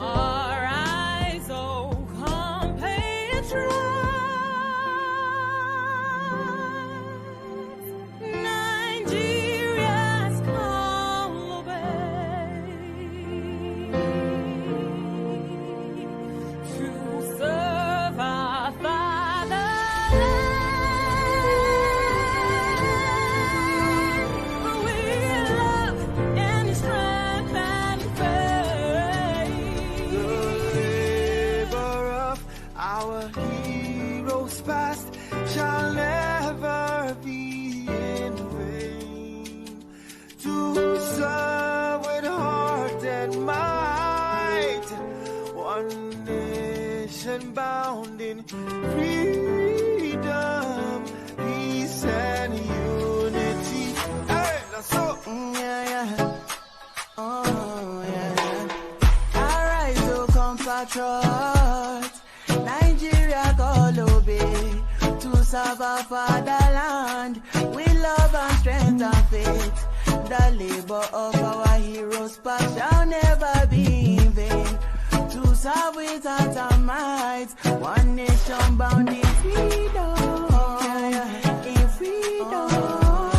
Arise, O compatriots, Nigeria's call obey, to serve our fatherland, with love and strength and faith. The labor of our heroes past shall never be in vain. To serve with heart and might, one nation bound in freedom, peace and unity. Hey, that's so. Yeah, yeah. Oh, yeah. Arise, O compatriots, Nigeria call obey, to serve our fatherland with love and strength and faith. The labor of our heroes past shall never be in vain. To serve with heart and might, one nation bound in freedom, in freedom,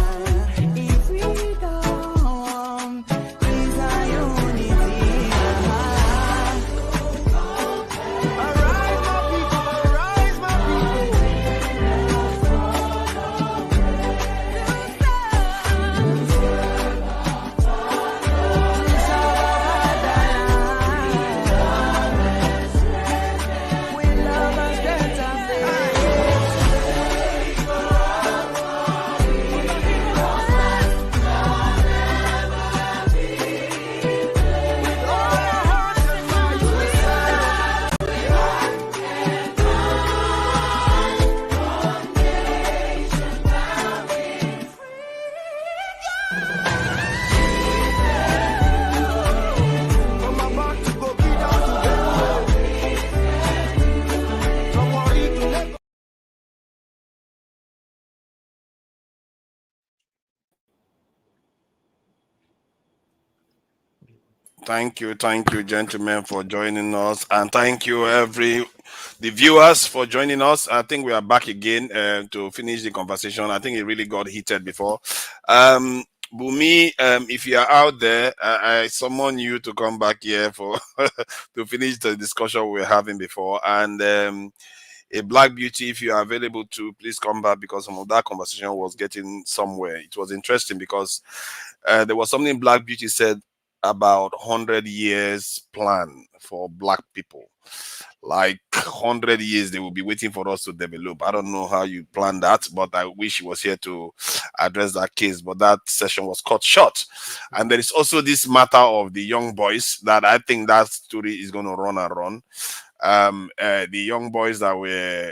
in freedom, peace and unity. Arise, my people, arise, my people. With love and strength and faith. With all our hearts and minds, we from about to go be down to from Warri to Lagos. Thank you, gentlemen, for joining us, and thank you, the viewers, for joining us. I think we are back again to finish the conversation. I think it really got heated before. Bumi, if you are out there, I summon you to come back here for to finish the discussion we were having before. And a Black Beauty, if you are available to, please come back, because some of that conversation was getting somewhere. It was interesting because there was something Black Beauty said about 100 years plan for Black people. Like 100 years they will be waiting for us to develop. I don't know how you plan that, but I wish he was here to address that case. But that session was cut short. And there is also this matter of the young boys that I think that story is going to run and run. The young boys that were,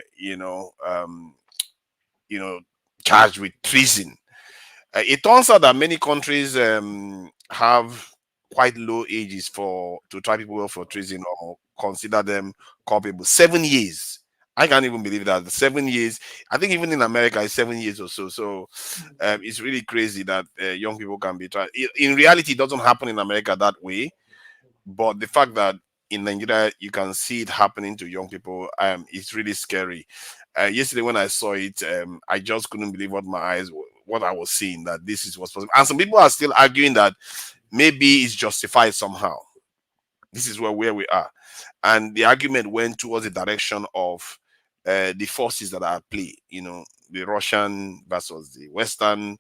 charged with treason. It turns out that many countries have quite low ages to try people for treason or consider them culpable. 7 years. I can't even believe that. 7 years. I think even in America, it's 7 years or so. So it's really crazy that young people can be tried. In reality, it doesn't happen in America that way. But the fact that in Nigeria, you can see it happening to young people, it's really scary. Yesterday, when I saw it, I just couldn't believe what I was seeing, that this is what's possible. And some people are still arguing that maybe it's justified somehow. This is where we are. And the argument went towards the direction of the forces that are at play, the Russian versus the Western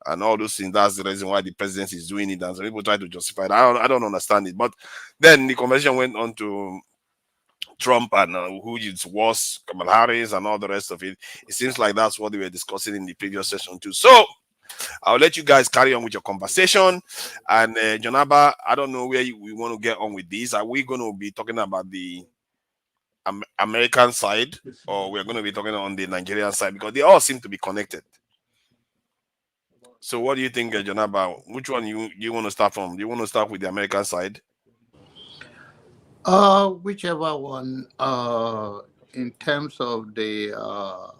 and all those things. That's the reason why the president is doing it. And some people try to justify it. I don't understand it. But then the conversation went on to Trump and who is worse, Kamala Harris and all the rest of it. It seems like that's what they were discussing in the previous session too. So I'll let you guys carry on with your conversation. And Jonaba, I don't know where we want to get on with this. Are we going to be talking about the American side, or we're going to be talking on the Nigerian side? Because they all seem to be connected. So what do you think, Jonaba? Which one you want to start from? Do you want to start with the American side? Whichever one. In terms of the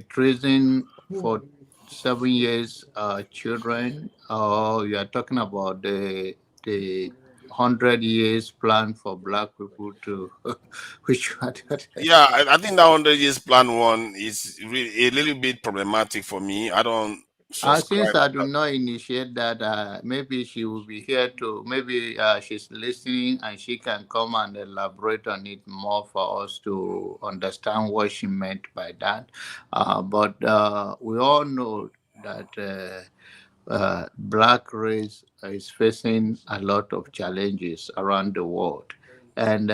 treason for 7 years, children, you are talking about the 100 years plan for black people to which one? Yeah, I think that 100 years plan one is really a little bit problematic for me. I don't Since subscribe. I do not initiate that, maybe she will be here to, maybe she's listening and she can come and elaborate on it more for us to understand what she meant by that. But we all know that black race is facing a lot of challenges around the world. And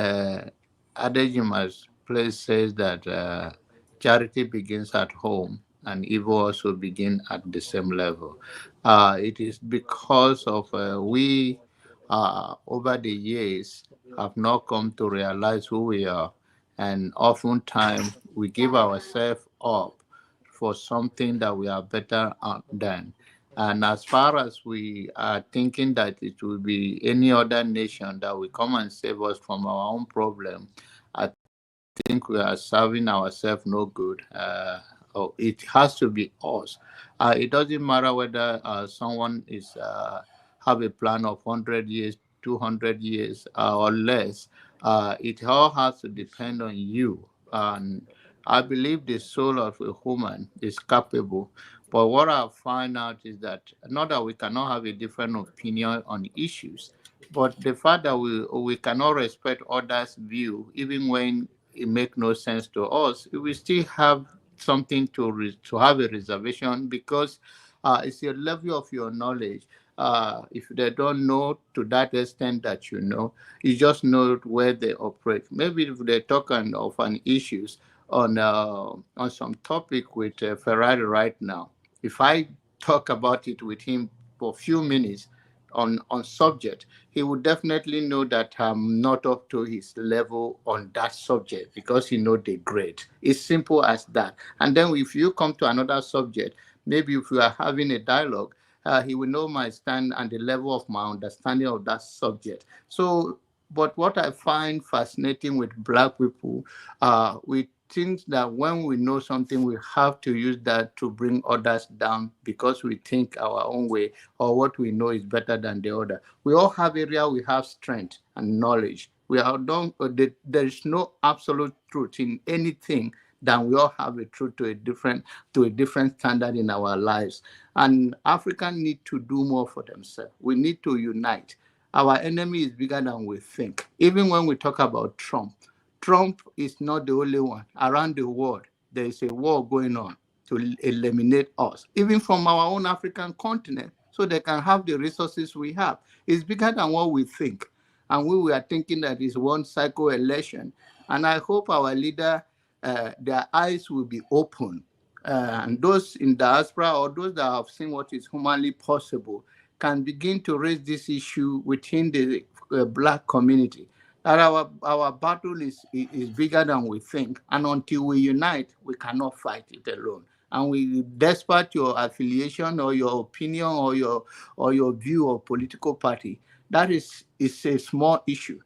Adejima's place says that charity begins at home and evil also begin at the same level. It is because of we over the years have not come to realize who we are, and oftentimes we give ourselves up for something that we are better than. And as far as we are thinking that it will be any other nation that will come and save us from our own problem, I think we are serving ourselves no good. It has to be us. It doesn't matter whether someone is have a plan of 100 years, 200 years, or less. It all has to depend on you. And I believe the soul of a woman is capable. But what I find out is that not that we cannot have a different opinion on issues, but the fact that we cannot respect others' view, even when it makes no sense to us, we still have something to have a reservation because it's a level of your knowledge. If they don't know to that extent that you know, you just know where they operate. Maybe if they're talking of an issues on some topic with Ferrari right now, if I talk about it with him for a few minutes on subject, he would definitely know that I'm not up to his level on that subject because he know the grade. It's simple as that. And then if you come to another subject, maybe if we are having a dialogue, he will know my stand and the level of my understanding of that subject. So, but what I find fascinating with black people, we think that when we know something, we have to use that to bring others down because we think our own way or what we know is better than the other. We all have area we have strength and knowledge. We are don't. There is no absolute truth in anything. Then we all have a truth to a different standard in our lives. And Africans need to do more for themselves. We need to unite. Our enemy is bigger than we think. Even when we talk about Trump, Trump is not the only one. Around the world, there is a war going on to eliminate us, even from our own African continent, so they can have the resources we have. It's bigger than what we think. And we were thinking that it's one cycle election. And I hope our leader, their eyes will be open. And those in diaspora or those that have seen what is humanly possible can begin to raise this issue within the black community. That our battle is bigger than we think. And until we unite, we cannot fight it alone. And we, despite your affiliation or your opinion or your view of political party, that is a small issue.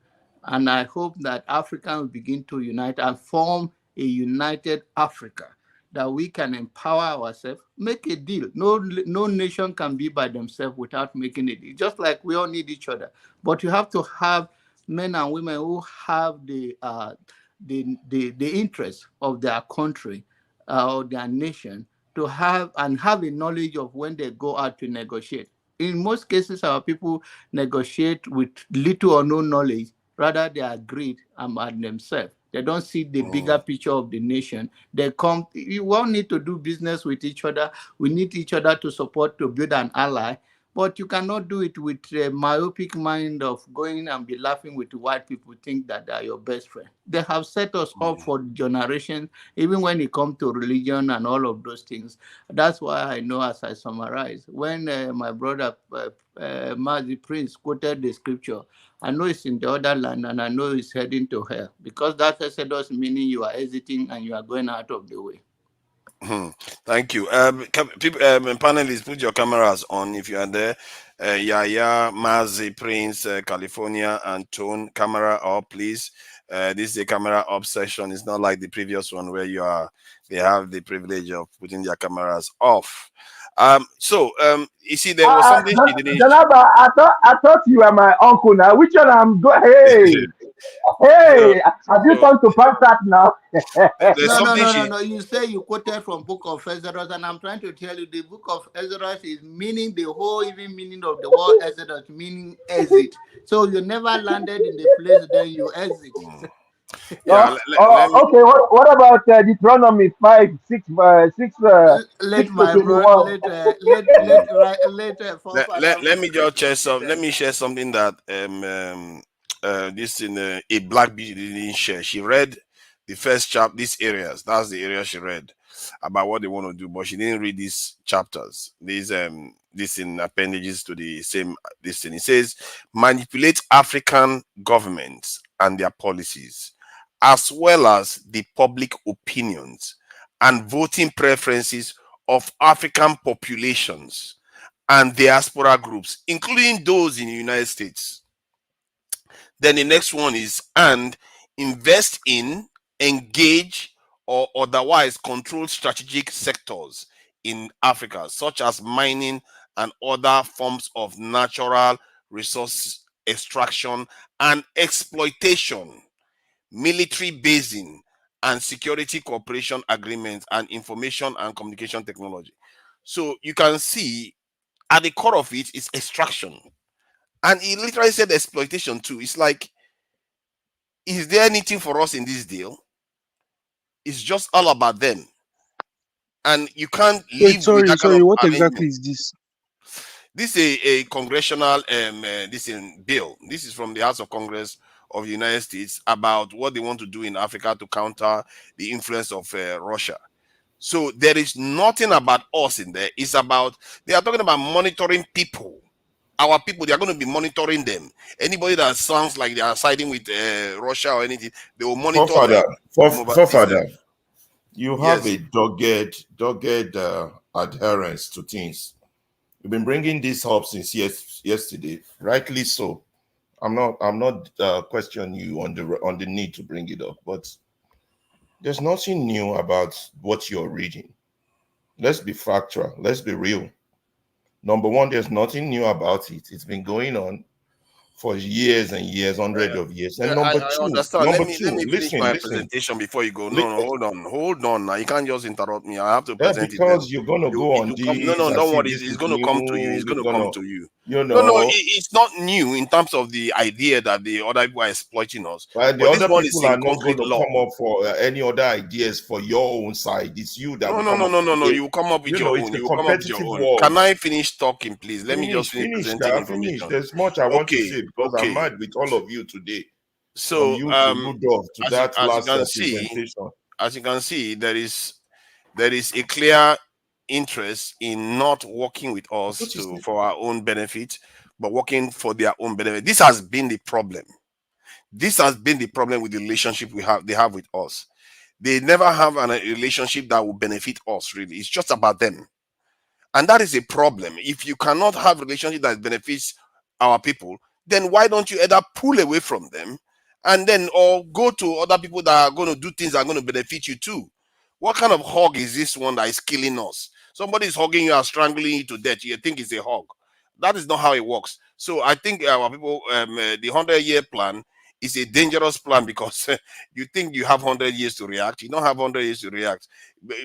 And I hope that Africa will begin to unite and form a united Africa, that we can empower ourselves, make a deal. No nation can be by themselves without making a deal. Just like we all need each other. But you have to have men and women who have the interest of their country or their nation to have a knowledge of when they go out to negotiate. In most cases, our people negotiate with little or no knowledge. Rather, they are greed about themselves. They don't see the bigger picture of the nation. They come, you all need to do business with each other. We need each other to support, to build an ally. But you cannot do it with a myopic mind of going and be laughing with white people think that they are your best friend. They have set us up for generations, even when it comes to religion and all of those things. That's why I know, as I summarize, when my brother Mazi Prince quoted the scripture, I know it's in the other land and I know it's heading to hell, because that exodus meaning you are exiting and you are going out of the way. Thank you. People, panelists, put your cameras on if you are there. Yaya, Mazi, Prince, California, and Tone, camera up, please. This is a camera up session. It's not like the previous one where they have the privilege of putting their cameras off. You see, there was something she didn't. Janaba, I thought you were my uncle now. Which one I'm go? Hey, so, hey, have you so come to pass that now? there's No, no, something no, no, she. no. You say you quoted from Book of Exodus, and I'm trying to tell you the Book of Exodus is meaning the whole even meaning of the word Exodus, meaning exit. So you never landed in the place, then you exit. Yeah, let me. Okay. What about Deuteronomy 5, 6, 6 Let to my brother, 21? forefather Let me just share read some. Let them. me share something that this in a black beauty didn't share. She read the first chapter, these areas. That's the area she read about what they want to do, but she didn't read these chapters. This in appendages to the same this thing. It says manipulate African governments and their policies, as well as the public opinions and voting preferences of African populations and diaspora groups, including those in the United States. Then the next one is and invest in, engage, or otherwise control strategic sectors in Africa, such as mining and other forms of natural resource extraction and exploitation, military basing, and security cooperation agreements, and information and communication technology. So you can see at the core of it is extraction. And he literally said exploitation too. It's like, is there anything for us in this deal? It's just all about them. And you can't Wait, live with sorry, that kind sorry. of What exactly arrangement. is this? This is a congressional this in bill. This is from the House of Congress of the United States about what they want to do in Africa to counter the influence of Russia. So there is nothing about us in there. It's about they are talking about monitoring people. Our people, they are going to be monitoring them. Anybody that sounds like they are siding with Russia or anything, they will monitor them. Forefather, This, forefather, you have yes. a dogged adherence to things. You've been bringing this up since yesterday, rightly so. I'm not questioning you on the need to bring it up, but there's nothing new about what you're reading. Let's be factual. Let's be real. Number one, there's nothing new about it. It's been going on for years and years, hundreds of years. And I understand. Let me finish listen, my listen. presentation before you go. Li- No, no, hold on. Now you can't just interrupt me. I have to present it. Then because you're gonna go it on will come. No, this no, as don't if worry. this It's is going to come to you. new. It's going You're to come gonna, to you. you No, no, know, it's not new in terms of the idea that the other people are exploiting us. but the But this other one is people in are not going concrete to law. come up for any other ideas for your own side. It's you that No, will no, come no, up. no, no, no. You will come up with your It's own. a You will come up with your competitive own. Can world. I finish talking, please? Let me just finish Finish, presenting guy. Finish. information. There's much I want to Okay, say because I'm okay. mad with all of you today. From So, you to Rudolph to that as you last can see, presentation. there is a clear interest in not working with us What is it? for our own benefit, but working for their own benefit. This has been the problem. This has been the problem with the relationship they have with us. They never have a relationship that will benefit us. Really, it's just about them, and that is a problem. If you cannot have a relationship that benefits our people, then why don't you either pull away from them and then or go to other people that are going to do things that are going to benefit you too? What kind of hug is this one that is killing us? Somebody is hugging you and strangling you to death. You think it's a hug. That is not how it works. So I think our people, the 100-year plan is a dangerous plan because you think you have 100 years to react. You don't have 100 years to react.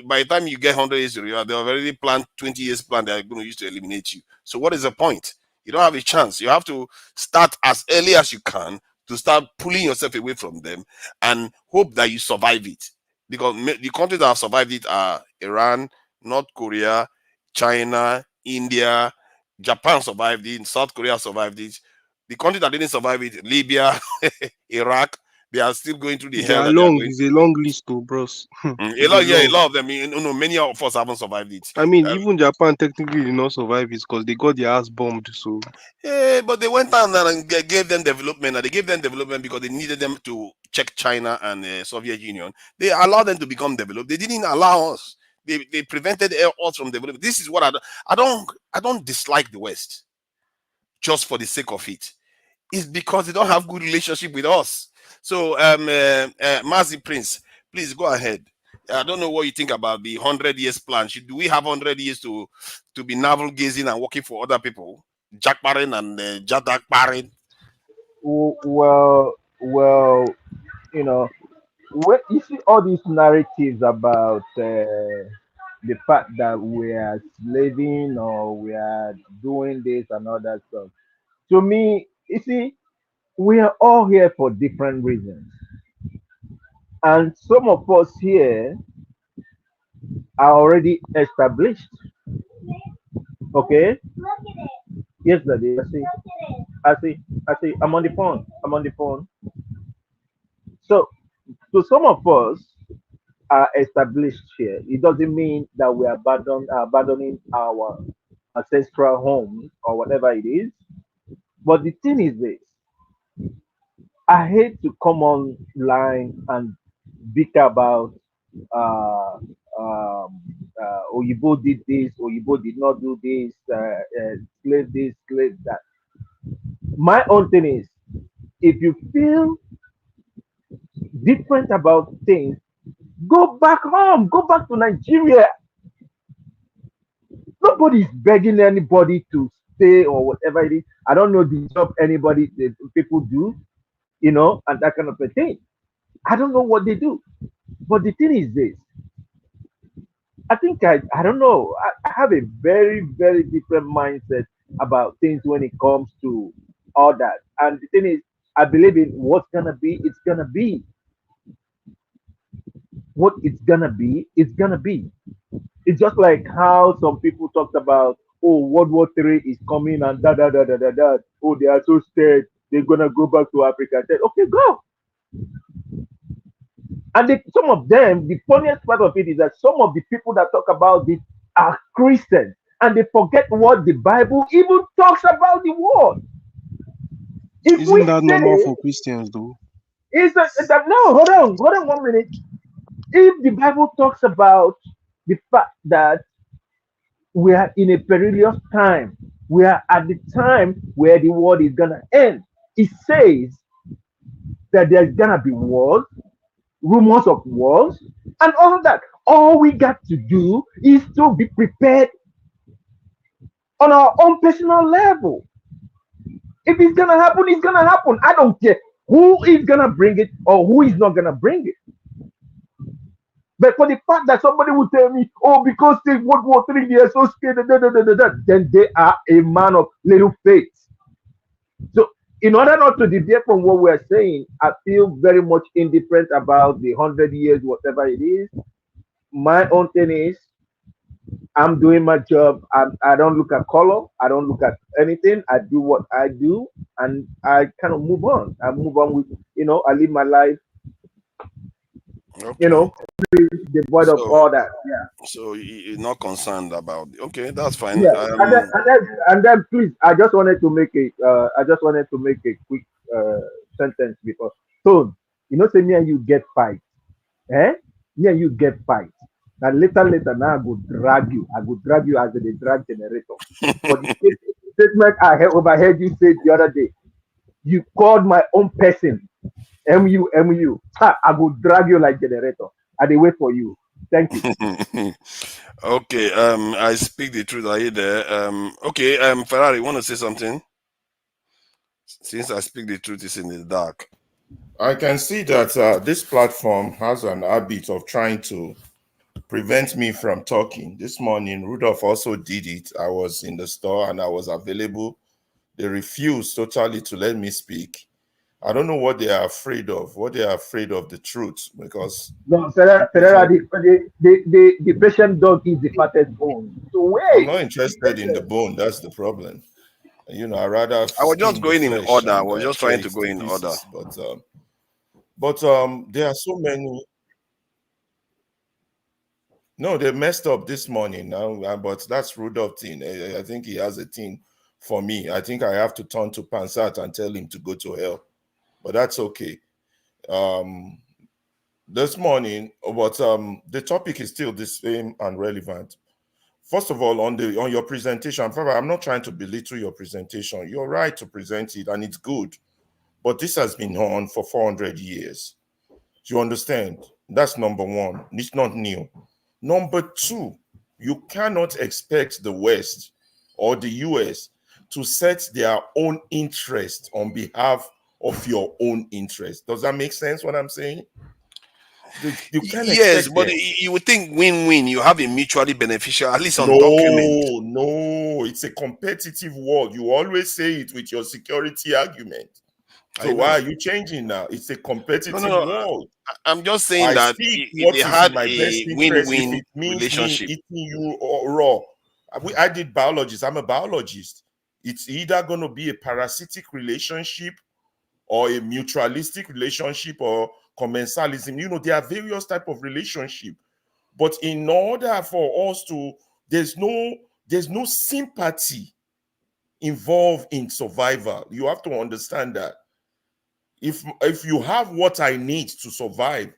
By the time you get 100 years to react, they already planned 20 years plan they're going to use to eliminate you. So what is the point? You don't have a chance. You have to start as early as you can to start pulling yourself away from them and hope that you survive it. Because the countries that have survived it are Iran, North Korea, China, India, Japan survived it, South Korea survived it. The country that didn't survive it, Libya, Iraq, they are still going through the They hell are that they are long. going It's a through. long list, though, bros. A It's a lot, yeah, a long. lot of them. Many of us haven't survived it. I mean, even Japan technically did not survive it because they got their ass bombed. So Yeah, but they went down there and gave them development. And they gave them development because they needed them to check China and Soviet Union. They allowed them to become developed. They didn't allow us. They prevented us from developing. This is what I don't dislike the West just for the sake of it. It's because they don't have good relationship with us. So, Mazi Prince, please go ahead. I don't know what you think about the 100 years plan. Do we have 100 years to be navel gazing and working for other people? Jack Barron and Jadak Barron. Well, you know, when you see all these narratives about the fact that we are slaving or we are doing this and all that stuff, to me, you see, we are all here for different reasons. And some of us here are already established. Okay? Yes, Daddy. I see. I see. I'm on the phone. I'm on the phone. So, some of us are established here. It doesn't mean that we are abandoning our ancestral homes or whatever it is. But the thing is this: I hate to come online and bicker about uh, um, Oyibo did this, Oyibo did not do this, slave this, slave that. My own thing is, if you feel different about things, go back home, go back to Nigeria. Nobody is begging anybody to stay or whatever it is. I don't know the job anybody the people do, and that kind of a thing. I don't know what they do. But the thing is this: I think I don't know. I have a very, very different mindset about things when it comes to all that. And the thing is, I believe in what's gonna be, it's gonna be. What it's gonna be, it's gonna be. It's just like how some people talked about, oh, World War III is coming and da da da da da da. Oh, they are so scared. They're gonna go back to Africa. I said, okay, go. And some of them, the funniest part of it is that some of the people that talk about it are Christians, and they forget what the Bible even talks about the world. If we Isn't that normal say for Christians though? no, hold on 1 minute. If the Bible talks about the fact that we are in a perilous time, we are at the time where the world is gonna end. It says that there's gonna be wars, rumors of wars, and all that. All we got to do is to be prepared on our own personal level. If it's gonna happen, it's gonna happen. I don't care who is gonna bring it or who is not gonna bring it. But for the fact that somebody will tell me, oh, because they World War III, they are so scared, then they are a man of little faith. So, in order not to deviate from what we're saying, I feel very much indifferent about the 100 years, whatever it is. My own thing is, I'm doing my job. I don't look at color. I don't look at anything. I do what I do, and I kind of move on. I move on with, I live my life, you Okay. know, devoid of So all that. Yeah. you're not concerned about. Okay, that's fine. Yeah, and then please, I just wanted to make a quick uh, sentence before. So, say me and you get fight, eh? Me and you get fight. Now later, now I go drag you. I go drag you as the drag generator. For the statement overheard you say the other day, you called my own person, MU. Ha, I go drag you like generator. I dey wait for you. Thank you. Okay. I speak the truth. Are you there? Okay. Ferrari, want to say something? Since I speak the truth, is in the dark. I can see that this platform has an habit of trying to prevent me from talking. This morning, Rudolph also did it. I was in the store and I was available. They refused totally to let me speak. I don't know what they are afraid of. What they are afraid of the truth, because No, Ferreira, the patient dog is the fattest bone. So I'm wait, not be interested in the patient. bone. That's the problem. I rather I was just skin the going in flesh order. I and was just tear trying to it go to in order. pieces. But there are so many. No, they messed up this morning now, but that's Rudolph thing. I think he has a thing for me. I think I have to turn to Pansat and tell him to go to hell. But that's okay. Um, this morning, but the topic is still the same and relevant. First of all, on your presentation, I'm not trying to belittle your presentation. You're right to present it, and it's good. But this has been on for 400 years. Do you understand? That's number one. It's not new. Number two, you cannot expect the West or the US to set their own interest on behalf of your own interest. Does that make sense what I'm saying? You can't Yes, expect but them. you would think win-win. You have a mutually beneficial, at least on document. No, no, it's a competitive world. You always say it with your security argument. I So why know. are you changing now? It's a No, no, competitive no. world. I'm just saying I that speak if what they is in had my best a interest. If win-win it means me relationship, eating you raw, I did biologists. I'm a biologist. It's either going to be a parasitic relationship or a mutualistic relationship or commensalism. There are various type of relationship. But in order for us to, there's no sympathy involved in survival. You have to understand that. If you have what I need to survive,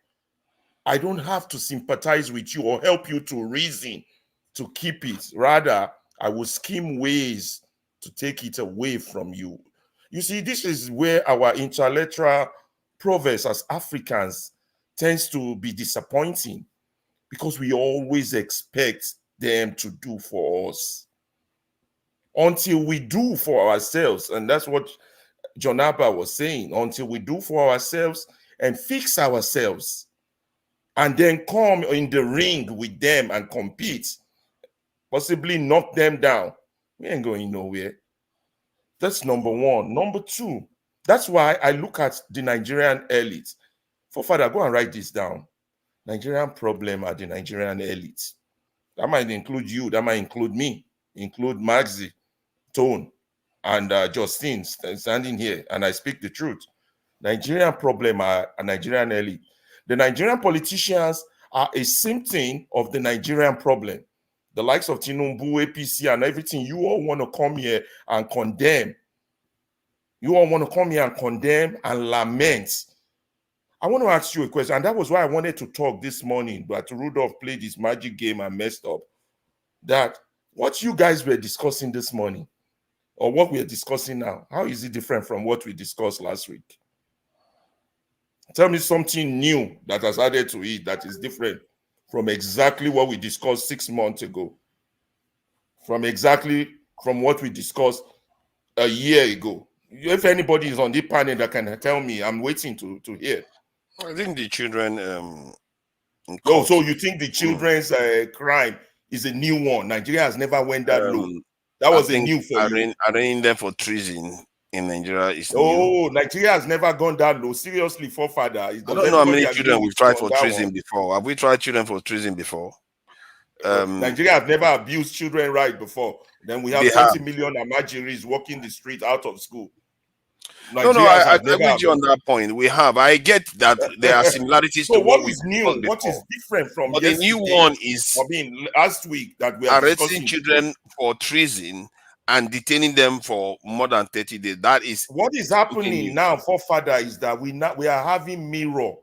I don't have to sympathize with you or help you to reason to keep it. Rather, I will scheme ways to take it away from you. You see, this is where our intellectual progress as Africans tends to be disappointing because we always expect them to do for us until we do for ourselves. And that's what John Abba was saying, until we do for ourselves and fix ourselves and then come in the ring with them and compete, possibly knock them down. We ain't going nowhere. That's number one. Number two, that's why I look at the Nigerian elite. Father, go and write this down. Nigerian problem are the Nigerian elite. That might include you, that might include me, include Maxi, Tone, and Justine standing here, and I speak the truth. Nigerian problem are a Nigerian elite. The Nigerian politicians are a symptom of the Nigerian problem. The likes of Tinubu, APC, and everything, you all want to come here and condemn. You all want to come here and condemn and lament. I want to ask you a question, and that was why I wanted to talk this morning, but Rudolph played his magic game and messed up. That what you guys were discussing this morning, or what we are discussing now, how is it different from what we discussed last week? Tell me something new that has added to it that is different from exactly what we discussed 6 months ago, from what we discussed a year ago. If anybody is on the panel that can tell me, I'm waiting to hear. I think the children in Oh, court. so you think the children's crime is a new one? Nigeria has never went that low. That I was a think new for you. arraigning them for treason in Nigeria is new. Oh, Nigeria has never gone that low. Seriously, forefather. I don't know how many children we've tried for treason before. Have we tried children for treason before? Nigeria has never abused children right before. Then we have 20 million Amajiris walking the street out of school. No, I agree with you on that point. We have. I get that there are similarities so to what we is new? What is different from but yesterday? the new one is last week that we are arresting children for treason and detaining them for more than 30 days. That is what is happening now, forefather, is that we are having mirror.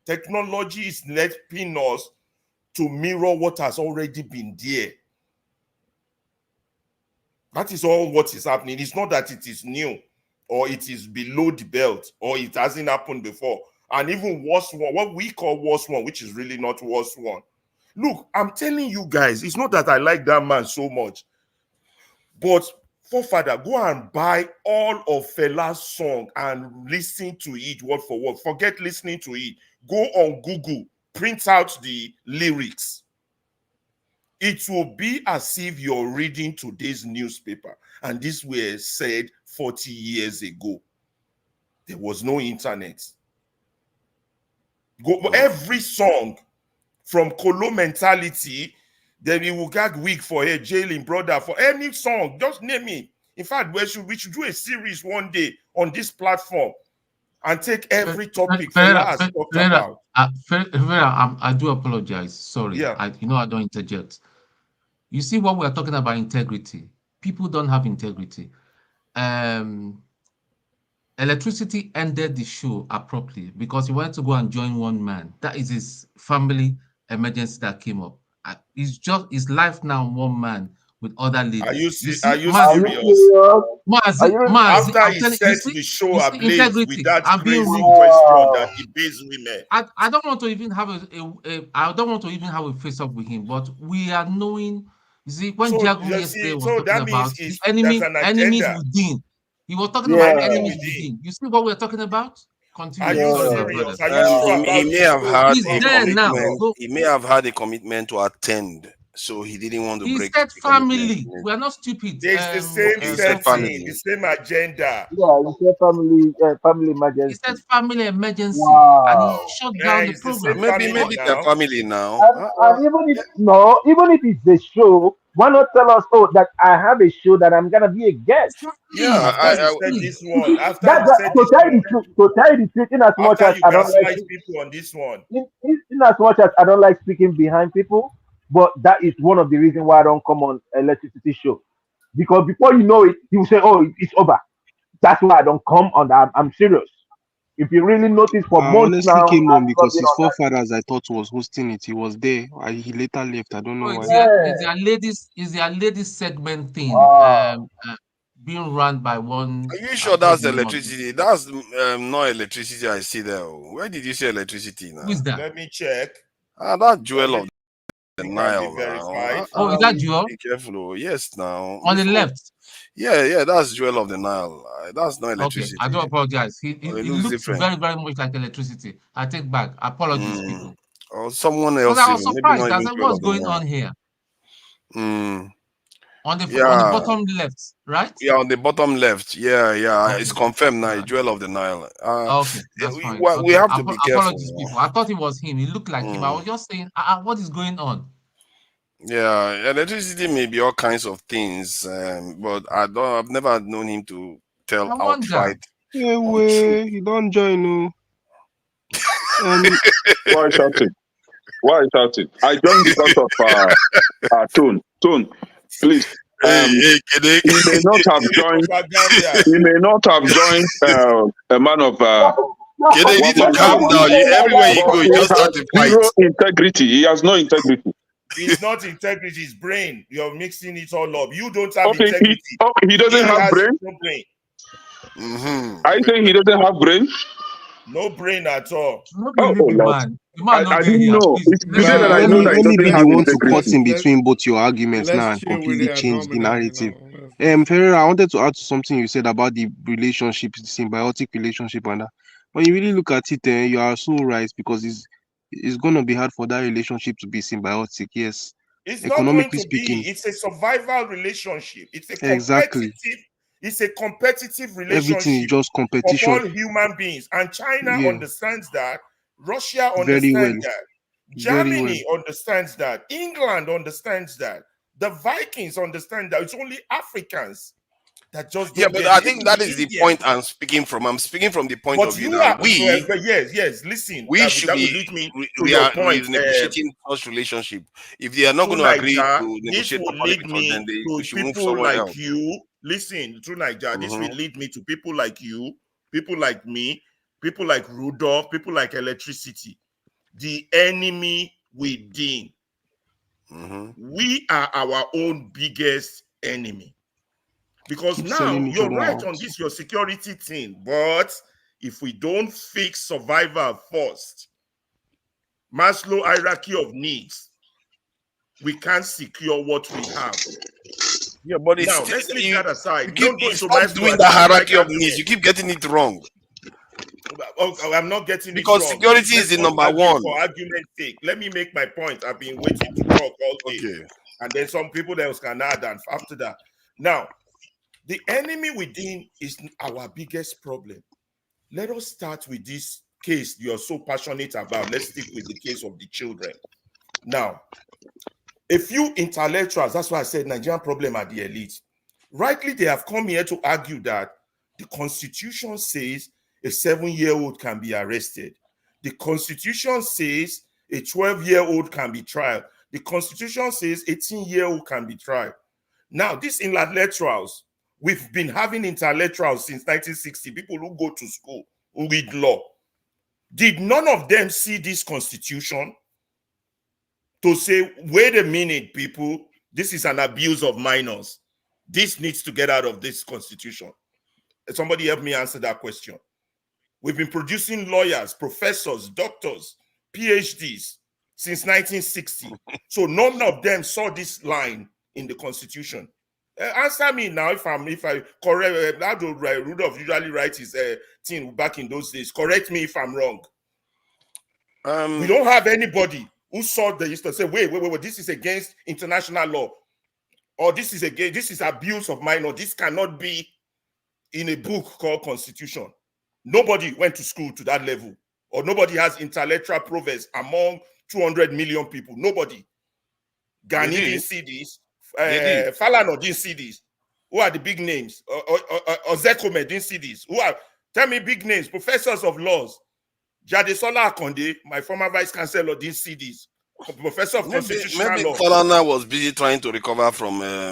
Technology is helping us to mirror what has already been there. That is all what is happening. It's not that it is new or it is below the belt or it hasn't happened before. And even worse one, what we call worse one, which is really not worse one. Look, I'm telling you guys, it's not that I like that man so much, but forefather, go and buy all of Fela's song and listen to it word for word. Forget listening to it. Go on Google, print out the lyrics. It will be as if you're reading today's newspaper. And this was said 40 years ago. There was no internet. Every song from Colo Mentality, then he will gag wig for a jailing brother, for any song, just name it. In fact, we should do a series one day on this platform and take every topic Fela has talked about. I do apologize. Sorry. Yeah. I don't interject. You see what we are talking about, integrity. People don't have integrity. Electricity ended the show abruptly because he wanted to go and join one man. That is his family emergency that came up. It's just his life now, one man with other Are ladies. You see, are you Are you serious? serious? Are you really? Mazi, After I'm he telling you, set the show you see ablaze with integrity. that I'm being crazy rude. question that Wow. he based women. I don't want to even have I don't want to even have a face up with him, but we are knowing. You see, when So Diago you yesterday see, was so talking that about means the there's an enemies agenda. within, he was talking about Yeah. Enemy enemies within. within. You see what we're talking about? Are Continue. you Sorry, my Yeah. brother. serious? Are you sure He about may the have show had He's before a bringing there it now. up? commitment. So He may have had a commitment to attend, so he didn't want to he break said the commitment. family. We are not stupid. There's the same Okay, he said So Kunle. setting, the family. same agenda. Yeah. You say family He said emergency. family emergency, and he Wow. shut down the It's the program. same Maybe family What? maybe they're now. family now. And even if no, even if it's a show, why not tell us, oh, that I have a show that I'm gonna be a guest? Yeah, Exactly. After he said Exactly. this one, after he That's said to this tell you one, the truth. To tell you the truth, in as much after as you I don't like, gaslight people on this one, in as much as I don't like speaking behind people, but that is one of the reasons why I don't come on electricity show. Because before you know it, he will say, "Oh, it's over." That's why I don't come on that. I'm serious. If you really notice, for I months honestly now, came I've on not because been his on that. forefathers I thought was hosting it. He was there. He later left. I don't So know why. Yeah. it's their ladies segment thing, Wow. being run by one. are you sure What's that's the name of it? electricity? That's not electricity I see there. Oh. Where did you see electricity Who is now? that? let me check. That Let jewel me of the it can be Nile verified. now. Oh, is that We Joel be careful. Oh. Yes, now on the before. left? Yeah, that's jewel of the Nile. That's not Okay, I do electricity. apologize. Oh, it It looks looks different. very, very much like electricity. I take back. Apologies, Mm. people. Or someone Because else I was even, maybe surprised. not I even said, jewel what's of the going Nile. on here? Mm. On the Yeah, bottom left, right? yeah, on the bottom left. Yeah, it's Okay. confirmed now. All It's right. jewel of the Nile. Okay, that's fine. We Okay. have to be careful. Apologies, people. I thought it was him. It looked like him. I was Mm. just saying, what is going on? Yeah, electricity may be all kinds of things, but I've never known him to tell I wonder. outright Yeah, untruth. way you don't join. No. Um, Why shouting? Why shouting? I joined because of Tone. Tone, please. Um, Hey, Kede. he may not have joined. Propaganda. He may not have joined a man of Kede, you one need to man calm show, down. Everywhere you but go, you he just has start to fight. zero integrity. He has no integrity. It's not integrity, it's brain. You're mixing it all up. You don't have Okay, integrity. he doesn't He have has brain. no brain. I think he doesn't have brain. No brain at all. Not Oh, believe the Lord. man. The man not I there didn't here. know. Please, It's let's today chill. that I let know me that let he me doesn't be the have one to cut integrity. in between both your arguments now Let's and chill with completely it. I change don't the minute, you narrative. know. Let's Ferreira, I wanted to add to something you said about the relationship, the symbiotic relationship, and that. When you really look at it, you are so right because it's gonna be hard for that relationship to be symbiotic. Yes, It's not going economically to be. speaking, It's a survival relationship. exactly. It's a competitive Everything is relationship just of all competition. human beings. And China Yeah, understands that. Russia very well, understands that. very well. Germany understands that. England understands that. The Vikings understand that. It's only Africans that just Yeah, don't but get I it. think Even that the is the Indians. point I'm speaking from. I'm speaking from the point But of view you that are, but yes. Listen, we should that will be lead me to your point. renegotiating such relationship. If they are not Through going to agree Niger, to this negotiate will properly lead with us, then me we to should move people somewhere like else. you. Listen, through Niger, this will lead me to people like you, people like me, people like Rudolph, people like electricity. The enemy within. We are our own biggest enemy. Because Keep now selling each you're other right out. on this, your security thing. But if we don't fix survival first, Maslow hierarchy of needs, we can't secure what we have. Yeah, but it's Now, still, let's leave that aside. you Don't go into stop Maslow. doing I the don't like hierarchy of needs. argument. You keep getting it wrong Oh, I'm not getting it because wrong. security is Let's the not number argue one. for argument's sake. Let me make my point. I've been waiting to talk all day. Okay. And then some people else can add and after that. Now, the enemy within is our biggest problem. Let us start with this case you're so passionate about. Let's stick with the case of the children. Now, a few intellectuals, that's why I said Nigerian problem are the elite. Rightly, they have come here to argue that the Constitution says a 7-year-old can be arrested. The Constitution says a 12-year-old can be tried. The Constitution says 18-year-old can be tried. Now, these intellectuals, we've been having intellectuals since 1960, people who go to school, who read law. Did none of them see this Constitution to say, wait a minute, people, This is an abuse of minors. This needs to get out of this constitution. Somebody help me answer that question. We've been producing lawyers, professors, doctors, PhDs since 1960. So none of them saw this line in the constitution. Answer me now if I correct. How do Rudolph usually write his thing back in those days? Correct me if I'm wrong. We don't have anybody who saw the history say, wait, this is against international law, or this is abuse of minor. This cannot be in a book called Constitution. Nobody went to school to that level, or nobody has intellectual prowess among 200 million people. Nobody. Gani didn't see this. Falana didn't see this. Who are the big names? Ozekome didn't see this. Tell me big names, professors of laws. Jadesola Akonde, my former vice chancellor, didn't see this. Professor of constitutional law. Maybe Falana was busy trying to recover from a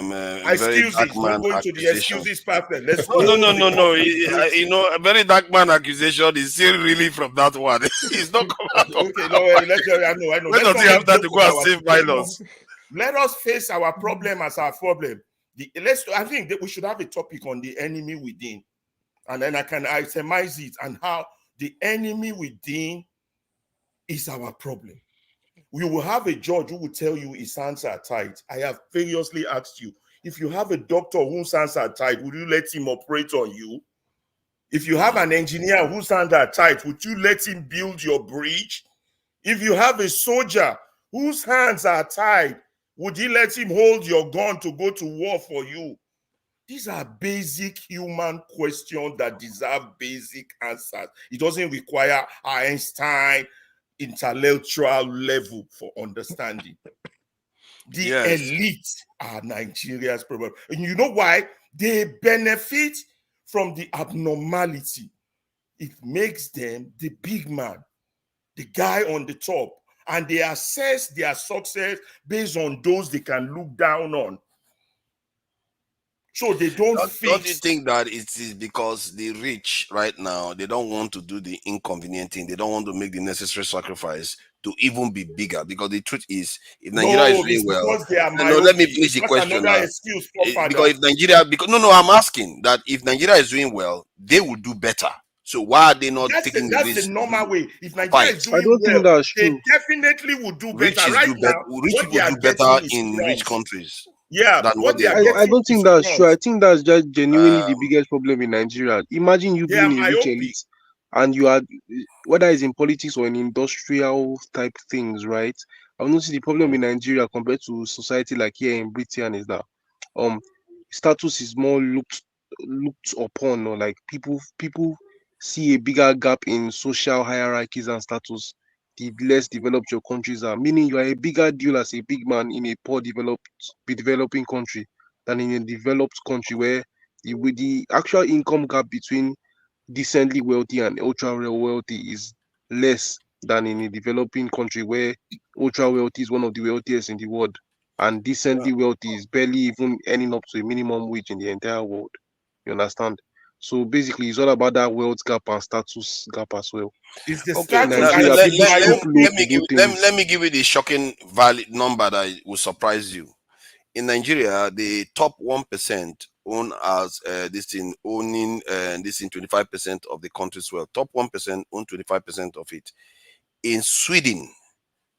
very dark man accusation. Let's No. You know, a very dark man accusation is still really from that one. It's not come out of okay, I know. When does he have that to go and save violence? Let us face our problem as our problem. I think that we should have a topic on the enemy within, and then I can itemize it and how the enemy within is our problem. We will have a judge who will tell you his hands are tied. I have variously asked you, if you have a doctor whose hands are tied, would you let him operate on you? If you have an engineer whose hands are tied, would you let him build your bridge? If you have a soldier whose hands are tied, would you let him hold your gun to go to war for you? These are basic human questions that deserve basic answers. It doesn't require Einstein intellectual level for understanding. The elite are Nigeria's problem. And you know why? They benefit from the abnormality. It makes them the big man, the guy on the top, and they assess their success based on those they can look down on. So they don't you think that it is because the rich right now, they don't want to do the inconvenient thing, they don't want to make the necessary sacrifice to even be bigger? Because the truth is, if Nigeria is doing well, let me finish the question now. Because if Nigeria, I'm asking that if Nigeria is doing well, they will do better. So why are they not taking the risk? That's the normal way. If Nigeria is doing think that's true. they definitely would do better. Rich people do better in rich countries. Yeah, I don't think that's true. I think that's just genuinely the biggest problem in Nigeria. Imagine you being a rich elite, and you are, whether it's in politics or in industrial type things, right? I've noticed the problem in Nigeria compared to society like here in Britain is that status is more looked upon, or like people see a bigger gap in social hierarchies and status the less developed your countries are, meaning you are a bigger deal as a big man in a developing country than in a developed country where the actual income gap between decently wealthy and ultra wealthy is less than in a developing country where ultra wealthy is one of the wealthiest in the world and decently wealthy is barely even earning up to a minimum wage in the entire world. You understand? So basically, it's all about that wealth gap and status gap as well. It's the let me give you the shocking valid number that will surprise you. In Nigeria, the top 1% own as owning 25% of the country's wealth. Top 1% own 25% of it. In Sweden,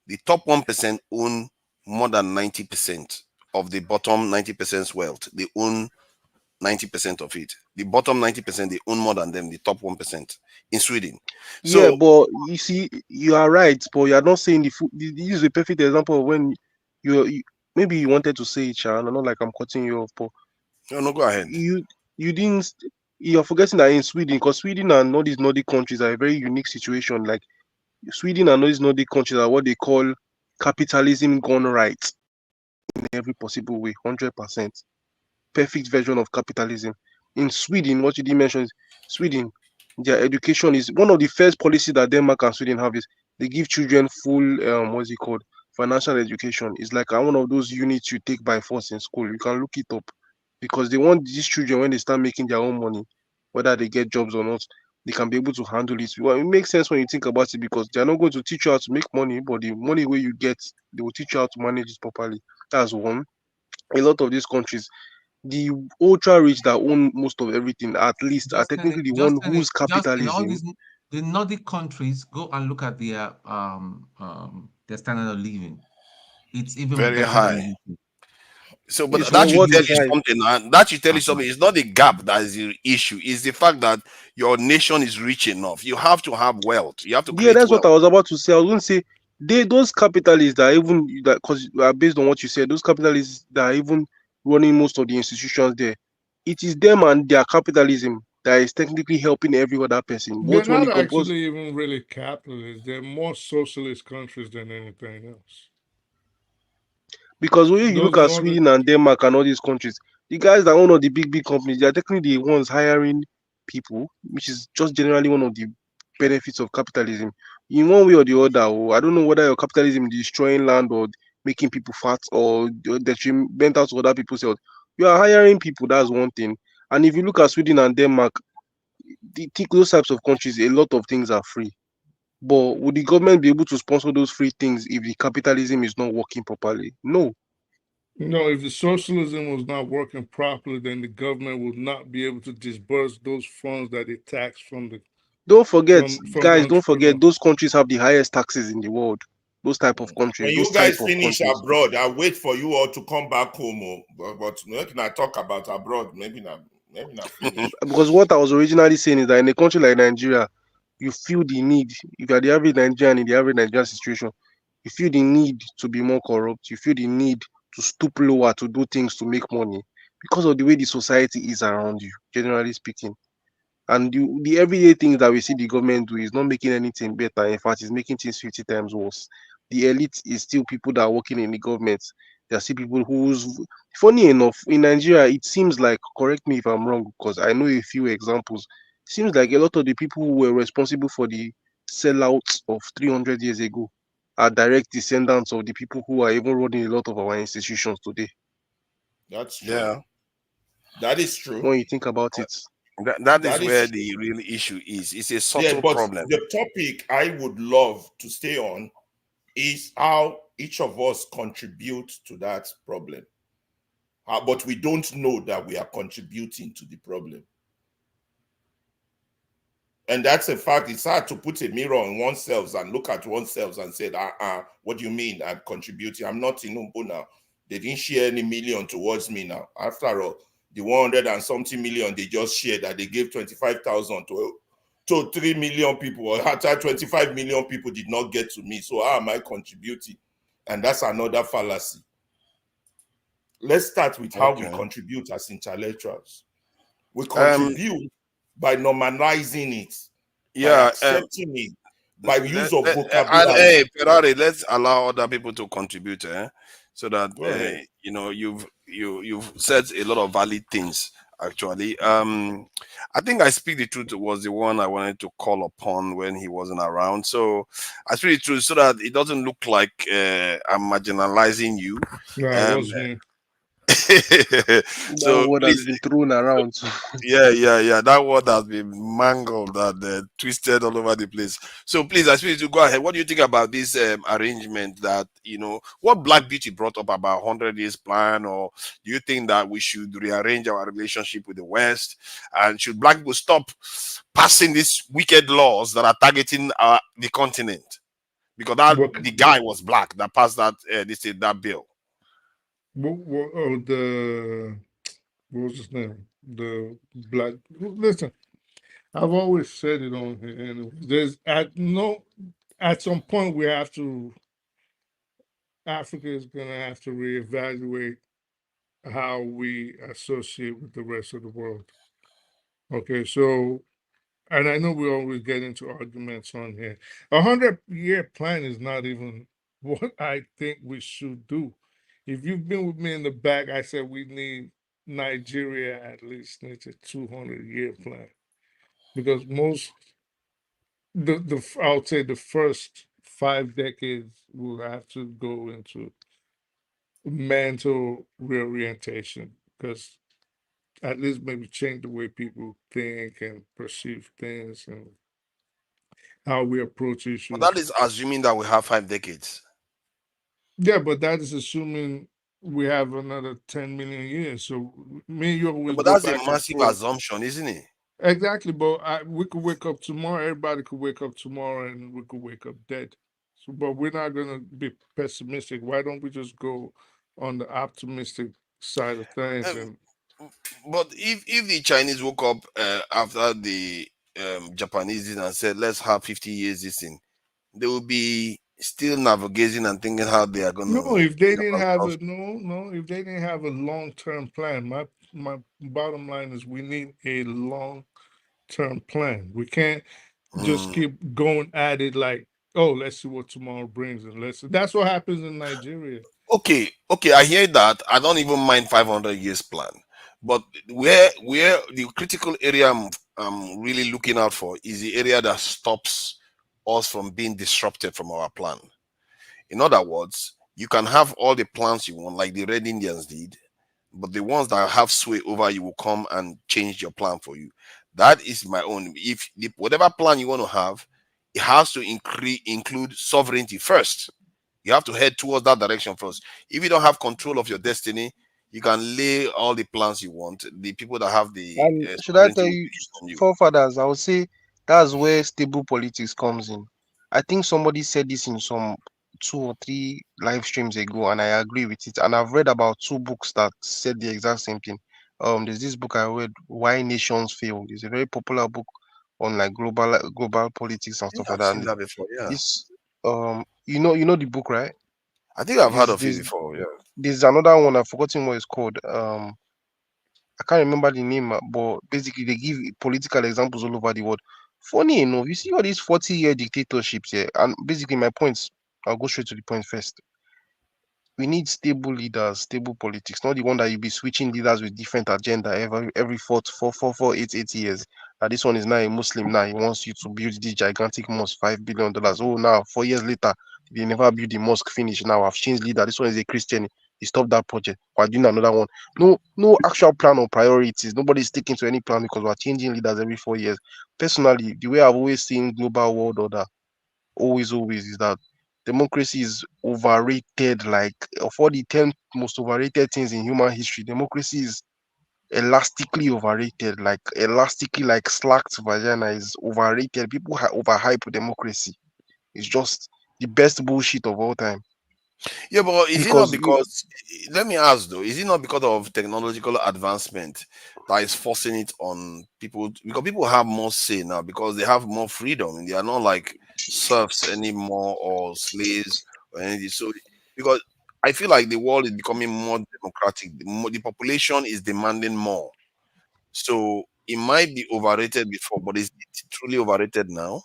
the top 1% own more than 90% of the bottom 90%'s wealth. They own 90% of it. The bottom 90%, they own more than them, the top 1% in Sweden. So, yeah, but you see, you are right, but you are not saying this is a perfect example of when you maybe you wanted to say it, Sean. I'm not like I'm cutting you off, but no, go ahead. You didn't. You're forgetting that in Sweden, because Sweden and all these Nordic countries are a very unique situation. Like Sweden and all these Nordic countries are what they call capitalism gone right in every possible way, 100%. Perfect version of capitalism. In Sweden, what you did mention is Sweden, their education is one of the first policies that Denmark and Sweden have is they give children full what's it called, financial education. It's like one of those units you take by force in school. You can look it up because they want these children, when they start making their own money, whether they get jobs or not, they can be able to handle it. Well, it makes sense when you think about it because they're not going to teach you how to make money, but the money where you get, they will teach you how to manage it properly. That's one. a lot of these countries, the ultra rich that own most of everything, at least, are technically the one whose Just in all capitalism. these the Nordic countries, go and look at their standard of living. It's even Very better than high. the UK. So, but So that should what tell is you high? something. That should tell you Uh-huh. something. It's not the gap that is the issue. It's the fact that your nation is rich enough. You have to have wealth. You have to Yeah, create that's what wealth. I was about to say. I was going to say those capitalists that are even that, because based on what you said, those capitalists that are even running most of the institutions there, it is them and their capitalism that is technically helping every other person. They're But when not it comes, actually even really capitalist. They're more socialist countries than anything else. because when you Those look at northern Sweden and Denmark and all these countries, the guys that own all the big companies, they are technically the ones hiring people, which is just generally one of the benefits of capitalism. In one way or the other, I don't know whether your capitalism is destroying land or making people fat or detrimental to other people's health. You are hiring people, that's one thing. And if you look at Sweden and Denmark, those types of countries, a lot of things are free. But would the government be able to sponsor those free things if the capitalism is not working properly? No. if the socialism was not working properly, then the government would not be able to disburse those funds that it tax from the Don't forget, the guys, don't forget, entrepreneur. those countries have the highest taxes in the world. Those type of countries, When those you type guys of finish countries. abroad, I'll wait for you all to come back home. But maybe not talk about abroad. Maybe not finish. Because what I was originally saying is that in a country like Nigeria, you feel the need, if you're the average Nigerian in the average Nigerian situation, you feel the need to be more corrupt. You feel the need to stoop lower to do things to make money because of the way the society is around you, generally speaking. And the everyday things that we see the government do is not making anything better. In fact, it's making things 50 times worse. The elite is still people that are working in the government. There are still people who's funny enough in Nigeria. It seems like, correct me if I'm wrong, because I know a few examples. Seems like a lot of the people who were responsible for the sellouts of 300 years ago are direct descendants of the people who are even running a lot of our institutions today. That's true. Yeah. That is true. When you think about it, That is That is where true. the real issue is. It's a Yeah, subtle but problem. the topic I would love to stay on is how each of us contribute to that problem. But we don't know that we are contributing to the problem. And that's a fact. It's hard to put a mirror on oneself and look at oneself and say, what do you mean I'm contributing? I'm not Tinubu now. They didn't share any million towards me now. After all, the 100 and something million they just shared that they gave 25,000 to 3 million people, or 25 million people did not get to me. So how am I contributing? And that's another fallacy. Let's start with how we Okay. contribute as intellectuals. We Um. contribute by normalizing it, by Yeah. accepting it, by use of And vocabulary. hey, Ferrari, let's allow other people to contribute, so that Go ahead. you've said a lot of valid things. Actually, I think I speak the truth was the one I wanted to call upon when he wasn't around. So I speak the truth so that it doesn't look like I'm marginalizing you. No, it Um, was me. that so word has please, been thrown around. yeah. That word has been mangled and twisted all over the place. So please, I speak to go ahead. What do you think about this arrangement that what Black Beauty brought up about 100 years plan, or do you think that we should rearrange our relationship with the West, and should Black people stop passing these wicked laws that are targeting the continent? Because What, the guy was black that passed that bill. oh, what was his name? The black. Listen, I've always said it on here. And at some point we have to. Africa is going to have to reevaluate how we associate with the rest of the world. Okay, so and I know we always get into arguments on here. 100-year plan is not even what I think we should do. If you've been with me in the back, I said we need Nigeria at least needs a 200-year plan because most the I would say the first 5 decades will have to go into mental reorientation because at least maybe change the way people think and perceive things and how we approach But that issues. is assuming that we have 5 decades. Yeah, but that is assuming. we have another 10 million years. So me and you will But go that's a back and massive forth. assumption, isn't it? Exactly, but we could wake up tomorrow. Everybody could wake up tomorrow, and we could wake up dead. So, but we're not gonna be pessimistic. Why don't we just go on the optimistic side of things? Um, And but if the Chinese woke up after the Japanese did and said, let's have 50 years this thing, they will be still navigating and thinking how they are going no, to if they bring didn't about have stuff. a if they didn't have a long term plan, my bottom line is we need a long term plan. We can't just Mm. keep going at it like, oh, let's see what tomorrow brings, and let's. That's what happens in Nigeria. Okay, I hear that. I don't even mind 500 years plan, but where the critical area I'm really looking out for is the area that stops us from being disrupted from our plan. In other words, you can have all the plans you want, like the Red Indians did, but the ones that have sway over you will come and change your plan for you. That is my own. If whatever plan you want to have, it has to include sovereignty first. You have to head towards that direction first. If you don't have control of your destiny, you can lay all the plans you want. The people that have the And should I sovereignty tell will you, take it from you. forefathers, I would say that's where stable politics comes in. I think somebody said this in some 2 or 3 live streams ago, and I agree with it. And I've read about 2 books that said the exact same thing. There's this book I read, Why Nations Fail. It's a very popular book on like global politics I and think stuff like I've that. seen And that before. Yeah, this you know the book, right? I think I've heard There's of it there's before. Yeah. there's another one, I've forgotten what it's called. I can't remember the name, but basically they give political examples all over the world. Funny enough, you see all these 40-year dictatorships here, and basically my points, I'll go straight to the point first. We need stable leaders, stable politics, not the one that you be switching leaders with different agenda every 4, 8 years. This one is now a Muslim. Now he wants you to build this gigantic mosque, $5 billion. Oh, now 4 years later, they never build the mosque finish. Now I've changed leader. This one is a Christian. He stopped that project. We're doing another one. No actual plan or priorities. Nobody's sticking to any plan because we're changing leaders every 4 years. Personally, the way I've always seen global world order always is that democracy is overrated. Like of all the 10 most overrated things in human history, democracy is elastically overrated. Like elastically, like slacked vagina is overrated. People overhype democracy. It's just the best bullshit of all time. Yeah, but is it not Because because, let me ask though, is it not because of technological advancement that is forcing it on people? Because people have more say now because they have more freedom. They are not like serfs anymore or slaves or anything. So, because I feel like the world is becoming more democratic, the population is demanding more. So, it might be overrated before, but is it truly overrated now?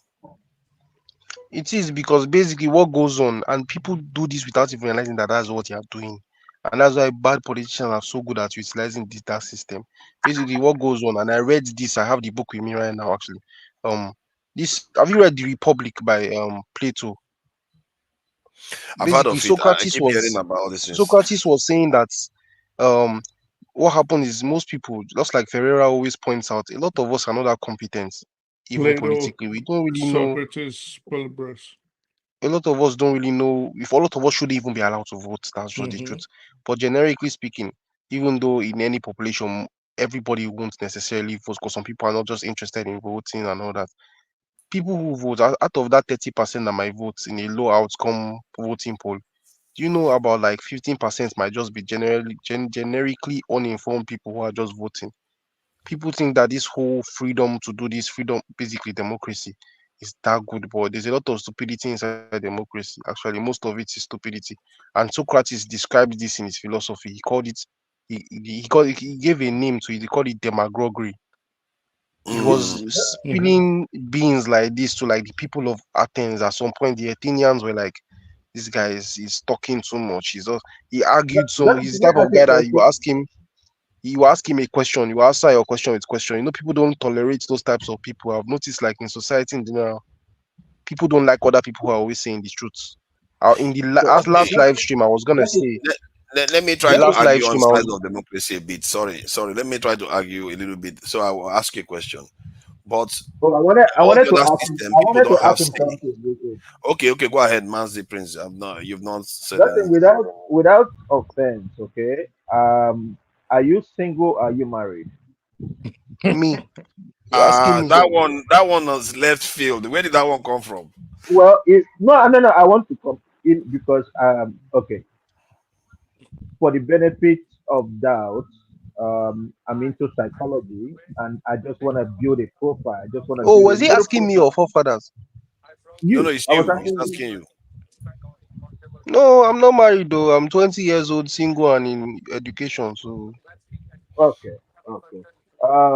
it is because basically what goes on, and people do this without even realizing that that's what they are doing, and that's why bad politicians are so good at utilizing that system. Basically, what goes on, and I read this. I have the book with me right now, actually. Um, this have you read The Republic by Plato? I've heard Basically, of it. I keep hearing about all these things. Socrates was saying that um what happened is most people, just like Ferreira always points out, a lot of us are not that competent, even Plato, politically. We don't really know. Socrates, Philebus. A lot of us don't really know if a lot of us should even be allowed to vote. That's just the Mm-hmm. truth. But generically speaking, even though in any population everybody won't necessarily vote because some people are not just interested in voting and all that. People who vote out of that 30% that might vote in a low outcome voting poll, do you know about like 15% might just be generically uninformed people who are just voting? People think that this whole freedom to do this, freedom, basically democracy, is that good, but there's a lot of stupidity inside democracy. Actually, most of it is stupidity. And Socrates described this in his philosophy. He called it, he gave a name to it. He called it demagoguery. He was Mm. Mm-hmm. spilling beans like this to like the people of Athens. At some point, the Athenians were like, "This guy is talking too much." He argued so much. He's the Can type I of ask you guy a that question? you ask him a question, you answer your question with question. People don't tolerate those types of people. I've noticed, like in society in general, people don't like other people who are always saying the truth. In the So Okay, last live stream, I was gonna that is say let me the try to last live argue on stream, I sides was of democracy a bit. Sorry. Let me try to argue a little bit. So I will ask you a question. But I all wanted the to other ask him. system, I people wanted don't to have ask him say. something. Real quick. Okay, go ahead, Manzi Prince. You've not said Nothing anything. without offense. Okay. Are you single? Are you married? Me, you're asking me. That one was left field. Where did that one come from? Well, no. I want to come in because okay, for the benefit of doubt, I'm into psychology and I just want to build a profile. I just want to Oh, build a was he little asking me or profile. forefathers? No, You, it's I was you. He's asking you. asking you. No, I'm not married though. I'm 20 years old, single and in education. So Okay, okay.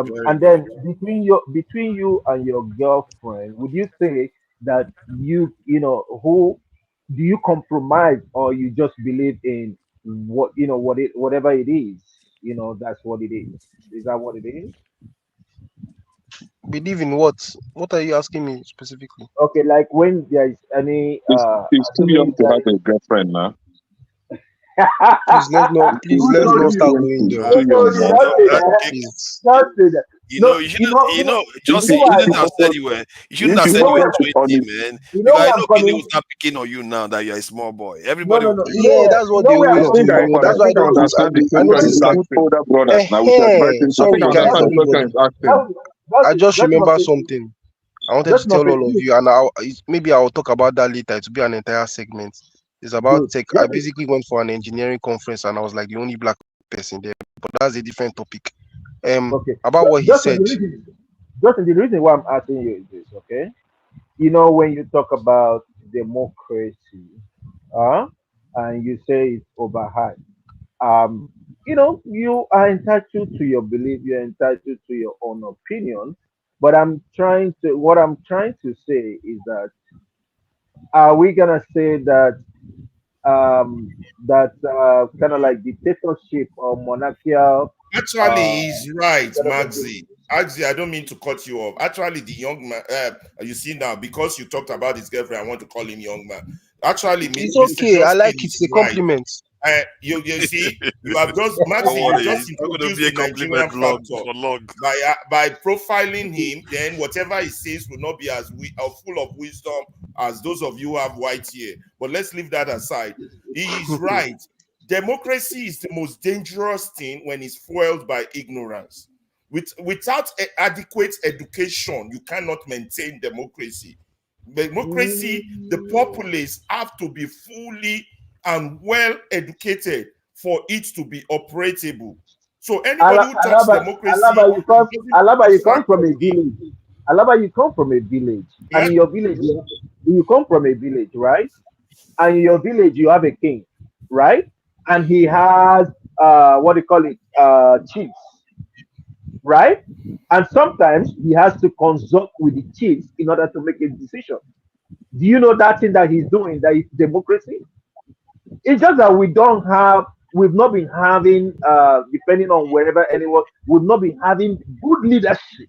Very And good. then between you and your girlfriend, would you say that who do you compromise or you just believe in whatever it is, that's what it is. Is that what it is? believe in what? What are you asking me specifically? Okay, like when there is any He's too young assuming to there have a girlfriend now. Please let's who He's let's told not start you? going there. too Who young told you? now. Don't say that. That's Please. Don't say that. No, You shouldn't, If just you know you you why if shouldn't you have said you shouldn't if have you said you wanted were to on 20, man. you know Because where I I'm know Kelly will coming. start picking on you now that you're a small boy. No, Everybody no, will no. be Yeah, that's what they I always do. think I That's why I think I don't do. understand the I question notice he's like, asking. Older brothers now we should advise him. I think sorry I guys, understand the question everybody. he's asking. Just I just just not remember say something. I wanted just to not tell say all of you, and maybe I'll talk about that later. It will be an entire segment. It's about good. tech. I Just basically went for an engineering conference, and I was like the only black person there. But that's a different topic. okay. About what he Just in said. the reason, why I'm asking you is this, okay? When you talk about democracy, uh, and you say it's overhyped, um, you are entitled to your belief, you're entitled to your own opinion. But what I'm trying to say is that are we gonna say that kind of like dictatorship or monarchical Actually, uh he's right, kind of a thing? Maxi. Actually, I don't mean to cut you off. Actually, the young man, you see now, because you talked about his girlfriend, I want to call him young man. Actually, It's Mr. okay. I Justin like it. is It's a right. compliment. You see, you have just Don't Maxi, you worry, just it's not going to introduced be a the Nigerian compliment long factor for long. by profiling him. Then whatever he says will not be as full of wisdom as those of you who have white hair. But let's leave that aside. He is right. Democracy is the most dangerous thing when it's fueled by ignorance. Without adequate education, you cannot maintain democracy. Democracy, the populace have to be fully and well educated for it to be operable. So anybody who talks democracy Alaba, you come distract from of a it. village. Alaba, you come from a village, and Eh? in your village, you come from a village, right? And in your village, you have a king, right? And he has what do you call it, chiefs, right? And sometimes he has to consult with the chiefs in order to make a decision. Do you know that thing that he's doing? That is democracy. It's just that we've not been having, depending on wherever anyone, we've not been having good leadership.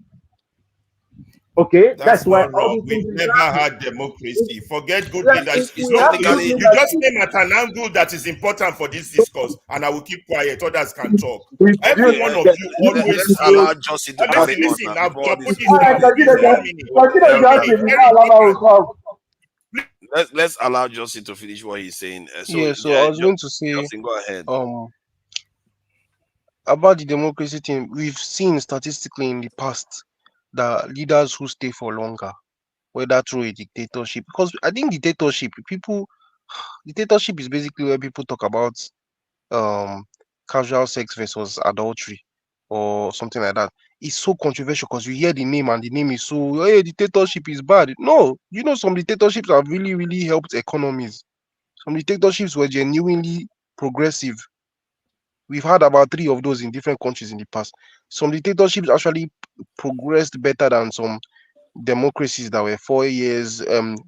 Okay, That's that's why not all wrong. these We've things is never happening. had If, democracy. Forget good if leadership. we Look, have good Technically, you just leadership, name at an angle that is important for this discourse, and I will keep quiet. Others can talk. Every okay, one of you let's always allow says, Justin to listen, carry on listen, now now before put this this all right, down. Please, 1 minute. consider um, 1 minute. Justin before Very Alaba will important. come. let's allow Justin to finish what he's saying. Yeah, so I was going to say, Justin, go ahead. um, about the democracy thing. We've seen statistically in the past that leaders who stay for longer, whether through a dictatorship, because I think dictatorship is basically where people talk about um casual sex versus adultery or something like that. It's so controversial because you hear the name and the name is so, hey, dictatorship is bad. No, some dictatorships have really, really helped economies. Some dictatorships were genuinely progressive. We've had about three of those in different countries in the past. Some dictatorships actually progressed better than some democracies that were 4 years,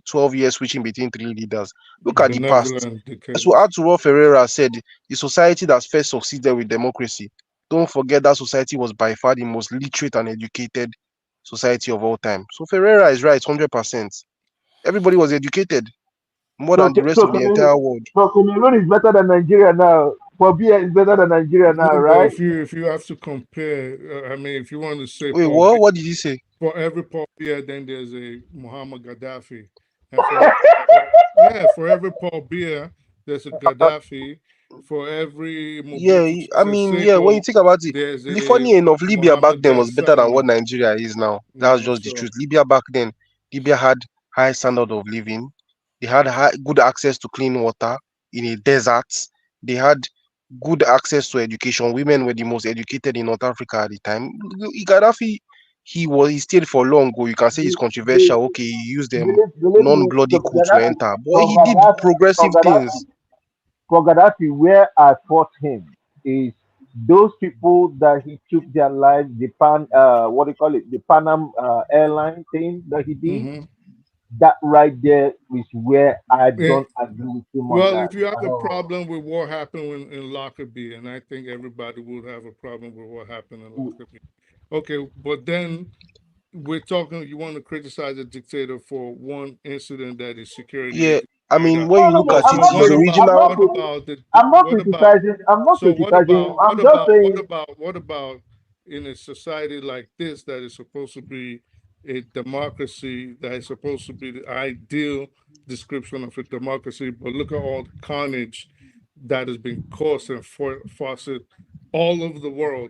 12 years switching between three leaders. Look at the past. Benevolent So dictators. Arturo Ferreira said the society that first succeeded with democracy. Don't forget that society was by far the most literate and educated society of all time. So Ferreira is right, 100%. Everybody was educated more So, than the rest so of the entire world. Cameroon is better than Nigeria now. Paul Biya is better than Nigeria now, No, but right? if you have to compare, I mean, if you want to say Wait, Paul what? Biya, What did you say? for every Paul Biya, then there's a Muhammad Gaddafi, and yeah, for every Paul Biya, there's a Gaddafi. For every Yeah, Mobutu I mean, yeah. When you Seko, think about it, there's a funny enough, Libya back Muhammad then was better than what Salami. Nigeria is now. You That's know, just the so truth. Libya back then, Libya had high standard of living. They had good access to clean water in a desert. They had good access to education. Women were the most educated in North Africa at the time. Gaddafi, he stayed for long. You can say it's The, controversial. Okay, he used them believe me, non-bloody for coup to Gaddafi, enter, but for he did Gaddafi, for progressive things. Gaddafi, for Gaddafi, where I fought him is those people that he took their lives, the what do you call it, the Panam airline thing that he did. hmm That right there is where I yeah. don't agree with him on Well, that if you have at a all. problem with what happened in Lockerbie, and I think everybody would have a problem with what happened in Lockerbie. Okay, but then we're talking. You want to criticize a dictator for one incident that is security Yeah, I carried mean, out. when No, you no, look no. at So I'm it, not. his original. what about I'm not what about criticizing. I'm not so criticizing him. I'm just what saying. about in a society like this that is supposed to be a democracy, that is supposed to be the ideal description of a democracy, but look at all the carnage that has been caused and fostered all over the world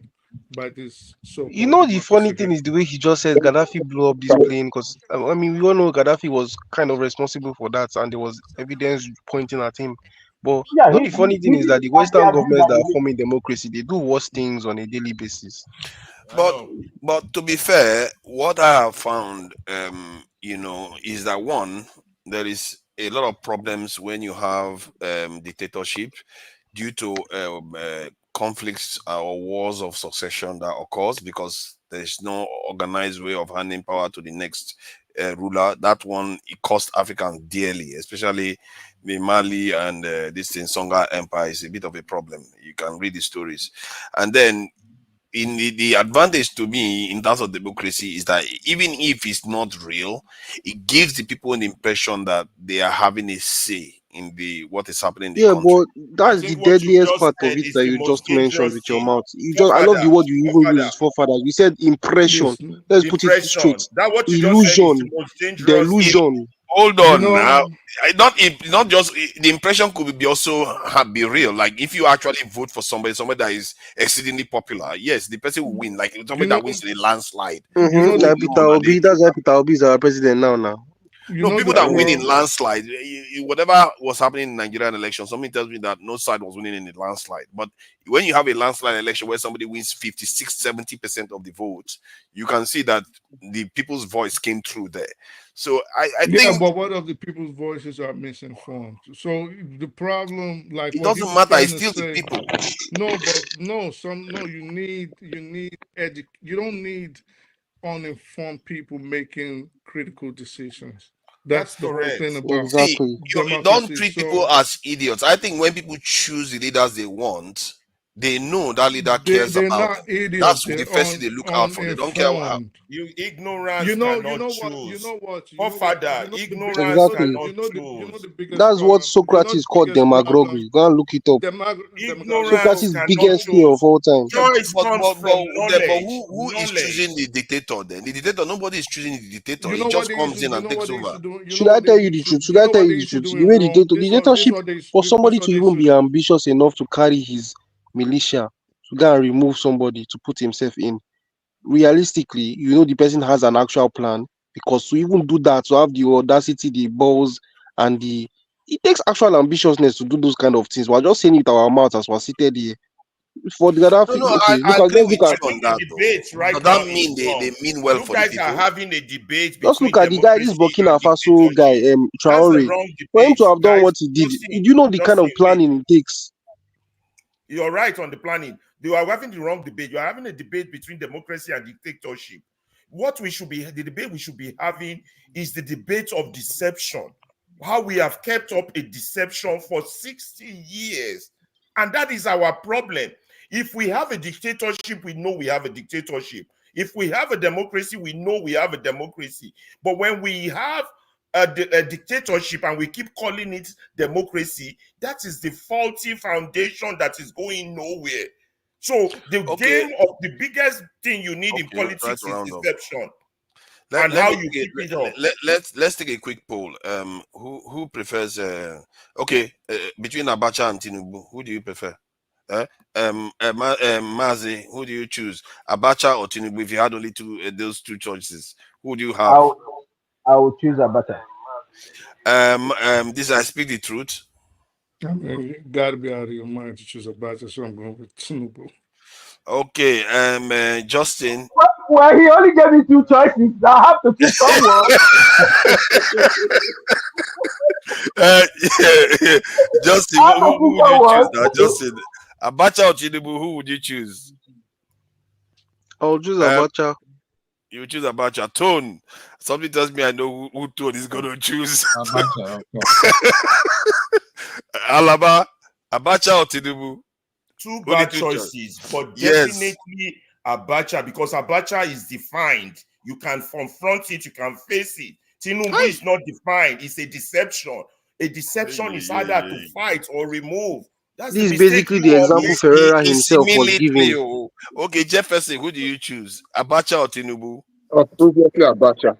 by this You so-called know, the funny democracy thing here. is the way he just said Gaddafi blew up this plane because I mean, we all know Gaddafi was kind of responsible for that, and there was evidence pointing at him. But Yeah, you know, the funny he thing is did, that the and they Western agreed governments that that he are did. forming democracy, they do worse things on a daily basis. I But know. to be fair, what I have found, is that one, there is a lot of problems when you have dictatorship due to conflicts or wars of succession that occurs because there is no organized way of handing power to the next ruler. That one, it cost Africans dearly, especially the Mali and this in Songa Empire is a bit of a problem. You can read the stories, and then in the advantage to me in terms of democracy is that even if it's not real, it gives the people an impression that they are having a say in the what is happening in the Yeah, country. but I that's the think what you deadliest just part of said it is that the you most just mentioned dangerous with your thing. mouth. I love the Forefather, word you even use forefather, is forefathers. You said impression. This, Let's put it straight. impression. That what you just said is the Illusion, most dangerous If thing. delusion. hold you on now, know, not just the impression could be also be real. Like if you actually vote for somebody that is exceedingly popular, yes, the person will win. Like you somebody know, that wins in a landslide, you know people the Like will Peter know that Obi, that's why Peter Obi is our president now. you no, know people the that win Uh, in pro landslide, whatever was happening in Nigerian election, something tells me that no side was winning in a landslide. But when you have a landslide election where somebody wins 56, 70% of the votes, you can see that the people's voice came through there. So I Yeah, think but what of the people's voices are misinformed? So the problem, like it what he doesn't was matter, trying it's to still the say, people. no, but no, you don't need uninformed people making critical decisions. That's That's the whole thing correct. about See, exactly. you don't democracy. treat people So as idiots. I think when people choose the leaders they want, they know that leader cares they're about not them. idiots. That's the They're first thing they look out for. They don't care how. uninformed. Ignorance cannot choose. Forefather, ignorance Exactly. cannot choose. The biggest That's what problem. You know Socrates the called biggest problem. demagoguery. Go and look it up. Demagogue. Ignorance So Socrates' cannot biggest fear of choose. all time. Choice comes from But knowledge. who is choosing Knowledge. the dictator then? The dictator, nobody is choosing the dictator. you He know what just they used comes to in you and know what takes they used over. to do you know Should I what they tell you the used to truth? Should you I know tell what you they the used to truth? do The in way Rome. This dictatorship, what they for this somebody what to they even used to be do. ambitious enough to carry his militia to go and remove somebody to put himself in, realistically, you know the person has an actual plan because to even do that, to have the audacity, the balls, and the it takes actual ambitiousness to do those kind of things. We're just saying it with our mouths as we're seated here. For the No, Gaddafi, no, okay, I look at agree let's look with at I you on think that the though. debate right Does now that is mean they wrong. mean well You for the guys are people? having a debate just look between at the guy, this democracy Burkina and Faso dictatorship. guy, That's the Traore. wrong For him debate, to have done guys. what he did, Just see, you know the kind of wait. planning it takes. You're right on the planning. You are having the wrong debate. You are having a debate between democracy and dictatorship. The debate we should be having is the debate of deception. How we have kept up a deception for 60 years. And that is our problem. If we have a dictatorship, we know we have a dictatorship. If we have a democracy, we know we have a democracy. But when we have a dictatorship and we keep calling it democracy, that is the faulty foundation that is going nowhere. So the biggest thing you need in politics is deception. And how you keep it up. Let's take a quick poll. Who prefers? Between Abacha and Tinubu, who do you prefer? Mazi, who do you choose? Abacha or Tinubu? If you had only those two choices, who do you have? I will choose Abacha. This I speak the truth. I mean, you gotta be out of your mind to choose Abacha, so I'm going with Tinubu. Okay, Justin. Well, he only gave me two choices. I have to choose someone. Justin, who would you choose now? Justin, Abacha or Tinubu? Who would you choose? I'll choose Abacha. You choose Abacha. Tone. Something tells me I know who Tone is going to choose. Abacha. Alaba, Abacha or Tinubu? Two bad choices, but definitely Abacha, because Abacha is defined. You can confront it, you can face it. Tinubu is not defined. It's a deception. A deception is either to fight or remove. This is basically the example Ferreira himself was giving. Okay, Jefferson, who do you choose? Abacha or Tinubu? Obviously Abacha.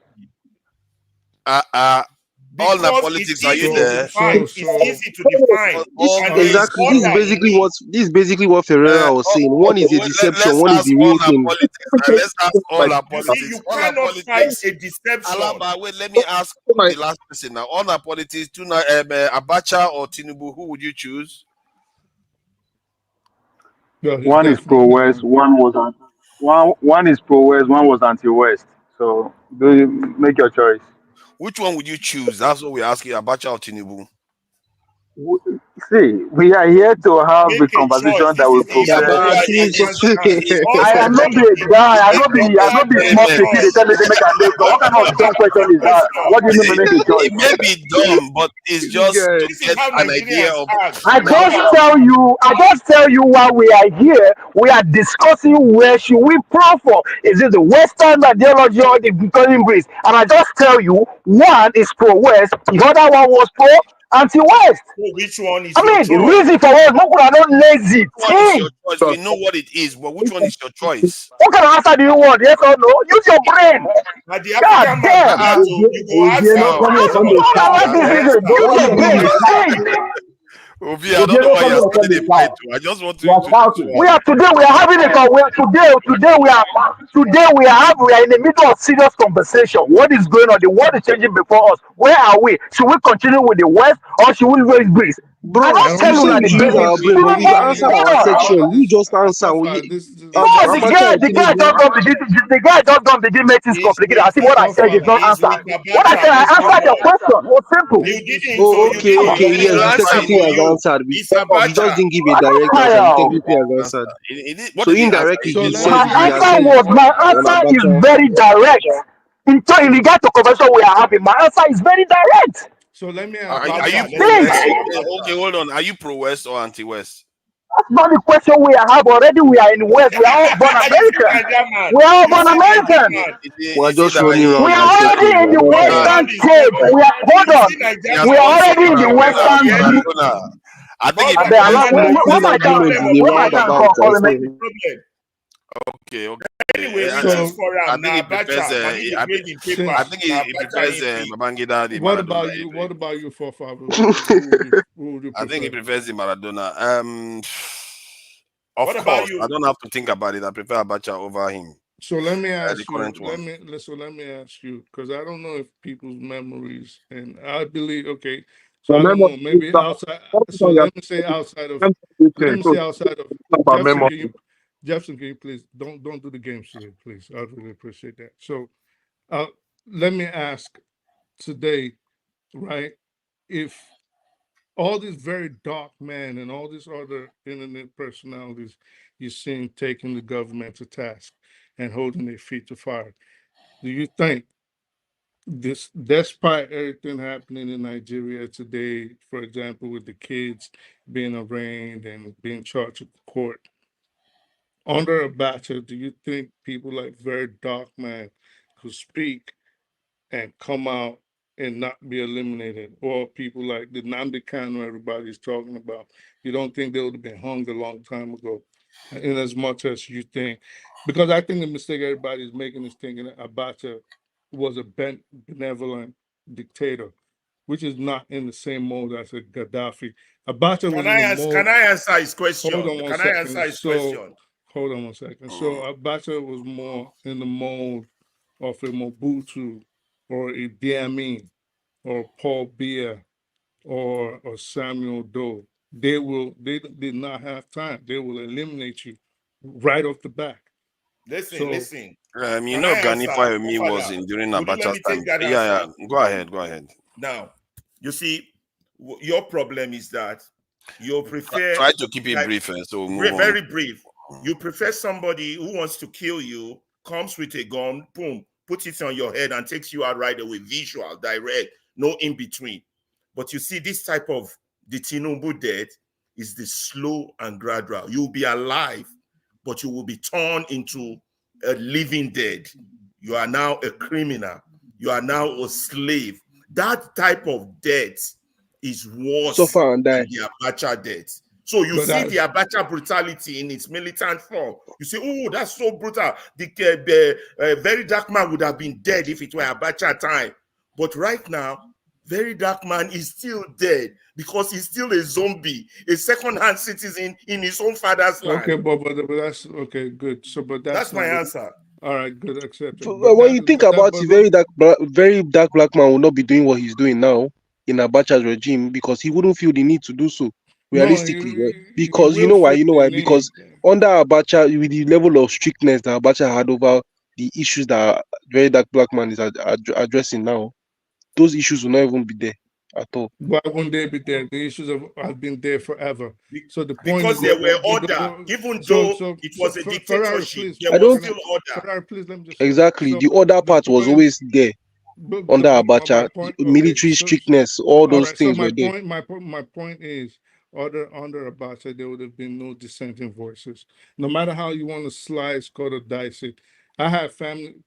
All the politics, are you there? It's easy to define. Exactly. This is basically what Ferreira was saying. One is a deception, one is the real thing. Let's ask all our politics. You cannot fight a deception. Alaba, wait, let me ask the last person now. All our politics, Abacha or Tinubu, who would you choose? One is pro-West, one is pro-West, one was anti-West. So make your choice. Which one would you choose? That's what we're asking, Abacha or Tinubu. See, we are here to have a conversation that will progress. I am not the guy. I not be small picky. They tell me they make a make. What kind of dumb question is that? What do you mean to make a choice? It may be dumb, but it's just to get an idea of. I just tell you why we are here. We are discussing where should we pro for. Is it the Western ideology or the becoming BRICS? And I just tell you, one is pro-West, the other one was pro-anti-West. Which one is the reason for us, no are not lazy. We know what it is, but which one is your choice? What kind of answer do you want? Yes or no? Use your brain. God damn. Ovi, I don't know why you're starting a fight. I just want to. We are having a today we are in the middle of serious conversation. What is going on? The world is changing before us. Where are we? Should we continue with the West or should we raise BRICS? Bro, you answer our section. You just answer. The guy just don't begin making things complicated. I see what I said is not answer. What I said, I answered your question. It was simple. Okay. Yes, technically has answered. You just didn't give a direct answer. Technically has answered. So indirectly, you said my answer is very direct. In regard to conversation we are having, my answer is very direct. So let me ask. Are you okay, hold on. Are you pro-West or anti-West? That's not the question we have already. We are in West. We are all born American. We are all born American. We are just running around. We are already in the Western state. We are already in the Western group. I think Okay. Anyway, I think he prefers Babangida the What Maradona. What about you, Fofa? I think he prefers the Maradona. Of course, I don't have to think about it. I prefer Abacha over him. So let me ask you. Let me ask you, because I don't know if people's memories, and I believe. Okay, so I don't know. Maybe outside. So let me say outside of. Jefferson, can you please don't do the games today, please? I'd really appreciate that. So, let me ask today, right? If all these very dark men and all these other internet personalities you're seeing taking the government to task and holding their feet to fire, do you think this, despite everything happening in Nigeria today, for example, with the kids being arraigned and being charged with court, under Abacha, do you think people like very dark man could speak and come out and not be eliminated, or people like the Nnamdi Kanu everybody's talking about. You don't think they would have been hung a long time ago, in as much as you think, because I think the mistake everybody's making is thinking that Abacha was a benevolent dictator, which is not in the same mode as a Gaddafi. Abacha was in the Can mode. I answer his question? Hold on one Can I answer second. his question? Hold on one second. So Abacha was more in the mode of a Mobutu or a Diamin or Paul Biya or Samuel Doe. They did not have time. They will eliminate you right off the back. Listen, So listen. You Can know, I Gani answer? Fayemi was Father, in during would you let Abacha's me time. take that Yeah, answer? go ahead, go ahead. Now, you see, your problem is that you prefer Try to keep it like brief, so we'll move on. very brief. You prefer somebody who wants to kill you, comes with a gun, boom, puts it on your head and takes you out right away, visual, direct, no in between. But you see, this type of the Tinubu death is the slow and gradual. You'll be alive, but you will be turned into a living dead. You are now a criminal. You are now a slave. That type of death is worse Suffer and die. than the Abacha death. So you But see the Abacha brutality in its militant form. You say, oh, that's so brutal. The very dark man would have been dead if it were Abacha time. But right now, very dark man is still dead because he's still a zombie, a second-hand citizen in his own father's land. okay, but that's okay, good. So, but That's my answer. All right, good, accepted. When you think about it, very dark black man will not be doing what he's doing now in Abacha's regime because he wouldn't feel the need to do so realistically. Because you know why? Because under Abacha, with the level of strictness that Abacha had over the issues that very dark black man is addressing now, those issues will not even be there at all. Why wouldn't they be there? The issues have been there forever. So the point because is there were order, even though it was a dictatorship, there was still order. Ferrari, please let me just Exactly, the other part was always there under Abacha. Military strictness, all those things were there. My point is, under Abacha, there would have been no dissenting voices. No matter how you want to slice, cut, or dice it. I have family.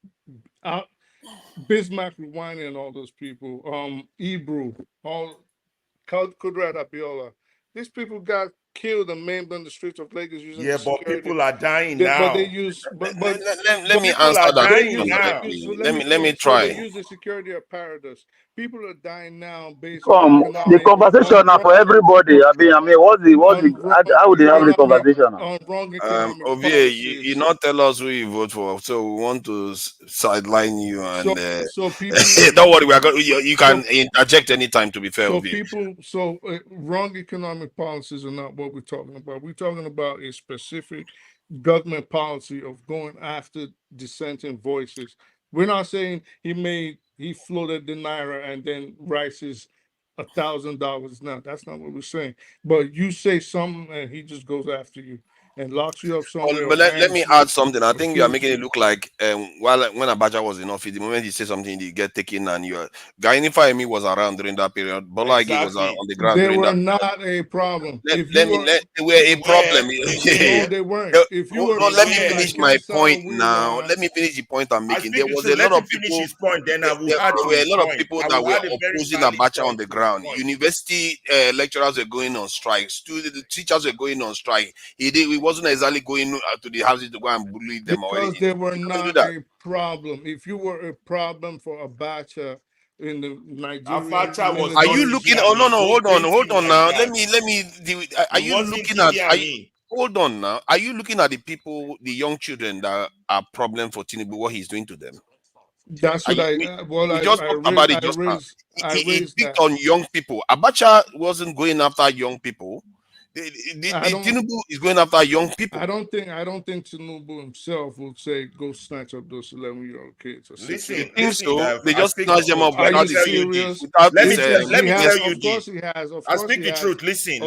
Bismarck Rwani and all those people, Ebru, all Kudrat Abiola. These people got killed and maimed on the streets of Lagos using but security. people are dying now. But they use, let me answer that question directly. Let me try. They use the security apparatus. People are dying now based The conversation now for everybody. I mean, how would they have the conversation now? on wrong economic Ovie, policies. you not tell us who you vote for, so we want to sideline you and so people don't worry, we are going. You can interject anytime. To be fair, so Ovie. Wrong economic policies are not what we're talking about. We're talking about a specific government policy of going after dissenting voices. We're not saying he floated the naira and then rice is $1,000 now. That's not what we're saying. But you say something and he just goes after you and locks you up somewhere. But let me add something. I think you are making it look like when Abacha was in office, the moment he said something, he get taken, and you are. Gani Fayemi was around during that period. Bola Ige was on the ground. They were not a problem. They were a problem. No, they weren't. If you were, let me finish my point now. Let me finish the point I'm making. There was a lot of people. There were a lot of people that were opposing Abacha on the ground. University lecturers were going on strike. The teachers were going on strike. He wasn't exactly going to the houses to go and bully them or anything. Because they were not a problem. If you were a problem for Abacha in the Nigerian, are you looking? Oh no, hold on now. Let me. Are you looking at? Hold on now. Are you looking at the people, the young children that are problem for Tinubu? What he's doing to them? That's what we just talked about it just now. He picked on young people. Abacha wasn't going after young people. Tinubu is going after young people. I don't think Tinubu himself would say go snatch up those 11-year-old kids. Listen, they just snatch them up. Are you serious? Let me tell you of course he has. I speak the truth. Listen.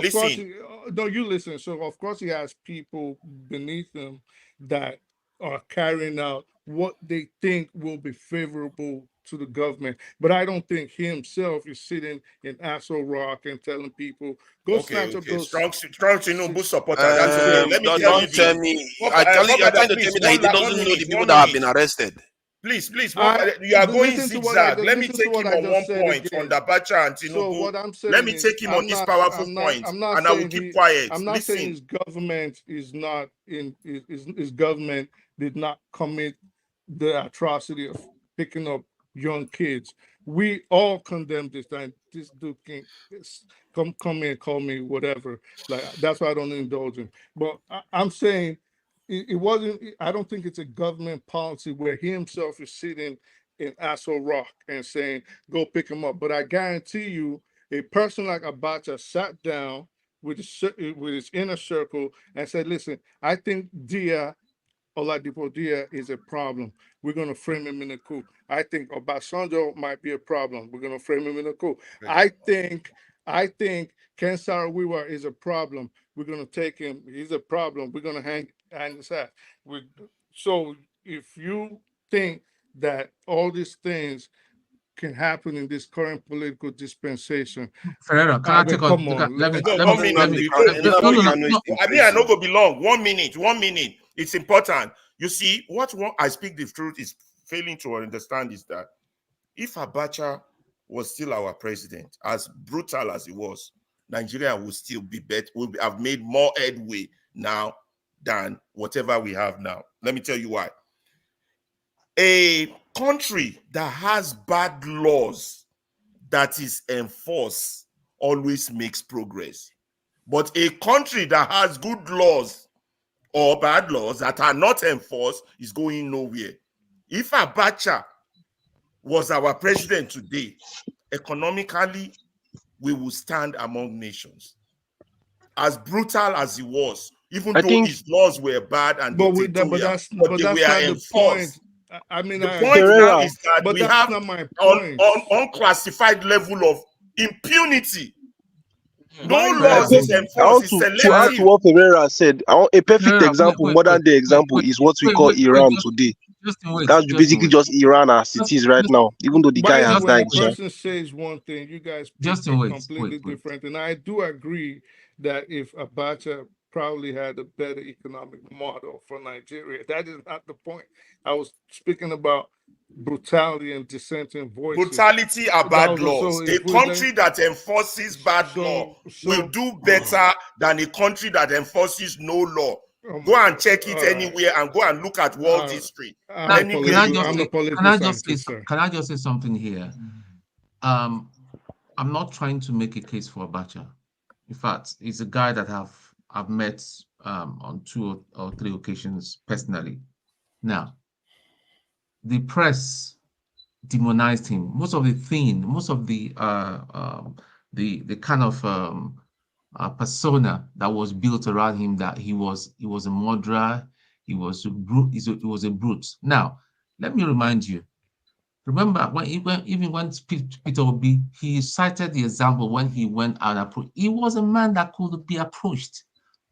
No, you listen. So of course he has people beneath him that are carrying out what they think will be favorable to the government. But I don't think he himself is sitting in Aso Rock and telling people, go snatch up those... Strong Tinubu supporter. That's okay. Let me don't tell me. I'm trying to tell me that he doesn't know the people that have been arrested. Please, you are going listen to what I zigzag. Let me listen to take what him I on one just said point on again. the Abacha and So Tinubu. what I'm Let saying me is, take him on this powerful point, I'm not and I will saying keep quiet. I'm not saying Listen, his government is not in his government did not commit the atrocity of picking up young kids. We all condemn this. That this dude can come in, call me whatever. Like that's why I don't indulge him. But I'm saying it wasn't. I don't think it's a government policy where he himself is sitting in Aso Rock and saying, "Go pick him up." But I guarantee you, a person like Abacha sat down with his inner circle and said, "Listen, I think Dia Oladipo Dia is a problem. We're going to frame him in a coup. I think Obasanjo might be a problem. We're going to frame him in a coup. I think Ken Saro-Wiwa is a problem. We're going to take him. He's a problem. We're going to hang his hat. So if you think that all these things can happen in this current political dispensation, Ferreira, can I take on? come on. Let me no, let 1 me let minute. me. Before No, you, no, no. I mean, I not go be long. 1 minute, 1 minute. It's important. You see, I speak the truth is failing to understand is that if Abacha was still our president, as brutal as he was, Nigeria would still be better, have made more headway now than whatever we have now. Let me tell you why. A country that has bad laws that is enforced always makes progress. But a country that has good laws or bad laws that are not enforced is going nowhere. If Abacha was our president today, economically, we will stand among nations. As brutal as he was, even I though think his laws were bad and dictatorial, but they that's were not the point. enforced. I mean, The I point agree, now Pereira, is that but we that's have not my on point. unclassified level of impunity. No Why is Ferreira, laws that? is I enforced, want it's to add to selective. what Pereira said. A perfect Ferreira, example, modern day example, is what we call Iran today. That's basically just Iran as it is right now, even though the Why guy is it has when a died. Sha. person says one thing, you guys Just speak wait, completely different? And I do agree that if Abacha probably had a better economic model for Nigeria, that is not the point. I was speaking about brutality and dissenting voices. Brutality are That bad was so. laws. A If we country then that enforces bad law will do better than a country that enforces no law. oh Go my and God! check it All right, anywhere and go and look at world history. I'm a Anywhere you I'm go. a political scientist, sir. can I just say something here? I'm not trying to make a case for Abacha. In fact, he's a guy that I've met on 2 or 3 occasions personally. Now, the press demonized him. Most of the kind of persona that was built around him, that he was a murderer, he was a brute, he was a brute. Now, let me remind you. Remember even when Peter Obi, he cited the example when he went out and approached. He was a man that could be approached,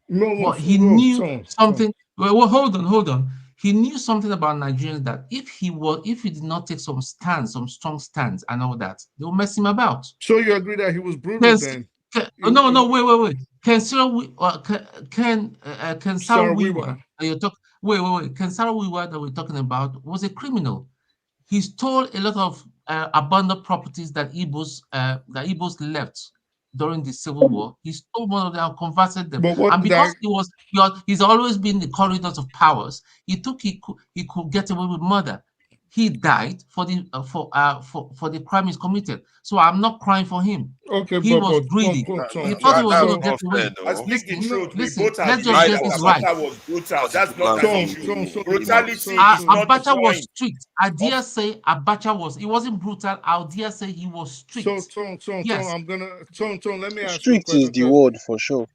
No, but he no, knew Tom. something. Well, hold on. He knew something about Nigerians, that if he did not take some strong stands and all that, they will mess him about. So you agree that he was brutal then? No, wait. Can Sarah Sarawiwa. Wiwa, you talk wait. Can Sarah Wiwa that we're talking about was a criminal. He stole a lot of abandoned properties that Igbos left during the Civil War. He stole one of them and converted them. But what And because that he's always been in the corridors of powers, he could get away with murder. He died for the crime he's committed. So I'm not crying for him. okay, He was Tom, greedy. He Tom, thought he was That's going to Tom, get not fair, away. I though. speak the no, truth. We Listen, both let's agree just I get that this also right. Abacha was brutal. because he That's could not land an Tom, somebody issue. Tom. who So, he might Brutality is not the Abacha was point strict. I dare of. say Abacha was. He wasn't brutal. I dare say he was so strict. Tom. Yes. I'm gonna Tom. Let me ask you a Strict is question the word for sure.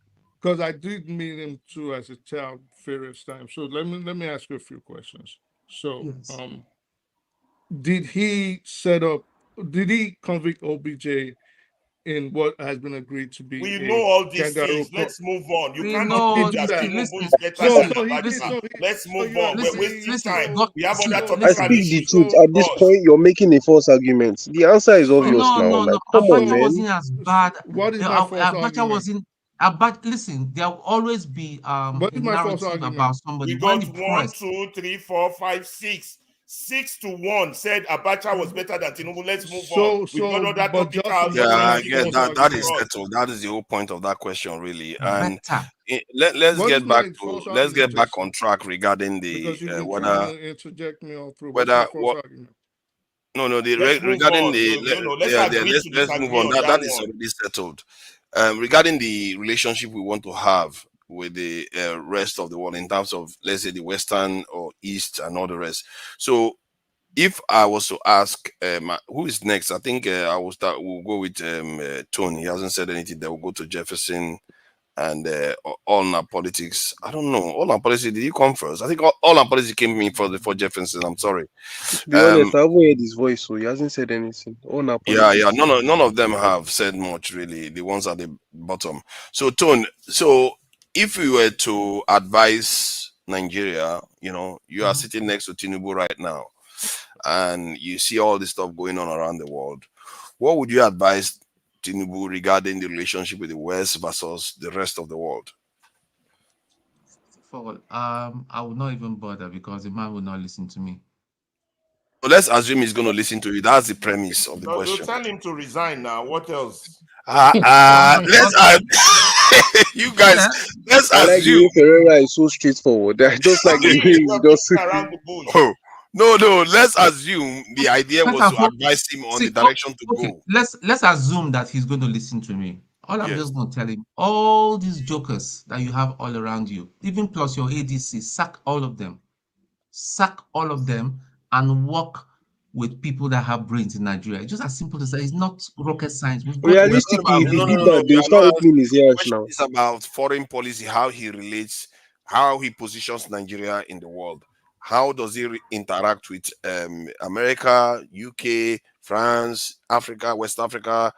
because I did meet him too as a child various times. So let me ask you a few questions. So, Yes. did he set up? Did he convict OBJ in what has been agreed to be We know a all these kangaroo things. court? Let's move on. You We Did cannot he know prove do these that that? things. Tinubu Listen, is better So than listen, so he did. Abacha. listen, Let's So move you on. We're agree? wasting listen. time. God, We have other So I topical speak the issues truth. to so At this discuss. point, you're making a false argument. The answer is obvious so no, now. no, no. Like, come on, Abacha so man. wasn't as bad. what is my false Abacha argument? wasn't. Abacha, listen, there will always be What a is my false narrative argument? about somebody We when got the one, press. two, three, four, five, six. 6-1 said Abacha was better than Tinubu. Let's move on. We've got other but topic out. Justin, Yeah, I let me get finish that. my That is argument. settled. That is the whole point of that question, really. And Better. let's What is get back my to false argument, on Justin? track regarding Because the you've been trying whether to interject me all through. What's my false argument? no Let's move regarding on. Let's agree to let's move disagree on. on That that is one. already settled. Regarding the relationship we want to have with the rest of the world in terms of, let's say, the Western or East and all the rest. So if I was to ask who is next, I think we'll go with Tony. He hasn't said anything. Then we'll go to Jefferson and all our politics. I don't know. All our politics, did you come first? I think all our politics came in for Jefferson. I'm sorry. To be honest, I haven't heard his voice, so he hasn't said anything. On our Yeah, politics. none of them have said much, really. The ones at the bottom. So Tone, if we were to advise Nigeria, you are sitting next to Tinubu right now, and you see all this stuff going on around the world. What would you advise Tinubu regarding the relationship with the West versus the rest of the world? I will not even bother because the man will not listen to me. So let's assume he's going to listen to you. That's the premise of the No, question. tell him to resign now. What else? You guys, let's I like the assume. way Ferreira is so straightforward. I just like the way he just around the bush. Oh, no. Let's assume the idea was to advise him on the direction to go. Let's assume that he's going to listen to me. All I'm just going to tell him, all these jokers that you have all around you, even plus your ADC, sack all of them. Sack all of them and work with people that have brains in Nigeria. It's just as simple as that. It's not rocket science. Realistically, if he did that, they'll start opening his ears now. It's about foreign policy, how he relates, how he positions Nigeria in the world. How does he interact with America, UK, France, Africa, West Africa,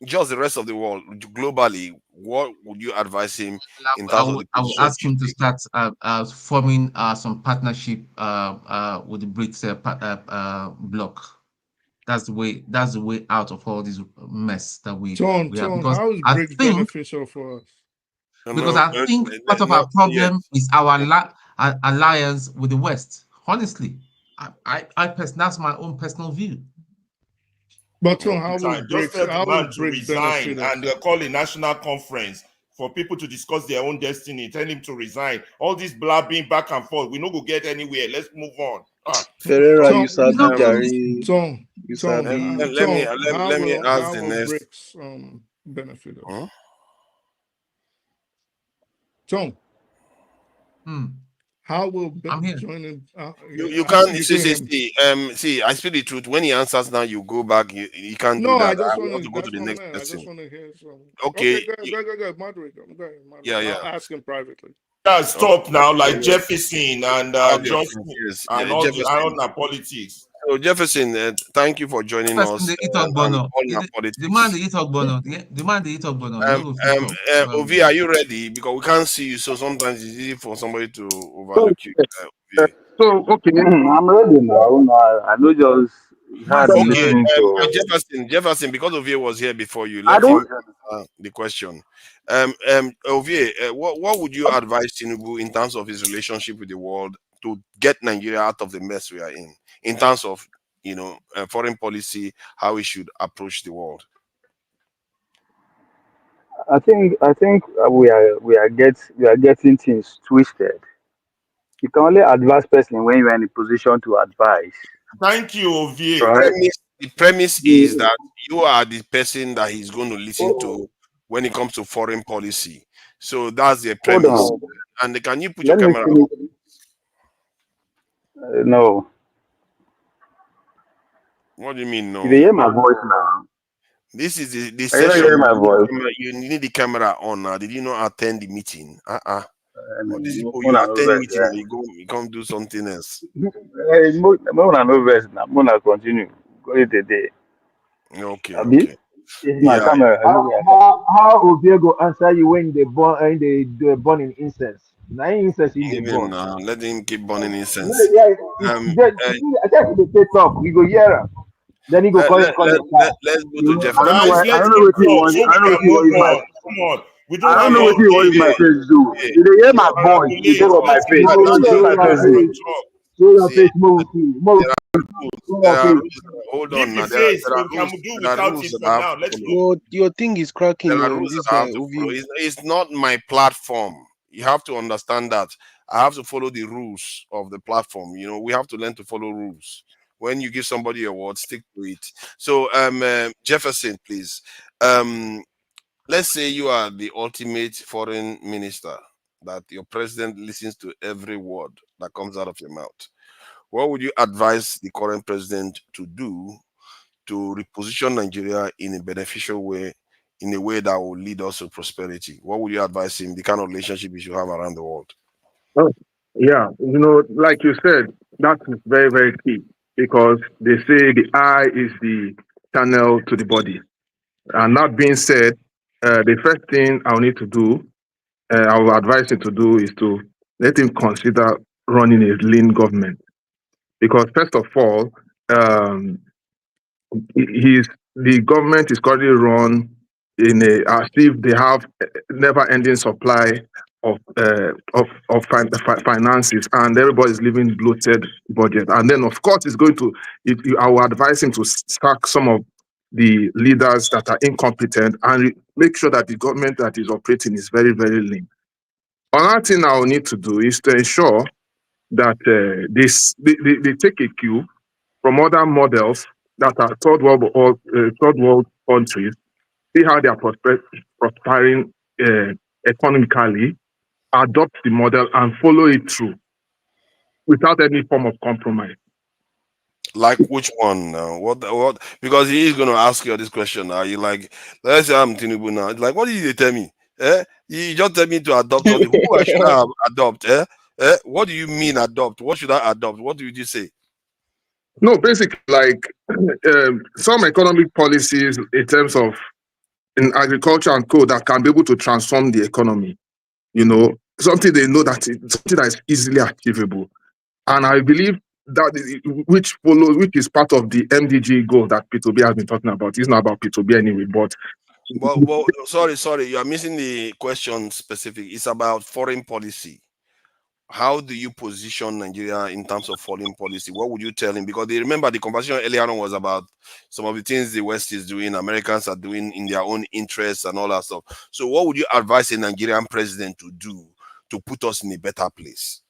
just the rest of the world globally? What would you advise him in terms of the I will ask him to start forming some partnership with the BRICS bloc. That's the way out of all this mess that we have. Because how is BRICS beneficial for us? Because I think part of our problem is our alliance with the West. Honestly, that's my own personal view. But how will just tell the man to BRICS resign benefit and call a national conference for people to discuss their own destiny. Tell him to resign. All this blabbing back and forth, we no go get anywhere. Let's move on. Ferreira, you sabi Jari. Let me ask the next. BRICS benefit us? Tom. How will joining? You can't see. I speak the truth. When he answers now, you go back. You can't do that. I want to go to the next person. I just want to hear some. Okay, go. Moderator. Yeah. I'll ask him privately. Stop now, like Jefferson and Johnson and all the politics. So Jefferson, thank you for joining us. The man the talk bono. The man the talk bono. Ovi, are you ready? Because we can't see you, so sometimes it's easy for somebody to overlook you. So okay, I'm ready now. I know just Jefferson, because Ovie was here before you, let him the question. Ovie, what would you advise Tinubu in terms of his relationship with the world to get Nigeria out of the mess we are in terms of foreign policy, how we should approach the world? I think we are getting things twisted. You can only advise person when you are in a position to advise. Thank you, Ovie. Right? The premise is that you are the person that he's going to listen to when it comes to foreign policy. So that's the premise. And can you put your camera on? No. What do you mean no? You hear my voice now. This is the session. Hear my voice? You need the camera on now. Did you not attend the meeting? You attend meeting, you can't do something else. Continue. Go today. Okay. My camera. How Ovie go answer you when they burning incense? Now incense in the burn. Let him keep burning incense. I guess they talk. We go hear him. Then he go call it. Let's go to Jeff. I don't know what he wants. Come on. I don't know what he wants my face do. Did they hear my voice? They talk on my face. Show your See, face, Moki. Moki. there are rules. Show There your are face. rules. Hold Give on the now. face. There are We can rules. do There are without rules him that for I have now. to Let's follow. go. Your thing is cracking, There are man. rules This that I have to follow. Ovi. It's not my platform. You have to understand that I have to follow the rules of the platform. You know, we have to learn to follow rules. When you give somebody a word, stick to it. So, Jefferson, please. Um, let's say you are the ultimate foreign minister, that your president listens to every word that comes out of your mouth. What would you advise the current president to do to reposition Nigeria in a beneficial way, in a way that will lead us to prosperity? What would you advise him, the kind of relationship we should have around the world? Oh, yeah, like you said, that is very, very key because they say the eye is the channel to the body. And that being said, the first thing I'll need to do, I will advise him to do is to let him consider running a lean government. Because first of all, um, he's the government is currently run in a as if they have never-ending supply of finances, and everybody's living bloated budget. And then, of course, it's going to. I will advise him to sack some of the leaders that are incompetent and make sure that the government that is operating is very, very lean. Another thing I will need to do is to ensure that they take a cue from other models that are third world countries, see how they are prospering economically, adopt the model and follow it through without any form of compromise. Like which one? What? Because he is going to ask you this question now. You like, let's say I'm Tinubu now. It's like, what did you tell me? You just tell me to adopt all the who I should have adopt. What do you mean adopt? What should I adopt? What do you say? No, basically, like some economic policies in terms of in agriculture and code that can be able to transform the economy. Something they know that something that is easily achievable. And I believe that which is part of the MDG goal that P2B has been talking about. It's not about P2B anyway, but Well, sorry, you are missing the question specific. It's about foreign policy. How do you position Nigeria in terms of foreign policy? What would you tell him? Because they remember the conversation earlier on was about some of the things the West is doing, Americans are doing in their own interests and all that stuff. So, what would you advise a Nigerian president to do to put us in a better place?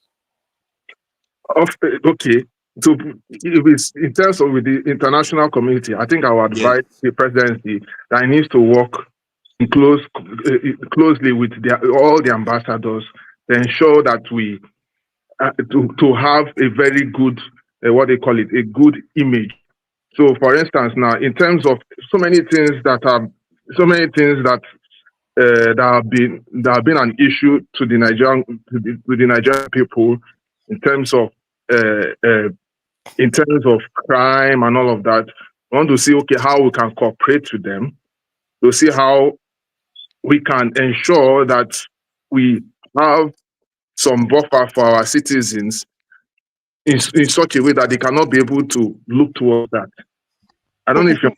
okay. So if it's in terms of with the international community, I think I would Yes. advise the presidency that it needs to work closely with all the ambassadors to ensure that we to have a very good what they call it, a good image. So, for instance, now in terms of so many things that have been an issue to the Nigerian people in terms of crime and all of that. We want to see how we can cooperate with them to see how we can ensure that we have some buffer for our citizens in such a way that they cannot be able to look towards that. I don't know if you're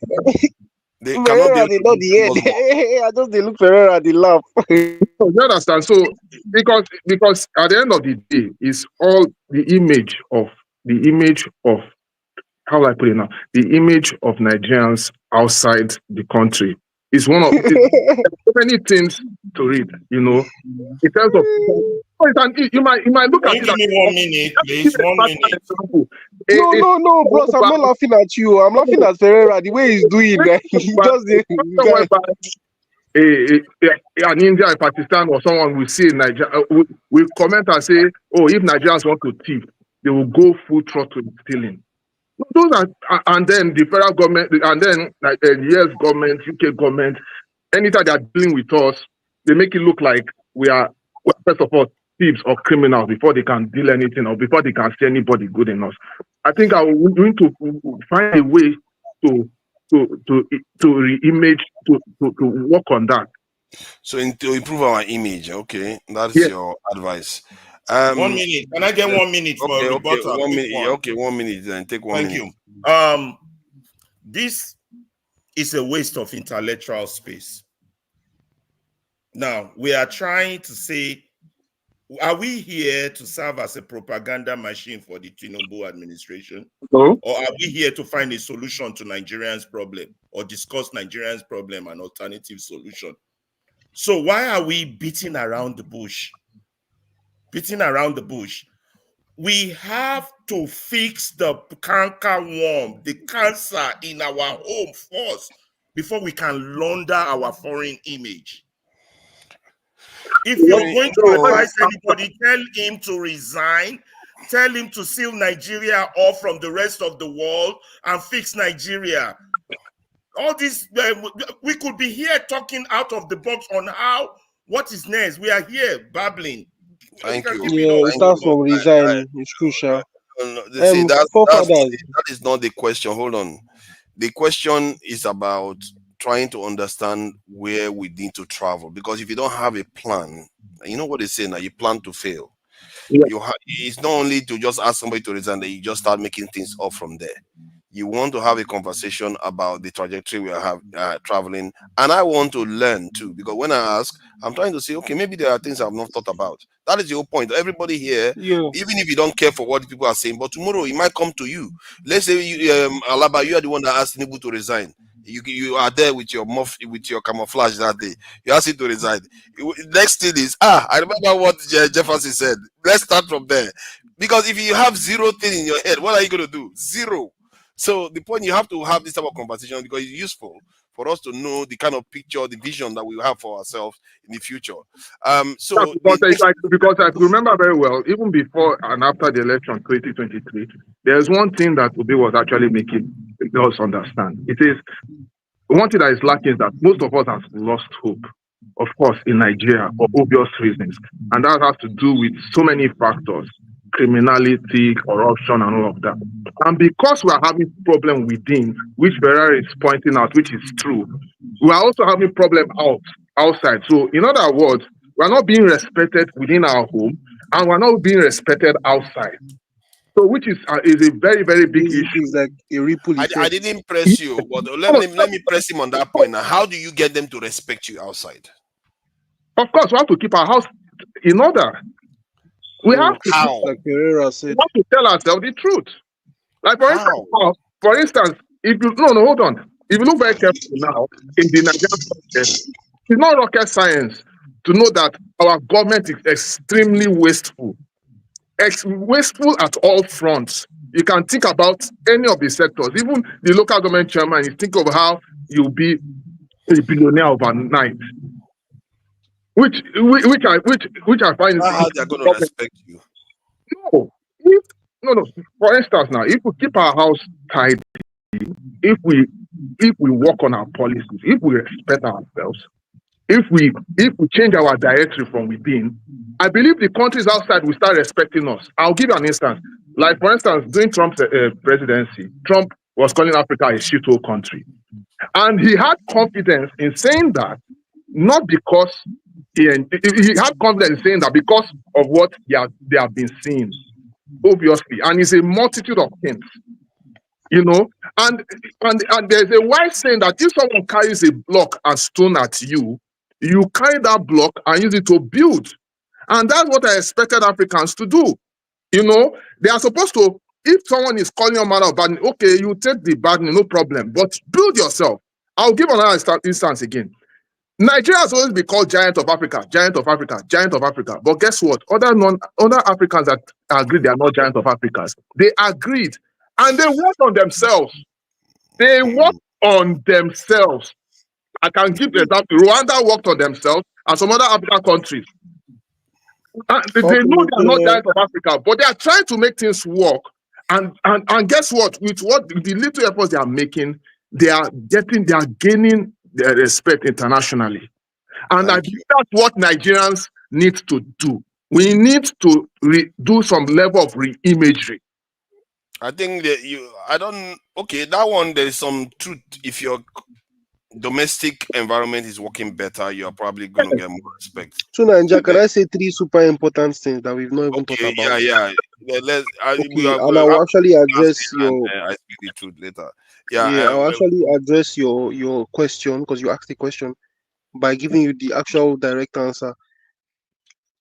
They cannot be Ferreira, able they to know look the end. towards what? I just they look Ferreira, they laugh. you understand. So because at the end of the day, it's all the image of how do I put it now? The image of Nigerians outside the country is one of so many things to read, in terms of you might look Can at you it give as me 1 minute, please? 1 minute. example. No, no, no, bros. I'm not laughing at you. I'm laughing at Ferreira. The way he's doing that. He just the guy. An India and Pakistan or someone will see in Nigeria will comment and say, "Oh, if Nigerians want to thief, they will go full throttle in stealing." Those are, and then the federal government, and then like the US government, UK government, anytime they are dealing with us, they make it look like we are first of all thieves or criminals before they can deal anything or before they can see anybody good in us. I think we need to find a way to re-image to work on that. So, to improve our image, okay, that's Yes. your advice. 1 minute. Can I get 1 minute for Okay, rebuttal? 1 Quick minute. one. Okay, 1 minute. Then take 1 Thank minute. you. This is a waste of intellectual space. Now, we are trying to say Are we here to serve as a propaganda machine for the Tinubu administration? No. Or are we here to find a solution to Nigerians' problem or discuss Nigerians' problem and alternative solution? So why are we beating around the bush? Beating around the bush. We have to fix the canker worm, the cancer in our home first, before we can launder our foreign image. If you're going to advise anybody, tell him to resign, tell him to seal Nigeria off from the rest of the world and fix Nigeria. All this, we could be here talking out of the box on what is next. We are here babbling. Thank you. Yeah, it starts from resign. It's crucial. See, Forefathers. that is not the question. Hold on. The question is about trying to understand where we need to travel. Because if you don't have a plan, you know what they say now, you plan to fail. Yeah. It's not only to just ask somebody to resign, that you just start making things up from there. You want to have a conversation about the trajectory we are traveling, and I want to learn too, because when I ask, I'm trying to say, okay, maybe there are things I've not thought about. That is the whole point. Everybody here, even if you don't care for what people are saying, but tomorrow it might come to you. Let's say Alaba, you are the one that asked Tinubu to resign. You are there with your camouflage that day. You ask him to resign. Next thing is, I remember what Jefferson said. Let's start from there, because if you have zero thing in your head, what are you going to do? Zero. So the point, you have to have this type of conversation because it's useful for us to know the kind of picture, the vision that we have for ourselves in the future. Because I remember very well, even before and after the election 2023, there's one thing that Obi was actually making us understand. It is one thing that is lacking is that most of us have lost hope, of course, in Nigeria for obvious reasons. And that has to do with so many factors: criminality, corruption, and all of that. And because we are having problem within, which Ferrari is pointing out, which is true, we are also having problem outside. So in other words, we are not being respected within our home, and we are not being respected outside. So which is a very, very big issue. It's like a ripple effect. I didn't press you, but let me press him on that point. Now, how do you get them to respect you outside? Of course, we have to keep our house in order. We have to, like Pereira said, we have to tell ourselves the truth. Like for instance, if you hold on. If you look very carefully now in the Nigerian context, it's not rocket science to know that our government is extremely wasteful. Wasteful at all fronts. You can think about any of the sectors, even the local government chairman. You think of how you'll be a billionaire overnight. Which I find is how they're going to respect you. No. For instance, now, if we keep our house tidy, if we work on our policies, if we respect ourselves, if we change our dietary from within, I believe the countries outside will start respecting us. I'll give you an instance. Like, for instance, during Trump's presidency, Trump was calling Africa a shithole country. And he had confidence in saying that, not because he had confidence in saying that because of what they have been seeing, obviously. And it's a multitude of things. And there's a wise saying that if someone carries a block and stone at you, you carry that block and use it to build. And that's what I expected Africans to do. They are supposed to, if someone is calling your man of bad, okay, you take the bad, no problem, but build yourself. I'll give another instance again. Nigeria has always been called giant of Africa, giant of Africa, giant of Africa. But guess what? Other Africans that agree they are not giant of Africans, they agreed. And they work on themselves. They work on themselves. I can give the example. Rwanda worked on themselves and some other African countries. They know they are not giant of Africa, but they are trying to make things work. And guess what? With the little efforts they are making, they are gaining their respect internationally. And I think that's what Nigerians need to do. We need to do some level of re-imagery. I think that that one, there is some truth. If your domestic environment is working better, you're probably going to get more respect. So, Nanja, can I say 3 super important things that we've not even talked about? Yeah. And I will actually address I speak the truth later. I'll actually address your question, because you asked the question, by giving you the actual direct answer.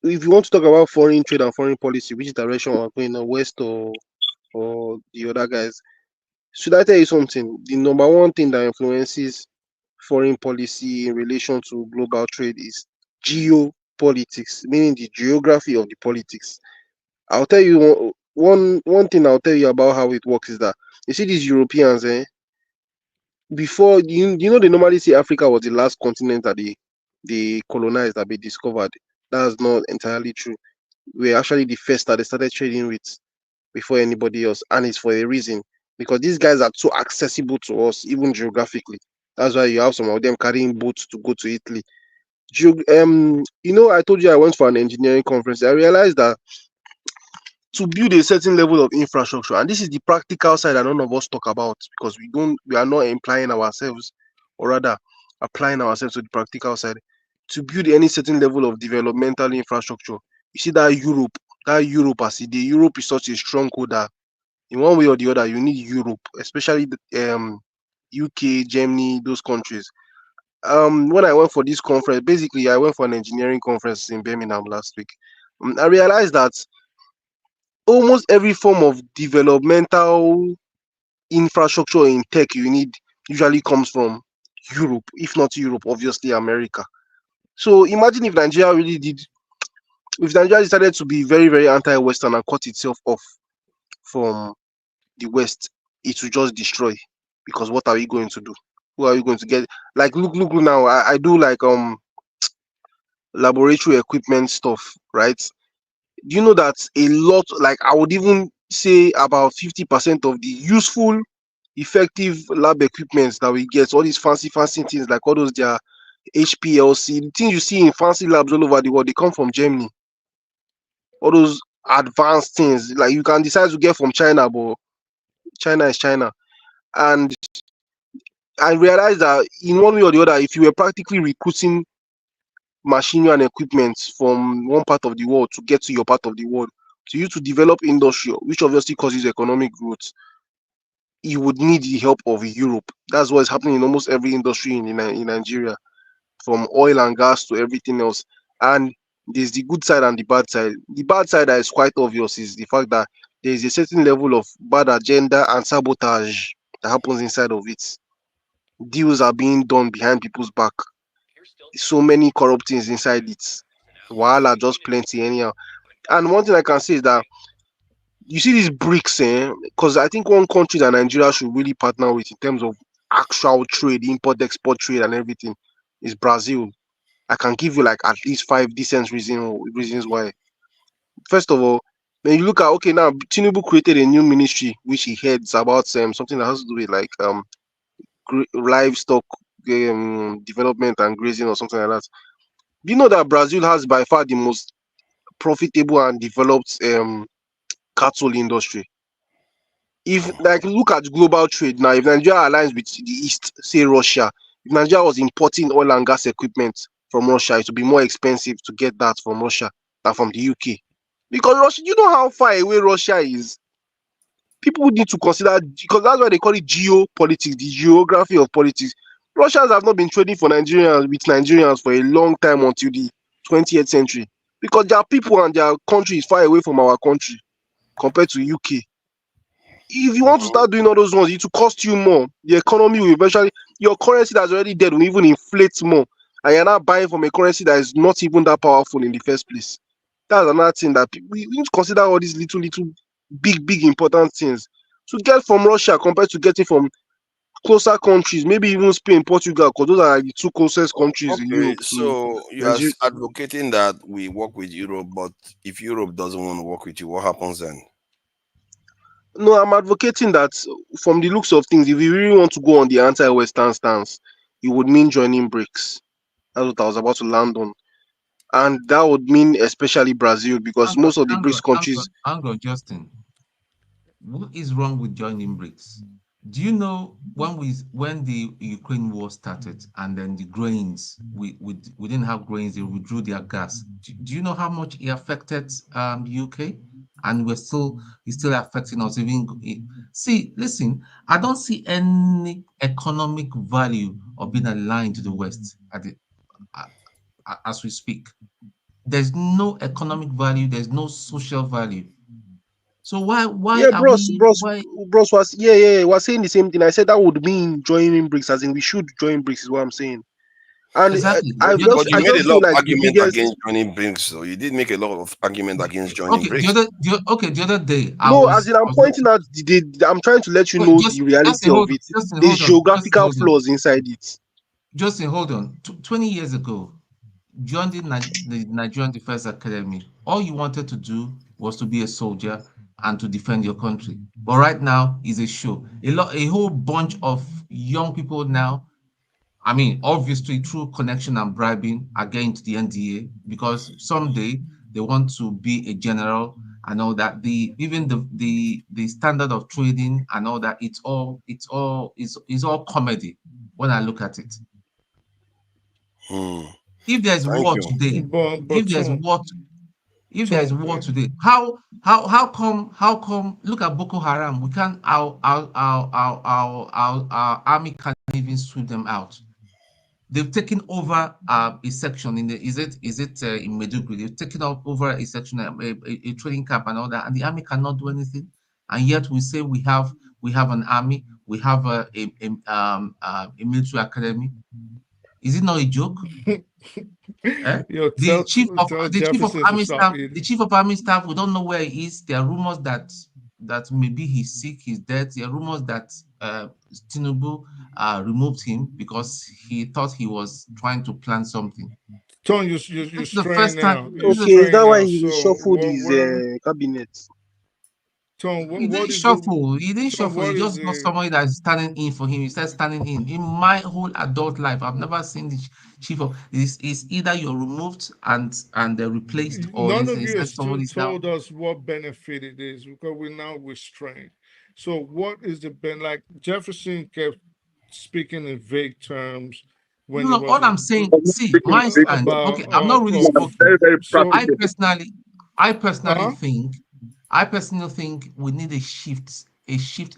if you want to talk about foreign trade and foreign policy, which direction we're going, west or the other guys, should I tell you something? The number one thing that influences foreign policy in relation to global trade is geopolitics, meaning the geography of the politics. I'll tell you one thing I'll tell you about how it works is that you see these Europeans, before you know they normally say Africa was the last continent that they colonized, that they discovered. That's not entirely true. We're actually the first that they started trading with before anybody else, and it's for a reason, because these guys are so accessible to us, even geographically. That's why you have some of them carrying boats to go to Italy. I told you I went for an engineering conference. I realized that to build a certain level of infrastructure, and this is the practical side that none of us talk about, because we are not implying ourselves, or rather applying ourselves to the practical side. To build any certain level of developmental infrastructure, you see that Europe as the Europe is such a stronghold that in one way or the other you need Europe, especially the UK, Germany, those countries. When I went for this conference, basically I went for an engineering conference in Birmingham last week. I realized that almost every form of developmental infrastructure in tech you need usually comes from Europe, if not Europe, obviously America. So imagine if Nigeria decided to be very, very anti-Western and cut itself off from the West, it will just destroy. Because what are we going to do? Who are we going to get? Like, look now. I do like laboratory equipment stuff, right? Do you know that a lot, like I would even say about 50% of the useful, effective lab equipments that we get, all these fancy things like all those their HPLC, the things you see in fancy labs all over the world, they come from Germany. All those advanced things, like you can decide to get from China, but China is China. And I realized that in one way or the other, if you were practically recruiting machinery and equipment from one part of the world to get to your part of the world, to you to develop industry, which obviously causes economic growth, you would need the help of Europe. That's what's happening in almost every industry in Nigeria, from oil and gas to everything else. And there's the good side and the bad side. The bad side that is quite obvious is the fact that there is a certain level of bad agenda and sabotage that happens inside of it. Deals are being done behind people's back. So many corrupt things inside it. Wahala just plenty anyhow. And one thing I can say is that you see these BRICS, because I think one country that Nigeria should really partner with in terms of actual trade, import, export trade, and everything is Brazil. I can give you like at least five decent reasons why. First of all, when you look at, okay, now Tinubu created a new ministry which he heads about something that has to do with like livestock development and grazing or something like that. Do you know that Brazil has by far the most profitable and developed cattle industry? If like look at global trade now, if Nigeria aligns with the East, say Russia, if Nigeria was importing oil and gas equipment from Russia, it would be more expensive to get that from Russia than from the UK. Because Russia, you know how far away Russia is. People need to consider, because that's why they call it geopolitics, the geography of politics. Russians have not been trading for Nigerians with Nigerians for a long time until the 20th century, because their people and their country is far away from our country compared to UK. If you want to start doing all those ones, it will cost you more. The economy will eventually, your currency that's already dead will even inflate more. And you're not buying from a currency that is not even that powerful in the first place. That's another thing that we need to consider all these little, big, important things. To get from Russia compared to getting from closer countries, maybe even Spain, Portugal, because those are like the two closest countries in Okay, Europe to so you are Nigeria. advocating that we work with Europe, but if Europe doesn't want to work with you, what happens then? No, I'm advocating that from the looks of things, if you really want to go on the anti-Western stance, it would mean joining BRICS. That's what I was about to land on. And that would mean especially Brazil, because most of the BRICS countries. Hang on, Justin. What is wrong with joining BRICS? Do you know when the Ukraine war started and then the grains we didn't have grains, they withdrew their gas. Do you know how much it affected UK? And it's still affecting us. See, listen, I don't see any economic value of being aligned to the West as we speak. There's no economic value. There's no social value. So why Yeah, are bros, we bros, why? bros was yeah, was saying the same thing. I said that would mean joining BRICS, as in we should join BRICS, is what I'm saying. And Exactly. But you I made a just lot feel of like the argument biggest. against joining BRICS. So you did make a lot of argument against joining Okay, BRICS. the other day No, as in I I'm was pointing out I'm trying to let you wait, know the reality of it. There's geographical flaws inside it. Justin, hold on. 20 years ago, joined the Nigerian Defense Academy. All you wanted to do was to be a soldier and to defend your country. But right now is a show. A whole bunch of young people now, I mean, obviously through connection and bribing, are getting to the NDA because someday they want to be a general and all that. Even the standard of trading and all that, it's all comedy when I look at it. Hmm. If there's Thank war you. today, But if there's Tom, war, if there's war today, how come look at Boko Haram? We can't our army can't even sweep them out. They've taken over a section in the is it in Meduguri? They've taken over a section, a training camp and all that, and the army cannot do anything. And yet we say we have an army, we have a military academy. Is it not a joke? Eh? yo, The tell chief of Jefferson to army stop staff, the eating. chief of army staff, we don't know where he is. There are rumors that maybe he's sick, he's dead. There are rumors that Tinubu removed him because he thought he was trying to plan something. Tom, This you're is the straying first time. now. You're This is Okay, is that straying why now. he So reshuffled his cabinet? Tom, He what didn't is the shuffle. He didn't Tom? shuffle. He What is just got the somebody that is standing in for him. He said standing in. In my whole adult life, I've never seen the chief of. Is either you're removed and they're replaced, or none is of he you said has still somebody's now. told us what benefit it is because we're now restrained. So what is the like Jefferson kept speaking in vague terms when No, it no. All was I'm saying, see, Speaking my stand. about Okay, I'm not really of smoking. very, very so I practical. personally, I personally huh? think, I personally think we need a shift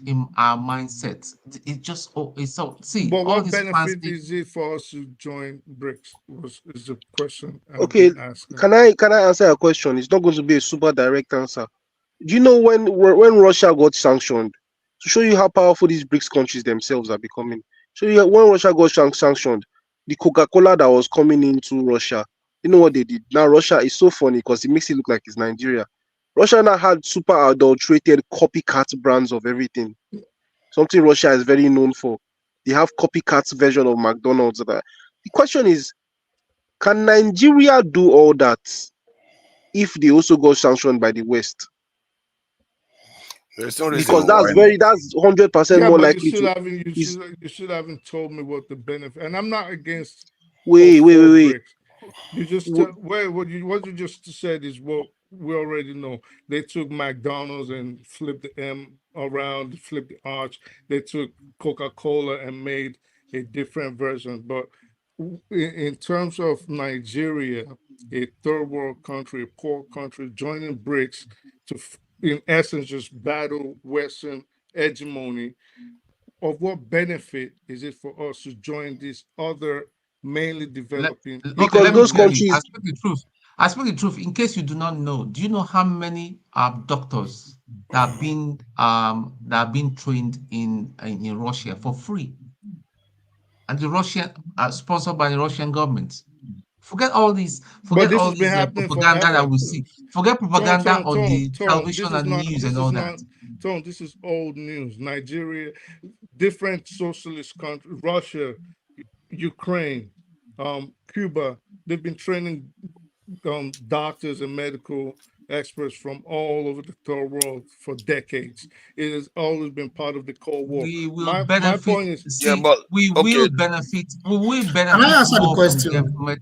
in our mindset. It just, it's so. See, But all what this benefit fancy. is it for us to join BRICS? Is the question I've Okay, been asking. can I answer a question? It's not going to be a super direct answer. Do you know when Russia got sanctioned? To show you how powerful these BRICS countries themselves are becoming. So when Russia got sanctioned, the Coca-Cola that was coming into Russia, you know what they did? Now Russia is so funny because it makes it look like it's Nigeria. Russia now had super adulterated copycat brands of everything. Something Russia is very known for. They have copycat version of McDonald's. The question is, can Nigeria do all that if they also got sanctioned by the West? There's no reason Because why not. that's 100% Yeah, more but you likely still to haven't is you still haven't told me what the benefit. And I'm not against or wait wait for wait wait. BRICS. You just W- wait. What you just said is what we already know. They took McDonald's and flipped the M around, flipped the arch. They took Coca-Cola and made a different version. But in terms of Nigeria, a third world country, a poor country, joining BRICS to, in essence, just battle Western hegemony, of what benefit is it for us to join these other mainly developing Okay, because let me those tell you. economies? I countries, speak the truth. I speak the truth. In case you do not know, do you know how many doctors that have been trained in Russia for free, and the Russian sponsored by the Russian government? Forget all these. But Forget this all has been these happening propaganda that forever. we see. Forget propaganda on the Tone. television and news This and is all that. not, Tone. This is old news. Nigeria, different socialist countries, Russia, Ukraine, Cuba. They've been training doctors and medical experts from all over the third world for decades. It has always been part of the Cold War. We will My benefit. point is, Yeah, See, but we okay. will benefit. We will Can I benefit answer the more from them question? Yeah, from a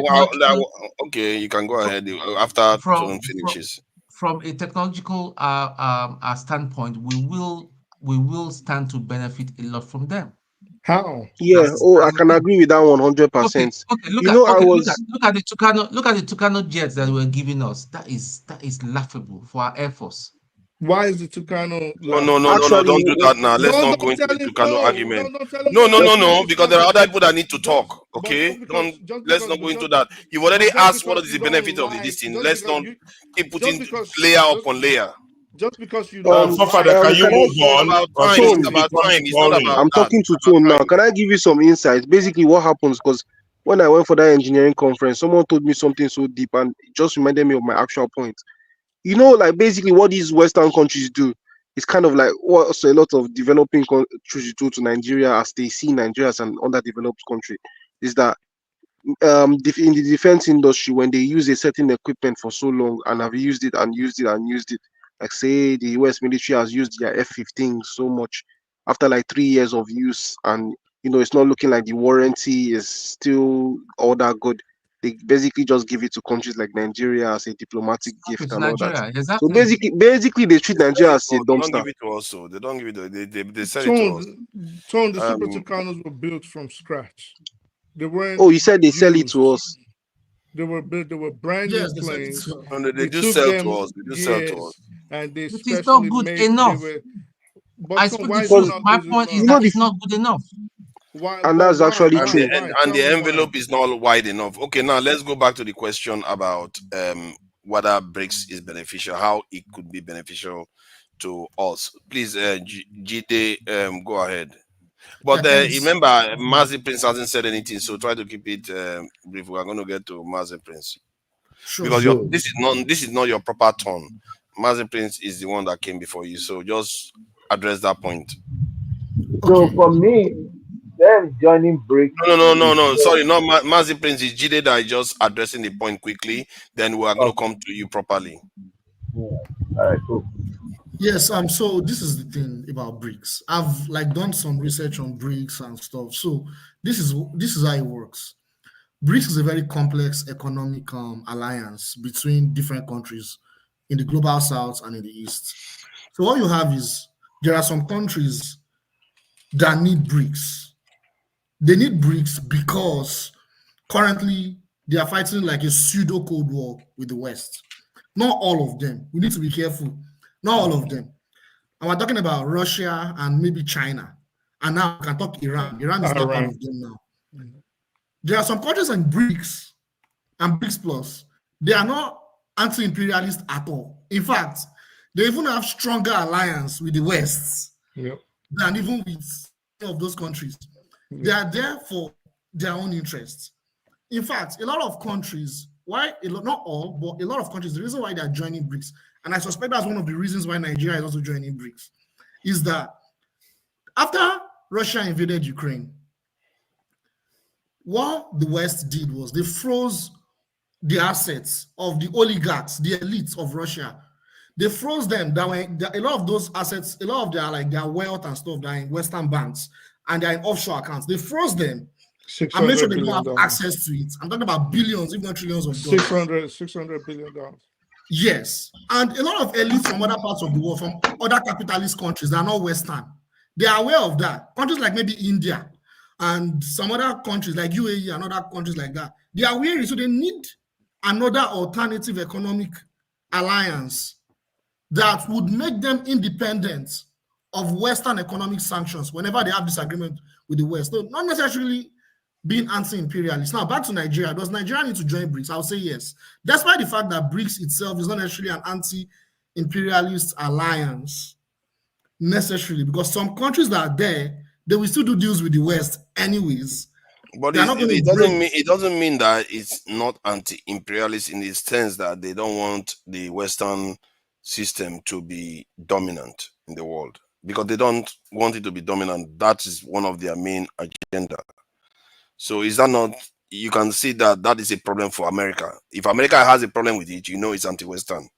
technological okay. You can go from ahead after from Tone from, finishes. from a technological standpoint. We will stand to benefit a lot from them. how? yeah, oh, I As a can thing. agree with that Okay, 100%. okay. You know, I was Look at the Tucano jets that were giving us. That is laughable for our air force. Why is the Tucano No, left? no, no, no, no, Actually, don't do that now. Let's No, not go don't into tell the him Tucano no. argument. No, don't tell him No, no. no, no, Let's finish no, this because there are other people that conversation. need to talk. But Okay, just let's because, not go into that. You've already just asked what because is you the don't benefit of the like, this thing. just Let's because not you, keep just putting because, layer upon layer. just because you don't Um, So Father, like. can you can I? move It's on? about Or time. should It's Tone, we about become time. It's not boring? about I'm that. talking to It's about Tone now. time. Can I give you some insights? Basically, what happens, because when I went for that engineering conference, someone told me something so deep and it just reminded me of my actual point. You know, like basically what these Western countries do is kind of like what also a lot of developing countries do to Nigeria as they see Nigeria as an underdeveloped country. Is that in the defense industry, when they use a certain equipment for so long and have used it and used it and used it, like say the US military has used their F-15 so much after like 3 years of use, and it's not looking like the warranty is still all that good. They basically just give it to countries like Nigeria as a diplomatic gift It's and all that. Nigeria, So exactly. basically they treat They sell Nigeria it as to a us. They don't dumpster. give it to us. So they don't give it. They sell it to us. Tone, the Super Um. Tucanos were built from scratch. They weren't Oh, you said they sell it to used. us. They were built. They were brand new Yes, they said it's planes. And they It do took sell to them us. They do sell to us. years, and they It is not specially good made. They enough. were. But I Tone, speak why the is it truth. Because not My good point is you enough? know that the it's not good enough. Why? and But that's why? actually And Why? the true. Why? and Tell the me why. envelope is not wide enough. Okay, now let's go back to the question about whether BRICS is beneficial, how it could be beneficial to us. Please, GT, go ahead. yeah, But thanks. remember, Mazi Prince hasn't said anything, so try to keep it brief. We are going to get to Mazi Prince Sure, because sure. this is not your proper turn. Mazi Prince is the one that came before you, so just address that point. So Okay. for me, them joining BRICS No, no, no, is no, no. Sorry, not Mazi Prince. Is Jide that is just addressing the point quickly. Then we are going to okay. come to you properly. Yeah. All right, cool. Yes, so this is the thing about BRICS. I've like done some research on BRICS and stuff. So this is how it works. BRICS is a very complex economic alliance between different countries in the global south and in the east. So what you have is there are some countries that need BRICS. They need BRICS because currently they are fighting like a pseudo Cold War with the West. Not all of them. We need to be careful. Not all of them. And we're talking about Russia and maybe China. And now we can talk Iran. Iran is not part Iran. of them now. There are some countries in BRICS and BRICS Plus. They are not anti-imperialist at all. In fact, they even have stronger alliance with the West Yep. than even with any of those countries. They are there for their own interests. In fact, a lot of countries, not all, but a lot of countries, the reason why they are joining BRICS, and I suspect that's one of the reasons why Nigeria is also joining BRICS, is that after Russia invaded Ukraine, what the West did was they froze the assets of the oligarchs, the elites of Russia. They froze them. A lot of those assets, a lot of their wealth and stuff, they're in Western banks and they're in offshore accounts. They froze them and make sure $600 they don't billion. have access to it. I'm talking about billions, if not trillions of dollars. $600 billion. Yes. And a lot of elites from other parts of the world, from other capitalist countries that are not Western, they are aware of that. Countries like maybe India and some other countries like UAE and other countries like that, they are aware, so they need another alternative economic alliance that would make them independent of Western economic sanctions whenever they have disagreement with the West. So not necessarily being anti-imperialist. Now, back to Nigeria. Does Nigeria need to join BRICS? I would say yes. Despite the fact that BRICS itself is not necessarily an anti-imperialist alliance, necessarily, because some countries that are there, they will still do deals with the West anyways. But They are not going to break. it doesn't mean that it's not anti-imperialist in the sense that they don't want the Western system to be dominant in the world because they don't want it to be dominant. That is one of their main agenda. So is that not? You can see that that is a problem for America. If America has a problem with it, it's anti-Western,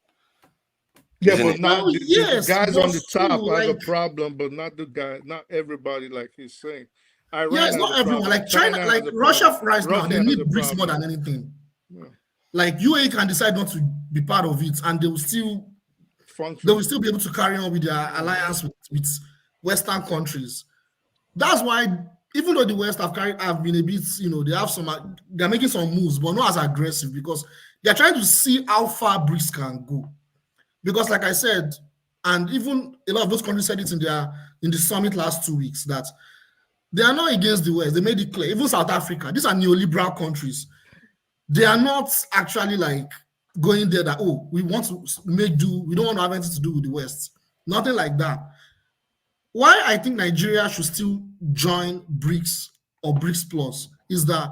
Yeah, isn't but it? not Well, the yes, guys but on the top still, have a like, problem, but not the guy, not everybody, like he's saying. yeah, Iran it's has a not everyone. problem. Like China, China like has a problem. Russia right now, they Russia has need a BRICS more problem. than anything. Yeah. Like UAE can decide not to be part of it, and they will still Function. be able to carry on with their alliance with Western countries. That's why, even though the West have been a bit, they're making some moves, but not as aggressive because they're trying to see how far BRICS can go. Because, like I said, And even a lot of those countries said it in the summit last 2 weeks that they are not against the West. They made it clear. Even South Africa, these are neoliberal countries. They are not actually like going there that, oh, we want to make do, we don't want to have anything to do with the West. Nothing like that. Why I think Nigeria should still join BRICS or BRICS Plus is that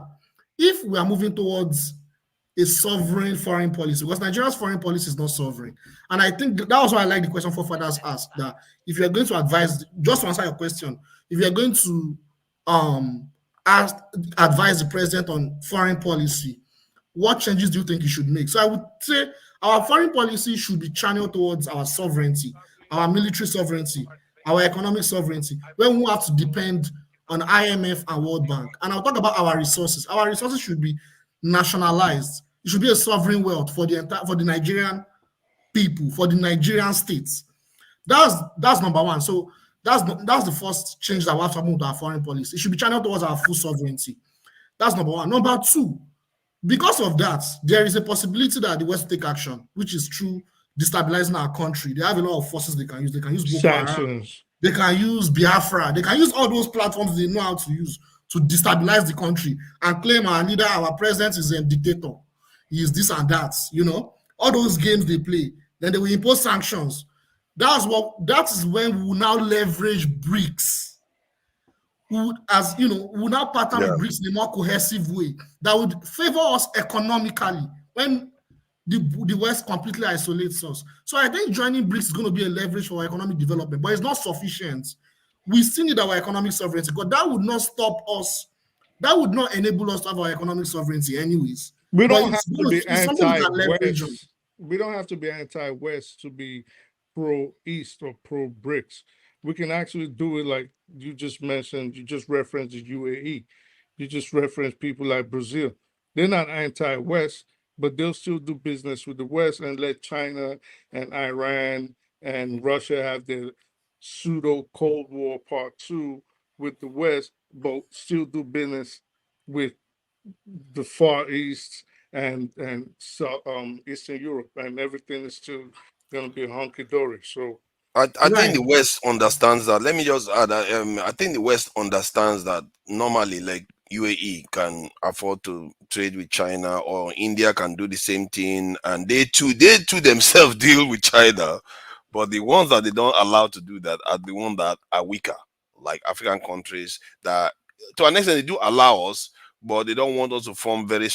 if we are moving towards a sovereign foreign policy, because Nigeria's foreign policy is not sovereign. And I think that was why I like the question forefathers asked, that if you're going to advise, just to answer your question, if you're going to advise the president on foreign policy, what changes do you think he should make? So I would say our foreign policy should be channeled towards our sovereignty, our military sovereignty, our economic sovereignty, when we have to depend on IMF and World Bank. And I'll talk about our resources. Our resources should be nationalized. It should be a sovereign wealth for the Nigerian people, for the Nigerian states. That's number one. So that's the first change that we have to move to our foreign policy. It should be channeled towards our full sovereignty. That's number one. Number two, because of that, there is a possibility that the West will take action, which is true destabilizing our country. They have a lot of forces they can use. They can use Boko Haram. Sanctions. They can use Biafra. They can use all those platforms they know how to use to destabilize the country and claim our leader, our president is a dictator. He is this and that, all those games they play. Then they will impose sanctions. That is when we will now leverage BRICS. We will now partner with BRICS in a more cohesive way that would favor us economically when the West completely isolates us. So I think joining BRICS is going to be a leverage for our economic development, but it's not sufficient. We still need our economic sovereignty, but that would not stop us. That would not enable us to have our economic sovereignty anyways. We But don't have to be anti-West. We don't have to be anti-West to be pro-East or pro-BRICS. We can actually do it like you just mentioned. You just referenced the UAE. You just referenced people like Brazil. They're not anti-West, but they'll still do business with the West and let China and Iran and Russia have their pseudo Cold War Part 2 with the West, but still do business with the Far East and Eastern Europe, and everything is still going to be hunky dory. So I think the West understands that. Let me just add that I think the West understands that normally, like UAE can afford to trade with China, or India can do the same thing, and they too themselves deal with China. But the ones that they don't allow to do that are the ones that are weaker, like African countries that, to an extent, they do allow us, but they don't want us to form very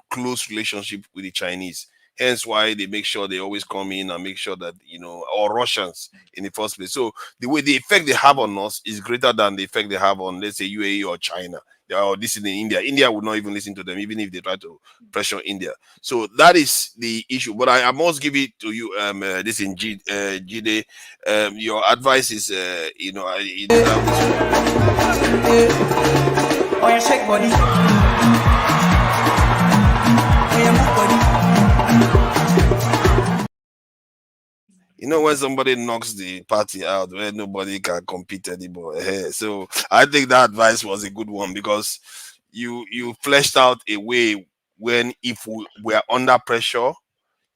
close relationship with the Chinese. Hence why they make sure they always come in and make sure that, or Russians in the first place. So the effect they have on us is greater than the effect they have on, let's say, UAE or China. Or this is in India. India would not even listen to them, even if they try to pressure India. So that is the issue. But I must give it to you, this in Jide. Your advice is, Oh, yeah, shake body. Oh, yeah, move body. when somebody knocks the party out where nobody can compete anymore. So I think that advice was a good one, because you fleshed out a way when, if we are under pressure,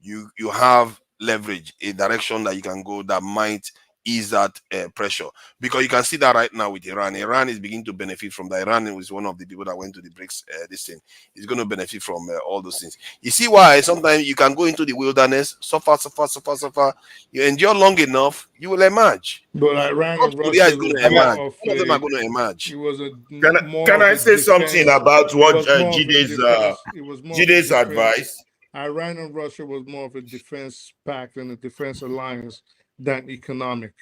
you have leverage, a direction that you can go that might ease that pressure, because you can see that right now with Iran is beginning to benefit from that. Iran is one of the people that went to the BRICS. This thing is going to benefit from all those things. You see why sometimes you can go into the wilderness, suffer, you endure long enough, you will emerge. But Iran and Korea is Russia going was to emerge. more of All of them are a, going to emerge. it was a more Can of I a say something defense. about It what was more of a Jide's defense. It was more of a Jide's defense. advice? Iran and Russia was more of a defense pact and a defense alliance than economic.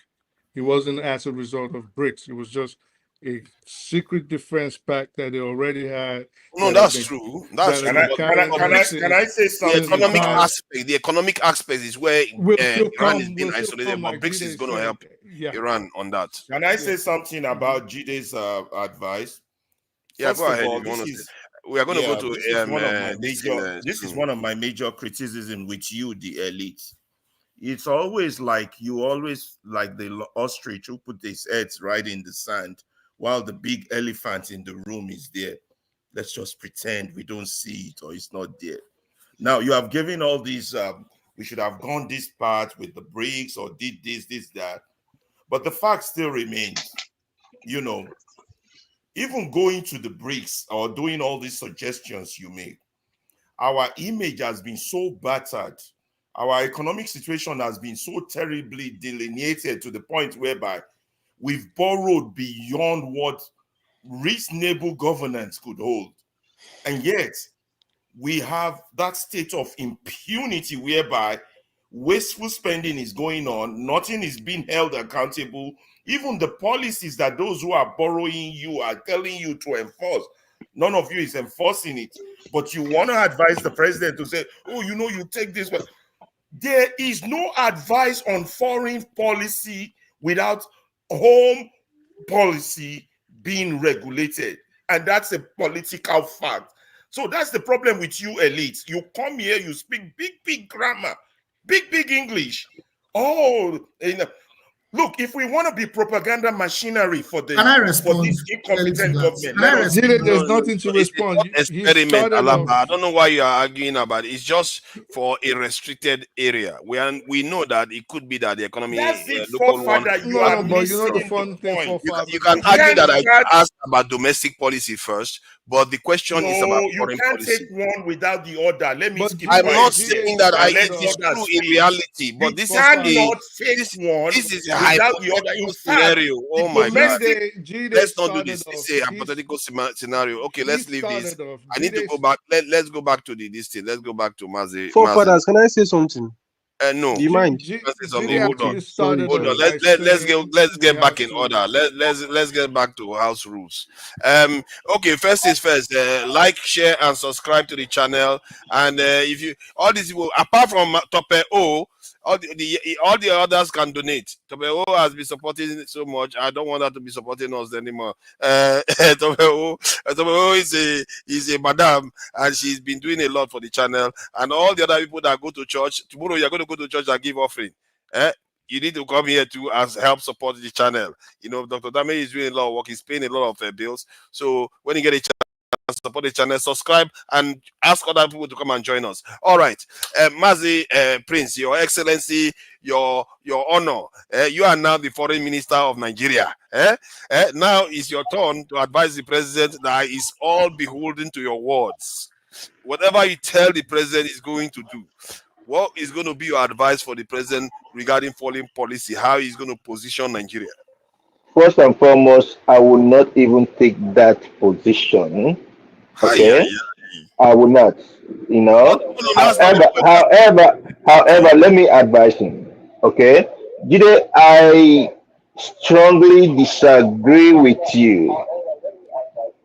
It wasn't as a result of BRICS. It was just a secret defense pact that they already had. No, that's true. That's true. Can I say something? The economic aspect is where Iran is being isolated, but like BRICS is going to help Iran on that. Can I say something about Jide's advice? Yeah, First go ahead. of all, If you want to we are going to go to this is one of my major criticism with you, the elite. It's always like you always like the ostrich who put his heads right in the sand while the big elephant in the room is there. Let's just pretend we don't see it or it's not there. Now you have given all these we should have gone this path with the BRICS or did this, that. But the fact still remains, you know, even going to the BRICS or doing all these suggestions you make, our image has been so battered. Our economic situation has been so terribly delineated to the point whereby we've borrowed beyond what reasonable governance could hold. And yet, we have that state of impunity whereby wasteful spending is going on, nothing is being held accountable. Even the policies that those who are borrowing you are telling you to enforce, none of you is enforcing it. But you want to advise the president to say, oh, you know, you take this. But there is no advice on foreign policy without home policy being regulated. And that's a political fact. So that's the problem with you elites. You come here, you speak big grammar, big English. Oh, look, if we want to be propaganda machinery for this incompetent government, there's nothing to respond. Experiment, Alaba. I don't know why you are arguing about it. It's just for a restricted area. We know that it could be that the economy local one. But you know the fun thing for you can argue that I asked about domestic policy first, but the question is about foreign you can't policy. take one without the other. Let me skip. I'm not saying that it is true in reality, but this is a hypothetical scenario. Oh my God! Let's not do this. It's a hypothetical scenario. Okay, let's leave this. I need to go back. Let's go back to this thing. Let's go back to Mazi. Forefathers, can I say something? No. Do you mind? Hold on. Let's get back in order. Let's get back to house rules. Okay, first is first. Like, share, and subscribe to the channel. And if you all these people, apart from Tope O, all the others can donate. Tope O has been supporting so much. I don't want her to be supporting us anymore. Tope O is a madam, and she's been doing a lot for the channel. And all the other people that go to church, tomorrow you're going to go to church and give offering. You need to come here too as help support the channel. You know, Dr. Dame is doing a lot of work. He's paying a lot of bills. So when you get a chance, support the channel, subscribe, and ask other people to come and join us. All right, Mazi Prince, Your Excellency, your honor, you are now the Foreign Minister of Nigeria. Now it's your turn to advise the president that is all beholden to your words. Whatever you tell the president is going to do, what is going to be your advice for the president regarding foreign policy? How he's going to position Nigeria? First and foremost, I will not even take that position. Okay, I will not. You know. However, let me advise him. Okay, Jide, I strongly disagree with you.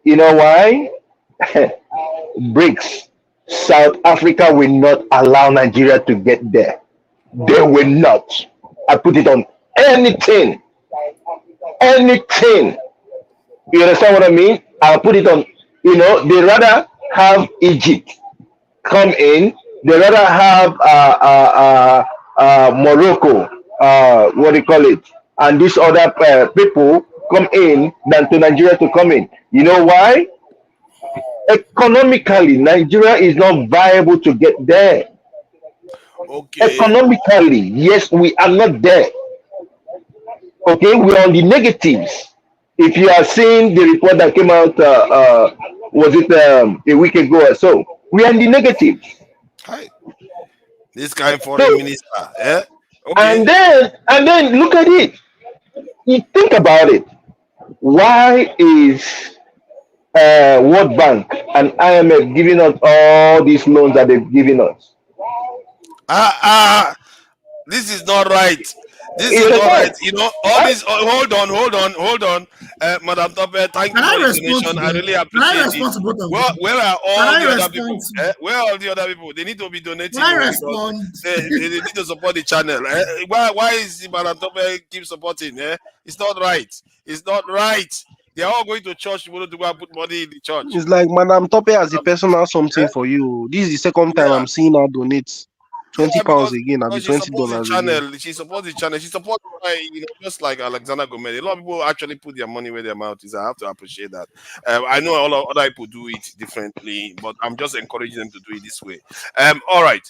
You know why? BRICS, South Africa will not allow Nigeria to get there. They will not. I put it on anything. Anything. You understand what I mean? I'll put it on, you know, they rather have Egypt come in, they rather have Morocco, what do you call it, and these other people come in than to Nigeria to come in. You know why? Economically, Nigeria is not viable to get there. Okay. Economically, yes, we are not there. Okay, we're on the negatives. If you are seeing the report that came out, was it a week ago or so? We are in the negatives. Hi. This guy foreign minister, Okay. And then look at it. You think about it. Why is World Bank and IMF giving us all these loans that they've given us? This is not right. This is not right. You know, all this. Hold on. Madam Tope, thank you for the donation. I really appreciate it. Where are all the other people? Where are all the other people? They need to be donating. They need to support the channel. Why is Madam Tope keep supporting? It's not right. It's not right. They are all going to church. You want to go and put money in the church. It's like Madam Tope has a personal something for you. This is the second time I'm seeing her donate. 20 Yeah, pounds because again, I'll be she supports the $20 again. channel. She supports the channel. She supports, just like Alexander Gomez. A lot of people actually put their money where their mouth is. I have to appreciate that. I know a lot of other people do it differently, but I'm just encouraging them to do it this way. All right.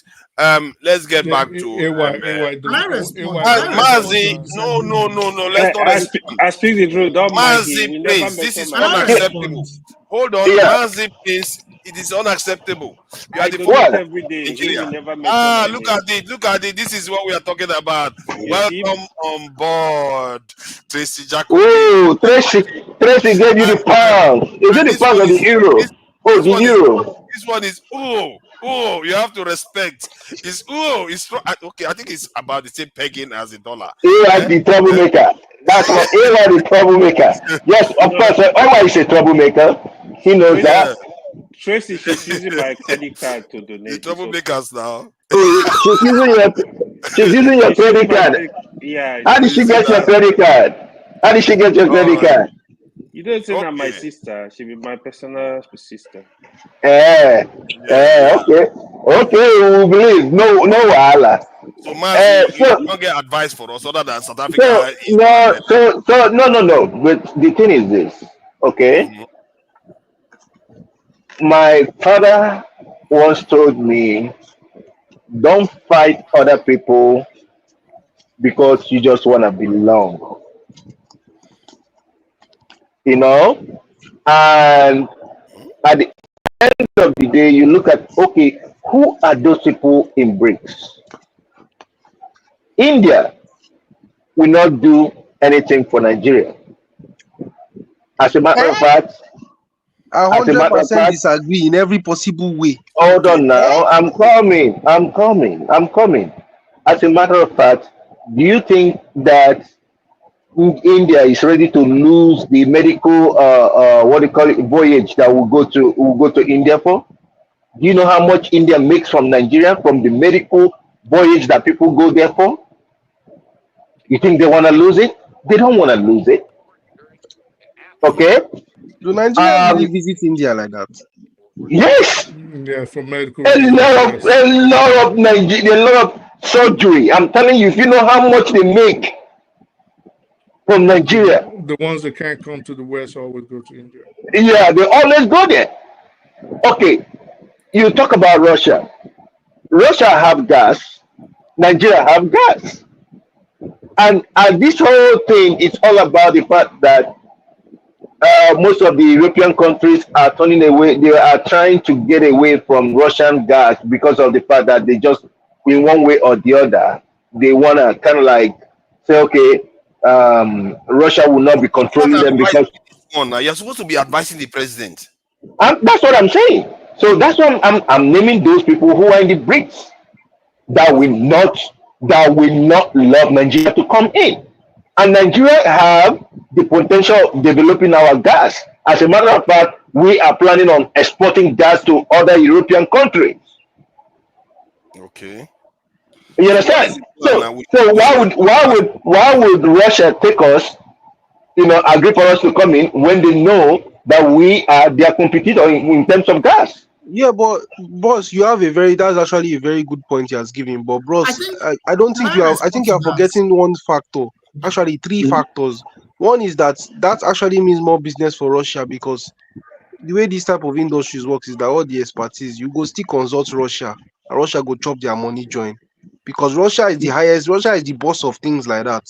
Let's get back to AY, Can I respond? AY, Can I respond Mazi. to No, no, disagreement? no, no. Let's not respond. I speak the truth. Don't mind him. Mazi, He never please. This mentioned is my Can I name. respond? unacceptable. Hold on, Yeah. Mazi, please. It is unacceptable. You are I the donate What? every day. He Nigeria. will never mention my Look name. at it. Look at it. This is what we are talking about. You see? Welcome on board, Tracy Jacobi. Oh, Tracy gave you the pounds. Is it the This pounds one or the is euro? Oh, the euro. this one is you have to respect. It's okay. I think it's about the same pegging as the dollar. AI the troublemaker. That's what AI the troublemaker. Yes, of course. AI is a troublemaker. He knows that. Tracy, she's using my credit card to donate. The troublemakers now. She's using your credit card. Yeah. How did she get your credit card? How did she get your credit card? You don't say that my sister. She be my personal sister. Okay. Okay, we believe. No wahala. So, Mazi, you don't get advice for us other than South Africa. No. But the thing is this, okay? Mhm. My father once told me, don't fight other people because you just want to belong. You know? And at the end of the day, you look at, okay, who are those people in BRICS? India will not do anything for Nigeria. As a matter of fact, I 100% disagree in every possible way. hold on now. I'm coming. As a matter of fact, do you think that India is ready to lose the medical voyage that will go to India for? Do you know how much India makes from Nigeria from the medical voyage that people go there for? You think they want to lose it? They don't want to lose it. Okay? Do Nigeria really visit India like that? Yes. Yeah, for medical. A lot of surgery. I'm telling you, if you know how much they make from Nigeria. The ones that can't come to the West always go to India. Yeah, they always go there. Okay, you talk about Russia. Russia have gas. Nigeria have gas. And this whole thing is all about the fact that most of the European countries are turning away. They are trying to get away from Russian gas because of the fact that they just, in one way or the other, they want to kind of like say, okay, Russia will not be controlling them because. You're supposed to be advising the president. That's what I'm saying. So that's why I'm naming those people who are in the BRICS that will not love Nigeria to come in. And Nigeria have the potential of developing our gas. As a matter of fact, we are planning on exporting gas to other European countries. Okay. You understand? So why would Russia take us, agree for us to come in when they know that we are their competitor in terms of gas? Yeah, but boss, that's actually a very good point you has given. But bros, I don't think I think you are forgetting one factor. Actually, three factors. One is that actually means more business for Russia, because the way this type of industries works is that all the expertise, you go still consult Russia, and Russia go chop their money join. Because Russia is the boss of things like that.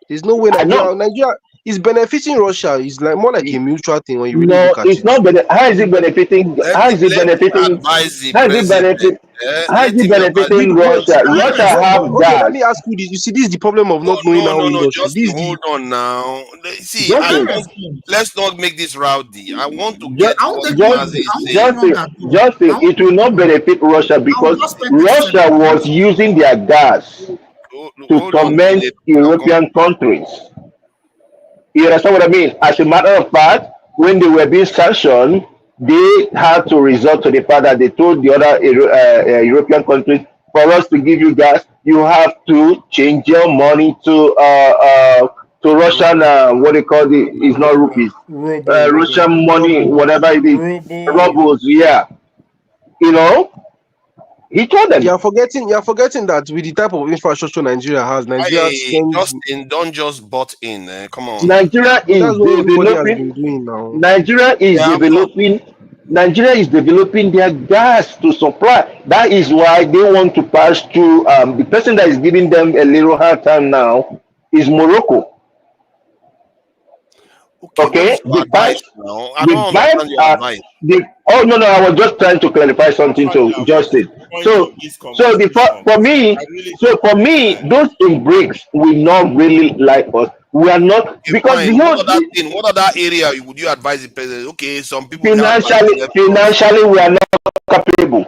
There's no way Nigeria is benefiting Russia. It's like more like a mutual thing when you really look at it. No, it's not. How is it benefiting? How is it benefiting Russia? Russia have gas. Let me ask you this. You see, this is the problem of not knowing how industry. Hold on now. See, let's not make this rowdy. I want to get Justin, it will not benefit Russia because Russia was using their gas to torment European countries. You understand what I mean? As a matter of fact, when they were being sanctioned, they had to resort to the fact that they told the other European countries, for us to give you gas, you have to change your money to Russian, what they call it's not rupees, Russian money, whatever it is, rubles, yeah. He told them. You're forgetting that with the type of infrastructure Nigeria has, Nigeria spends. Justin, don't just butt in. Come on. Nigeria is That's what everybody has developing. been doing now. Nigeria is developing. Nigeria is developing their gas to supply. That is why they want to pass through. The person that is giving them a little hard time now is Morocco. Okay, the pipes. The pipes are. Oh no, I was just trying to clarify something to Justin. So for me, those in BRICS will not really like us. We are not because the whole what other area would you advise the president? Okay, some people financially we are not capable.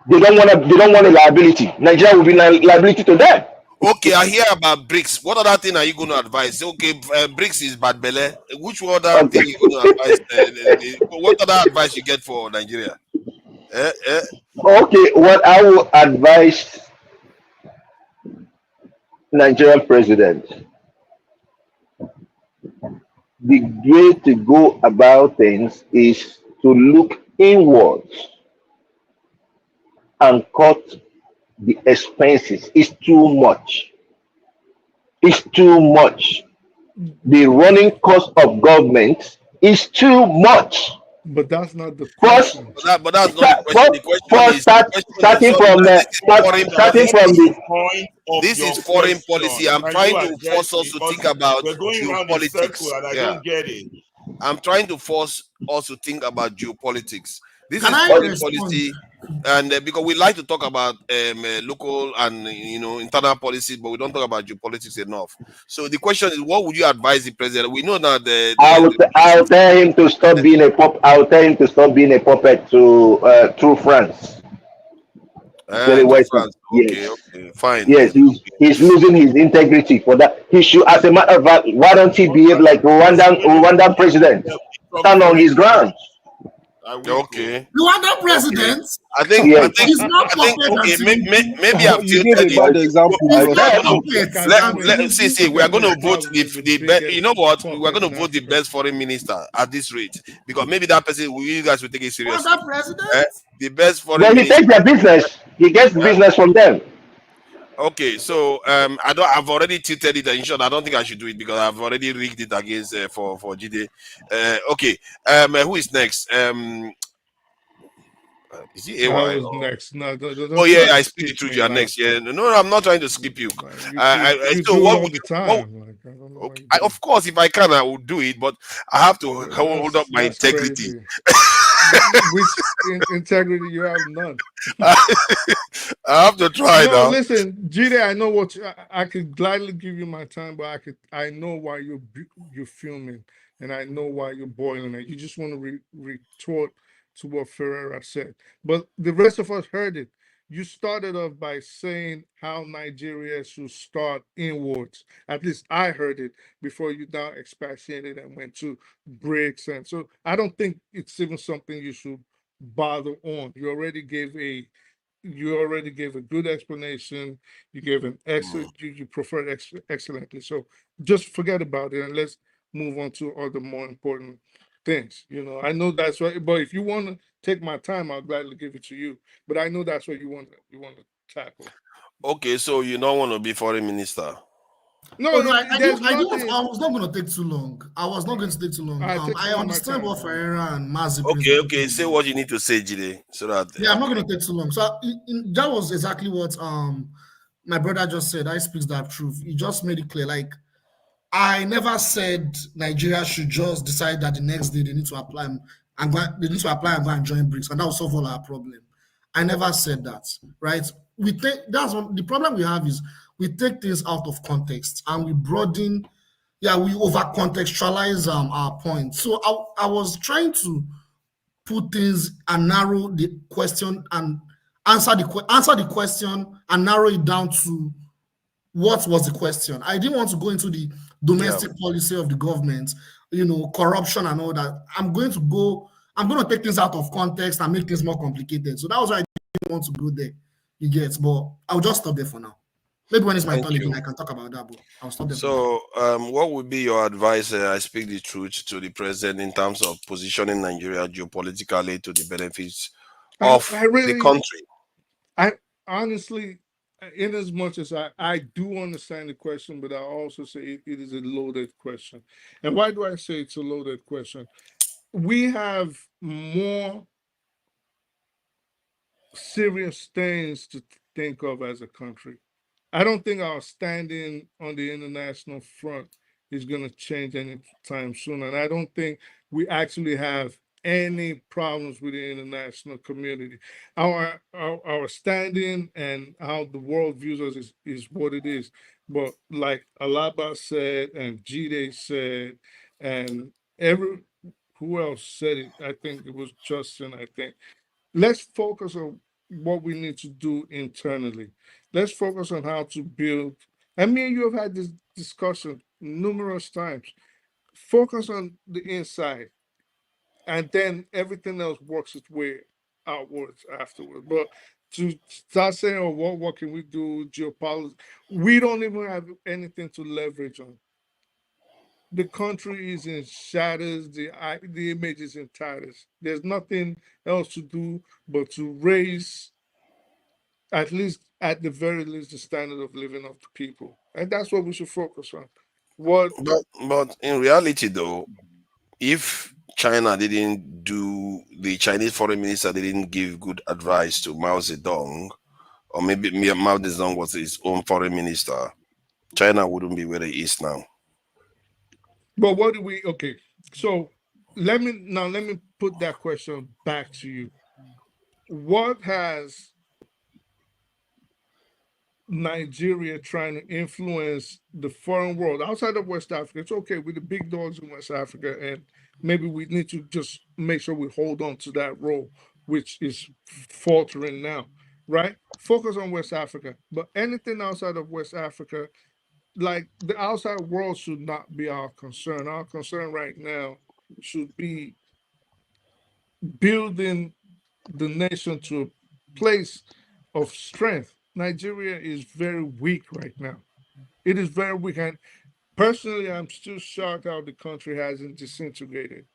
They don't want a liability. Nigeria will be liability to them. Okay, I hear about BRICS. What other thing are you going to advise? Okay, BRICS is bad belly. Which other thing you going to advise? What other advice you get for Nigeria? Okay, what I will advise Nigerian president, the way to go about things is to look inwards and cut the expenses. It's too much. It's too much. The running cost of government is too much. But that's not the question. But that's not the question. This is foreign policy. I'm trying to force us to think about geopolitics. I don't get it. I'm trying to force us to think about geopolitics. This Can is I foreign respond? policy, and because we like to talk about local and internal policies, but we don't talk about geopolitics enough. So the question is, what would you advise the president? We know that I'll tell him to stop being a I'll tell him to stop being a puppet to through France. France. Yes. Okay, fine. Yes, he's losing his integrity for that. He should, as a matter of fact, why don't he behave like Rwandan president? Stand on his ground. Okay. Rwanda president. I think. He's not Okay, maybe I've You gave a bad example. Let's see. We are going to vote the best. You know what? We are going to vote the best foreign minister at this rate because maybe that person, you guys will take it seriously. Rwanda president. The best foreign. Well, he takes their business. He gets business from them. Okay, so I've already tilted it. In short, I don't think I should do it because I've already rigged it against for GD. Okay, who is next? Is he AY? Next. No, oh yeah, I speak the truth. You are next. Yeah, no, I'm not trying to skip you. So what would you? Of course, if I can, I will do it, but I have to hold up my integrity. Which integrity you have none. I have to try now. Listen, GD, I know what I could gladly give you my time, but I know why you're filming, and I know why you're boiling it. You just want to retort to what Ferreira said, but the rest of us heard it. You started off by saying how Nigeria should start inwards. At least I heard it before you now expatiated and went to BRICS. And so I don't think it's even something you should bother on. You already gave a good explanation. You gave an excellent, you preferred excellently. So just forget about it and let's move on to other more important things. I know that's right, but if you want to take my time, I'll gladly give it to you. But I know that's what you want to tackle. Okay, so you don't want to be foreign minister? No, I was not going to take too long. I was not going to take too long. I understand what Ferreira and Mazi. Okay. Say what you need to say, Jide, so that. Yeah, I'm not going to take too long. So that was exactly what my brother just said. I speak that truth. He just made it clear. Like, I never said Nigeria should just decide that the next day they need to apply and go and join BRICS, and that will solve all our problem. I never said that, right? The problem we have is we take things out of context and we broaden, we over contextualize our point. So I was trying to put things and narrow the question and answer the question and narrow it down to what was the question. I didn't want to go into the domestic policy of the government, corruption and all that. I'm going to take things out of context and make things more complicated. So that was why I didn't want to go there. You get, but I'll just stop there for now. Maybe when it's my turn again, I can talk about that, but I'll stop there. So, what would be your advice? I speak the truth to the president in terms of positioning Nigeria geopolitically to the benefits of the country. honestly, in as much as I do understand the question, but I also say it is a loaded question. And why do I say it's a loaded question? We have more serious things to think of as a country. I don't think our standing on the international front is going to change anytime soon. And I don't think we actually have any problems with the international community. Our standing and how the world views us is what it is. But like Alaba said, and Jide said, and every who else said it? I think it was Justin, I think. Let's focus on what we need to do internally. Let's focus on how to build. And me and you have had this discussion numerous times. Focus on the inside, and then everything else works its way outwards afterwards. But to start saying, "Oh, what can we do?" Geopolitics, we don't even have anything to leverage on. The country is in shatters, the image is in tatters. There's nothing else to do but to raise, at least at the very least, the standard of living of the people. And that's what we should focus on. What But in reality, though, if China didn't do, the Chinese foreign minister didn't give good advice to Mao Zedong, or maybe Mao Zedong was his own foreign minister, China wouldn't be where it is now. But what do we? Okay, so let me put that question back to you. What has Nigeria trying to influence the foreign world outside of West Africa? It's okay with the big dogs in West Africa, and maybe we need to just make sure we hold on to that role, which is faltering now, right? Focus on West Africa, but anything outside of West Africa, like the outside world, should not be our concern. Our concern right now should be building the nation to a place of strength. Nigeria is very weak right now. It is very weak. And personally, I'm still shocked how the country hasn't disintegrated.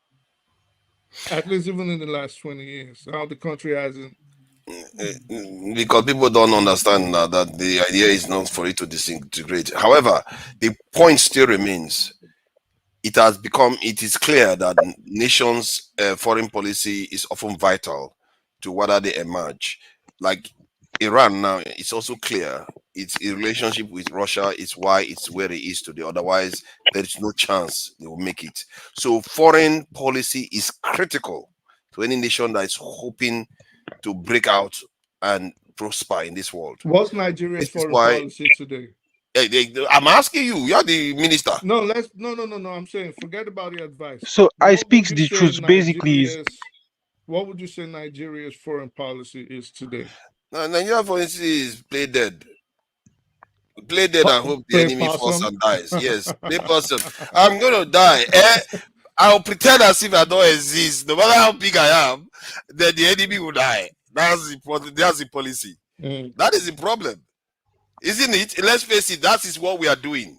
At least even in the last 20 years, how the country hasn't. Because people don't understand that the idea is not for it to disintegrate. However, the point still remains. It is clear that nations' foreign policy is often vital to whether they emerge. Like Iran now, it's also clear its relationship with Russia is why it's where it is today. Otherwise, there is no chance they will make it. So foreign policy is critical to any nation that is hoping to break out and prosper in this world. What's Nigeria's This is foreign why policy today? I'm asking you. You're the minister. No, no. I'm saying forget about the advice. So I What speak would you the say truth. Basically, is what would you say Nigeria's foreign policy is today? Nigeria, for instance, is play dead. Play dead and hope the Play enemy falls possum? and dies. Yes, play possum. I'm going to die. I'll pretend as if I don't exist. No matter how big I am, then the enemy will die. That's the policy. That is the problem. Isn't it? Let's face it, that is what we are doing.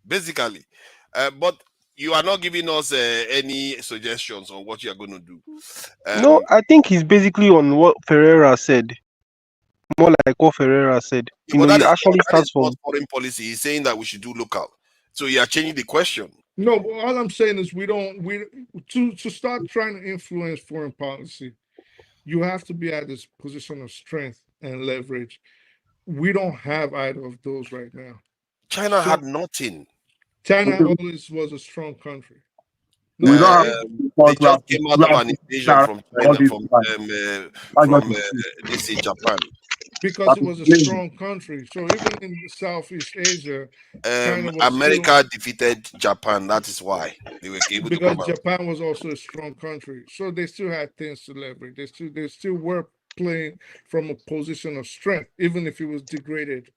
Basically. But you are not giving us any suggestions on what you are going to do. no, I think he's basically on what Ferreira said. More like what Ferreira said. But that You is actually not, start from. foreign policy. He's saying that we should do local. So you are changing the question. No, but all I'm saying is we to start trying to influence foreign policy, you have to be at this position of strength and leverage. We don't have either of those right now. China had nothing. China always was a strong country. They just came out of an invasion from China, from Japan. Because it was a strong country. So even in Southeast Asia, China was America defeated Japan. That is why they were able to come because out. Japan was also a strong country. So they still had things to leverage. They still were playing from a position of strength, even if it was degraded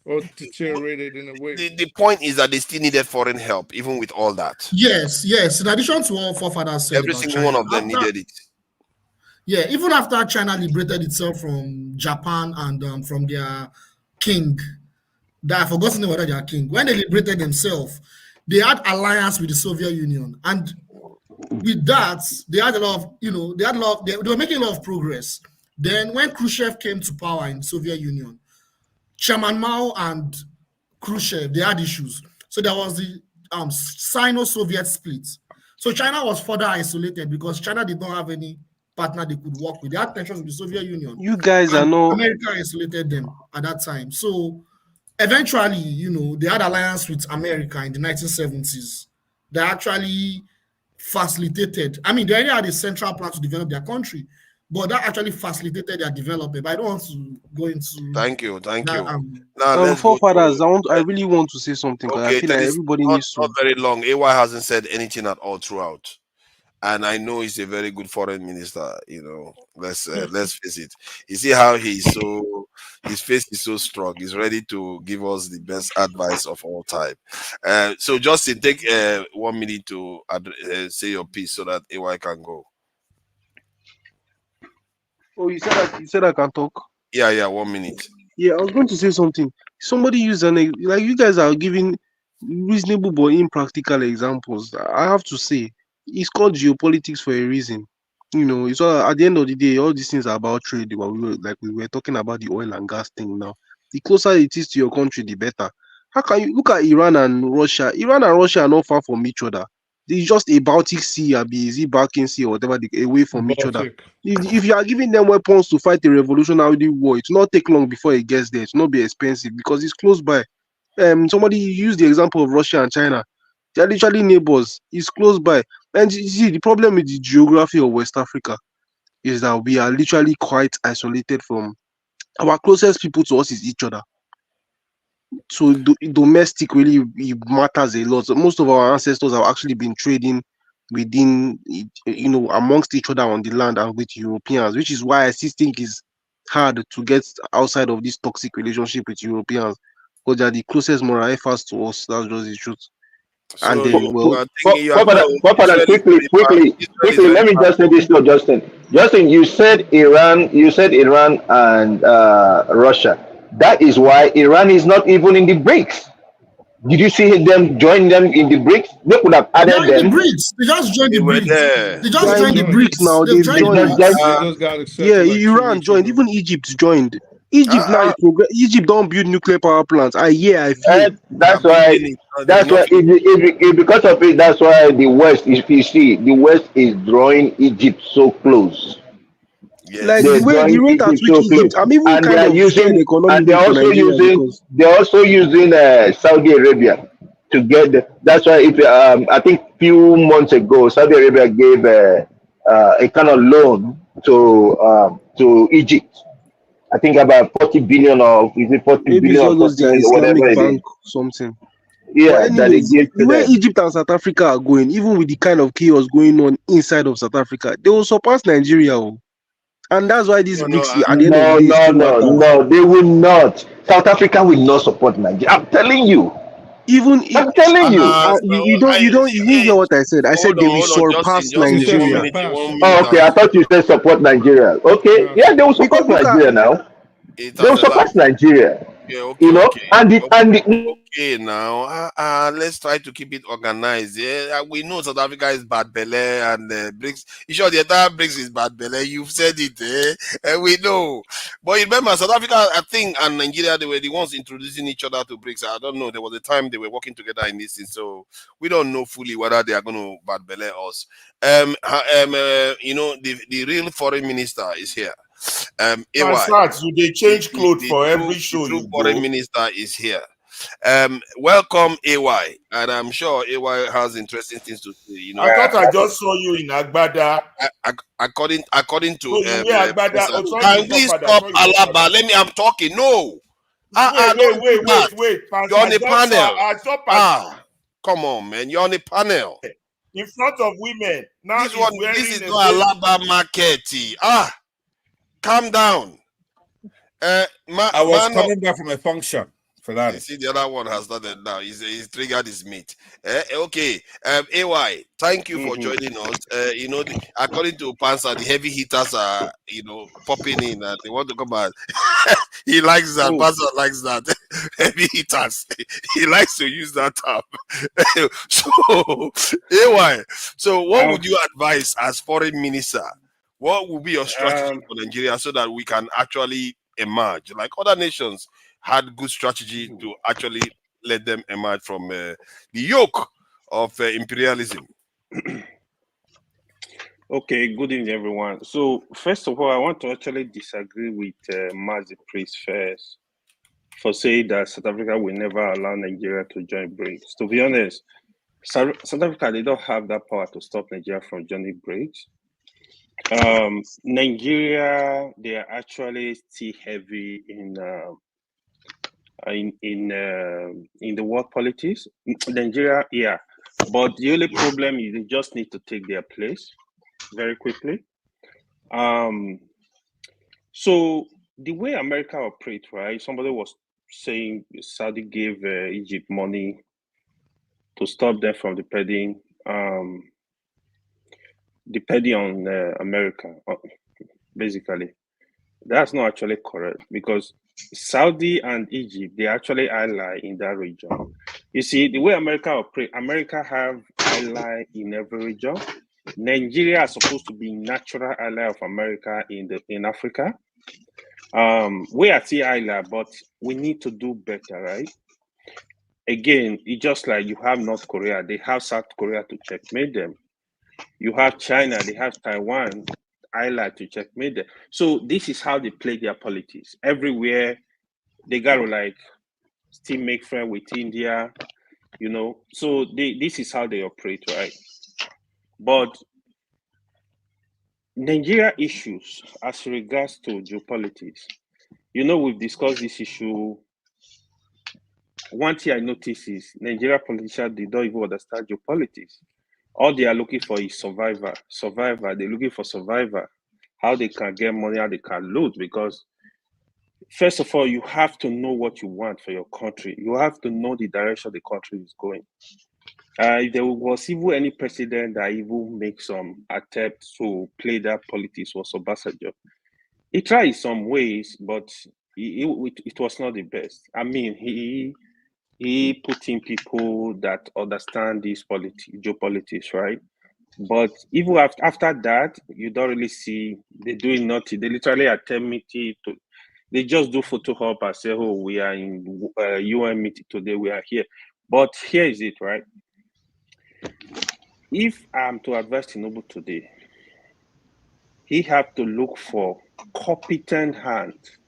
or deteriorated in a way. The point is that they still needed foreign help, even with all that. Yes. In addition to what forefathers said, every single one of them needed it. Yeah, even after China liberated itself from Japan and from their king, that I forgot the name of their king. When they liberated themselves, they had alliance with the Soviet Union, and with that, they had a lot of, they were making a lot of progress. Then when Khrushchev came to power in the Soviet Union, Chairman Mao and Khrushchev, they had issues. So there was the Sino-Soviet split. So China was further isolated because China did not have any partner they could work with. They had tensions with the Soviet Union. You guys are not. America isolated them at that time. So eventually, you know, they had alliance with America in the 1970s. They actually facilitated. I mean, they already had a central plan to develop their country, but that actually facilitated their development. But I don't want to go into. Thank you. Now, let's go forefathers, I really want to say something because I feel like everybody needs to. Not very long. AY hasn't said anything at all throughout, and I know he's a very good foreign minister. You know, let's face it. You see how his face is so strong. He's ready to give us the best advice of all time. So Justin, take 1 minute to say your piece so that AY can go. Oh, you said I can talk. Yeah, 1 minute. Yeah, I was going to say something. Somebody used like you guys are giving reasonable but impractical examples. I have to say, it's called geopolitics for a reason. You know, it's all at the end of the day, all these things are about trade. We were talking about the oil and gas thing now. The closer it is to your country, the better. How can you look at Iran and Russia? Iran and Russia are not far from each other. It's just a Baltic Sea, a Balkan Sea, or whatever, away from each other. If you are giving them weapons to fight a revolutionary war, it will not take long before it gets there. It will not be expensive because it's close by. Somebody used the example of Russia and China. They are literally neighbors. It's close by. And you see, the problem with the geography of West Africa is that we are literally quite isolated from our closest people to us is each other. So domestic really it matters a lot. So most of our ancestors have actually been trading within, you know, amongst each other on the land and with Europeans, which is why I still think it's hard to get outside of this toxic relationship with Europeans because they are the closest moral efforts to us. That's just the truth. So and then, quickly, let me just say this to Justin. Justin, you said Iran and Russia. That is why Iran is not even in the BRICS. Did you see them join them in the BRICS? They could have added them. The BRICS. They just joined the BRICS. They just joined the BRICS now. They've joined. Iran joined. Even Egypt joined. Egypt now Egypt don't build nuclear power plants. I feel that's why if because of it, that's why the West is drawing Egypt so close. Yes. Like the way the rate at which Egypt, I'm even and kind of using, and they're also using Saudi Arabia to get that's why if I think few months ago Saudi Arabia gave a kind of loan to Egypt. I think about 40 billion or is it 40 maybe billion or whatever Bank something. Yeah, anyways, the way Egypt and South Africa are going, even with the kind of chaos going on inside of South Africa, they will surpass Nigeria. And that's why this BRICS at the end of the day no, they will not. South Africa will not support Nigeria. I'm telling you. I'm telling you. You didn't hear what I said. I said they will surpass Nigeria. Oh, okay. I thought you said support Nigeria. Okay, yeah, they will support Nigeria now. They will support Nigeria. Yeah, okay, you know, okay. Okay, now let's try to keep it organized. Yeah, we know South Africa is bad belly and BRICS. You sure the entire BRICS is bad belly? You've said it, and we know. But remember, South Africa, I think, and Nigeria, they were the ones introducing each other to BRICS. I don't know. There was a time they were working together in this thing, so we don't know fully whether they are going to bad belly us. You know, the real foreign minister is here. They change clothes for every show. The foreign minister is here. Welcome, AY, and I'm sure AY has interesting things to say. You know, I thought I just saw you in Agbada. According to can we stop Alaba? Let me. I'm talking. No. Wait. You're on the panel. Come on, man. You're on the panel in front of women. Now this is not Alaba market. Calm down. I was coming back from a function for that. You see, the other one has started now. He's triggered his meat. Okay. AY, thank you for joining us. You know, according to Pansa, the heavy hitters are, you know, popping in and they want to come out. He likes that. Pansa likes that. Heavy hitters. He likes to use that term. So, AY, so what would you advise as foreign minister What will be your strategy for Nigeria so that we can actually emerge? Like other nations had good strategy to actually let them emerge from the yoke of imperialism. Okay, good evening, everyone. So, first of all, I want to actually disagree with Mazi Priest first for saying that South Africa will never allow Nigeria to join BRICS. To be honest, South Africa, they don't have that power to stop Nigeria from joining BRICS. Nigeria, they are actually still heavy in the world politics. Nigeria, yeah, but the only problem is they just need to take their place very quickly. So the way America operates, right? Somebody was saying Saudi gave Egypt money to stop them from depending on America, basically. That's not actually correct because Saudi and Egypt, they actually ally in that region. You see, the way America operates, America have ally in every region. Nigeria is supposed to be natural ally of America in Africa. We are still ally, but we need to do better, right? Again, it's just like you have North Korea, they have South Korea to checkmate them. You have China, they have Taiwan, ally to checkmate them. So this is how they play their politics. Everywhere they gotta like still make friends with India, you know. So this is how they operate, right? But Nigeria issues as regards to geopolitics, you know, we've discussed this issue. One thing I notice is Nigeria politicians, they don't even understand geopolitics. All they are looking for is survivor. They're looking for survivor. How they can get money, how they can loot. Because first of all, you have to know what you want for your country. You have to know the direction the country is going. If there was even any president that even make some attempt to play that politics was Obasanjo. He tried some ways, but it was not the best. I mean, he put in people that understand this geopolitics, right? But even after that, you don't really see they doing nothing. They literally attempt meeting to. They just do photo op and say, "Oh, we are in UN meeting today. We are here." But here is it, right? If I'm to advise Tinubu today, he have to look for competent hands,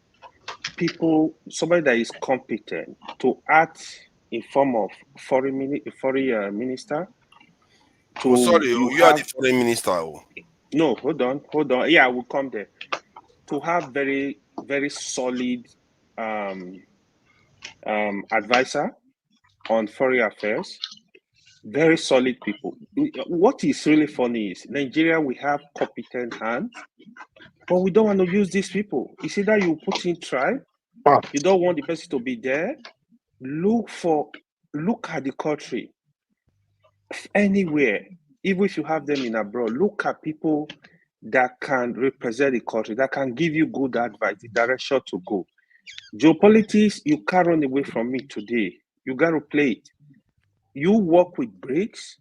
people, somebody that is competent to act in form of foreign minister. Sorry, you are the foreign minister. No, hold on. Yeah, I will come there. To have very, very solid advisor on foreign affairs, very solid people. What is really funny is Nigeria, we have competent hands, but we don't want to use these people. It's either you put in tribe, you don't want the person to be there. Look at the country anywhere, even if you have them in abroad. Look at people that can represent the country, that can give you good advice, the direction to go. Geopolitics, you can't run away from it today. You got to play it. You work with BRICS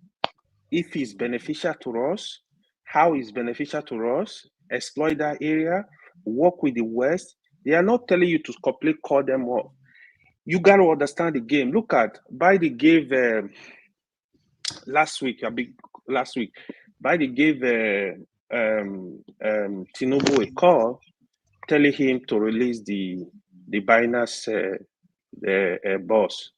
if it's beneficial to us, how it's beneficial to us, exploit that area, work with the West. They are not telling you to completely call them off. You got to understand the game. Look at Biden gave last week. Biden gave Tinubu a call, telling him to release the Binance boss,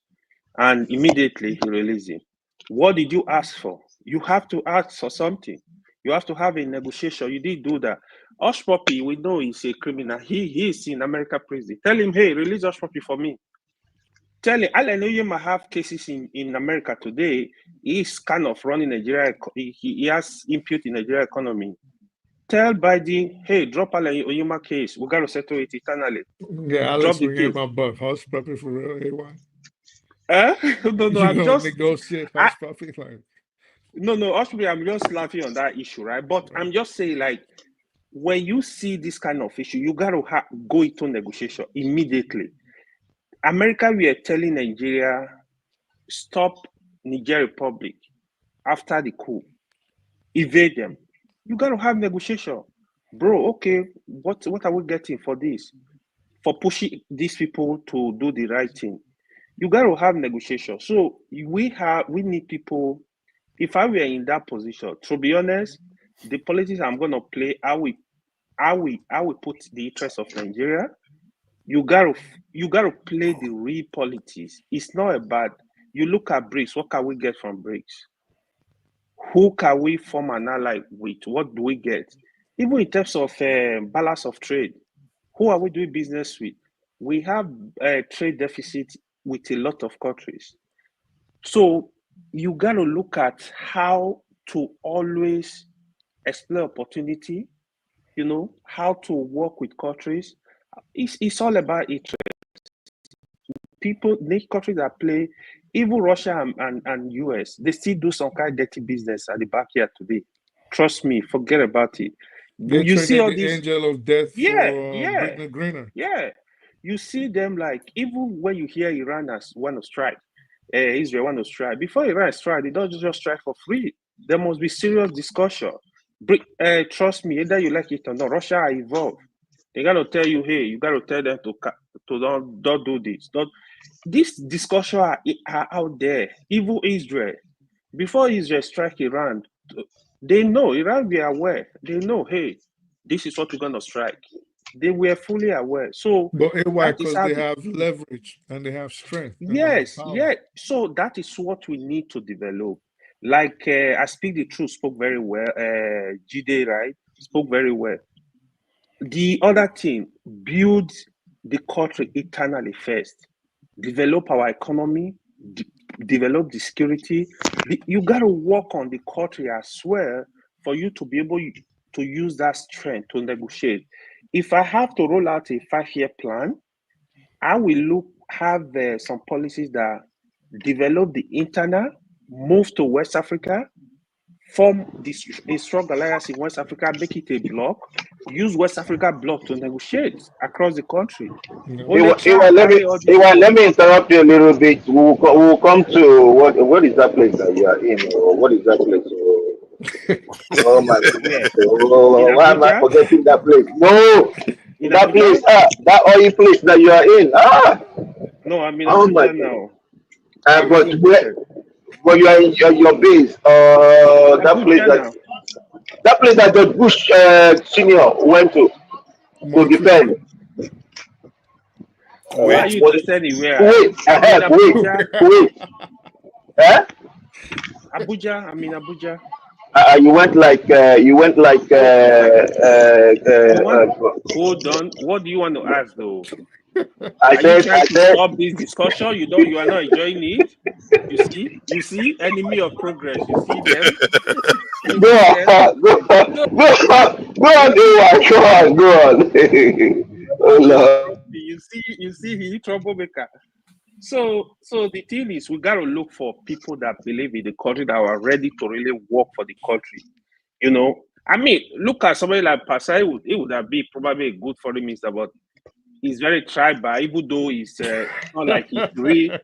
and immediately he released him. What did you ask for? You have to ask for something. You have to have a negotiation. You didn't do that. Hush Puppy, we know he's a criminal. He is in America prison. Tell him, hey, release Hush Puppy for me. Tell him, I know you might have cases in America today. He's kind of running Nigeria. He has input in Nigeria economy. Tell Biden, hey, drop Alan Oyuma case. We got to settle it eternally. Yeah, Alex, we get my buck. Hush Puppy for real, AY. No, I'm just negotiate Hush Puppy. Like, no, actually, I'm just laughing on that issue, right? But I'm just saying, like, when you see this kind of issue, you got to go into negotiation immediately. America, we are telling Nigeria, stop Niger Republic after the coup, evade them. You got to have negotiation. bro, okay, what are we getting for this? For pushing these people to do the right thing. You got to have negotiation. So we need people. If I were in that position, to be honest, the politics I'm gonna play, I will put the interest of Nigeria. You gotta play the real politics. It's not about you look at BRICS. What can we get from BRICS? Who can we form an ally with? What do we get? Even in terms of balance of trade, who are we doing business with? We have a trade deficit with a lot of countries. So you got to look at how to always explore opportunity, how to work with countries. It's all about interest. Countries that play, even Russia and US, they still do some kind of dirty business at the backyard today. Trust me, forget about it. They You see traded all the these, angel of death yeah, for yeah, greener. yeah. You see them like, even when you hear Iran has want to strike, Israel want to strike. Before Iran strike, they don't just strike for free. There must be serious discussion. Trust me, either you like it or not, Russia are involved. They got to tell you, hey, you got to tell them to don't do this. This discussion are out there. Even Israel, before Israel strike Iran, they know, Iran be aware. They know, hey, this is what we're going to strike. They were fully aware. So But why? that is Because how they have leverage and they have strength and they have yes, power. yeah. So that is what we need to develop. Like I Speak the Truth spoke very well. Jide, right? Spoke very well. The other thing, build the country eternally first. Develop our economy, develop the security. You got to work on the country as well for you to be able to use that strength to negotiate. If I have to roll out a 5-year plan, I will have some policies that develop the internal, move to West Africa, form a strong alliance in West Africa, make it a bloc, use West Africa bloc to negotiate across the country. Only try carry all this. Let me interrupt you a little bit. We'll come to what is that place that you are in? Or what is that place? Oh my goodness. Oh, why am I forgetting that place? No, in that Abuja? place, that oil place that you are in. No, I'm in Oh my Abuja now. but you are in your base. That place Abuja now. that place that George Bush Senior went to defend. Why are you interested in where? Wait, wait. Eh? Abuja, I'm in Abuja. You went like Hold on. What do you want to ask though? I Are you trying to stop this discussion? You are not enjoying it. You see, enemy of progress. You see them. Go on, go on. Oh Lord. You see, he troublemaker. So the thing is, we gotta look for people that believe in the country, that are ready to really work for the country. I mean, look at somebody like Pasai. It would have been probably a good foreign minister, but he's very tribal, even though he's not like he's real.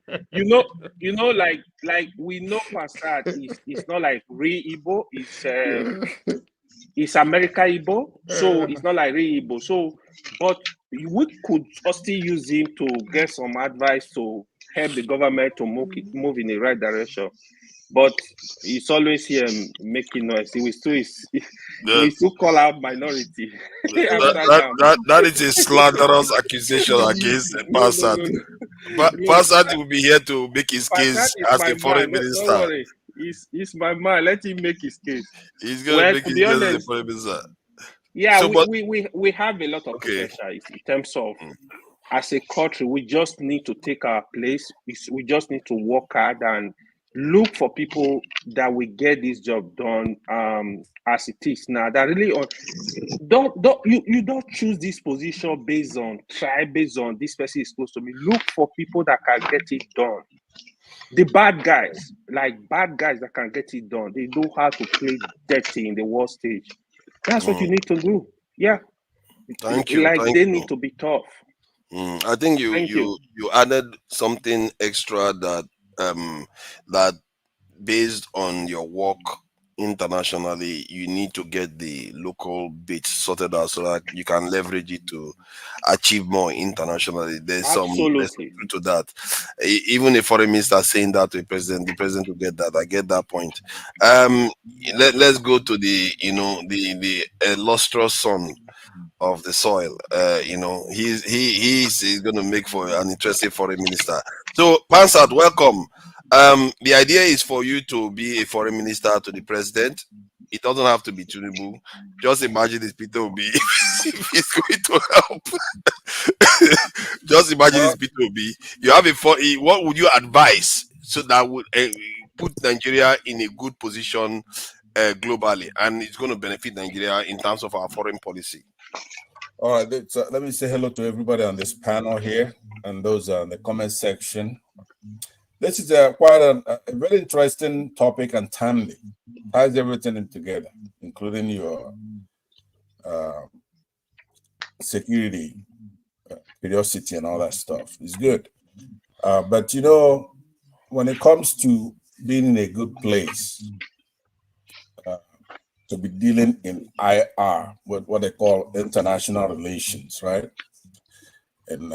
Like we know Pasad is not like real Igbo. It's America Igbo, so it's not like real Igbo. So, but we could still use him to get some advice to help the government to move in the right direction. But he's always here making noise. We still call out minority. That is a slanderous accusation against Passat. Passat will be here to make his case as a foreign minister. Don't worry. He's my man. Let him make his case. He's going to make his case as a foreign minister. Yeah, so, we have a lot of potential in terms of, as a country, we just need to take our place. We just need to work hard and look for people that will get this job done as it is now. That really you don't choose this position based on this person is close to me. Look for people that can get it done. The bad guys that can get it done. They know how to play dirty in the world stage. That's what you need to do. Yeah. Thank you. They need to be tough. I think you added something extra that that based on your work internationally, you need to get the local bits sorted out so that you can leverage it to achieve more internationally. There's some Absolutely. truth to that. Even a foreign minister saying that to a president, the president will get that. I get that point. Let's go to the the illustrious son of the soil. He's going to make for an interesting foreign minister. So, Pansat, welcome. The idea is for you to be a foreign minister to the president. It doesn't have to be Tinubu. Just imagine this Peter Obi if he's going to help. Just imagine this Peter Obi. You have what would you advise so that would put Nigeria in a good position globally, and it's going to benefit Nigeria in terms of our foreign policy? All right, so let me say hello to everybody on this panel here and those in the comment section. This is quite a very interesting topic and timely. Ties everything in together, including your security, curiosity, and all that stuff. It's good. But when it comes to being in a good place, to be dealing in IR, with what they call international relations, right? And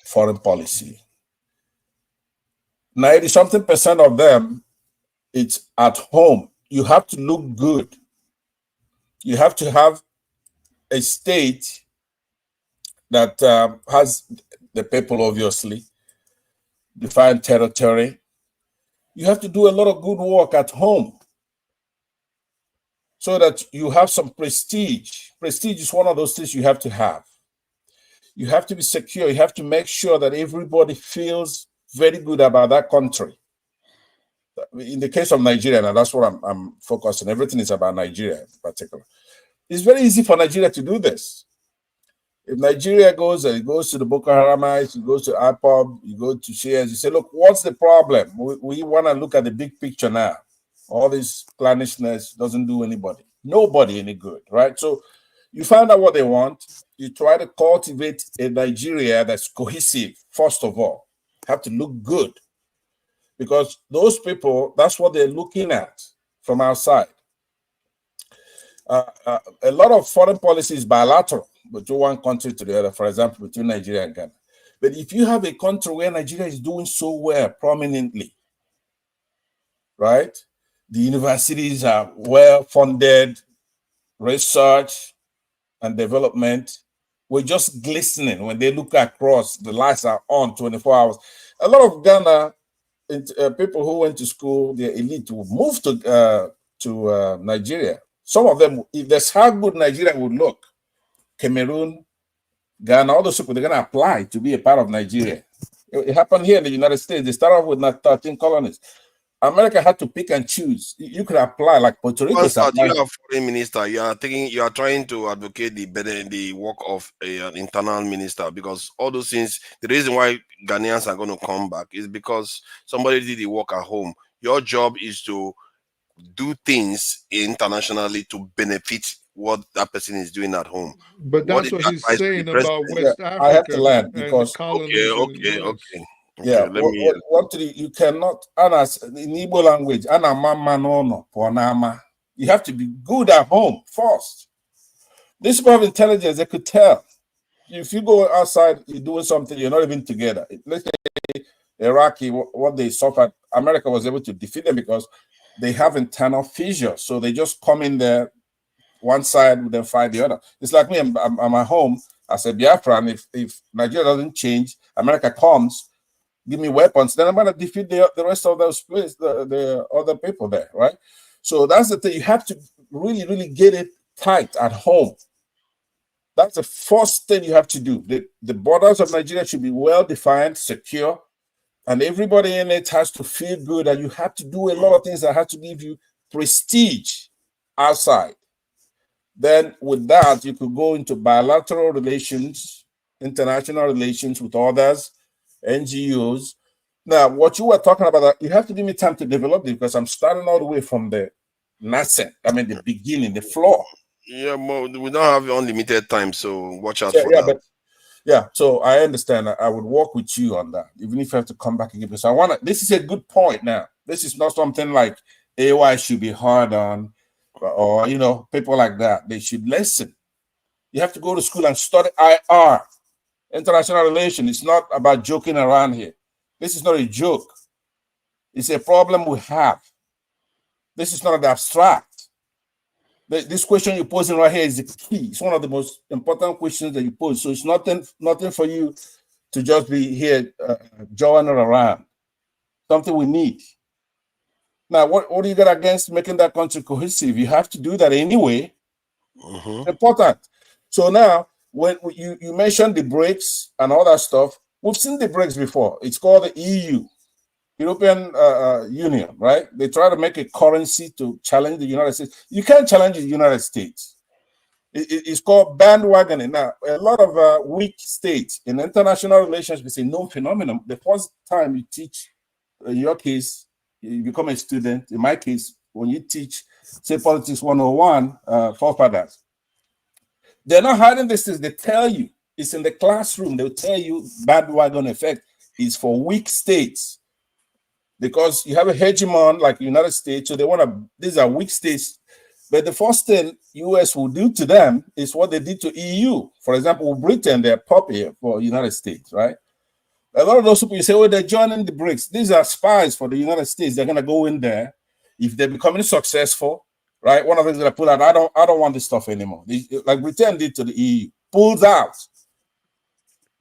foreign policy. 90-something% of them, it's at home. You have to look good. You have to have a state that has the people, obviously, defined territory. You have to do a lot of good work at home so that you have some prestige. Prestige is one of those things you have to have. You have to be secure. You have to make sure that everybody feels very good about that country. In the case of Nigeria, and that's what I'm focused on, everything is about Nigeria in particular. It's very easy for Nigeria to do this. If Nigeria goes and it goes to the Boko Haramites, it goes to IPOB, you go to Shares, you say, look, what's the problem? We want to look at the big picture now. All this clannishness doesn't do nobody any good, right? So you find out what they want. You try to cultivate a Nigeria that's cohesive, first of all. Have to look good. Because those people, that's what they're looking at from outside. A lot of foreign policy is bilateral between one country to the other, for example, between Nigeria and Ghana. But if you have a country where Nigeria is doing so well, prominently, right? The universities are well funded, research and development. We're just glistening when they look across, the lights are on 24 hours. A lot of Ghana people who went to school, the elite, will move to Nigeria. Some of them, if that's how good Nigeria would look, Cameroon, Ghana, all those people, they're going to apply to be a part of Nigeria. It happened here in the United States. They started off with 13 colonies. America had to pick and choose. You could apply like Puerto Rico. Once that you are foreign minister, you are trying to advocate the work of an internal minister, because all those things, the reason why Ghanaians are going to come back is because somebody did the work at home. Your job is to do things internationally to benefit what that person is doing at home. But that's what he's saying about West Africa. I have to learn because okay. Yeah, you cannot, in Igbo language, you have to be good at home first. These people have intelligence, they could tell. If you go outside, you're doing something, you're not even together. Let's say Iraqi, what they suffered, America was able to defeat them because they have internal fissures. So they just come in there, one side would then fight the other. It's like me, I'm at home, I said, Biafran, if Nigeria doesn't change, America comes, give me weapons, then I'm going to defeat the rest of those places, the other people there, right? So that's the thing. You have to really, really get it tight at home. That's the first thing you have to do. The borders of Nigeria should be well-defined, secure, and everybody in it has to feel good, and you have to do a lot of things that have to give you prestige outside. Then with that, you could go into bilateral relations, international relations with others, NGOs. Now, what you were talking about, you have to give me time to develop it because I'm starting all the way from the nascent, the beginning, the floor. Yeah, but we don't have unlimited time, so watch out for that. So I understand. I would work with you on that, even if you have to come back again. Because this is a good point now. This is not something like AY should be hard on, or people like that. They should listen. You have to go to school and study IR, international relations. It's not about joking around here. This is not a joke. It's a problem we have. This is not an abstract. This question you're posing right here is the key. It's one of the most important questions that you pose. So it's nothing for you to just be here jawing around. Something we need. Now, what do you got against making that country cohesive? You have to do that anyway. It's important. So now, when you mentioned the BRICS and all that stuff, we've seen the BRICS before. It's called the EU, European Union, right? They try to make a currency to challenge the United States. You can't challenge the United States. It's called bandwagoning. Now, a lot of weak states in international relations, we say no phenomenon. The first time you teach, in your case, you become a student. In my case, when you teach, say, Politics 101, forefathers, they're not hiding this thing. They tell you. It's in the classroom. They'll tell you bandwagon effect is for weak states. Because you have a hegemon like the United States, so they want to, these are weak states. But the first thing US will do to them is what they did to EU. For example, Britain, they're puppy for United States, right? A lot of those people, you say, oh, they're joining the BRICS. These are spies for the United States. They're going to go in there. If they're becoming successful, right? One of the things that I pull out, I don't want this stuff anymore. Like Britain did to the EU, pulls out.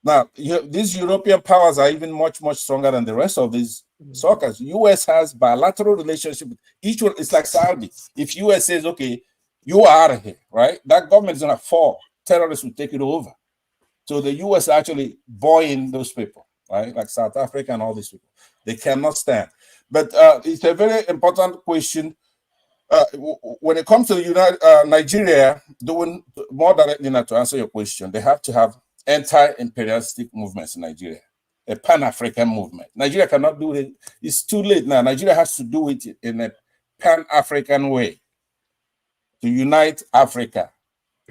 Now, these European powers are even much, much stronger than the rest of these suckers. US has bilateral relationship with each one. It's like Saudi. If US says, okay, you are out of here, right? That government is going to fall. Terrorists will take it over. So the US actually buying those people, right? Like South Africa and all these people. They cannot stand. But it's a very important question. When it comes to the Nigeria, doing more directly now to answer your question, they have to have anti-imperialistic movements in Nigeria, a pan-African movement. Nigeria cannot do it. It's too late now. Nigeria has to do it in a pan-African way to unite Africa.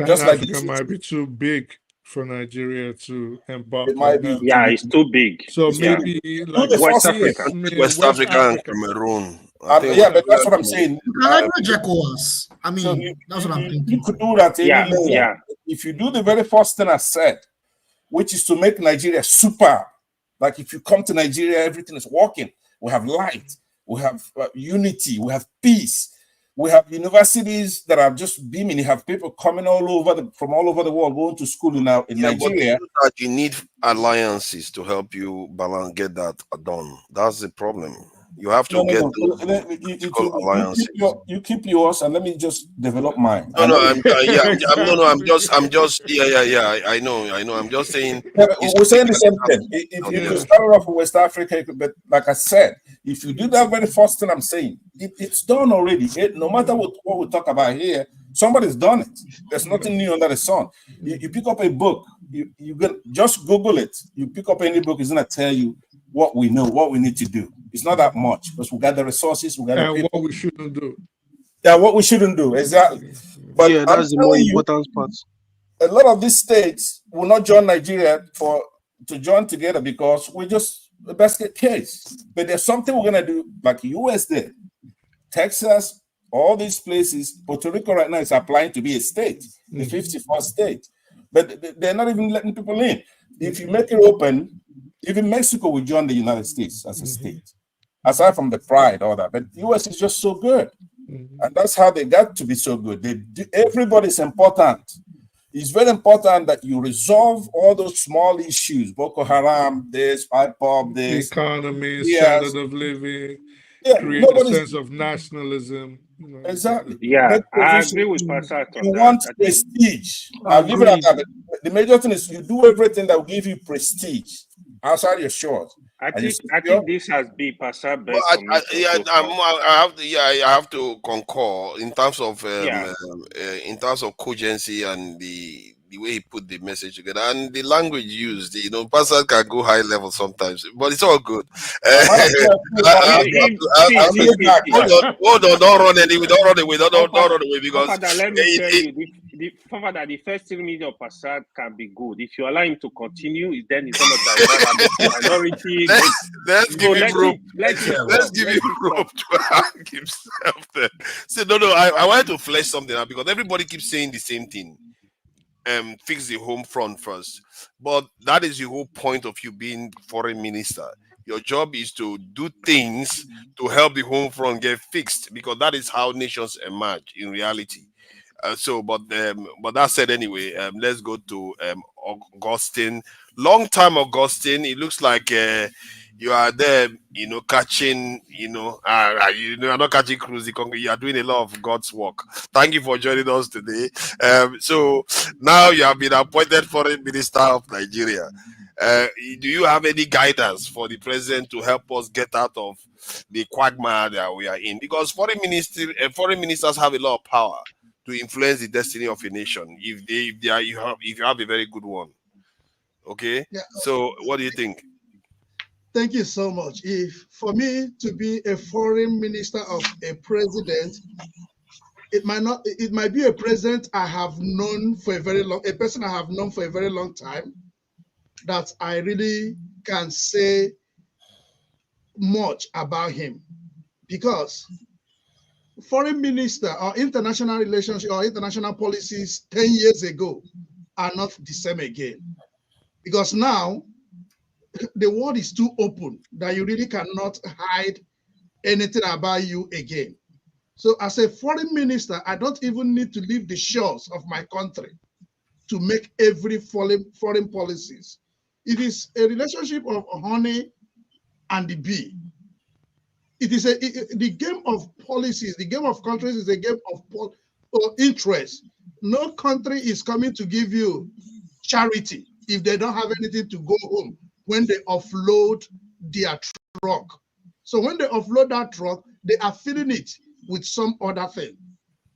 Just like Pan-Africa might be too big for Nigeria to embark it might on be. that. Yeah, it's too big. So Yeah. maybe like West Africa. West Africa and Cameroon. Yeah, but that's what I'm saying. You can leverage ECOWAS. I mean, So that's what I'm thinking. You could do that any Yeah, layer. yeah. If you do the very first thing I said, which is to make Nigeria super. Like if you come to Nigeria, everything is working. We have light, we have unity, we have peace. We have universities that are just beaming. You have people coming from all over the world going to school in Nigeria. But you need alliances to help you get that done. That's the problem. You have to get alliances. You keep yours, and let me just develop mine. I'm just, yeah. I know. I'm just saying. We're saying the same thing. If you could start off with West Africa, but like I said, if you do that very first thing I'm saying, it's done already. No matter what we talk about here, somebody's done it. There's nothing new under the sun. You pick up a book, you can just Google it. You pick up any book, it's gonna tell you what we know, what we need to do. It's not that much because we got the resources, we got the people. What we shouldn't do. Yeah, what we shouldn't do, exactly. But yeah, that's the more important part. A lot of these states will not join Nigeria to join together because we're just a basket case. But there's something we're gonna do, like US did, Texas, all these places. Puerto Rico right now is applying to be a state, the 51st state, but they're not even letting people in. If you make it open, even Mexico will join the United States as a state, aside from the pride, all that. But US is just so good, and that's how they got to be so good. Everybody's important. It's very important that you resolve all those small issues, Boko Haram, this, IPOB, this. Economy, standard of living, create a sense of nationalism. Exactly. Yeah, I agree with Pastor. You want prestige. I'll leave it at that. The major thing is you do everything that will give you prestige outside your shores. I think this has been Pastor best. I have to concur in terms of cogency and the the way he put the message together and the language used. You know, Pastor can go high level sometimes, but it's all good. Hold on, don't run anyway, don't run away, don't run away, because Father, let me tell you, Father, the first 3 minutes of Passad can be good. If you allow him to continue, then he's going to divert minority. Let's give him rope. Let's give him rope to hang himself there. So no, I wanted to flesh something out because everybody keeps saying the same thing. Fix the home front first. But that is the whole point of you being foreign minister. Your job is to do things to help the home front get fixed, because that is how nations emerge in reality. But that said, anyway, let's go to Augustine. Long time, Augustine. It looks like you are there, catching, you're not catching cruise. You are doing a lot of God's work. Thank you for joining us today. So now you have been appointed foreign minister of Nigeria. Do you have any guidance for the president to help us get out of the quagmire that we are in? Because foreign ministers have a lot of power to influence the destiny of a nation if you have a very good one. Okay. Yeah. So what do you think? Thank you so much. If for me to be a foreign minister of a president, it might be a president I have known for a person I have known for a very long time, that I really can say much about him, because foreign minister or international relations or international policies 10 years ago are not the same again, because now the world is too open that you really cannot hide anything about you again. So as a foreign minister, I don't even need to leave the shores of my country to make every foreign policies. It is a relationship of honey and the bee. It is the game of policies, the game of countries is a game of interest. No country is coming to give you charity if they don't have anything to go home when they offload their truck. So when they offload that truck, they are filling it with some other thing.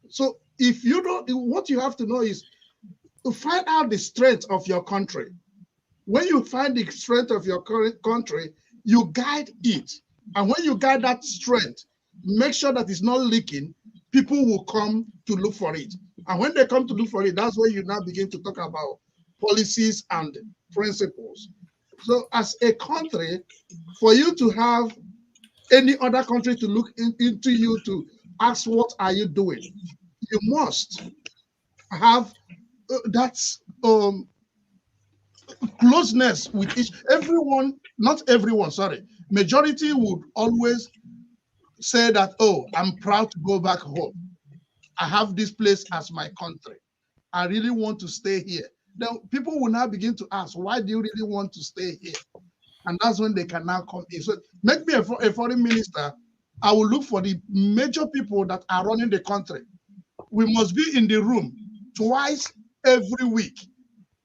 So if you don't, what you have to know is to find out the strength of your country. When you find the strength of your current country, you guide it. And when you guide that strength, make sure that it's not leaking, people will come to look for it. And when they come to look for it, that's where you now begin to talk about policies and principles. So as a country, for you to have any other country to look into you to ask, what are you doing? You must have that closeness with everyone, not everyone, sorry. Majority would always say that, oh, I'm proud to go back home. I have this place as my country. I really want to stay here. Then people will now begin to ask, why do you really want to stay here? And that's when they can now come in. So make me a foreign minister. I will look for the major people that are running the country. We must be in the room twice every week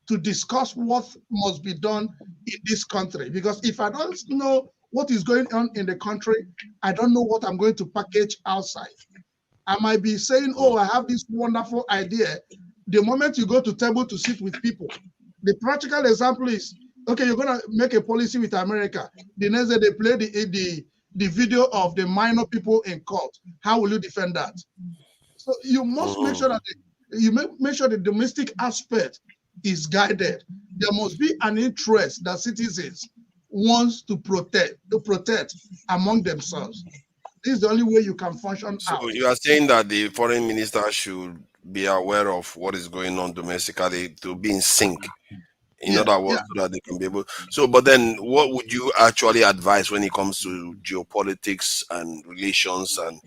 to discuss what must be done in this country. Because if I don't know what is going on in the country, I don't know what I'm going to package outside. I might be saying, oh, I have this wonderful idea. The moment you go to table to sit with people, the practical example is, okay, you're going to make a policy with America. The next day they play the video of the minor people in court. How will you defend that? So you must make sure that make sure the domestic aspect is guided. There must be an interest that citizens wants to protect among themselves. This is the only way you can function out. So you are saying that the foreign minister should be aware of what is going on domestically to be in sync. In other words, so that they can be able. So, but then, what would you actually advise when it comes to geopolitics and relations, and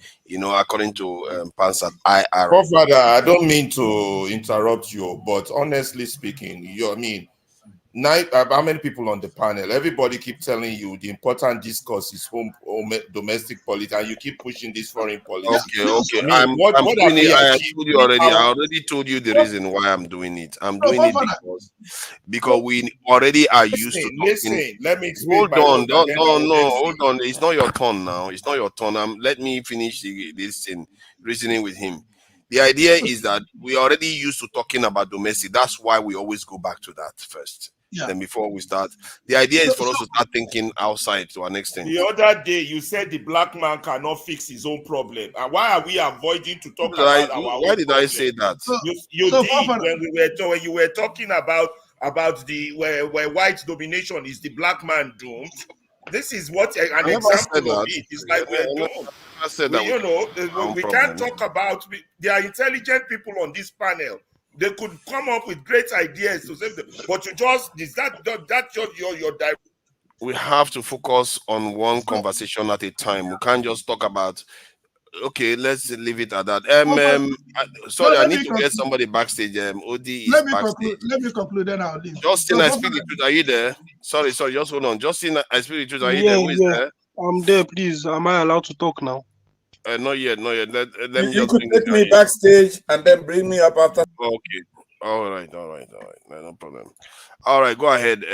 according to Pansat IR? Father, I don't mean to interrupt you, but honestly speaking, how many people on the panel? Everybody keep telling you the important discourse is home domestic politics, and you keep pushing this foreign policy. Okay. I already told you the reason why I'm doing it. I'm doing it because we already are used to talking. Listen, let me explain. Hold on. It's not your turn now. It's not your turn. Let me finish this reasoning with him. The idea is that we are already used to talking about domestic. That's why we always go back to that first. Yeah. Then before we start, the idea is for us to start thinking outside to an extent. The other day, you said the black man cannot fix his own problem. And why are we avoiding to talk about our own Why did I problem? say that? You did when you were talking about the where white domination is the black man doomed. This is what an example of it is like we're doomed. I said that You know, we can't talk about. There are intelligent people on this panel. They could come up with great ideas to save them, but you just that's just your direct. We have to focus on one conversation at a time. We can't just talk about. Okay, let's leave it at that. Sorry, I need to get somebody backstage. OD is backstage. Let me conclude, then I'll leave. Justin, I speak the truth. Are you there? Sorry, just hold on. Justin, I speak the truth. Are you there? Who is there? I'm there, please. Am I allowed to talk now? Not yet. Let me You just could take me backstage and then bring me up after. Okay. All right. No problem. All right, go ahead.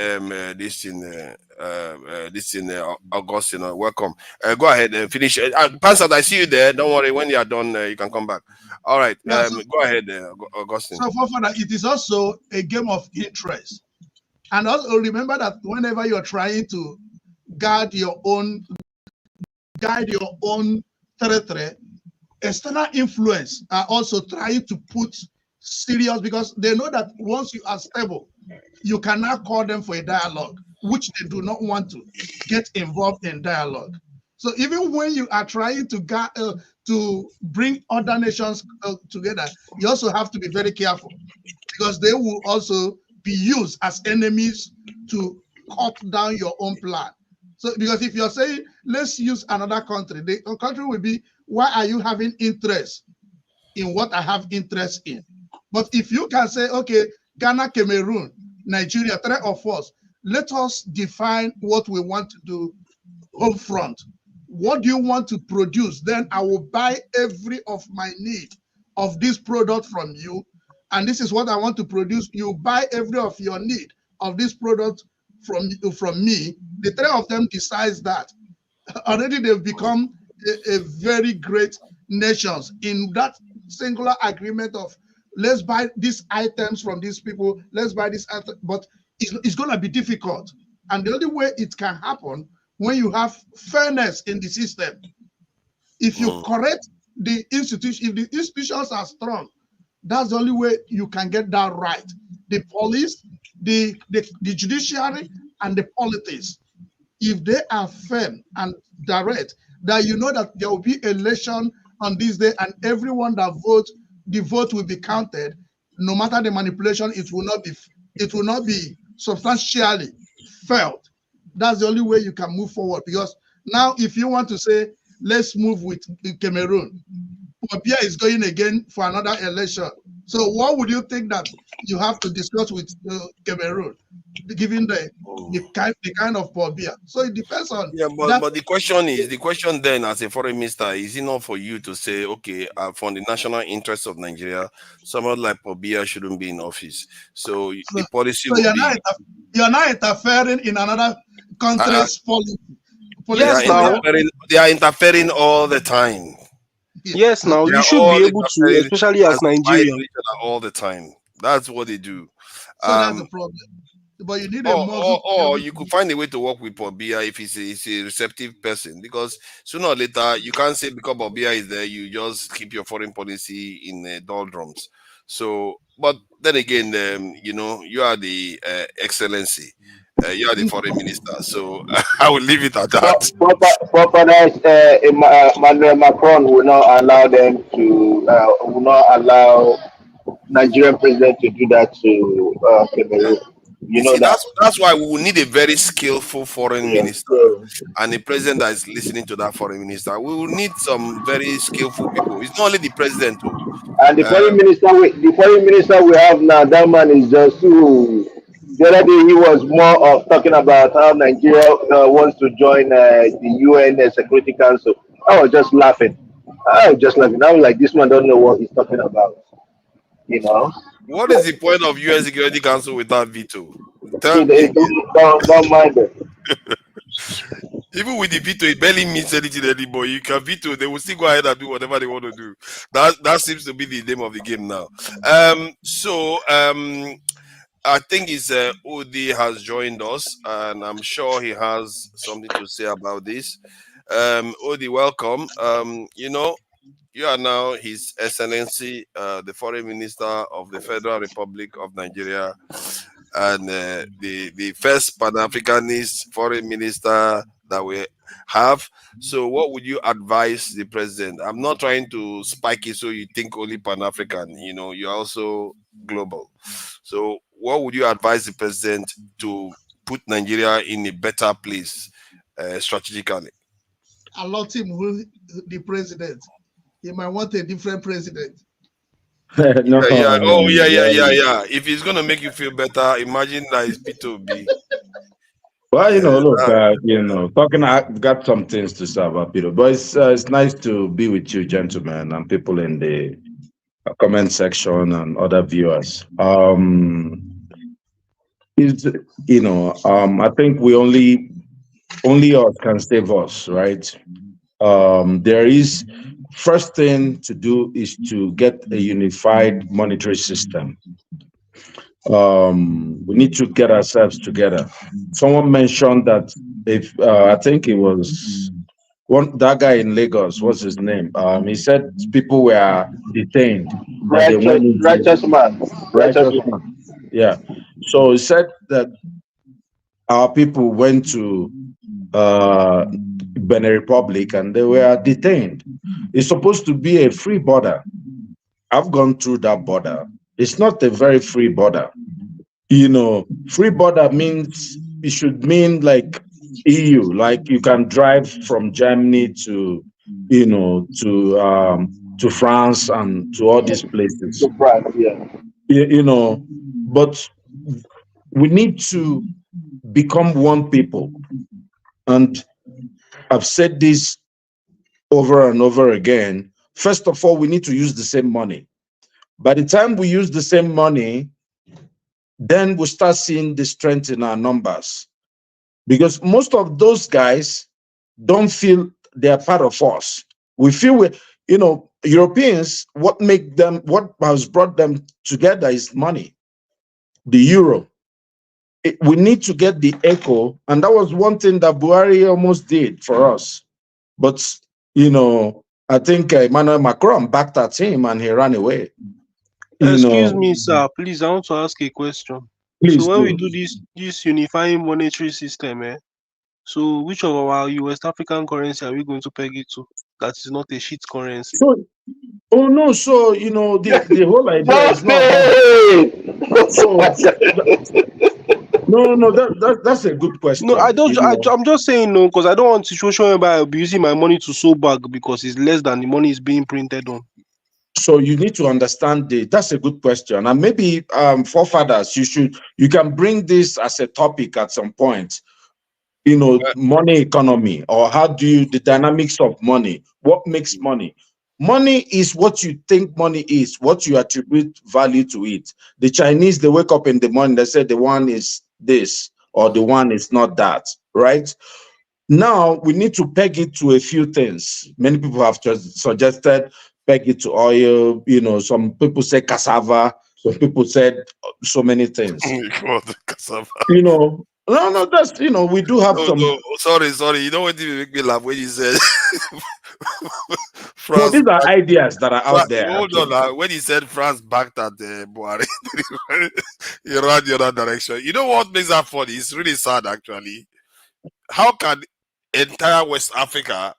Augustine, welcome. Go ahead and finish. Pastor, I see you there. Don't worry. When you are done, you can come back. All right. Go ahead, Augustine. So, Fofana, it is also a game of interest, and also remember that whenever you're trying to guide your own territory, external influence are also trying to put serious, because they know that once you are stable, you cannot call them for a dialogue, which they do not want to get involved in dialogue. So even when you are trying to bring other nations together, you also have to be very careful, because they will also be used as enemies to cut down your own plan. So because if you're saying, let's use another country, the country will be, why are you having interest in what I have interest in? But if you can say, okay, Ghana, Cameroon, Nigeria, 3 of us, let us define what we want to do home front. What do you want to produce? Then I will buy every of my need of this product from you. And this is what I want to produce. You buy every of your need of this product from me. The 3 of them decides that. Already they've become a very great nations in that singular agreement of, let's buy these items from these people, let's buy this item, but it's going to be difficult. And the only way it can happen when you have fairness in the system. If you correct the institution, if the institutions are strong, that's the only way you can get that right. The police, the judiciary, and the politics, if they are firm and direct, that you know that there will be election on this day, and everyone that votes, the vote will be counted, no matter the manipulation, it will not be substantially felt. That's the only way you can move forward. Because now, if you want to say, let's move with Cameroon, Popia is going again for another election. So what would you think that you have to discuss with Cameroon, given the kind of Popia? So it depends on. Yeah, but the question then, as a foreign minister, is it not for you to say, okay, for the national interests of Nigeria, someone like Popia shouldn't be in office? So the policy. So you're not interfering in another country's policy. They are interfering all the time. Yes, now you should be able to, especially as Nigerian, all the time. That's what they do. So that's the problem. But you need or you could find a way to work with Bobia if he's a receptive person, because sooner or later you can't say because Bobia is there, you just keep your foreign policy in doldrums. So, but then again, you are the excellency. You are the foreign minister, so I will leave it at that. Emmanuel Macron will not allow them to, will not allow Nigerian president to do that to Cameroon. That's why we will need a very skillful foreign minister and a president that is listening to that foreign minister. We will need some very skillful people. It's not only the president. And the foreign minister we have now, that man is just too. The other day he was more of talking about how Nigeria wants to join the UN Security Council. I was just laughing. I was like, this man don't know what he's talking about. What is the point of UN Security Council without veto? Tell me. Don't mind it. Even with the veto, it barely means anything anymore. You can veto, they will still go ahead and do whatever they want to do. That seems to be the name of the game now. I think it's Udi has joined us, and I'm sure he has something to say about this. Udi, welcome. You are now His Excellency, the Foreign Minister of the Federal Republic of Nigeria, and the first Pan-Africanist Foreign Minister that we have. So, what would you advise the president? I'm not trying to spike it so you think only Pan-African. You're also global. So, what would you advise the president to put Nigeria in a better place strategically? Allot him the president. He might want a different president. No. Yeah. If it's gonna make you feel better, imagine that it's P2B. Well, look, talking, I've got some things to say about Peter, but it's nice to be with you, gentlemen, and people in the comment section and other viewers. I think we only us can save us, right? There is first thing to do is to get a unified monetary system. We need to get ourselves together. Someone mentioned that if I think it was that guy in Lagos, what's his name? He said people were detained. Righteous man. Yeah. So he said that our people went to Benin Republic and they were detained. It's supposed to be a free border. I've gone through that border. It's not a very free border. Free border means it should mean like EU, like you can drive from Germany to France and to all these places. To France, yeah. But we need to become one people. And I've said this over and over again. First of all, we need to use the same money. By the time we use the same money, then we'll start seeing the strength in our numbers. Because most of those guys don't feel they're part of us. We feel Europeans, what has brought them together is money, the euro. We need to get the echo, and that was one thing that Buhari almost did for us. But, I think Emmanuel Macron backed at him and he ran away. Excuse me, sir. Please, I want to ask a question. Please so when do. we do this unifying monetary system, so which of our West African currency are we going to peg it to? That is not a shit currency. So, the whole idea is not. That's a good question. No, I'm just saying no, because I don't want a situation whereby I'll be using my money to sow bag because it's less than the money is being printed on. So you need to understand that's a good question. And maybe forefathers, you can bring this as a topic at some point. Money economy, or the dynamics of money. What makes money? Money is what you think money is, what you attribute value to it. The Chinese, they wake up in the morning, they say the one is this or the one is not that, right? Now we need to peg it to a few things. Many people have just suggested peg it to oil. Some people say cassava. Some people said so many things. Cassava. No, that's we do have some. No, sorry. You know what make me laugh when you said France. These are ideas that are out there. Hold on, when he said France backed at Buhari, he ran the other direction. You know what makes that funny? It's really sad, actually. How can entire West Africa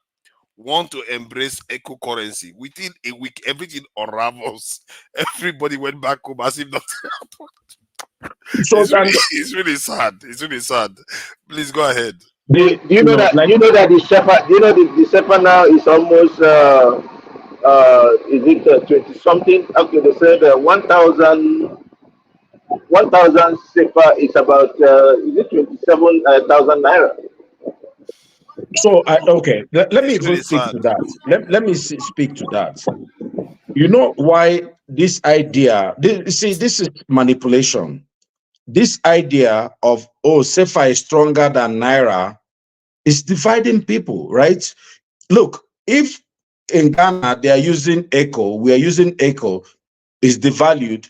want to embrace eco currency? Within a week, everything unravels. Everybody went back home as if nothing happened. It's really sad. It's really sad. Please go ahead. Do you know that the shepherd? The shepherd now is almost is it 20 something? Okay, they said 1,000 sefer is about is it 27,000 naira. So okay, let me even speak to that. Let me speak to that. You know why this idea? This is manipulation. This idea of sefa is stronger than naira It's dividing people, right? Look, if in Ghana they are using echo, we are using echo, is devalued.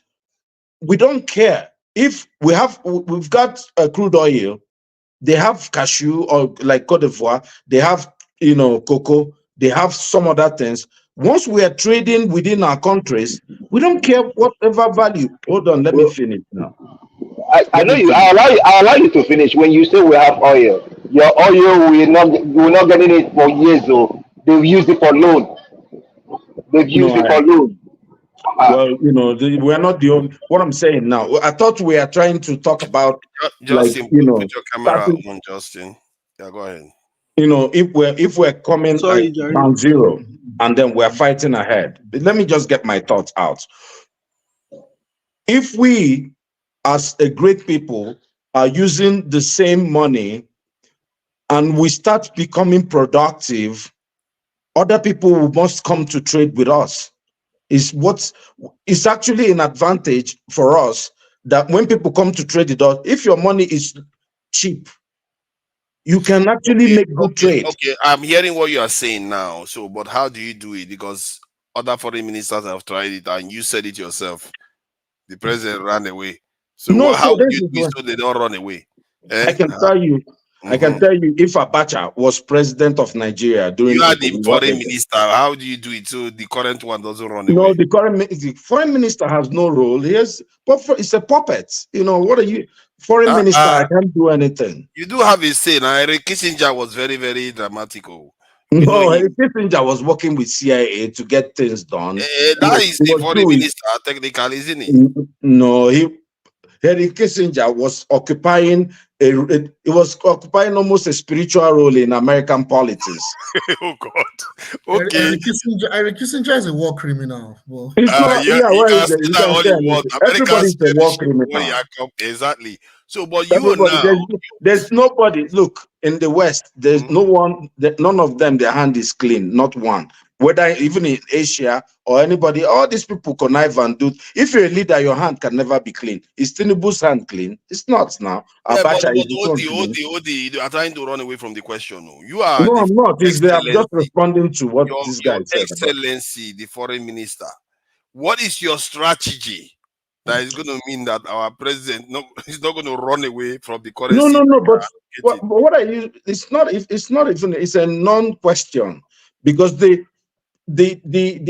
We don't care if we've got crude oil. They have cashew or like Cote d'Ivoire. They have cocoa. They have some other things. Once we are trading within our countries, we don't care whatever value. Hold on, let me finish now. I Let know me you. finish. I allow you to finish. When you say we have oil, your oil we're not getting it for years. Though they've used it for loan. They've No, used it for loan. well, we're not the only. What I'm saying now, I thought we are trying to talk about, like, Justin, put your camera starting, on, Justin. Yeah, go ahead. if we're coming Sorry, at Jerry. ground zero and then we're fighting ahead. Let me just get my thoughts out. If we, as a great people, are using the same money and we start becoming productive, other people must come to trade with us. It's actually an advantage for us that when people come to trade with us, if your money is cheap, you can actually make good trade. Okay. I'm hearing what you are saying now. So, but how do you do it? Because other foreign ministers have tried it, and you said it yourself. The president ran away. So, No, how so would this you is do it what so they don't run away? I can tell you. I can Mhm. tell you, if Abacha was president of Nigeria during You are the what foreign they did. minister. How do you do it so the current one doesn't run No, away? the foreign minister has no role. It's a puppet. What are you, foreign minister? I can't do anything. You do have a say. Now, Eric Kissinger was very, very dramatic. We know No, Henry him. Kissinger was working with CIA to get things done. That is He the was foreign doing. minister, technically, isn't he? No, Henry Kissinger was occupying he was occupying almost a spiritual role in American politics. Oh God. Okay. Eric Kissinger is a war criminal. Well, It's not. Yeah, Yeah, you well, can say you that can all say you want. anything. Americans Everybody's a war perish before criminal. Jacob. Exactly. So, but you Everybody, now, there's nobody. Look, in the West, there's no one. None of them. Their hand is clean. Not one. Whether even in Asia or anybody, all these people connive and do. If you're a leader, your hand can never be clean. Is Tinubu's hand clean? It's not now. yeah, but Abacha is his own clean. Odi, you are trying to run away from the question. No. You are No, the I'm not. I'm just excellency, responding to what this guy your said about. excellency, the foreign minister. What is your strategy that is going to mean that our president is not going to run away from the currency? No. But what I use, it's not. It's not even. It's a non-question because the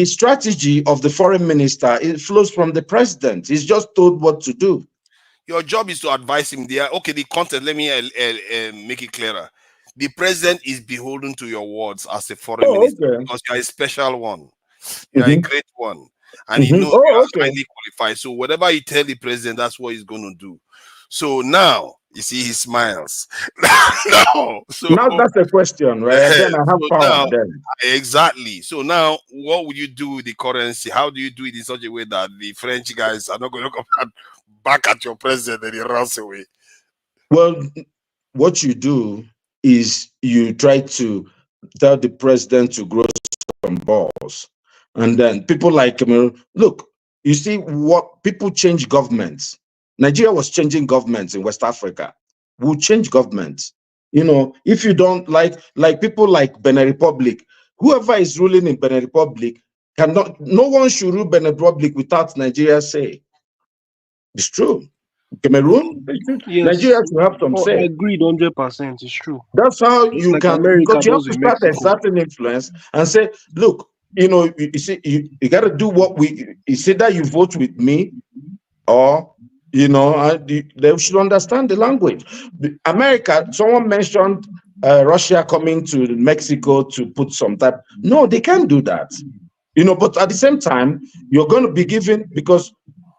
strategy of the foreign minister, it flows from the president. He's just told what to do. Your job is to advise him there. Okay, the content, let me make it clearer. The president is beholden to your words as a foreign minister Okay. because you are a special one. You are a great one. And he knows you Oh, are okay. highly qualified. So whatever you tell the president, that's what he's going to do. So now, you see, he smiles. now That's a question, right? Then I have so power. now, Then exactly. So now, what would you do with the currency? How do you do it in such a way that the French guys are not going to come back at your president and he runs away? Well, what you do is you try to tell the president to grow some balls, and then people like look. You see what people change governments. Nigeria was changing governments in West Africa. We'll change governments. If you don't like people like Benin Republic, whoever is ruling in Benin Republic cannot. No one should rule Benin Republic without Nigeria say. It's true. Cameroon, Yes, Nigeria should have some I say. agreed 100%. It's true. That's how Just you like can, America because you have does to in start Mexico. exerting influence and say, look, you see, you got to do what it's either you vote with me or, they should understand the language. America, someone mentioned Russia coming to Mexico to put some type. No, they can't do that. But at the same time, you're going to be giving, because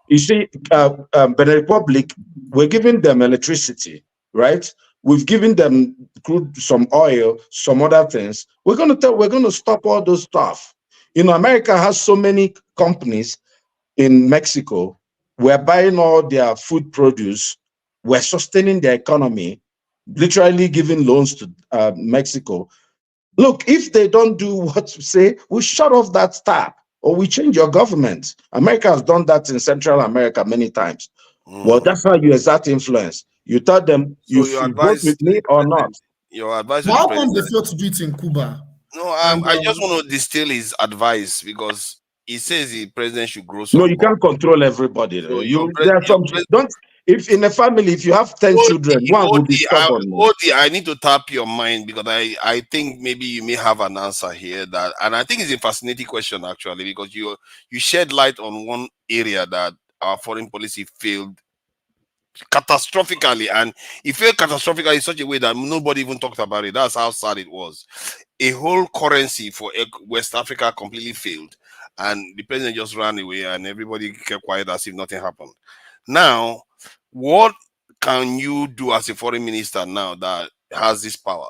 you see, Benin Republic, we're giving them electricity, right? We've given them crude, some oil, some other things. We're going to stop all those stuff. America has so many companies in Mexico. We're buying all their food produce. We're sustaining their economy, literally giving loans to Mexico. Look, if they don't do what we say, we shut off that tap or we change your government. America has done that in Central America many times. Well, that's how you exert influence. You tell them So you you should vote advise with me or not. Your advice to But the how come they president. failed to do it in Cuba? No, And I just want to distill his advice because he says the president should grow No, some you balls. can't control everybody. So There are some your don't. If in a family, if you have 10 children, one will be stubborn. I need to tap your mind because I think maybe you may have an answer here that, and I think it's a fascinating question actually because you shed light on one area that our foreign policy failed catastrophically, and it failed catastrophically in such a way that nobody even talked about it. That's how sad it was. A whole currency for West Africa completely failed, and the president just ran away, and everybody kept quiet as if nothing happened. Now, what can you do as a foreign minister now that has this power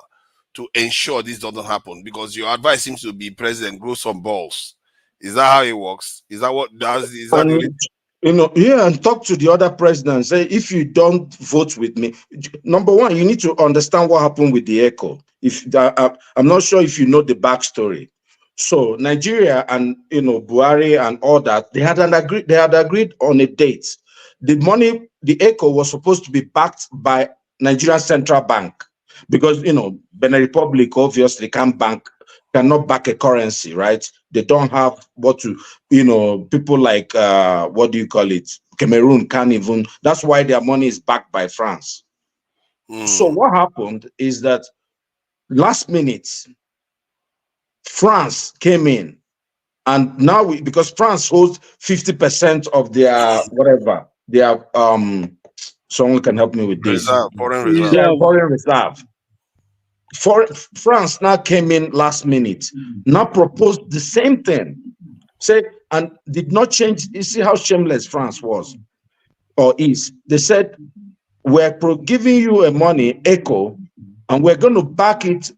to ensure this doesn't happen? Because your advice seems to be, president, grow some balls. Is that how it works? Is that what does? Is that the only? And talk to the other presidents. Say, if you don't vote with me, number one, you need to understand what happened with the ECO. I'm not sure if you know the backstory. So Nigeria and Buhari and all that, they had agreed on a date. The money, the ECO was supposed to be backed by Nigerian Central Bank because Benin Republic obviously cannot back a currency, right? They don't have what to, people like what do you call it? Cameroon can't even. That's why their money is backed by France. So what happened is that last minute, France came in, and now because France holds 50% of their whatever someone can help me with this. Foreign reserve. Yeah, foreign reserve. France now came in last minute, now proposed the same thing, and did not change. You see how shameless France was or is. They said, we're giving you a money, ECO, and we're going to back it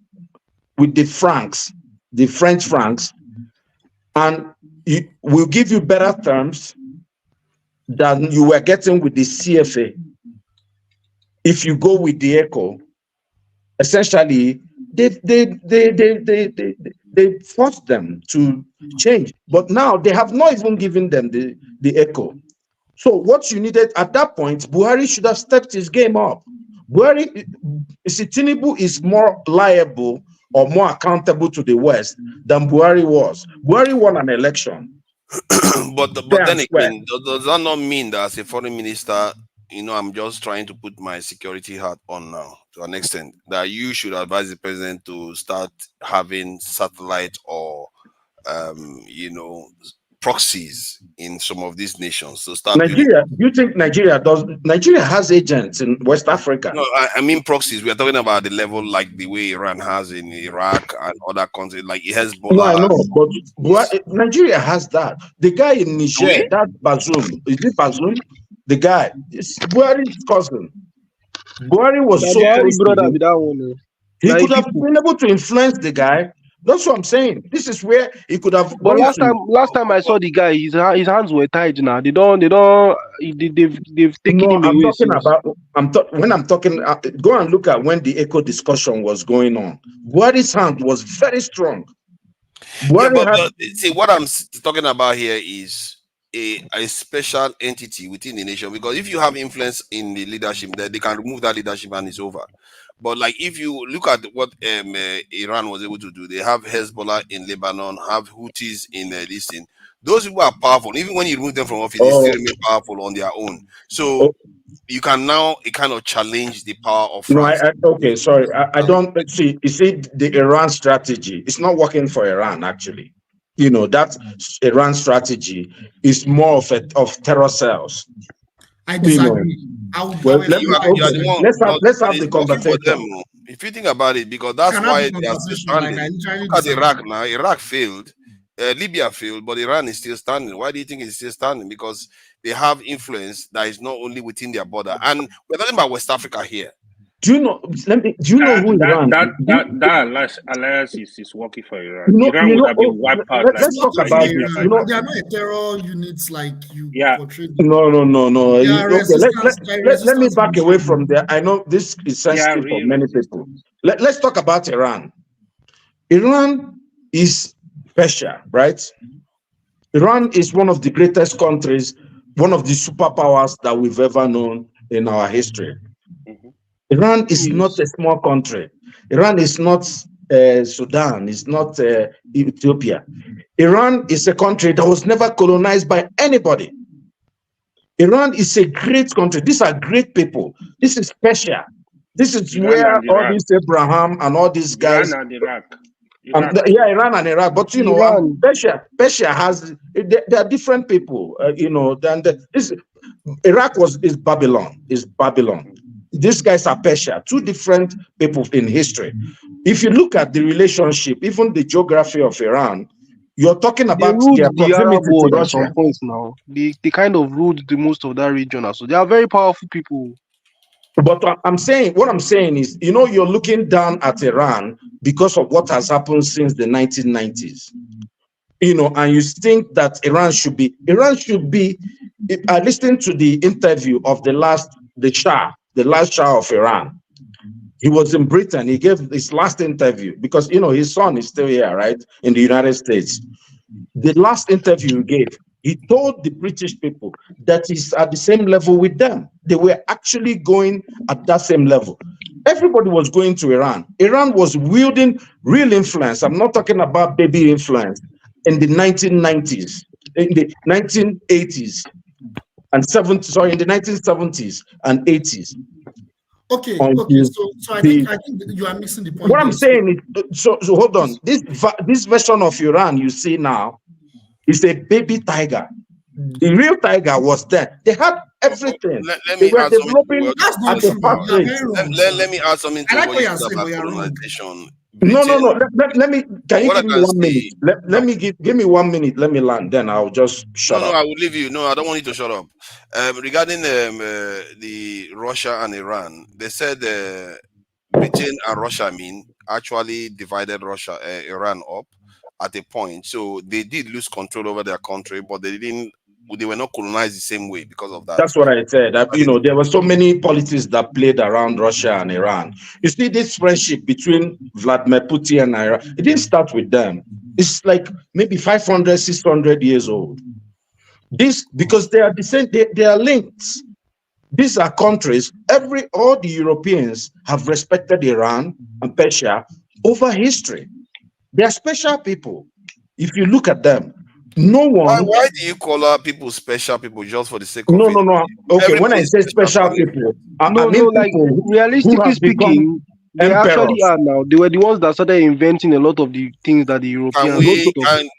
with the francs, the French francs, and we'll give you better terms than you were getting with the CFA. If you go with the ECO, essentially, they forced them to change, but now they have not even given them the ECO. So what you needed at that point, Buhari should have stepped his game up. Tinubu is more liable or more accountable to the West than Buhari was. Buhari won an election. but then again, does that not mean that as a foreign minister, I'm just trying to put my security hat on now to an extent, that you should advise the president to start having satellite or, proxies in some of these nations. So start Nigeria. Do you think Nigeria has agents in West Africa? No, I mean proxies. We are talking about the level like the way Iran has in Iraq and other countries, like Hezbollah. No, I know, but Nigeria has that. The guy in Niger, that Bazoum, is it Bazoum? The guy, it's Buhari's cousin. Buhari was so close to him. He could have been able to influence the guy. That's what I'm saying. This is where he could have. But last time I saw the guy, his hands were tied. Now they've taken him away. When I'm talking, go and look at when the ECO discussion was going on. Buhari's hand was very strong. See, what I'm talking about here is a special entity within the nation, because if you have influence in the leadership, then they can remove that leadership and it's over. But like if you look at what Iran was able to do, they have Hezbollah in Lebanon, have Houthis in this thing. Those people are powerful. Even when you remove them from office, they still remain powerful on their own. So you can now kind of challenge the power of France. Okay, sorry. I don't see. You see, the Iran strategy, it's not working for Iran, actually. That Iran strategy is more of terror cells. I disagree. Let's have the conversation. If you think about it, because that's why they are still standing. Look at Iraq now. Iraq failed. Libya failed, but Iran is still standing. Why do you think it's still standing? Because they have influence that is not only within their border. And we're talking about West Africa here. Do you know? Do you know who Iran? That alliance is working for Iran. Iran would have been wiped out. Let's talk about it. They are not a terror units like you portrayed. No. Let me back away from there. I know this is sensitive for many people. Let's talk about Iran. Iran is Persia, right? Iran is one of the greatest countries, one of the superpowers that we've ever known in our history. Iran is not a small country. Iran is not Sudan, it's not Ethiopia. Iran is a country that was never colonized by anybody. Iran is a great country. These are great people. This is Persia. This is Iran where and all Iraq. these Abraham and all these guys. Iran and Iraq. Yeah, Iran and Iraq. But you know, Iran. Persia has. They are different people. You know, than this. Iraq is Babylon. Is Babylon. These guys are Persia. Two different people in history. If you look at the relationship, even the geography of Iran, you're talking They about ruled their the Arab proximity to world at Russia. some point now. They kind of ruled the most of that region. So they are very powerful people. But what I'm saying is, you know, you're looking down at Iran because of what has happened since the 1990s. You know, and you think that Iran should be. I listened to the interview of the last Shah of Iran. He was in Britain. He gave his last interview because, you know, his son is still here, right, in the United States. The last interview he gave, he told the British people that he's at the same level with them. They were actually going at that same level. Everybody was going to Iran. Iran was wielding real influence. I'm not talking about baby influence in the 1990s, in the 1980s and 70s, sorry, in the 1970s and 80s. Okay. So I think you are missing the point. What I'm saying is, so hold on. This version of Iran you see now is a baby tiger. The real tiger was there. They had everything. They were developing at a fast rate. Let me add something to what you said about colonization. No. Let me. Can you give me 1 minute? Let me give me 1 minute. Let me land. Then I'll just shut up. No, I will leave you. No, I don't want you to shut up. Regarding the Russia and Iran, they said Britain and Russia actually divided Iran up at a point. So they did lose control over their country, but they were not colonized the same way because of that. That's what I said. You know, there were so many politics that played around Russia and Iran. You see, this friendship between Vladimir Putin and Iran, it didn't start with them. It's like maybe 500, 600 years old. Because they are the same, they are linked. These are countries, all the Europeans have respected Iran and Persia over history. They are special people. If you look at them, no one. Why do you call people special people just for the sake of No. Okay, Everybody when I say special people, I mean like people realistically speaking, they emperors. actually are now. They were the ones that started inventing a lot of the things that the Europeans.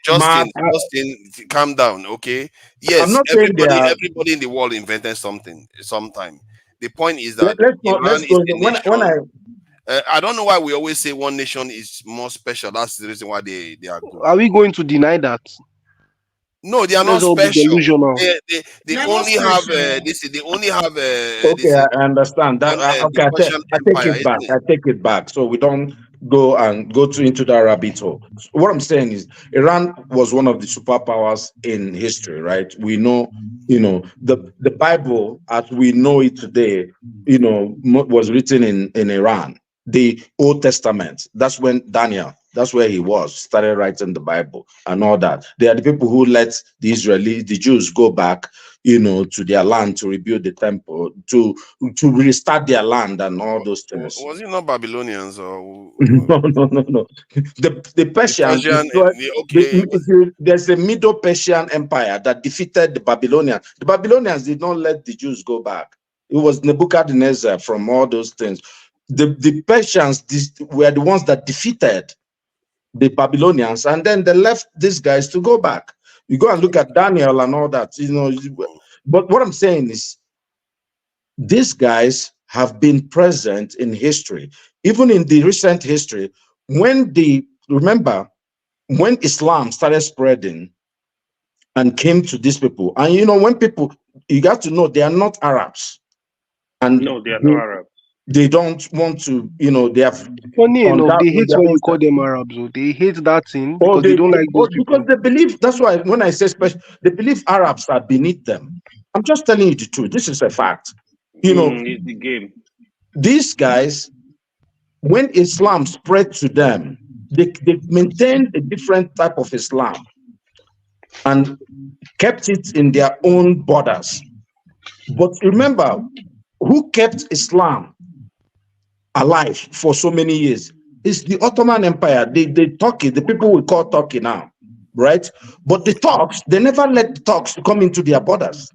Justin, calm down, okay? Yes, I'm not saying everybody in the world invented something sometime. The point is that I don't know why we always say one nation is more special. That's the reason why they are good. Are we going to deny that? No, they are not special. They only have this. They only have. Okay, I understand that. Okay, I take it back. So we don't go into that rabbit hole. What I'm saying is, Iran was one of the superpowers in history, right? We know, you know, the Bible as we know it today, you know, was written in Iran. The Old Testament. That's when Daniel. That's where he started writing the Bible and all that. They are the people who let the Jews go back, you know, to their land to rebuild the temple, to restart their land and all those things. Was it not Babylonians or No. The Persians. There's a Middle Persian Empire that defeated the Babylonians. The Babylonians did not let the Jews go back. It was Nebuchadnezzar from all those things. The Persians were the ones that defeated the Babylonians, and then they left these guys to go back. You go and look at Daniel and all that, you know. But what I'm saying is, these guys have been present in history, even in the recent history. Remember when Islam started spreading and came to these people, and you know, when people, you got to know they are not Arabs, and no, they are not Arabs. They don't want to, you know, they have. Funny enough, they hate when you call them Arabs. They hate that thing because they don't like those people. Because they believe, that's why when I say special, they believe Arabs are beneath them. I'm just telling you the truth. This is a fact. You know, it's the game. These guys, when Islam spread to them, they maintained a different type of Islam and kept it in their own borders. But remember, who kept Islam alive for so many years? is the Ottoman Empire, the Turkey, the people we call Turkey now, right? But the Turks, they never let the Turks come into their borders.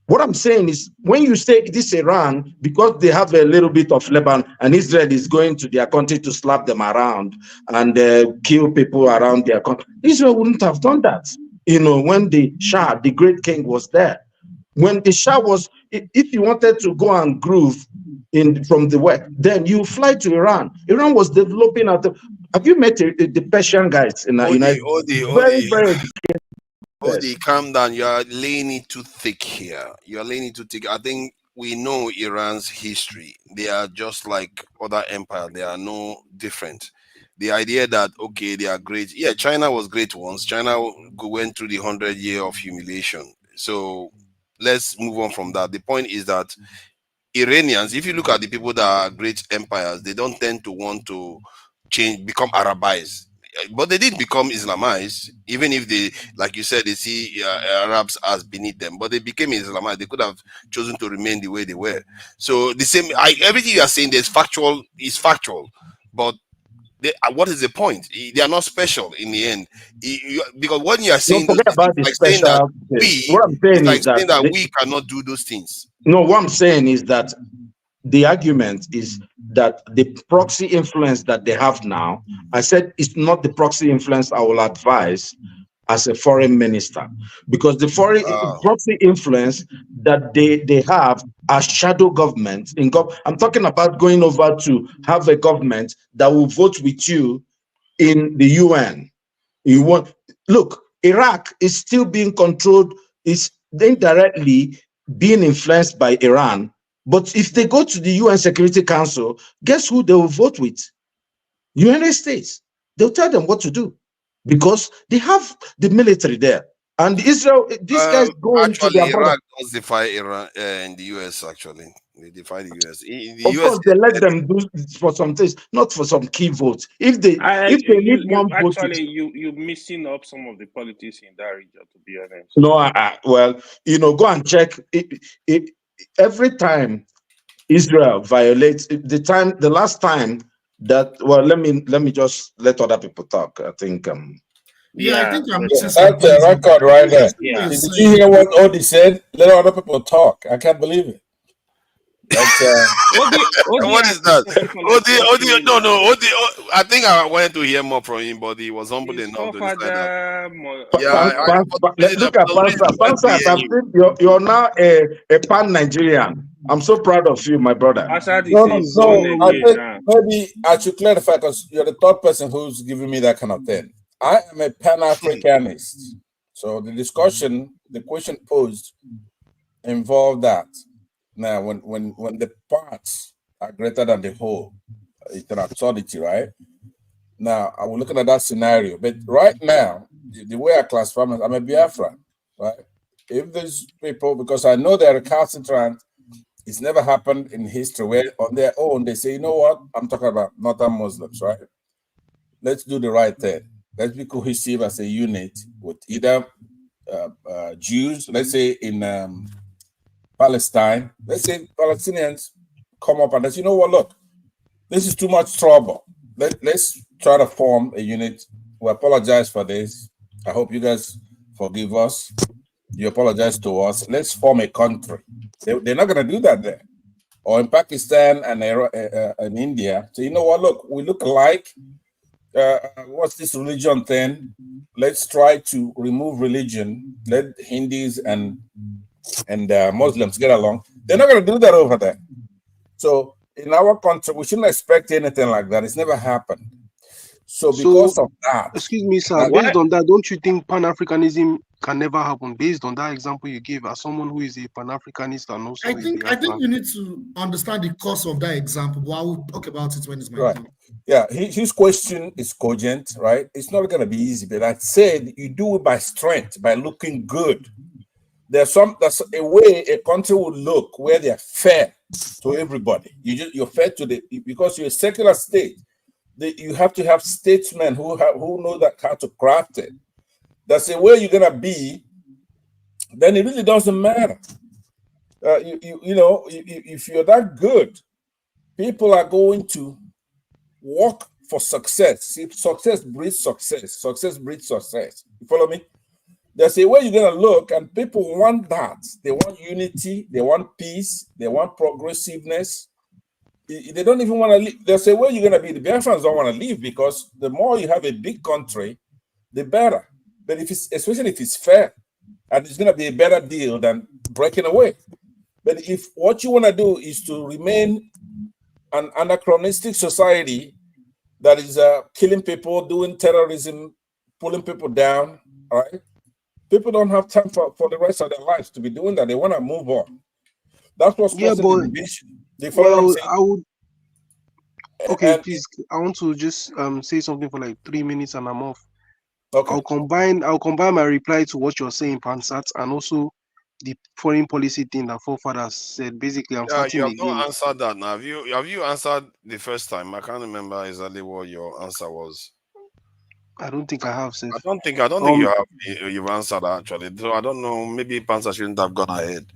What I'm saying is, when you say this Iran, because they have a little bit of Lebanon, and Israel is going to their country to slap them around and kill people around their country, Israel wouldn't have done that. You know, when the Shah, the great king, was there. When the Shah was, if you wanted to go and groove from the West, then you fly to Iran. Iran was developing at the. Have you met the Persian guys in the United States? Very, very educated. Odi, calm down. You are laying it too thick here. You are laying it too thick. I think we know Iran's history. They are just like other empires. They are no different. The idea that okay, they are great. Yeah, China was great once. China went through the 100 year of humiliation. So let's move on from that. The point is that Iranians, if you look at the people that are great empires, they don't tend to want to become Arabized. But they did become Islamized, even if they, like you said, they see Arabs as beneath them. But they became Islamized. They could have chosen to remain the way they were. So the same, everything you are saying, is factual. But what is the point? They are not special in the end. Because when you are saying Don't forget about the like saying that special thing. What I'm saying is that we cannot do those things. No, what I'm saying is that the argument is that the proxy influence that they have now, I said it's not the proxy influence I will advise as a foreign minister, because the foreign proxy influence that they have as shadow government I'm talking about going over to have a government that will vote with you in the UN. You want look, Iraq is still being controlled, is indirectly being influenced by Iran. But if they go to the UN Security Council, guess who they will vote with? United States. They'll tell them what to do because they have the military there. And Israel, these guys go into their border. Iraq does defy Iran in the US. Actually, they defy the US. Of course, they let them do for some things, not for some key votes. If they need one vote, actually you're missing up some of the politics in that region. To be honest, no, well, go and check. Every time Israel violates the last time that, well, let me just let other people talk. I think I think I'm that's the record right there. Yeah. Did you hear what Odi said? Let other people talk. I can't believe it. What is that? Odi, no. Odi, I think I wanted to hear more from him, but he was humble enough to decide that. Look at Pansa. You're now a pan-Nigerian. I'm so proud of you, my brother. No, I think maybe I should clarify because you're the third person who's giving me that kind of thing. I am a Pan-Africanist. So the question posed involved that. Now, when the parts are greater than the whole, it's an absurdity, right? Now, I was looking at that scenario, but right now, the way I classify myself, I'm a Biafran, right? If there's people, because I know they're recalcitrant, it's never happened in history where on their own they say, you know what? I'm talking about Northern Muslims, right? Let's do the right thing. Let's be cohesive as a unit with either Jews, let's say in Palestine, let's say Palestinians come up and say, you know what, look, this is too much trouble. Let's try to form a unit. We apologize for this. I hope you guys forgive us. You apologize to us. Let's form a country. They're not going to do that there. Or in Pakistan and in India. So you know what, look, we look alike. What's this religion thing? Let's try to remove religion. Let Hindus and Muslims get along. They're not going to do that over there. So in our country, we shouldn't expect anything like that. It's never happened. So because of that, excuse me, sir. Based on that, don't you think Pan-Africanism can never happen? Based on that example you gave, as someone who is a Pan-Africanist and also I think you need to understand the cause of that example. But I will talk about it when it's my turn. Yeah, his question is cogent, right? It's not going to be easy, but I said you do it by strength, by looking good. There's a way a country would look where they're fair to everybody. You're fair to because you're a secular state. You have to have statesmen who know that how to craft it. That's the way you're gonna be. Then it really doesn't matter. If you're that good, people are going to work for success. See, success breeds success. Success breeds success. You follow me? There's a way you're going to look, and people want that. They want unity. They want peace. They want progressiveness. They don't even want to leave. There's a way you're going to be. The Biafrans don't want to leave because the more you have a big country, the better. But if it's, especially if it's fair, and it's going to be a better deal than breaking away. But if what you want to do is to remain an anachronistic society that is killing people, doing terrorism, pulling people down, all right? People don't have time for the rest of their lives to be doing that. They want to move on. That's what's causing the division. You follow what I'm saying? I would. Okay, And please. I want to just say something for like 3 minutes, and I'm off. okay. I'll combine my reply to what you're saying, Pansat, and also the foreign policy thing that forefathers said. Basically, I'm You starting have again. not answered that now. Have you answered the first time? I can't remember exactly what your answer was. I don't think I have, Seth. I don't think you have you've answered actually. So I don't know. Maybe Panzer shouldn't have gone ahead.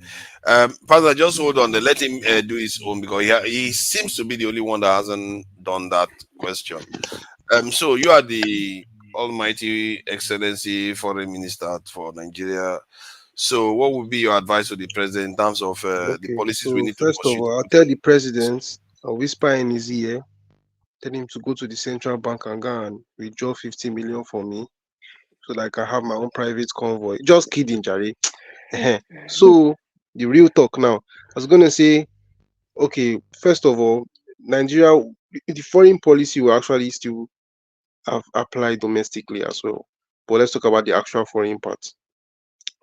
Panzer, just hold on. Let him do his own because he seems to be the only one that hasn't done that question. So you are the Almighty Excellency Foreign Minister for Nigeria. So what would be your advice to the president in terms of the Okay, policies we so need to first of pursue? all, I'll tell the president, I'll whisper in his ear, tell him to go to the central bank and go and withdraw 50 million for me so that I can have my own private convoy. Just kidding, Jerry. So, the real talk now. I was going to say, okay, first of all, Nigeria, the foreign policy will actually still apply domestically as well. But let's talk about the actual foreign part.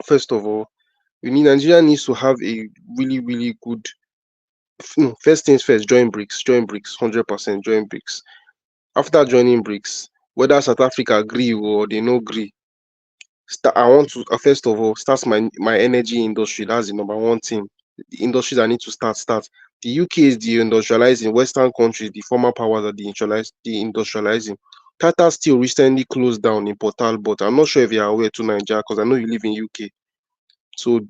First of all, Nigeria needs to have a really, really good. No, first things first, join BRICS, 100% join BRICS. After joining BRICS, whether South Africa agree or they no agree, I want to first of all start my energy industry. That's the number one thing. The industries I need to start. The UK is the industrializing Western countries, the former powers are the industrializing. Tata Steel recently closed down in Port Talbot. I'm not sure if you're aware to Nigeria because I know you live in UK. So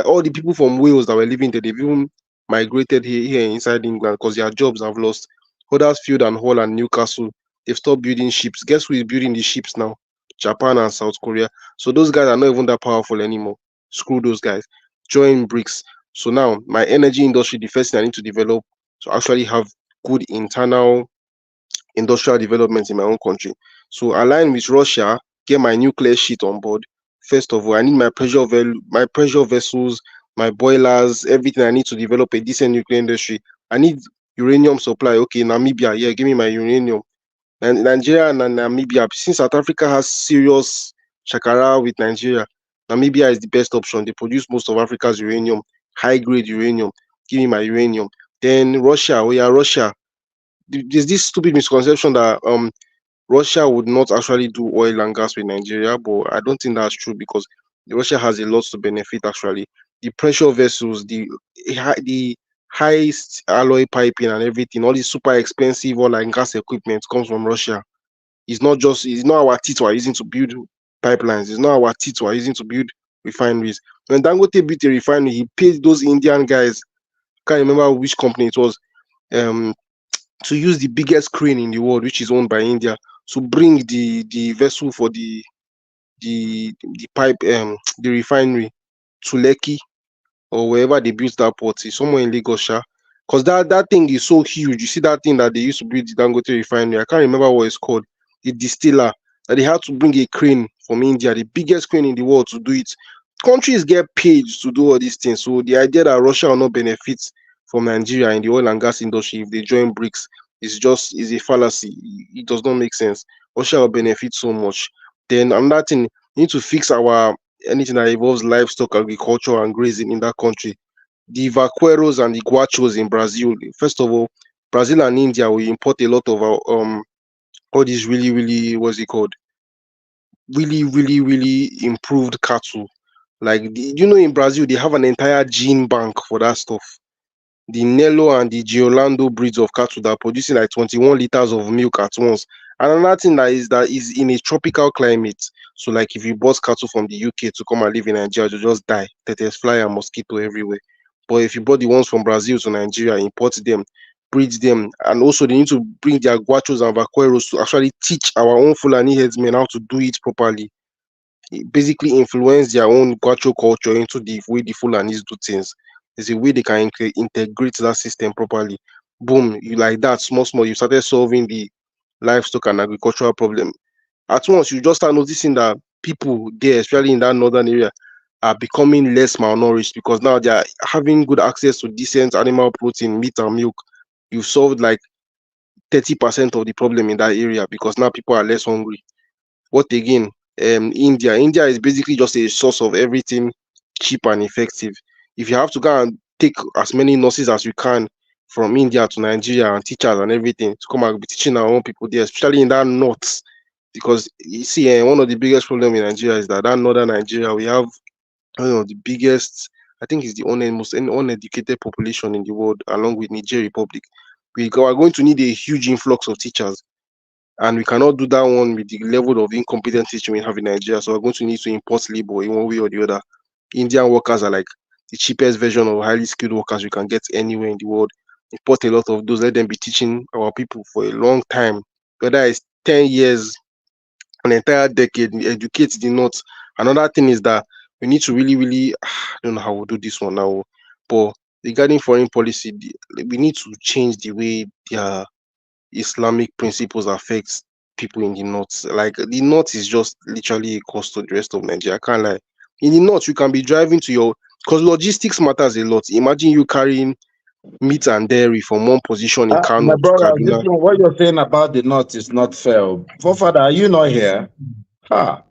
all the people from Wales that were living there, they've even migrated here inside England because their jobs have lost. Huddersfield and Hull and Newcastle, they've stopped building ships. Guess who is building the ships now? Japan and South Korea. So those guys are not even that powerful anymore. Screw those guys. Join BRICS. So now my energy industry, the first thing I need to develop to actually have good internal industrial development in my own country. So align with Russia, get my nuclear shit on board. First of all, I need my pressure vessels, my boilers, everything I need to develop a decent nuclear industry. I need uranium supply. Okay, Namibia, yeah, give me my uranium. And Nigeria and Namibia, since South Africa has serious shakara with Nigeria, Namibia is the best option. They produce most of Africa's uranium, high grade uranium. Give me my uranium. Then Russia, Russia. There's this stupid misconception that Russia would not actually do oil and gas with Nigeria, but I don't think that's true because Russia has a lot to benefit actually. The pressure vessels, the highest alloy piping and everything, all this super expensive oil and gas equipment comes from Russia. It's not our teeth we're using to build pipelines, it's not our teeth we're using to build refineries. When Dangote built a refinery, he paid those Indian guys, can't remember which company it was, to use the biggest crane in the world, which is owned by India, to bring the vessel for the pipe the refinery to Lekki or wherever they built that port. It's somewhere in Lagos, because that thing is so huge. You see that thing that they used to build the Dangote refinery, I can't remember what it's called, the distiller, that they had to bring a crane from India, the biggest crane in the world, to do it. Countries get paid to do all these things. So the idea that Russia will not benefit from Nigeria in the oil and gas industry if they join BRICS is a fallacy. It does not make sense. Russia will benefit so much. Then another thing, we need to fix anything that involves livestock, agriculture, and grazing in that country. The vaqueros and the guachos in Brazil. First of all, Brazil and India will import a lot of all these really, really, what's it called? Really, really, really improved cattle. Like, in Brazil, they have an entire gene bank for that stuff. The Nelo and the Giolando breeds of cattle that are producing like 21 liters of milk at once. And another thing that is in a tropical climate. So, like, if you bought cattle from the UK to come and live in Nigeria, you just die. There's fly and mosquito everywhere. But if you bought the ones from Brazil to Nigeria, import them, breed them, and also they need to bring their guachos and vaqueros to actually teach our own Fulani headsmen how to do it properly. Basically influence their own guacho culture into the way the Fulanis do things. There's a way they can integrate that system properly. Boom, you like that, small, small, you started solving the livestock and agricultural problem. At once, you just start noticing that people there, especially in that northern area, are becoming less malnourished because now they are having good access to decent animal protein, meat, and milk. You've solved like 30% of the problem in that area because now people are less hungry. What again? India. India is basically just a source of everything cheap and effective. If you have to go and take as many nurses as you can from India to Nigeria and teachers and everything to come and be teaching our own people there, especially in that north, because you see, one of the biggest problem in Nigeria is that northern Nigeria, we have one of the biggest, I think it's the most uneducated population in the world, along with Niger Republic. We are going to need a huge influx of teachers, and we cannot do that one with the level of incompetent teaching we have in Nigeria. So we're going to need to import labor in one way or the other. Indian workers are like the cheapest version of highly skilled workers you can get anywhere in the world. Import a lot of those, let them be teaching our people for a long time, whether it's 10 years, an entire decade, educate the North. Another thing is that we need to really, I don't know how we'll do this one now, but regarding foreign policy, we need to change the way their Islamic principles affect people in the North. Like the North is just literally a cost to the rest of Nigeria. I can't lie. In the North, you can be driving to your, because logistics matters a lot. Imagine you carrying meat and dairy from one position in Kano My to brother, this Kaduna. one, what you're saying about the North is not fair. Forefather, are you not here? Ha.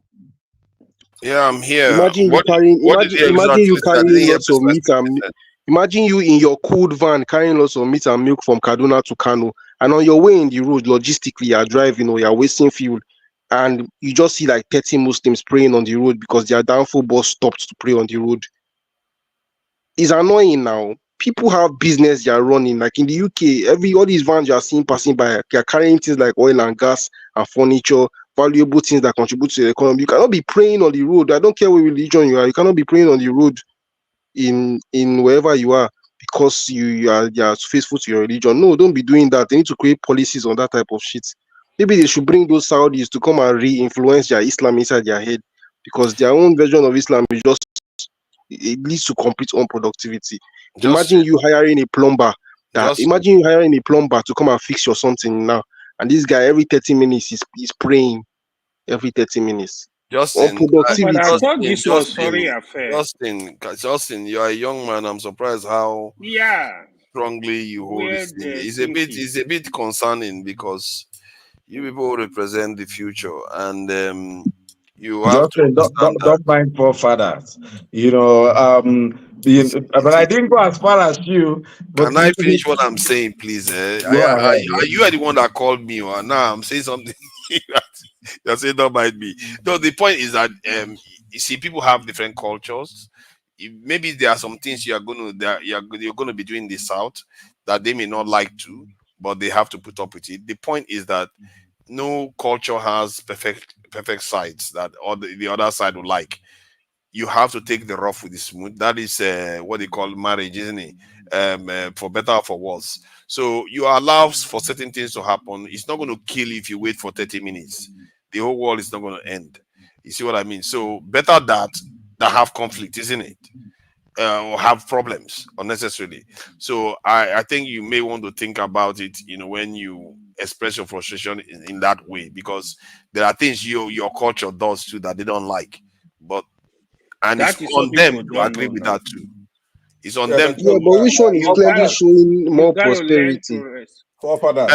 Yeah, I'm here. Imagine you What carrying, did you imagine you exactly say? I didn't carrying hear lots of meat and precisely. imagine you in your cold van carrying lots of meat and milk from Kaduna to Kano, and on your way in the road, logistically, you're driving or you're wasting fuel, and you just see like 30 Muslims praying on the road because their downfall bus stopped to pray on the road. It's annoying now. People have business they are running. Like in the UK, all these vans you are seeing passing by, they are carrying things like oil and gas and furniture, valuable things that contribute to the economy. You cannot be praying on the road. I don't care what religion you are. You cannot be praying on the road in wherever you are because you are faithful to your religion. No, don't be doing that. They need to create policies on that type of shit. Maybe they should bring those Saudis to come and re-influence their Islam inside their head because their own version of Islam is just, it leads to complete unproductivity. Imagine you hiring a plumber to come and fix your something now, and this guy every 30 minutes is praying every 30 minutes. Justin, Unproductivity. But I thought this was foreign affair. Justin, you are a young man. I'm surprised how Yeah. strongly you hold Where this thing. they're It's a bit concerning because you people represent the future, and you have to Justin, understand that. don't mind forefathers. But I didn't go as far as you. But Can I finish what I'm saying, please? Go ahead. You are the one that called me, or now I'm saying something. You're saying don't mind me. No, the point is that you see, people have different cultures. Maybe there are some things you're going to be doing in the South that they may not like to, but they have to put up with it. The point is that no culture has perfect sides that the other side would like. You have to take the rough with the smooth. That is what they call marriage, isn't it? For better or for worse. So you allow for certain things to happen. It's not going to kill you if you wait for 30 minutes. The whole world is not going to end. You see what I mean? So better that have conflict, isn't it? Or have problems unnecessarily. So I think you may want to think about it, when you express your frustration in that way, because there are things your culture does too that they don't like. And That it's is on what them people to don't agree know with now. that too. It's on Yeah, them. Yeah, but which one is clearly showing more gotta learn to prosperity? rest. forefathers.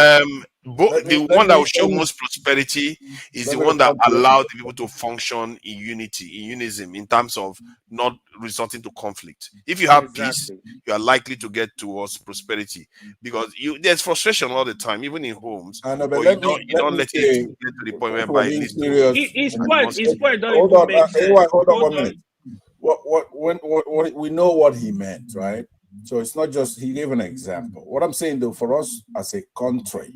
The one that will show most prosperity is let the me one that respond to allows the people to function in unity, in unism, in terms of not resorting to conflict. If you have peace, Exactly. you are likely to get towards prosperity, because there's frustration all the time, even in homes. I know, but But let you me don't let it say, get to the point if we're whereby it being leads to serious, His point, animosity. don't hold even on, make sense. hold on Hold 1 minute. on. What we know what he meant, right? So it's not just he gave an example. What I'm saying though, for us as a country,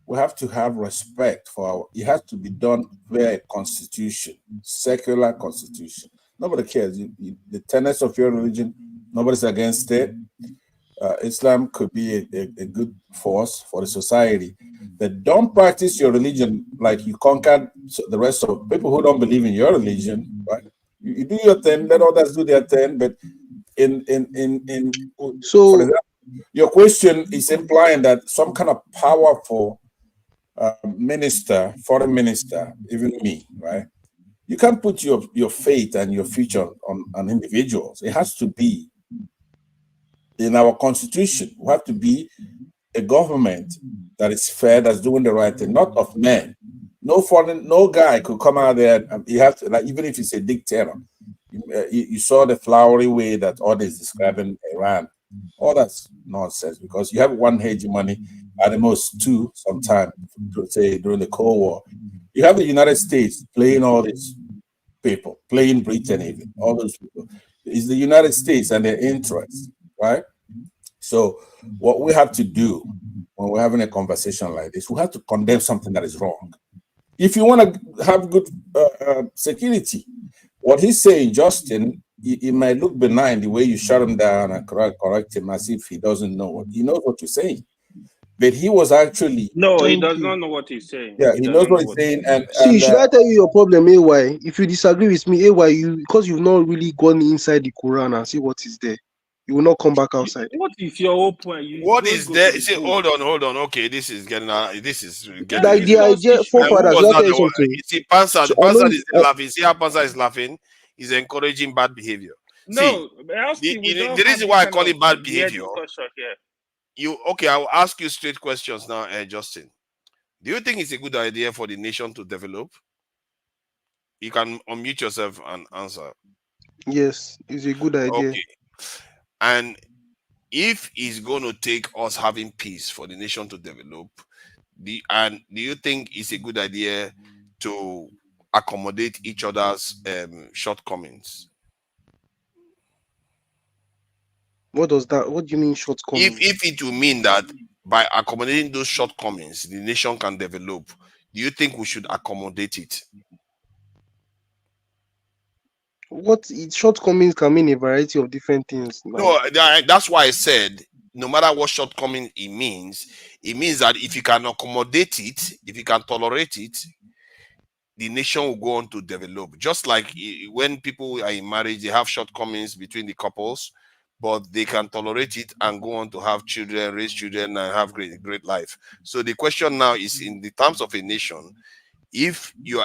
we have to have respect for it has to be done via a constitution, secular constitution. Nobody cares. The tenets of your religion, nobody's against it. Islam could be a good force for the society. That don't practice your religion like you conquered the rest of people who don't believe in your religion, right? You do your thing, let others do their thing. But for So example, your question is implying that some kind of powerful minister, foreign minister, even me, right? You can't put your faith and your future on individuals. It has to be in our constitution. We have to be a government that is fair, that's doing the right thing, not of men. No guy could come out there and you have to, like, even if it's a dictator. You saw the flowery way that others describing Iran. All that's nonsense because you have one hegemony, at the most two, sometime, say during the Cold War. You have the United States playing all these people, playing Britain, even all those people. It's the United States and their interests, right? So, what we have to do when we're having a conversation like this, we have to condemn something that is wrong. If you want to have good security, what he's saying, Justin, it might look benign the way you shut him down and correct him as if he doesn't know what he knows what you're saying. But he was actually No, he does not know what he's saying. Yeah, he knows what he's saying. See, should I tell you your problem, AY? If you disagree with me, AY, because you've not really gone inside the Quran and see what is there, you will not come back outside. What is your whole point? What is there? See, hold on. Okay, this is getting Like the idea, forefathers, who was let me that tell you the one? something. You see, Pansa So I know, is laughing. See how Pansa is laughing? He's encouraging bad behavior. No, See, we don't the have reason why I this call kind it bad of behavior. discussion here. I will ask you straight questions now, Justin. Do you think it's a good idea for the nation to develop? You can unmute yourself and answer. yes, it's a good idea. Okay. And if it's going to take us having peace for the nation to develop, do you think it's a good idea to accommodate each other's shortcomings? What does that? What do you mean shortcomings? If it will mean that by accommodating those shortcomings, the nation can develop, do you think we should accommodate it? Shortcomings can mean a variety of different things. No, that's why I said no matter what shortcoming it means that if you can accommodate it, if you can tolerate it, the nation will go on to develop. Just like when people are in marriage, they have shortcomings between the couples, but they can tolerate it and go on to have children, raise children, and have great life. So the question now is, in the terms of a nation, if you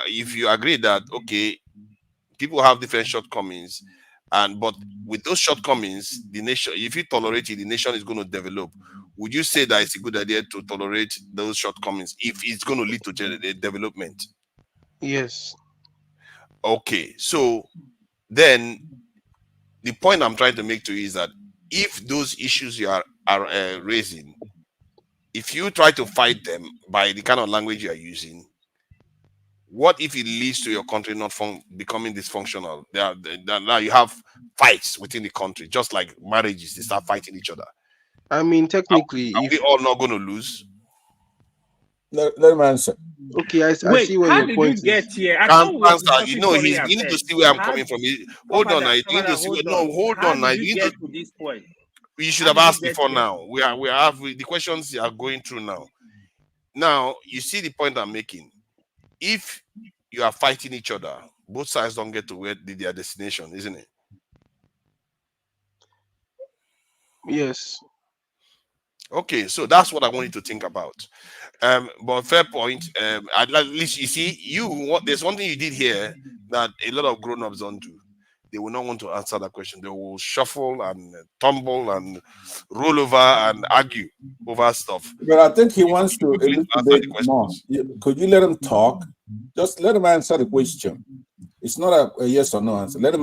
agree that okay, people have different shortcomings, but with those shortcomings, the nation, if you tolerate it, the nation is going to develop. Would you say that it's a good idea to tolerate those shortcomings if it's going to lead to development? Yes. Okay, so then the point I'm trying to make to you is that if those issues you are raising, if you try to fight them by the kind of language you are using, what if it leads to your country not becoming dysfunctional? Now you have fights within the country, just like marriages, they start fighting each other. I mean, technically, are we all not going to lose? Let him answer. Okay, I Wait, see where how your did point you get is. here? I thought we were discussing you foreign need to affairs. see where I'm coming from. Hold on, now. You need to see Hold no, hold How on, now. did You you need get to. to this point? You should How have did you asked get before here? now. The questions you are going through now. Now you see the point I'm making. If you are fighting each other, both sides don't get to their destination, isn't it? Yes. Okay, so that's what I want you to think about. But fair point. At least you see, there's one thing you did here that a lot of grown-ups don't do. They will not want to answer that question. They will shuffle and tumble and roll over and argue over stuff. But I think he wants to Quickly answer the elucidate question. more. Could you let him talk? Just let him answer the question. It's not a yes or no answer. Let him.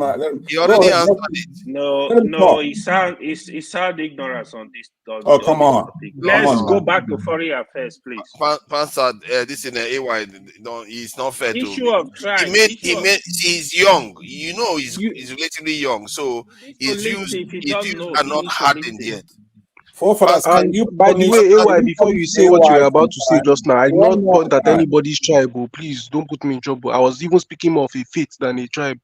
He already answered it. No, he sound ignorance on this. Oh, come on. Topic. Let's go back to foreign affairs, please. Pastor, this in AY, it's not fair Issue to. of tribe. He's young. You know, he's relatively young, so his views are not hardened yet. And by the way, AY, before you say what you were about to say just now, I did not point at anybody's tribe. Oh, please don't put me in trouble. I was even speaking more of a faith than a tribe.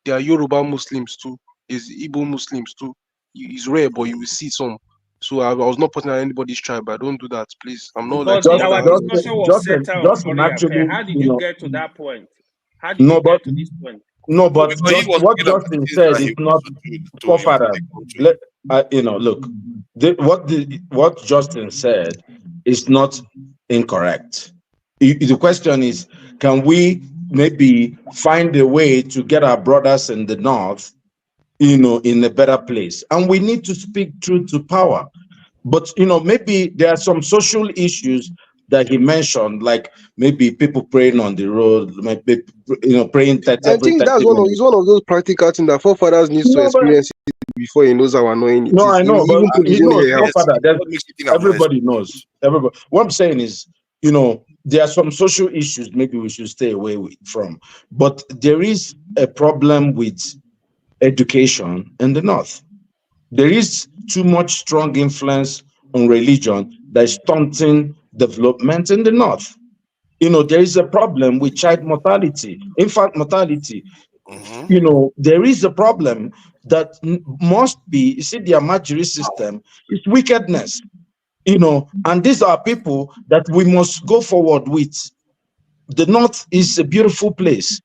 There are Yoruba Muslims too. There's Igbo Muslims too. It's rare, but you will see some. So I was not putting on anybody's tribe. But don't do that, please. I'm not like But some other our rooms. discussion was centered on Justin foreign affairs. actually, How did you you know, get to that point? How did no, you but get to this point? no, but Because he just was what looking at the Justin things said that is he not wants to do to improve forefathers. the country. You know, look, what Justin said is not incorrect. The question is, can we maybe find a way to get our brothers in the north, you know, in a better place? And we need to speak truth to power. But you know, maybe there are some social issues that he mentioned, like maybe people praying on the road, maybe, you know, praying 30 I every think 30 that's minutes. one of those practical things that forefathers needs to No, but experience it before he knows how annoying it no, is. I know, but Even pull his he own knows hair no out. Yes, father. There's, what makes you think I'm not everybody knows. Everybody. What I'm saying is, you know, there are some social issues maybe we should stay away from, but there is a problem with education in the north. There is too much strong influence on religion that is stunting development in the north. You know, there is a problem with child mortality, infant mortality. Mm-hmm. You know, there is a problem that must be, you see, the Amajiri system is wickedness, you know, and these are people that we must go forward with. The north is a beautiful place,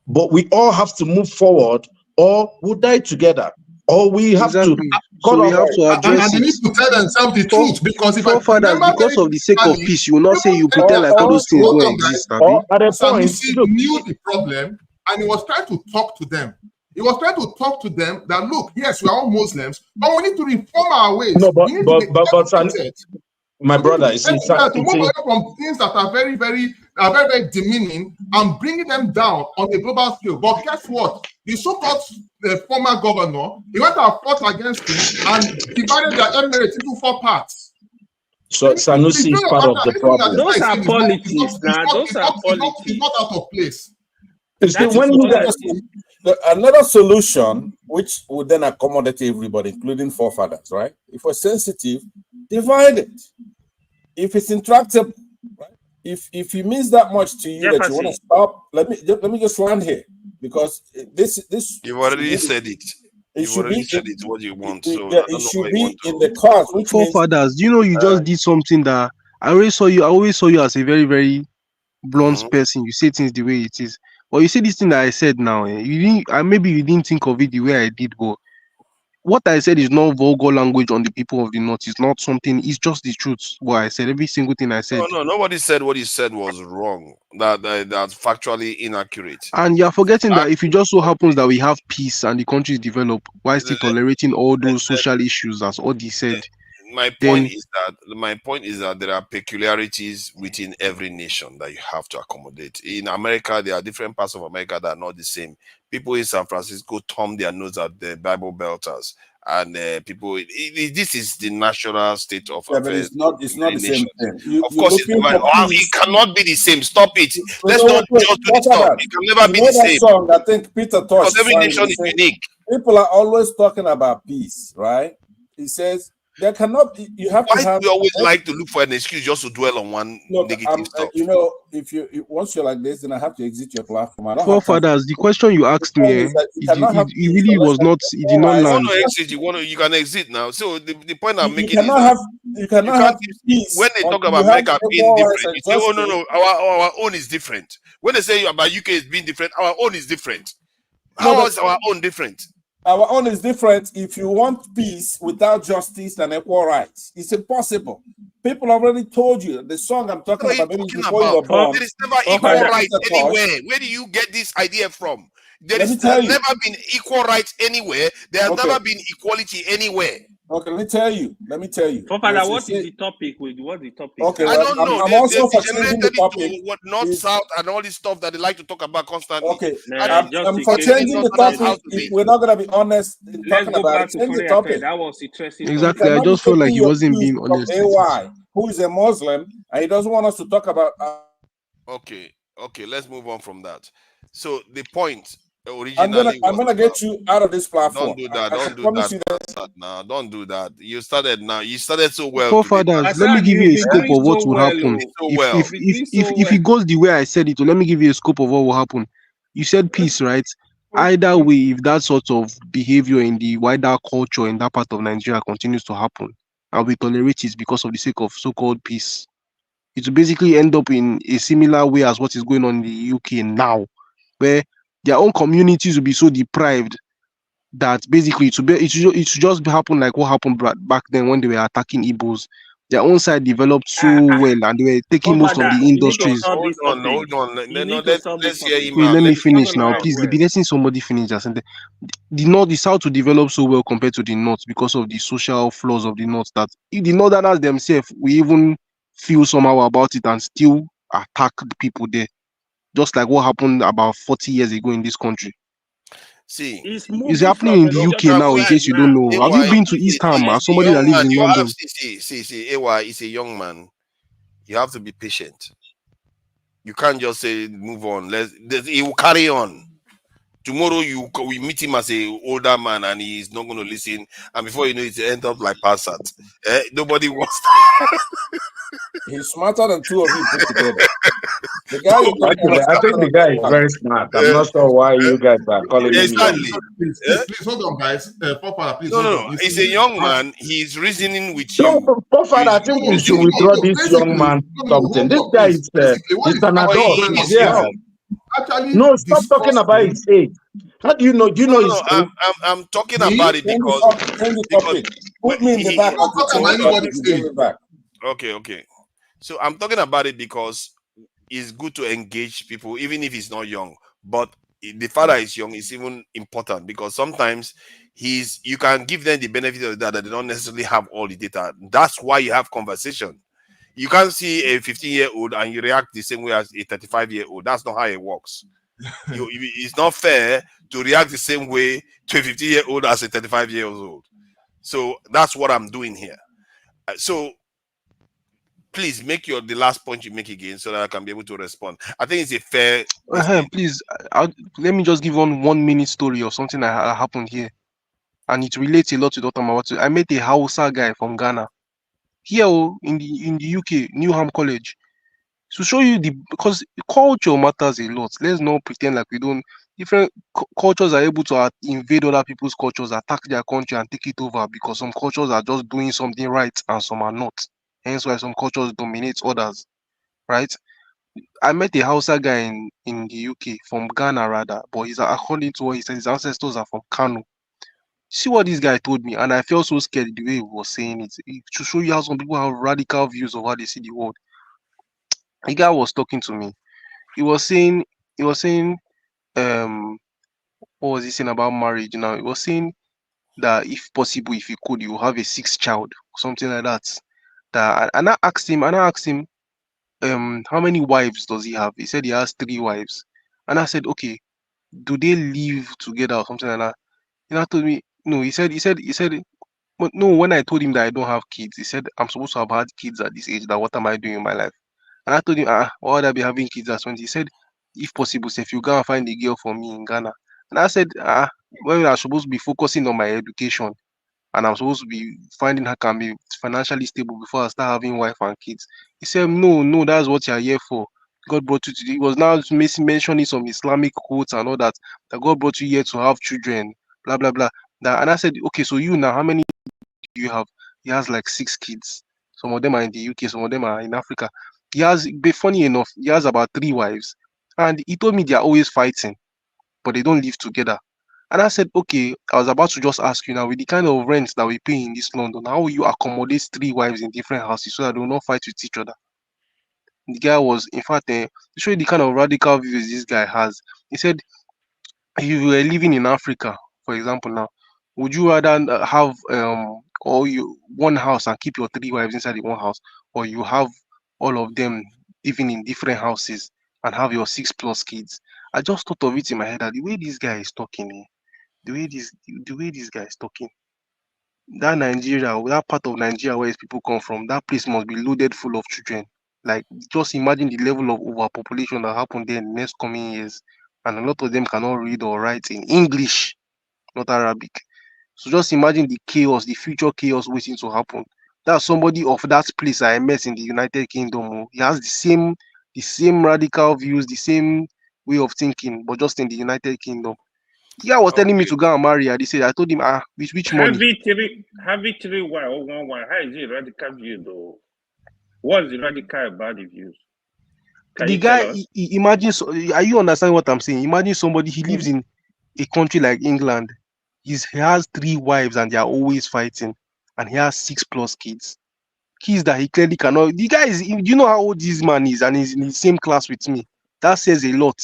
but we all have to move forward or we'll die together, or we have to Exactly. cut So we off. have to And address they it. need to tell themselves the truth, because if I Forefathers, remember very because of the sake of clearly, peace, you will not say you even pretend like all those things hold don't on, guys. exist, Abi. Or at a point, Sanusi look, knew the problem and he was trying to talk to them. He was trying to talk to them that, look, yes, we are all Muslims, but we need to reform our ways. no, We need to be educated. my We need to brother, be educated to you move see, away from things that are very demeaning and bringing them down on a global scale. But guess what? The so-called former governor, he went and fought against him and divided their emirates into 4 parts. so Sanusi is part of the problem. Those are politics now. Those are politics. It's not out of place. You see, That is when you guys, politics. Another solution, which would then accommodate everybody, including forefathers, right? If we're sensitive, divide it. If it's intractable, right? If it means that much to you that you want to stop, let me just land here, because this You've already said it. You've should already be said it what you want. it, So yeah, I it don't know should why you be want in to. the cards, which means Forefathers, you know, you just did something that I always saw you as a very, very blunt person. You say things the way it is. But you see this thing that I said now, you didn't, maybe you didn't think of it the way I did, but what I said is not vulgar language on the people of the north. It's not something, it's just the truth. What I said, every single thing I said. No, nobody said what he said was wrong. That's factually inaccurate. And you're forgetting that if it just so happens that we have peace and the country is developed, while still tolerating all those social issues, as Odi said, My point is that there are peculiarities within every nation that you have to accommodate. In America, there are different parts of America that are not the same. People in San Francisco thumb their nose at the Bible Belters, and this is the national state of yeah, but affairs. it's not the same thing. Of course, it's divided. It cannot be the same. Stop it. Let's not just do this stuff. It can never be the same. Song, I think Peter touched. Because every nation is unique. People are always talking about peace, right? He says there cannot be. You have to have. Why do you always like to look for an excuse just to dwell on one negative stuff? You know, if you once you're like this, then I have to exit your platform. I don't Forefathers, the question you asked me, it really was not. It did not land. You can exit now. So the point I'm making is that you cannot have peace when they talk about America being different, you say, oh no, our own is different. When they say about UK is being different, our own is different. How is our own different? Our own is different. If you want peace without justice and equal rights, it's impossible. People already told you the song I'm talking about. Maybe before you were born. There is never equal rights anywhere. Where do you get this idea from? There has never been equal rights anywhere. There has never been equality anywhere. Okay, let me tell you. Father, what is the topic? What's the topic? Okay, I don't know. I'm also changing the topic. What North, South, and all this stuff that they like to talk about constantly. Okay, I'm for changing the topic. If we're not going to be honest in talking about it, change the topic. That was interesting. Exactly, I just feel like he wasn't being honest. AY, who is a Muslim, and he doesn't want us to talk about. Okay, let's move on from that. So the point. I'm gonna get you out of this platform. Don't do that. Don't do that. You started now. You started so well. Forefathers, let me give you a scope of what will happen. If it goes the way I said it, let me give you a scope of what will happen. You said peace, right? Either way, if that sort of behavior in the wider culture in that part of Nigeria continues to happen, and we tolerate it because of the sake of so-called peace. It will basically end up in a similar way as what is going on in the UK now, where their own communities will be so deprived that basically it should just happen like what happened back then when they were attacking Igbos. Their own side developed so well and they were taking most of Father, the you need to industries. stop this topic. Hold on. You No, need to stop this let's hear topic. him Wait, out. let Let me him It's not finish going to now. end Please, well. be letting somebody finish just and the north, the south to develop so well compared to the north because of the social flaws of the north that if the northerners themselves we even feel somehow about it and still attack the people there. Just like what happened about 40 years ago in this country. see. It's It's moving happening from in the UK religion to now, in tribe case you don't now. know. Have you AY, been to Everything. East Ham as he's a somebody that young lives man. in You have London? see, AY is a young man. You have to be patient. You can't just say move on. He will carry on. Tomorrow we meet him as a older man and he's not going to listen. And before you know it, end up like Passat. Nobody wants. He's smarter than two of you put together. The guy you're talking Actually, about is I think smarter the than guy two is of very you. smart. I'm not sure why you guys are calling him young. Exactly. Please hold on, guys. Papa, please No, hold no, on. no. You He's see, a young man. He's reasoning with So, you. Father, I He's think no, you should reasoning. no, withdraw no, this young basically, man no, something. hold This on, guy please. is Basically, what he's is an But actually adult. going on he's Yeah. here, young. actually No, stop talking about discussing, his age. How do you know? Do you No, know no, his no. age? I'm talking me, about it Change the because topic. Change the topic. well, Put me in the back I'm of not the talking change about the topic. anybody's You bring age. me back. okay. So I'm talking about it because it's good to engage people, even if he's not young. But the father is young, it's even important because sometimes you can give them the benefit of that they don't necessarily have all the data. That's why you have conversation. You can't see a 15-year-old and you react the same way as a 35-year-old. That's not how it works. It's not fair to react the same way to a 15-year-old as a 35-year-old. So that's what I'm doing here. So please make the last point you make again so that I can be able to respond. I think it's a fair this thing. Please, let me just give 1 minute story of something that happened here. And it relates a lot to what I'm about to. I met a Hausa guy from Ghana. Here in the UK, Newham College. To show you because culture matters a lot. Let's not pretend like we don't. Different cultures are able to invade other people's cultures, attack their country, and take it over because some cultures are just doing something right and some are not. Hence why some cultures dominate others, right? I met a Hausa guy in the UK from Ghana rather, but he's according to what he said, his ancestors are from Kano. See what this guy told me, and I felt so scared the way he was saying it. To show you how some people have radical views of how they see the world. The guy was talking to me. He was saying, he was saying, um, what was he saying about marriage now? He was saying that if possible, if you could, you have a sixth child, something like that. And I asked him, how many wives does he have? He said he has 3 wives. And I said, okay, do they live together or something like that? And I told me, no, he said, but no, when I told him that I don't have kids, he said, I'm supposed to have had kids at this age, that what am I doing in my life? And I told him, why would I be having kids at 20? He said, if possible, say, if you go and find a girl for me in Ghana. And I said, well, I'm supposed to be focusing on my education and I'm supposed to be finding how can be financially stable before I start having wife and kids. He said, no, that's what you're here for. God brought you to he was now mentioning some Islamic quotes and all that God brought you here to have children, blah blah blah. And I said, okay, so you now, how many do you have? He has like 6 kids. Some of them are in the UK, some of them are in Africa. Be funny enough, he has about 3 wives. And he told me they are always fighting, but they don't live together. And I said, okay, I was about to just ask you now, with the kind of rent that we pay in this London, how will you accommodate 3 wives in different houses so that they will not fight with each other? The guy was, in fact, to show you the kind of radical views this guy has, he said, if you were living in Africa, for example, now, would you rather have or you one house and keep your 3 wives inside the one house, or you have all of them living in different houses and have your 6 plus kids? I just thought of it in my head that the way this guy is talking, the way this guy is talking, that Nigeria, that part of Nigeria where his people come from, that place must be loaded full of children. Like, just imagine the level of overpopulation that happened there in the next coming years, and a lot of them cannot read or write in English, not Arabic. So just imagine the chaos, the future chaos waiting to happen. That's somebody of that place I met in the United Kingdom. He has the same radical views, the same way of thinking, but just in the United Kingdom. The guy was telling me to go and marry her. They said I told him, which money? Have it 3Y or 1Y. How is it radical view though? What's the radical about the views? Can The you tell guy, us? imagine. Are you understanding what I'm saying? Imagine somebody. He lives in a country like England. He has 3 wives and they are always fighting, and he has 6+ kids. Kids that he clearly cannot. The guy is. Do you know how old this man is? And he's in the same class with me. That says a lot.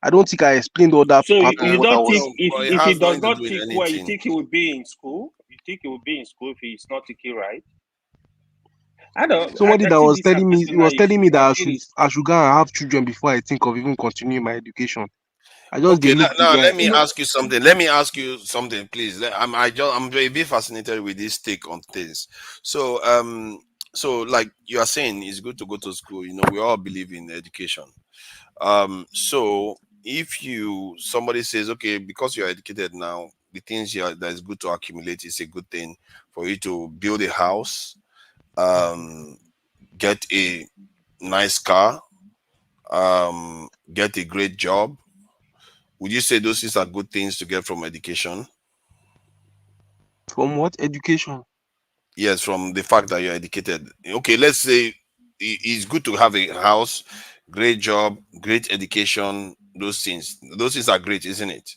I don't think I explained all that So part of you what I don't was. think if he does not think well, you think he will be in school? You think he will be in school if he's not thinking right? I don't. Somebody I that think was these are telling me, he personal was telling me issues. that I should go and have children before I think of even continuing my education. I just Okay, look the now guy. let me ask you something. Let me ask you something, please. I'm very, very fascinated with this take on things. So so like you are saying, it's good to go to school. You know, we all believe in education. So if somebody says, okay, because you're educated now, the things that is good to accumulate is a good thing for you to build a house, get a nice car, get a great job. Would you say those things are good things to get from education? From what education? Yes, from the fact that you're educated. Okay, let's say it's good to have a house, great job, great education. Those things are great, isn't it,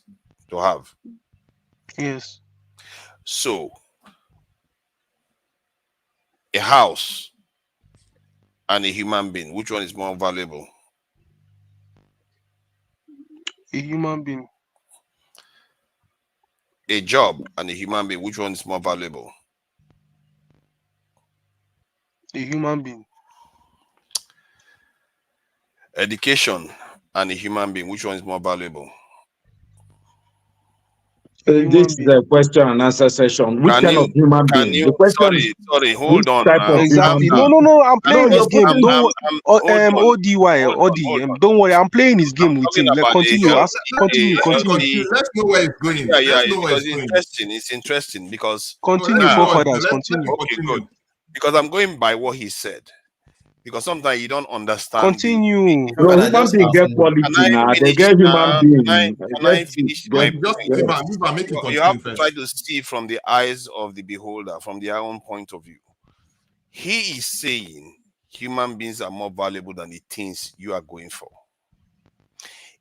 to have? Yes. So a house and a human being, which one is more valuable? A human being. A job and a human being, which one is more valuable? A human being. Education and a human being, which one is more valuable? This is a question and answer session. Which kind of human being? The question is, sorry, which hold on type now. of Exactly. human No, being? I'm playing No, his you're game. putting Don't ODY, hold on. don't worry. I'm playing his game with Talking him. about Continue. Continue. Let's continue. Let's know where it's going. Yeah, Let's know where because it's going. it's interesting because Continue, let's know where it's forefathers. going. Continue. okay, good. Because I'm going by what he said. Because sometimes you don't understand Continue. No, can I human just being get can quality I now. They finish get human now? being. Can I finish my Just point? leave and make it You continue have to first. try to see from the eyes of the beholder, from their own point of view. He is saying human beings are more valuable than the things you are going for.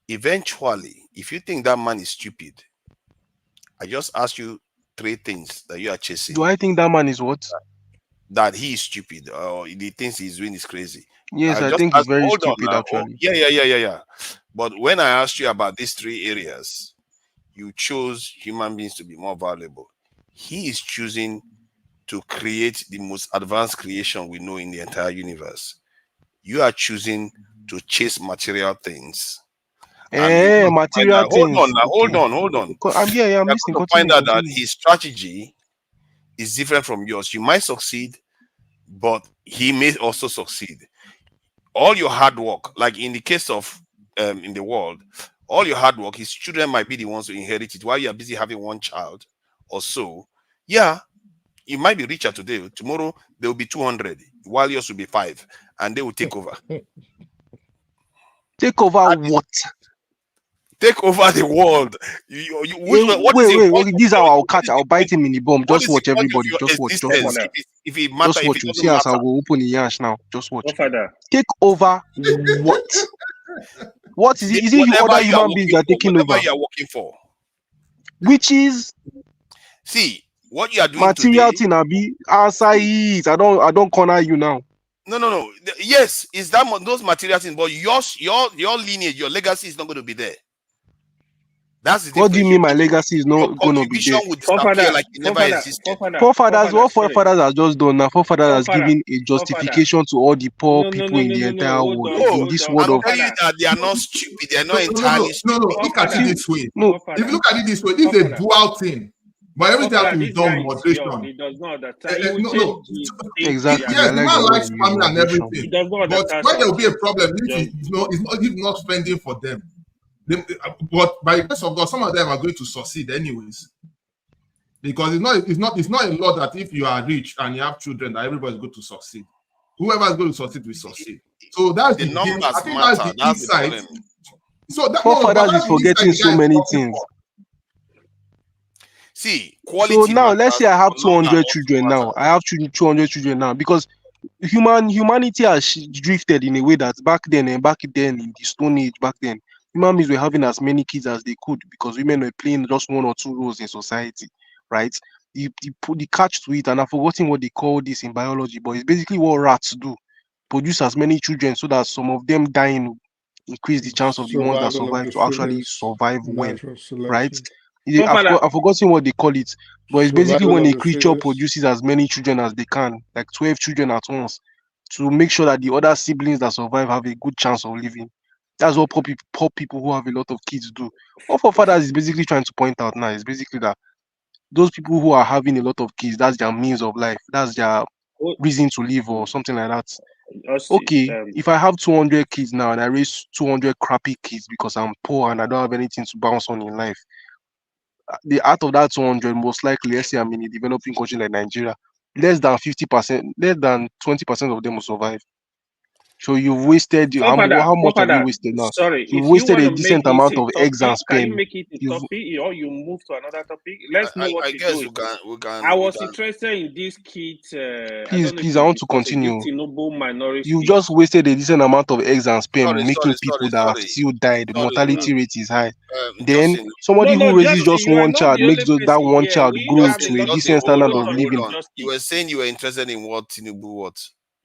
Eventually, if you think that man is stupid, I just ask you 3 things that you are chasing. Do I think that man is what? That he is stupid or the things he's doing is crazy. Yes, I Just think he's ask, very hold on stupid now. actually. Yeah. But when I asked you about these 3 areas, you chose human beings to be more valuable. He is choosing to create the most advanced creation we know in the entire universe. You are choosing to chase material things. And Material things. hold on. I'm here. I'm You're listening. going to find out that Continue. his strategy is different from yours. You might succeed, but he may also succeed. All your hard work, like in the case of in the world, all your hard work, his children might be the ones who inherit it while you're busy having 1 child or so. Yeah, you might be richer today. Tomorrow there will be 200, while yours will be 5, and they will take over. Take over what? Take over the world. Wait. This is how I'll catch. I'll bite him in the bum. Just watch, everybody. Just watch. If it matters, Just watch. You see as I'll go open the yash now. Just watch. Father. Take over what? What is it? Is it you other human beings that are taking over? Whatever you are working for. Which is see what you are doing material today. thing, Abi. Answer it. I don't corner you now. No. Yes, it's that those material things, but your lineage, your legacy is not going to be there. That's the difference. What do you mean my legacy is not going to be there? Would disappear like it never existed. Forefathers, what forefathers has just done now? Forefathers has given a justification to all the poor people in the entire world. In this world of telling you that they are not stupid, they are not entirely stupid. No. Look at it this way. No. If you look at it this way, this is a dual thing. But everything has to be done with moderation. He does not understand. No. Exactly. Yes, the man likes family and He everything. does not But understand. when there will be a problem, he's not spending for them. But by the grace of God, some of them are going to succeed anyways. Because it's not a law that if you are rich and you have children, that everybody's going to succeed. Whoever is going to succeed will succeed. So that's the numbers I think matter. that's the insight. So that forefathers is forgetting so many things. See, So quality now let's matters, say I have but number 200 also children now. matters. I have 200 children now because humanity has drifted in a way that back then in the Stone Age, back then human beings were having as many kids as they could because women were playing just one or two roles in society, right? The catch to it, and I've forgotten what they call this in biology, but it's basically what rats do: produce as many children so that some of them dying will increase the chance of the ones that Survival of survive the to actually fittest, survive well, natural right? selection. I've forgotten what they call it, but it's basically Survival when of a the creature fittest. produces as many children as they can, like 12 children at once, to make sure that the other siblings that survive have a good chance of living. That's what poor people who have a lot of kids do. What Forefathers is basically trying to point out now is basically that those people who are having a lot of kids, that's their means of life, that's their reason to live or something like that. Okay, if I have 200 kids now and I raise 200 crappy kids because I'm poor and I don't have anything to bounce on in life, the out of that 200, most likely, let's say I'm in a developing country like Nigeria, less than 50%, less than 20% of them will survive. So you've wasted how much have you wasted now? Sorry, You've if you wasted want a to make decent this amount a of eggs and topic, can you sperm. make it a You've topic or you move to another topic? Let's know what I you're guess doing. we I can was interested in this kid. I please, don't know if please, I you want to discussed it. This continue. Tinubu minority You've just kids. wasted a decent amount of eggs and sperm, sorry, making people that have sorry. still died. The mortality rate is high. Then Justin, somebody who raises Justin, just you are one not child the makes only that person one here. child We grow have a to a lot decent of standard hold of on, living. You were saying you were interested in what Tinubu what?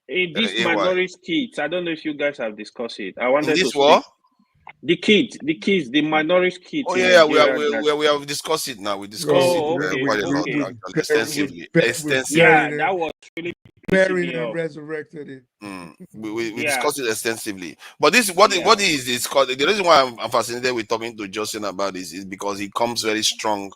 In this AY. minority kids, I don't know if you guys have discussed it. I In wanted to this speak. war? The kids, the minority kids Oh in yeah, Nigeria. we have discussed it now. We discussed Oh, it okay, quite a lot, okay. actually, extensively. Yeah, that was really pissing Buried me and off. resurrected it. We Yeah. discussed it extensively. But this what is called the reason why I'm fascinated with talking to Justin about this is because he comes very strong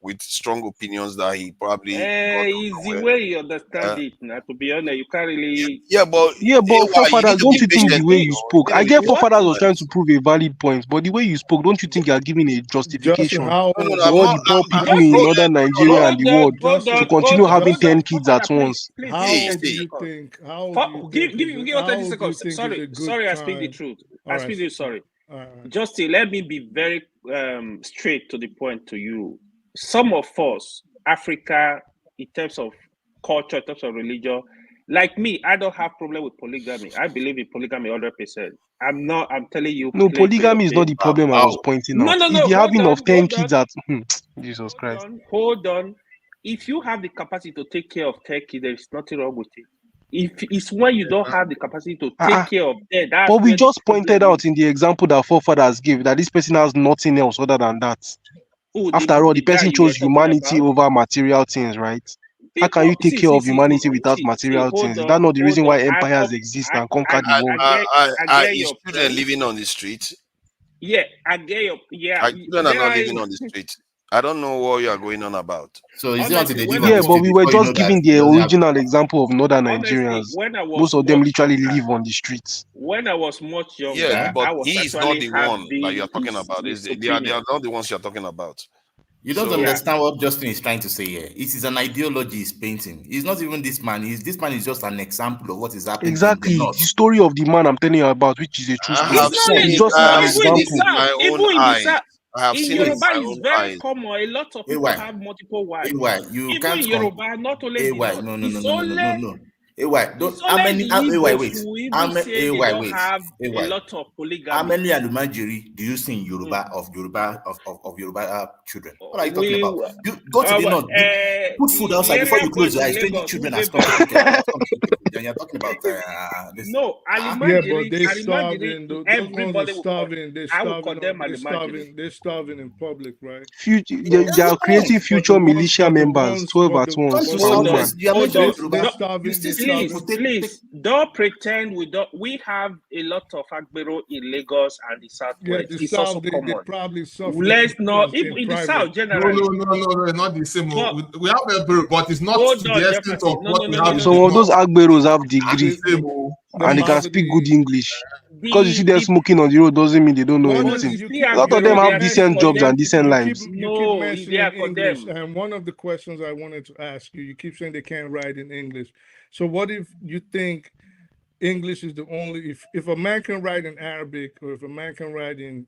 with strong opinions that he probably got It's the nowhere. way you understand it. Now, to be honest, you can't really. But Yeah, but AY, you Forefathers, need to don't be you think the patient. way you spoke? I get Forefathers was trying Sometimes. to prove a valid point, but the way you spoke, don't you think you are giving a justification how No, to all the poor people in northern Nigeria and the world to continue having 10 kids at once? Please, How give me old 30 do you seconds. think? How old do you think? Give us 30 seconds. Is a good Sorry, I speak the time? truth. All I right, speak the sorry. all right. Justin, let me be very straight to the point to you. Some of us, Africa, in terms of culture, in terms of religion, like me, I don't have problem with polygamy. I believe in polygamy 100%. I'm telling you, No, plain to your polygamy is not face. the problem I was pointing out. No, If the hold having on, of 10 kids at Jesus Christ. hold on. If you have the capacity to take care of 10 kids, there is nothing wrong with it. If it's when you don't have the capacity to take care of them, that's But we where the just pointed problem out in the example that Forefathers gave that this person has nothing else other than that. Who, After all, the guy person you were chose talking humanity about? over material things, right? How can you take care of humanity without material things? Is that not the reason why empires exist and conquer the world? I get His your children point. living on the street. Yeah, I get your Our children are not living on the street. I don't know what you are going on about. So is it until they live on Yeah, the but street we were before you know just that giving he the doesn't have? original example of northern Nigerians. when I was Most of them much literally younger, live on the streets. when I was much younger, Yeah, but I was he is not actually the one that you are having talking about. They are not the ones you are talking about. You don't So- understand what Justin is trying to say here. It is an ideology he's painting. It's not even this man. This man is just an example of what is happening Exactly. in the north. The story of the man I'm telling you about, which is a true story. have seen It's it. just I an have seen it example. with my own eyes. I have in seen it with Yoruba, my it's own very eyes. common. A lot of people have multiple wives. You Even can't in Yoruba, not only the north. no. It's How many? the Igbos who How even many? say they don't have a wait. lot of polygamy. How many Alumajiri do you see in Yoruba of Yoruba children? What are you talking about? You go to the north, put food outside before you close your eyes. 20 children has come to and you're talking about this. No, Yeah, but they Alimajiri, starving. Those ones are everybody will starving. I will condemn Alimajiri. They're starving in public, right? They are creating future militia members, 12 at once per woman. They're starving. Please, don't pretend we have a lot of Agbero in Lagos and the Southwest. the It's South, also they common. probably suffer. Let's not, in even in the private. South generally. No, not the same. We have a bill, but it's not Hold to on, the extent of what we have in Some the of those north. Agberos have degree and they can speak good English. Because you see them smoking on the road doesn't mean they don't know anything. A lot of them have decent jobs and decent lives. You keep mentioning English, and one of the questions I wanted to ask you keep saying they can't write in English. So what if you think English is the only, if a man can write in Arabic or if a man can write in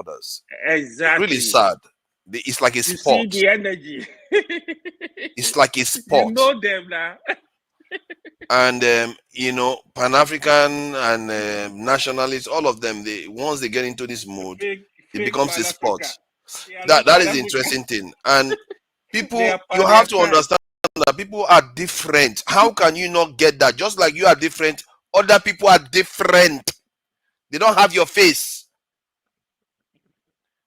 others. Exactly. Really sad. It's like a You sport. see the energy. It's like a sport. You know them now. And you know, Pan-African and nationalists, all of them, once they get into this mode, it becomes a sport. That is the interesting thing. And people, you have to understand that people are different. How can you not get that? Just like you are different, other people are different. They don't have your face.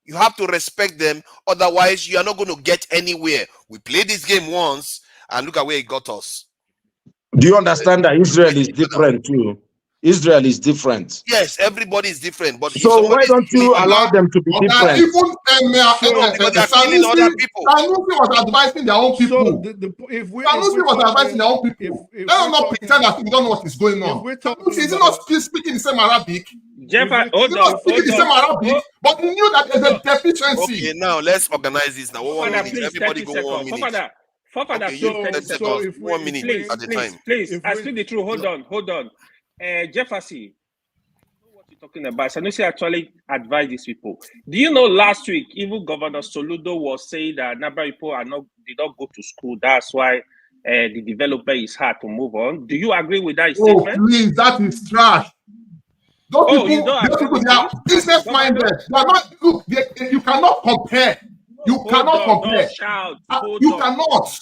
You have to respect them. Otherwise, you are not going to get anywhere. We played this game once and look at where it got us. Do you understand that Israel is different too? Israel is different. Yes, everybody is different. But if So why somebody is don't you killing allow them to be different? because they are killing other people. Sanusi was advising their own people. So Sanusi was advising their own people. Let them not pretend as if we don't know what is going on. Sanusi, is he not speaking the same Arabic? Jeff, He's not speaking the same Arabic, but he knew that there's a deficiency. Okay, now let's organize this now. 1 minute. Please, Everybody 30 go 1 seconds. minute. Father, Okay, please, you 30 seconds. 1 minute at a time. Please, I speak the truth. Hold on. Jefferson, what you're talking about. Sanusi actually advised these people. Do you know last week, even Governor Soludo was saying that Naba people did not go to school. That's why the developer is hard to move on. Do you agree with that statement? Oh, please, that is trash. Those people, they are business minded. They are not. Look, you cannot compare. You cannot compare. You cannot.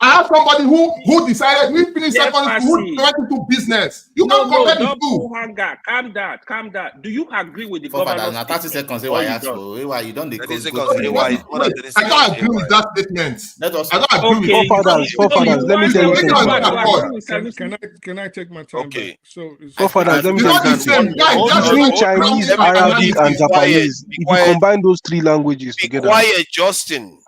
I have somebody who decided we finished secondary school, who went into business. You can't compare the two. Calm down. Do you agree with the Father, governor? 30 seconds. Why ask for? Why you don't? 30 seconds. I don't agree with that statement. I don't agree with Forefathers, let me tell you something. Can I take my time back? So Forefathers, let me tell you something. Between Chinese, Arabic, and Japanese, if you combine those three languages together. Quiet, Justin.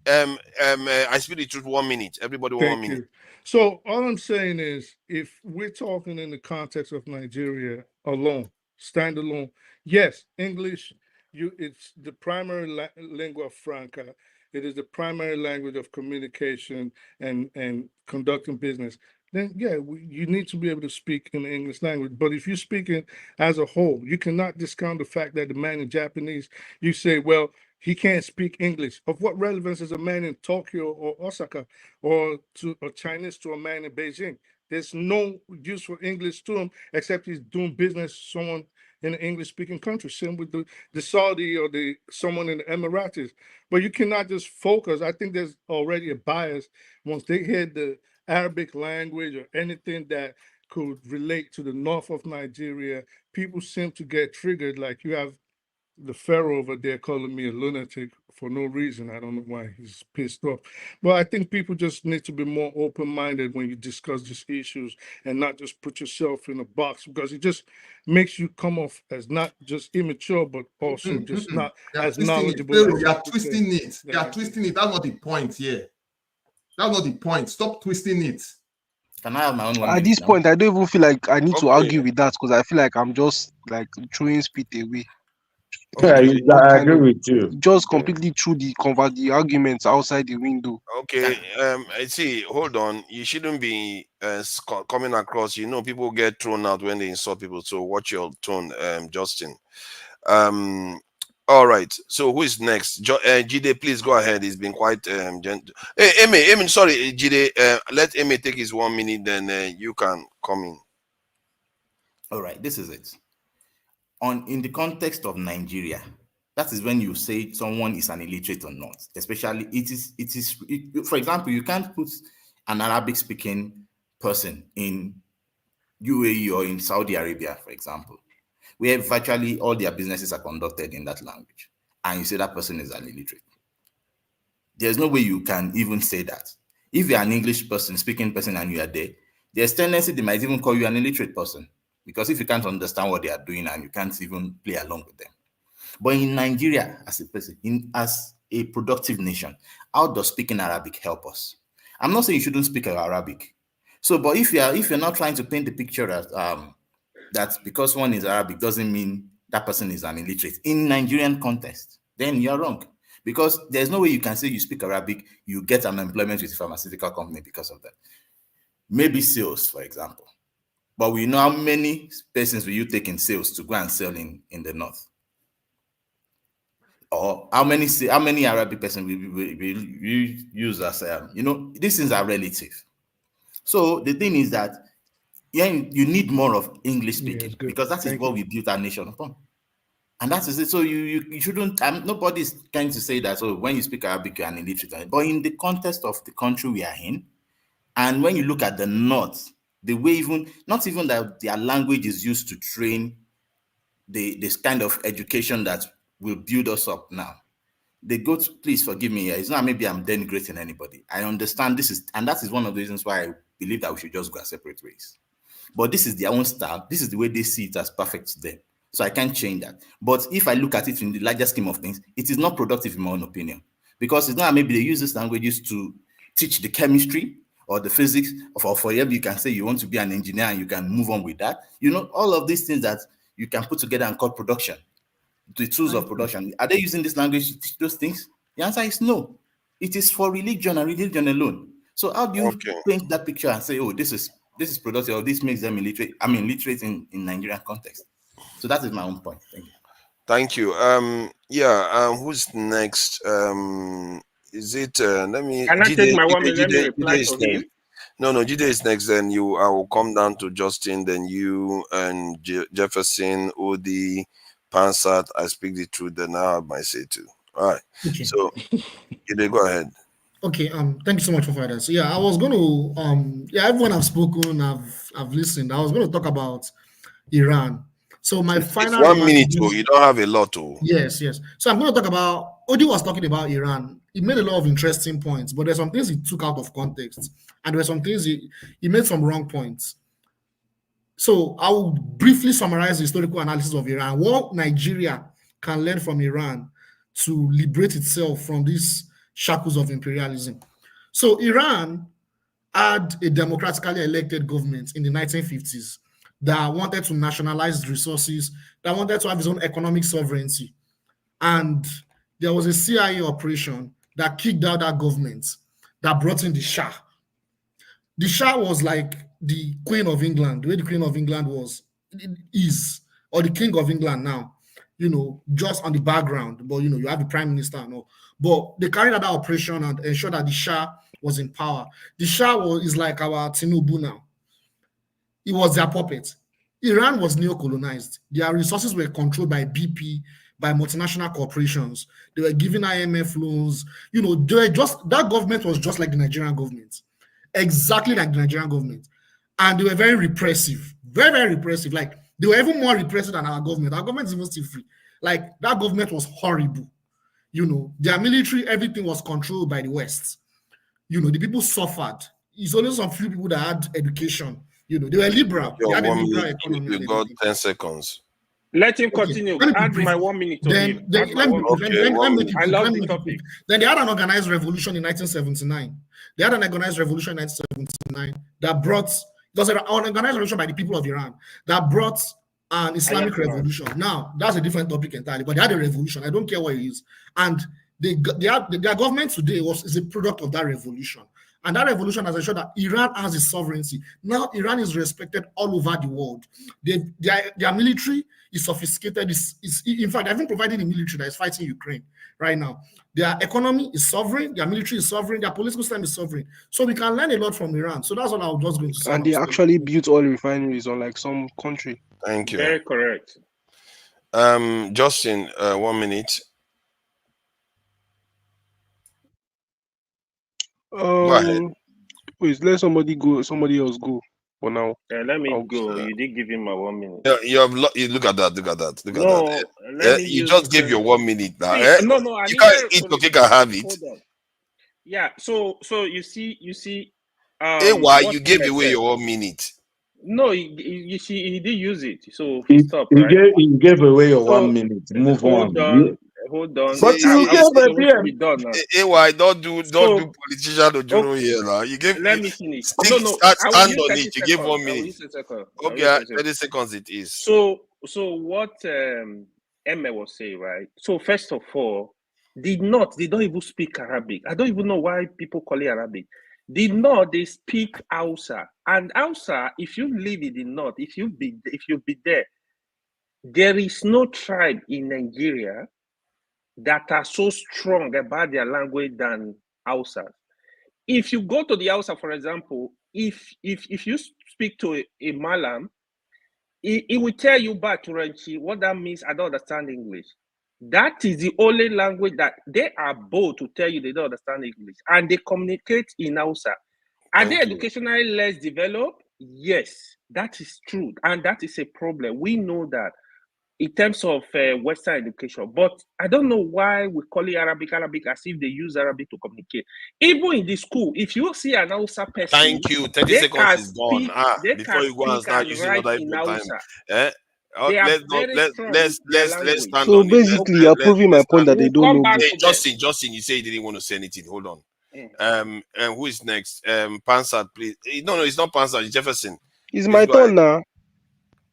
I speak the truth. 1 minute. Everybody, Thank 1 minute. you. So all I'm saying is, if we're talking in the context of Nigeria alone, standalone, yes, English, it's the primary lingua franca. It is the primary language of communication and conducting business. Then yeah, you need to be able to speak in the English language. But if you're speaking as a whole, you cannot discount the fact that the man in Japanese, you say, well, he can't speak English. Of what relevance is a man in Tokyo or Osaka or Chinese to a man in Beijing? There's no use for English to him except he's doing business with someone in an English-speaking country. Same with the Saudi or someone in the Emiratis. But you cannot just focus. I think there's already a bias once they hear the Arabic language or anything that could relate to the north of Nigeria. People seem to get triggered. Like you have the Pharaoh over there calling me a lunatic for no reason. I don't know why he's pissed off. But I think people just need to be more open-minded when you discuss these issues and not just put yourself in a box, because it just makes you come off as not just immature, but also just not as knowledgeable. They are twisting it. They are twisting it. That's not the point here. That's not the point. Stop twisting it. Can I have my own one? At this point, I don't even feel like I need to argue with that, because I feel like I'm just like throwing spit away. Okay. Yeah, I agree with you. Just completely threw the arguments outside the window. Okay. I see. Hold on. You shouldn't be coming across. People get thrown out when they insult people. So watch your tone, Justin. All right. So who is next? Jide, please go ahead. He's been quite gentle. Hey, Amy, sorry, Jide. Let Amy take his 1 minute, then you can come in. All right. This is it. In the context of Nigeria, that is when you say someone is an illiterate or not. Especially, for example, you can't put an Arabic-speaking person in UAE or in Saudi Arabia, for example, where virtually all their businesses are conducted in that language, and you say that person is an illiterate. There's no way you can even say that. If you're an English speaking person, and you are there, there's tendency they might even call you an illiterate person. Because if you can't understand what they are doing and you can't even play along with them. But in Nigeria, as a person, as a productive nation, how does speaking Arabic help us? I'm not saying you shouldn't speak Arabic. So, but if you're not trying to paint the picture that because one is Arabic doesn't mean that person is an illiterate in Nigerian context, then you're wrong. Because there's no way you can say you speak Arabic, you get an employment with a pharmaceutical company because of that. Maybe sales, for example. But we know how many persons will you take in sales to go and sell in the north? Or how many Arabic persons will you use as these things are relative. So the thing is that you need more of English speaking, because that is what we built our nation upon. And that is it. So you shouldn't, nobody's trying to say that, so when you speak Arabic, you're an illiterate. But in the context of the country we are in, and when you look at the north, the way not even that their language is used to train this kind of education that will build us up now. They go to, please forgive me here. It's not maybe I'm denigrating anybody. I understand this is, and that is one of the reasons why I believe that we should just go our separate ways. But this is their own style. This is the way they see it as perfect to them. So I can't change that. But if I look at it in the larger scheme of things, it is not productive in my own opinion. Because it's not maybe they use these languages to teach the chemistry or the physics, or for example, you can say you want to be an engineer and you can move on with that. You know, all of these things that you can put together and call production, the tools of production. Are they using this language to teach those things? The answer is no. It is for religion and religion alone. So how do you paint that picture and say, oh, this is productive, or this makes them illiterate? I mean, literate in Nigerian context. So that is my own point. Thank you. Thank you. Who's next? Is it? Let me. Can I take my 1 minute? Let me reply to him. No, Jide is next. Then I will come down to Justin. Then you and Jefferson, Odi, Pansat. I speak the truth. Then I have my say too. All right. Okay. So, Jide, go ahead. Okay. Thank you so much for that. So I was going to everyone have spoken. I've listened. I was going to talk about Iran. So my final 1 minute. You don't have a lot. Yes. So I'm going to talk about. Odi was talking about Iran. He made a lot of interesting points, but there's some things he took out of context, and there were some things he made some wrong points. So I will briefly summarize the historical analysis of Iran. What Nigeria can learn from Iran to liberate itself from these shackles of imperialism. So Iran had a democratically elected government in the 1950s that wanted to nationalize resources, that wanted to have its own economic sovereignty. And there was a CIA operation that kicked out that government, that brought in the Shah. The Shah was like the Queen of England, the way the Queen of England is, or the King of England now, just on the background. But, you have the Prime Minister and all. But they carried out that operation and ensured that the Shah was in power. The Shah is like our Tinubu now. It was their puppet. Iran was neo-colonized. Their resources were controlled by BP, by multinational corporations. They were giving IMF loans. They were that government was just like the Nigerian government. Exactly like the Nigerian government. And they were very repressive. Very, very repressive. Like, they were even more repressive than our government. Our government is even still free. Like, that government was horrible. Their military, everything was controlled by the West. The people suffered. It's only some few people that had education. They were liberal. They had a liberal economy. You got 10 seconds. Let him continue. Add my 1 minute to him. I love the topic. Then they had an organized revolution in 1979. That brought, it was an organized revolution by the people of Iran that brought an Islamic revolution. Now, that's a different topic entirely, but they had a revolution. I don't care what it is. And their government today is a product of that revolution. And that revolution has ensured that Iran has its sovereignty. Now Iran is respected all over the world. Their military is sophisticated. In fact, they haven't provided a military that is fighting Ukraine right now. Their economy is sovereign. Their military is sovereign. Their political system is sovereign. So we can learn a lot from Iran. So that's what I was just going to say. And they actually built oil refineries on like some country. Thank you. Very correct. Justin, 1 minute. Go ahead. Please let somebody else go for now. Let me go. You did give him my 1 minute. You look at that. You just gave your 1 minute now. No, you can't eat cake and have it. Yeah. So you see. Why you gave away your 1 minute? No, you see, he did use it. So he stopped. He gave away your 1 minute. Move on. Hold on. But you gave why don't do politician Ojoro here now. You gave. Let me finish. Stand on it. You gave 1 minute. Okay, 30 seconds it is. So what Emma was saying, right? So first of all, they don't even speak Arabic. I don't even know why people call it Arabic. They speak Hausa. And Hausa, if you live in the north, if you be there, there is no tribe in Nigeria that are so strong about their language than Hausa. If you go to the Hausa, for example, if you speak to a Malam, he will tell you back to Renchi what that means. I don't understand English. That is the only language that they are bold to tell you they don't understand English, and they communicate in Hausa. Are they educationally less developed? Yes, that is true, and that is a problem. We know that. in terms of Western education. But I don't know why we call it Arabic as if they use Arabic to communicate. Even in the school, if you see an Hausa person, Thank you. 30 they seconds can is gone. speak, they Before can you go and speak start and using write other in people time. Hausa. Eh? They are Let's not very strong with their let's language. stand So on it. basically, you're proving my point that they We'll don't come know back book. to them. Justin, you say you didn't want to say anything. Hold on. Mm. Who is next? Pansat, please. No, it's not Pansat, it's Jefferson. It's Please my go ahead. turn now.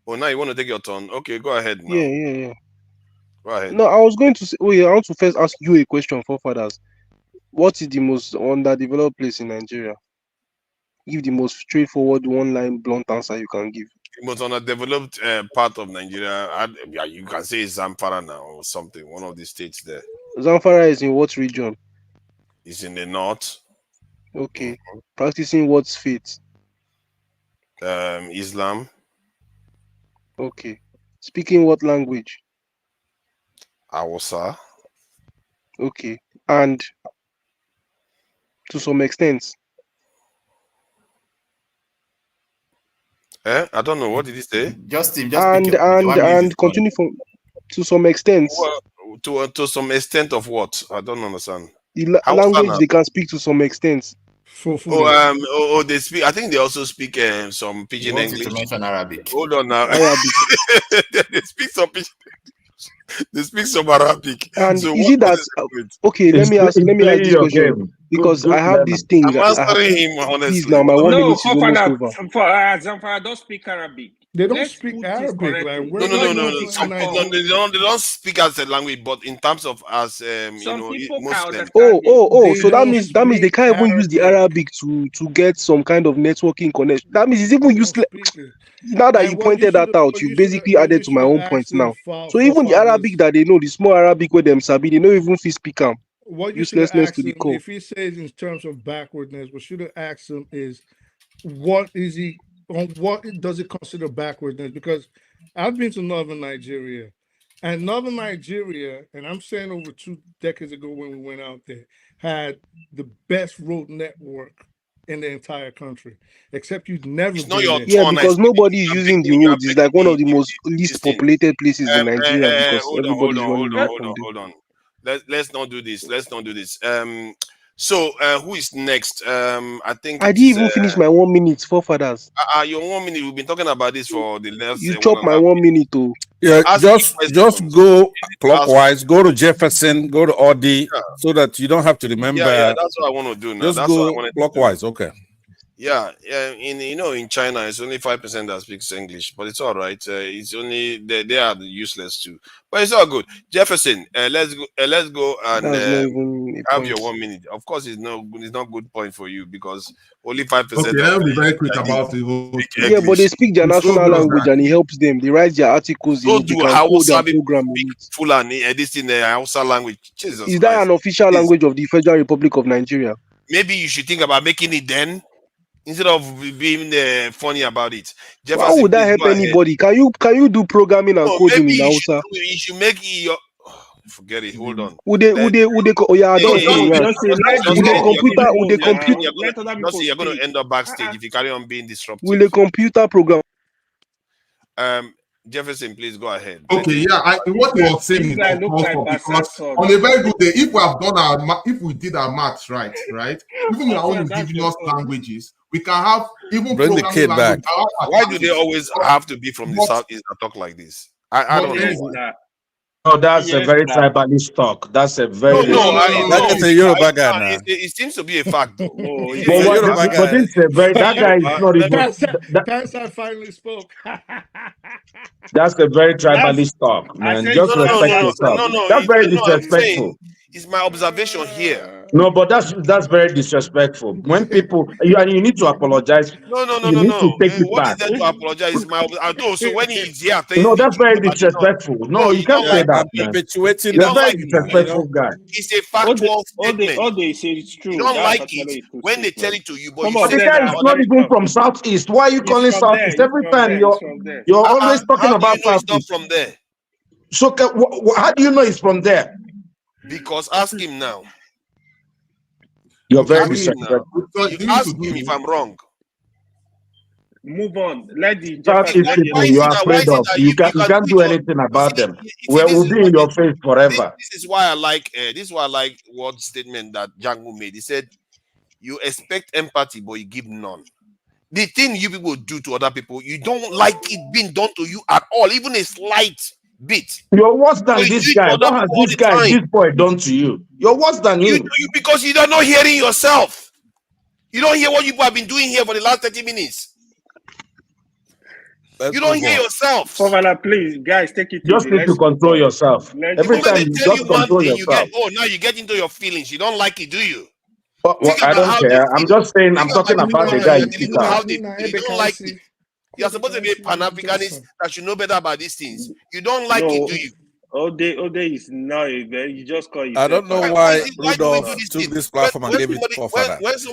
Oh, now you want to take your turn. Okay, go ahead now. Yeah. Go ahead. No, I was going to say, I want to first ask you a question, forefathers. What is the most underdeveloped place in Nigeria? Give the most straightforward, one-line, blunt answer you can give. The most underdeveloped part of Nigeria, yeah, you can say Zamfara now or something. One of the states there. Zamfara is in what region? It's in the north. Okay. Practicing what faith? Islam. Okay. Speaking what language? Hausa. Okay. And to some extent. I don't know. What did he say? Justin, and continue from to some extent. Well, to some extent of what? I don't understand. The Hausa language now. they can speak to some extent. They speak. I think they also speak some pidgin wanted English. to mention Arabic. Hold on now. Arabic. They speak some pidgin English. They speak some Arabic. And So is what it that is it? okay? Let me ask playing this your question game. because Good I have learner. this thing. I'm answering him honestly. Please now, my 1 No, minute is almost over. Zamfara don't speak Arabic. They don't Let's speak put this Arabic. Like, correctly. where No. do you Some know people, they don't speak as a language, but in terms of as Some people can Muslim. understand Oh, They so that don't means they speak can't even use the Arabic to get some kind of networking connection. That means it's even useless. Now that you pointed that out, you basically added to my own point now. So even the Arabic that they know, the small Arabic where them sabi, they don't even fit speak them. What you should have Uselessness asked to the him, core. if he says in terms of backwardness, what should have asked him is, what is he on? What does it consider backwardness? Because I've been to Northern Nigeria, and Northern Nigeria, and I'm saying over 2 decades ago when we went out there, had the best road network in the entire country. Except you've never It's not been your there. Yeah, because nobody is using the roads. It's like one of the most least populated places in Nigeria because everybody's running away from them. Hold on. Let's not do this. So who is next? I think I didn't even finish my 1 minute, forefathers. your 1 minute. We've been talking about this for the last You chop my 1 minute, too. Yeah, Ask just go clockwise, go to Jefferson, go to Odi, so that you don't have to remember. Yeah, that's what I want to do now. Just That's go what I wanted clockwise, okay. Yeah, in China, it's only 5% that speaks English, but it's all right. It's only they are useless too, but it's all good. Jefferson, let's go and That's not even a have point. your 1 minute. Of course, it's not good point for you because only 5%. Okay, let me be very quick about the whole thing. Yeah, but they speak their national language and it helps them. They write their articles in So it. They do can Hausa code their people program in speak it. Fulani, this in the Hausa language. Jesus Is that Christ. an official language of the Federal Republic of Nigeria? Maybe you should think about making it then instead of being funny about it. Why Jefferson, would that please help go ahead. anybody? Can you do programming and No, coding maybe in you Hausa? should make it your. Forget it. Hold on. Would they oh yeah, I don't finish. Would the computer You're going to end up backstage if you carry on being disruptive. will the computer program? Jefferson, please go ahead. Okay, yeah, what you were saying is uncalled for because on a very good day, if we have done if we did our maths right, even in our own indigenous languages, we can have even bring the kid back. Why do they always have to be from the southeast that talk like this? I don't know why. No, that's a very tribalist talk. That's a very That's a Yoruba guy now. It seems to be a fact though. But this is a very that guy is not even Kansa finally spoke. that's a very tribalist talk, man. Just respect yourself. That's very disrespectful. It's my observation here. No, but that's very disrespectful. When people you need to apologize. No. You need to take it What back. is there to apologize? It's my so when he's here, No, that's very disrespectful. No, you can't say that, man. You're a very disrespectful guy. It's a factual statement. All they say it's true. You don't like it when they tell it to you, but But the guy is not even from Southeast. Why are you calling Southeast? Every time you're always talking about Southeast. Not from there. So how do you know he's from there? Because ask him now. You're very disrespectful. Ask him if I'm wrong. Move on. Let the That Jefferson. is Let the people Why other is you it are people that? Why afraid is it of. that You you you can can't do do it on? anything You see, about them. you see, We'll be in your face forever. this is why I like. This is why I like what statement that Django made. He said, "You expect empathy, but you give none." The thing you people do to other people, you don't like it being done to you at all, even a slight bit. You're worse But than you this do it to guy. other What has people all this the guy, time. this boy done to you? You're worse than You him. because you are not hearing yourself. You don't hear what you people have been doing here for the last 30 minutes. You don't hear yourselves. Fofana, please, guys, take it Just easy. need to Let's move control on. yourself. Let's Every The move moment time they on. you tell just you one control thing, you get, yourself. now you get into your feelings. You don't like it, do you? Well, Think I about don't how they care. I'm feel. just saying, I'm Think about talking the about people the that guy you're you dealing pick with, out. how they feel. You don't like it. You're supposed to be a Pan-Africanist that should know better about these things. You don't like it, No, do you? Ode is now a very, you just call I yourself don't know an Why why why do we do Rudolph this took thing? this platform and gave it for father. When some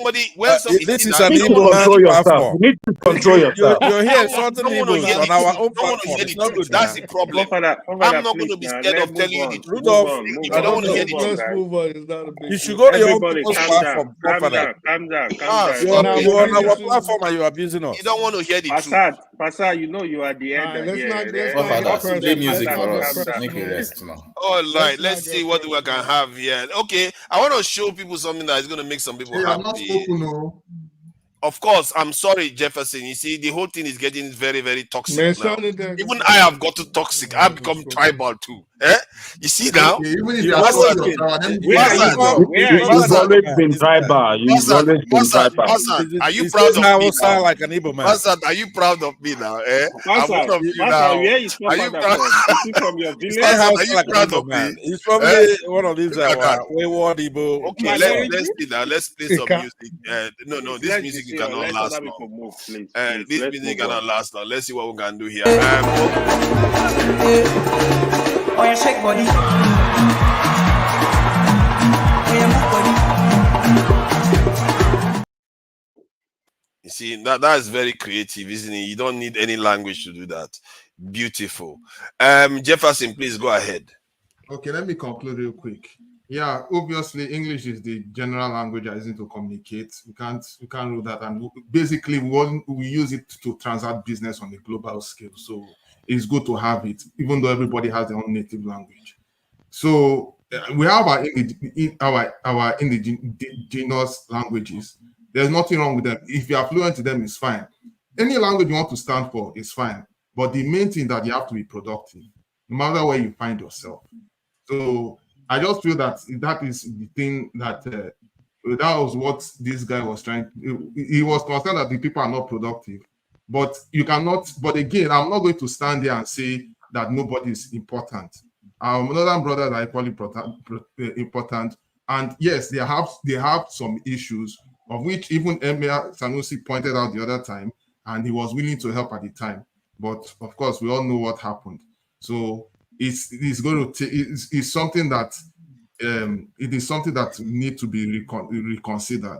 you This see is that an You you need to don't Igbo want to man's control hear yourself. platform. You need to control yourself. You're here don't insulting want to hear Igbos the on our truth. own Don't want to platform. hear the It's not truth. good, That's man. the problem. I'm Fofana, not going please to be now. scared Let's of move telling you the on. truth. Move Rudolph, on. Move If I you don't on. don't want to hear know. Move the on, truth, Let's guys. move on. It's not a You big should deal. go to your own Everybody, people's calm down. platform, Calm Governor. down. Calm down. Calm ah, down. You're Now Everybody, we're you're on calm busy our down. soon. platform and you're abusing you us. don't want to hear the truth. Pasad, you know you are the All right, elder here. let's not Father, get Talk to play them. personal. Calm Let's music down. not for get Calm us. down. Make it personal. rest now. All right, Let's not let's see get what we can personal. have here. Okay, I want to show people something that is going to make some people Hey, I've not happy. spoken, no. Of course, I'm sorry, Jefferson. You see, the whole thing is getting very, very toxic Man, now. son of that. Even I have gotten toxic. I've become tribal too. Eh? You see now? Okay, even if You you are know still Passad, your again. power, let me give Where you are you another Passad, from? example. Where are you You've from? Passad, always Man, been this guy. tribal. You've Passad, always been Passad, tribal. Passad. Are you He proud says of me now now? sound like an Igbo man. Passad, are you proud of me now? Eh? I'm one Pastor, of you Pastor, now. where is your Are you father proud? from? Is he from your He village? said Passad, how are sound you like an proud Igbo of man. me? He's Eh? probably one of these Look at that. wayward Igbo Okay, Minority? let's see now. Let's play It some can't. music. No, Please, this let's be music serious. cannot Let last other long. people move, please. Please, This let's music move on. cannot last long. Let's see what we can do here. Oh, yeah, shake body. Oh, yeah, move body. You see, that is very creative, isn't it? You don't need any language to do that. Beautiful. Jefferson, please go ahead. Okay, let me conclude real quick. Yeah, obviously English is the general language I use to communicate. We can't rule that, and basically we use it to transact business on a global scale. So it's good to have it, even though everybody has their own native language. So we have our indigenous languages. There's nothing wrong with them. If you are fluent in them, it's fine. Any language you want to stand for is fine. But the main thing that you have to be productive, no matter where you find yourself. So I just feel that is the thing that that was what this guy was trying. He was concerned that the people are not productive, but you cannot. But again, I'm not going to stand there and say that nobody is important. Northern brothers are equally important, and yes, they have some issues of which even Emir Sanusi pointed out the other time, and he was willing to help at the time. But of course, we all know what happened. So it's going to it's something that it is something that need to be reconsidered.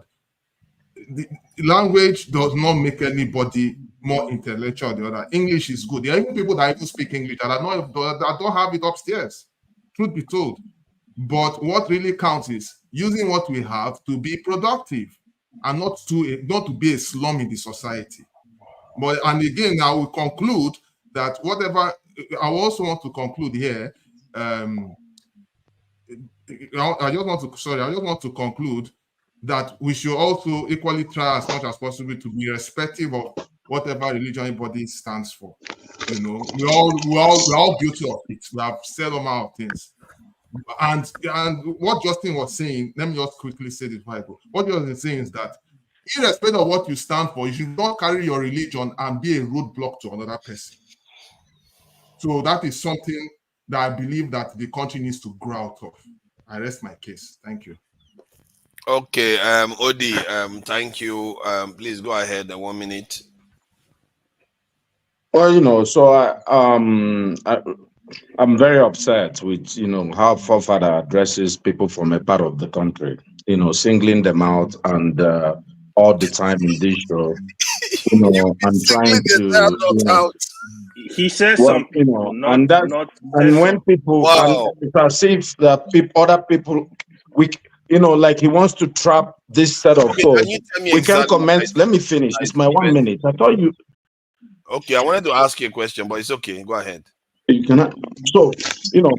The language does not make anybody more intellectual than the other. English is good. There are even people that even speak English that don't have it upstairs. Truth be told, but what really counts is using what we have to be productive and not to be a slum in the society. But and again, I will conclude that whatever I also want to conclude here. I just want to conclude that we should also equally try as much as possible to be respective of whatever religion anybody stands for. You know, we're all guilty of it. We have said all manner of things. And what Justin was saying, let me just quickly say this, Bible. What Justin was saying is that irrespective of what you stand for, you should not carry your religion and be a roadblock to another person. So that is something that I believe that the country needs to grow out of. I rest my case. Thank you. Okay, Odi, thank you. Please go ahead. 1 minute. Well, so I'm very upset with how forefather addresses people from a part of the country, singling them out and all the time in this show, and trying to out. He says well, some people, not and that not and says when some. people and Wow. it's as if that other people like he wants to trap this set of Okay, folks. can you tell me We can exactly? comment. Let me finish. It's my 1 minute. I thought you Okay, I wanted to ask you a question, but it's okay. Go ahead. You cannot. So, you know,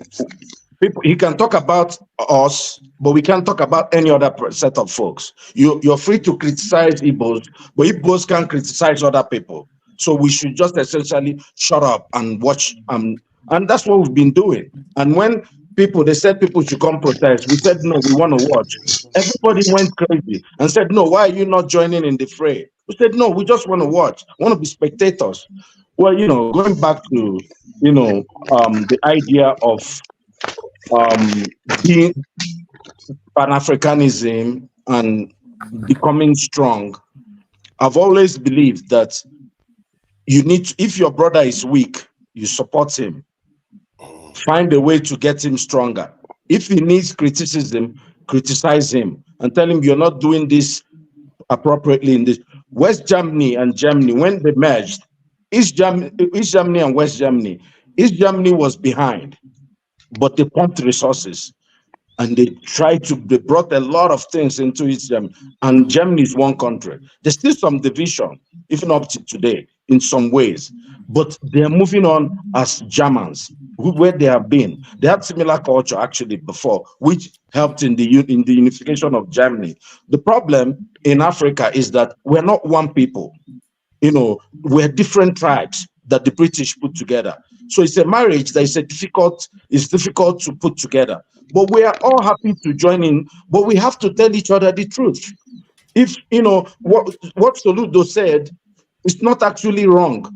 people, he can talk about us, but we can't talk about any other set of folks. You're free to criticize Igbos, but Igbos can't criticize other people. So we should just essentially shut up and watch. And that's what we've been doing. And when they said people should come protest, we said, no, we want to watch. Everybody went crazy and said, no, why are you not joining in the fray? We said, no, we just want to watch, want to be spectators. Well, you know, going back to, you know, the idea of being Pan-Africanism and becoming strong, I've always believed that you need to, if your brother is weak, you support him. Find a way to get him stronger. If he needs criticism, criticize him and tell him you're not doing this appropriately in this. West Germany and Germany, when they merged, East Germany and West Germany, East Germany was behind, but they pumped resources and they brought a lot of things into East Germany. And Germany is one country. There's still some division, even up to today, in some ways, but they're moving on as Germans, where they have been. They had similar culture actually before, which helped in the unification of Germany. The problem in Africa is that we're not one people. You know, we're different tribes that the British put together. So it's a marriage that is difficult to put together. But we are all happy to join in, but we have to tell each other the truth. If, you know, what Soludo said is not actually wrong.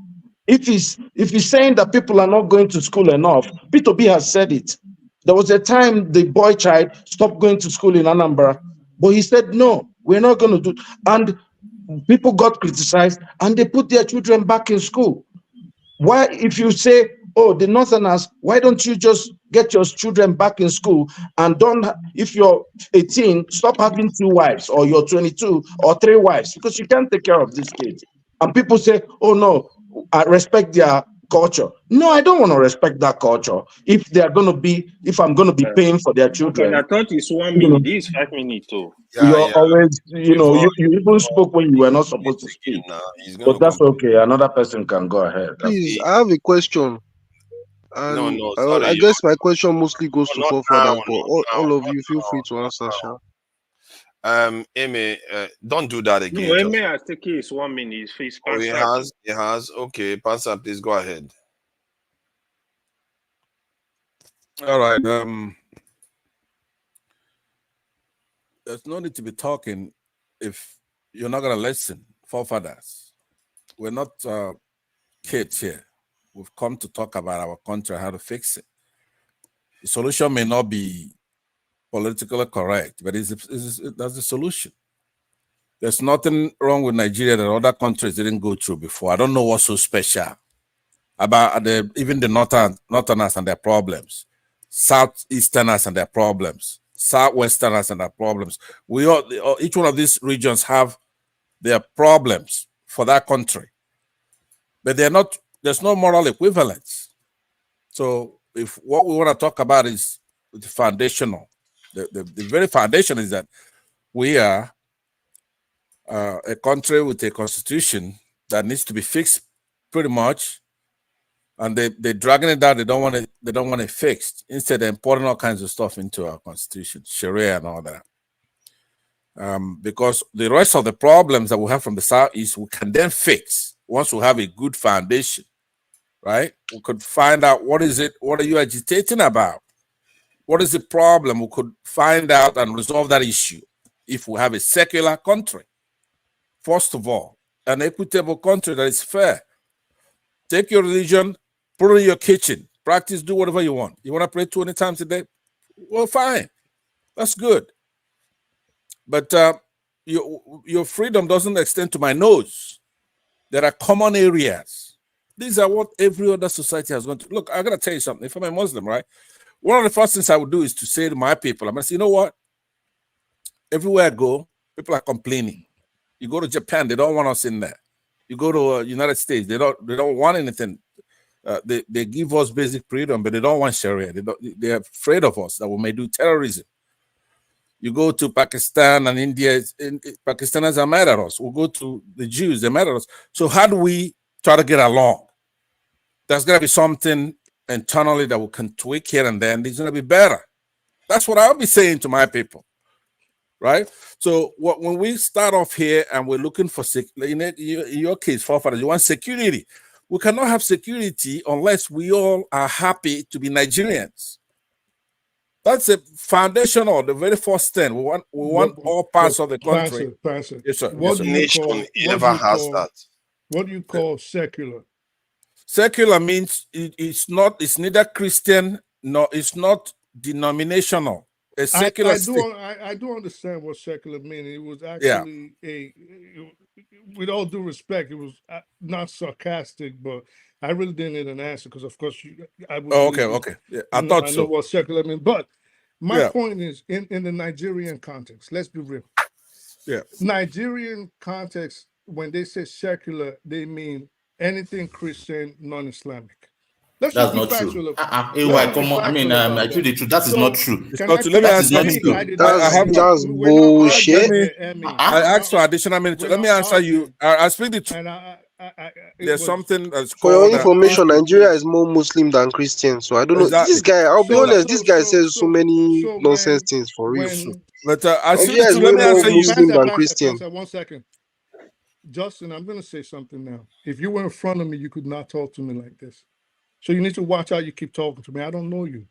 If he's saying that people are not going to school enough, P2B has said it. There was a time the boy child stopped going to school in Anambra, but he said, no, we're not going to do. And people got criticized and they put their children back in school. Why, if you say, oh, the Northerners, why don't you just get your children back in school and if you're 18, stop having 2 wives, or you're 22 or 3 wives, because you can't take care of these kids. And people say, oh no, I respect their culture. No, I don't want to respect that culture. If I'm going to be paying for their children. Okay, I thought it's 1 minute. This is 5 minutes too. You're always, you know, you even spoke when you were not supposed to speak. But that's okay. Another person can go ahead. Please, I have a question. And I guess my question mostly goes to forefathers, but all of you feel free to answer, Sha. Amy, don't do that again. No, Amy has taken his 1 minute. He has. Okay, Pastor, please go ahead. All right. There's no need to be talking if you're not going to listen. Forefathers, we're not kids here. We've come to talk about our country, how to fix it. The solution may not be politically correct, but that's the solution. There's nothing wrong with Nigeria that other countries didn't go through before. I don't know what's so special about even the Northerners and their problems, Southeasterners and their problems, Southwesterners and their problems. Each one of these regions have their problems for that country, but there's no moral equivalence. So if what we want to talk about is the foundational, the very foundation is that we are a country with a constitution that needs to be fixed pretty much, and they're dragging it down. They don't want it fixed. Instead, they're importing all kinds of stuff into our constitution, Sharia and all that. Because the rest of the problems that we have from the Southeast, we can then fix once we have a good foundation, right? We could find out what are you agitating about? What is the problem? We could find out and resolve that issue if we have a secular country. First of all, an equitable country that is fair. Take your religion, put it in your kitchen, practice, do whatever you want. You want to pray 20 times a day? Well, fine. That's good. But your freedom doesn't extend to my nose. There are common areas. These are what every other society has gone to. Look, I got to tell you something. If I'm a Muslim, right? One of the first things I would do is to say to my people, I'm going to say, you know what? Everywhere I go, people are complaining. You go to Japan, they don't want us in there. You go to United States, they don't want anything. They give us basic freedom, but they don't want Sharia. They're afraid of us that we may do terrorism. You go to Pakistan and India, Pakistanis are mad at us. We'll go to the Jews, they're mad at us. So how do we try to get along. There's going to be something internally that we can tweak here and then. It's going to be better. That's what I'll be saying to my people, right? So when we start off here and we're looking for, in your case, forefathers, you want security. We cannot have security unless we all are happy to be Nigerians. That's a foundational, the very first thing. We want all parts of the country. Pastor, Yes, sir. what Yes, do sir. you call? Never has that. What do you call secular? Secular means it's neither Christian nor it's not denominational. A secular I do understand what secular means. It was actually with all due respect, it was not sarcastic, but I really didn't need an answer because, of course, I would. Okay. Yeah, I thought so. I know what secular means, but my point is in the Nigerian context. Let's be real. Yeah. Nigerian context, when they say secular, they mean anything Christian, non-Islamic. That's not true. I mean, I tell the truth. That is not true. Let me answer him. That's bullshit. I asked for additional minutes. Let me answer you. I speak the truth. There's something that's for your information, Nigeria is more Muslim than Christian. So I don't know. This guy, I'll be honest, this guy says so many nonsense things for real. But Nigeria is way more Muslim than Christian. 1 second. Justin, I'm going to say something now. If you were in front of me, you could not talk to me like this. So you need to watch how you keep talking to me. I don't know you.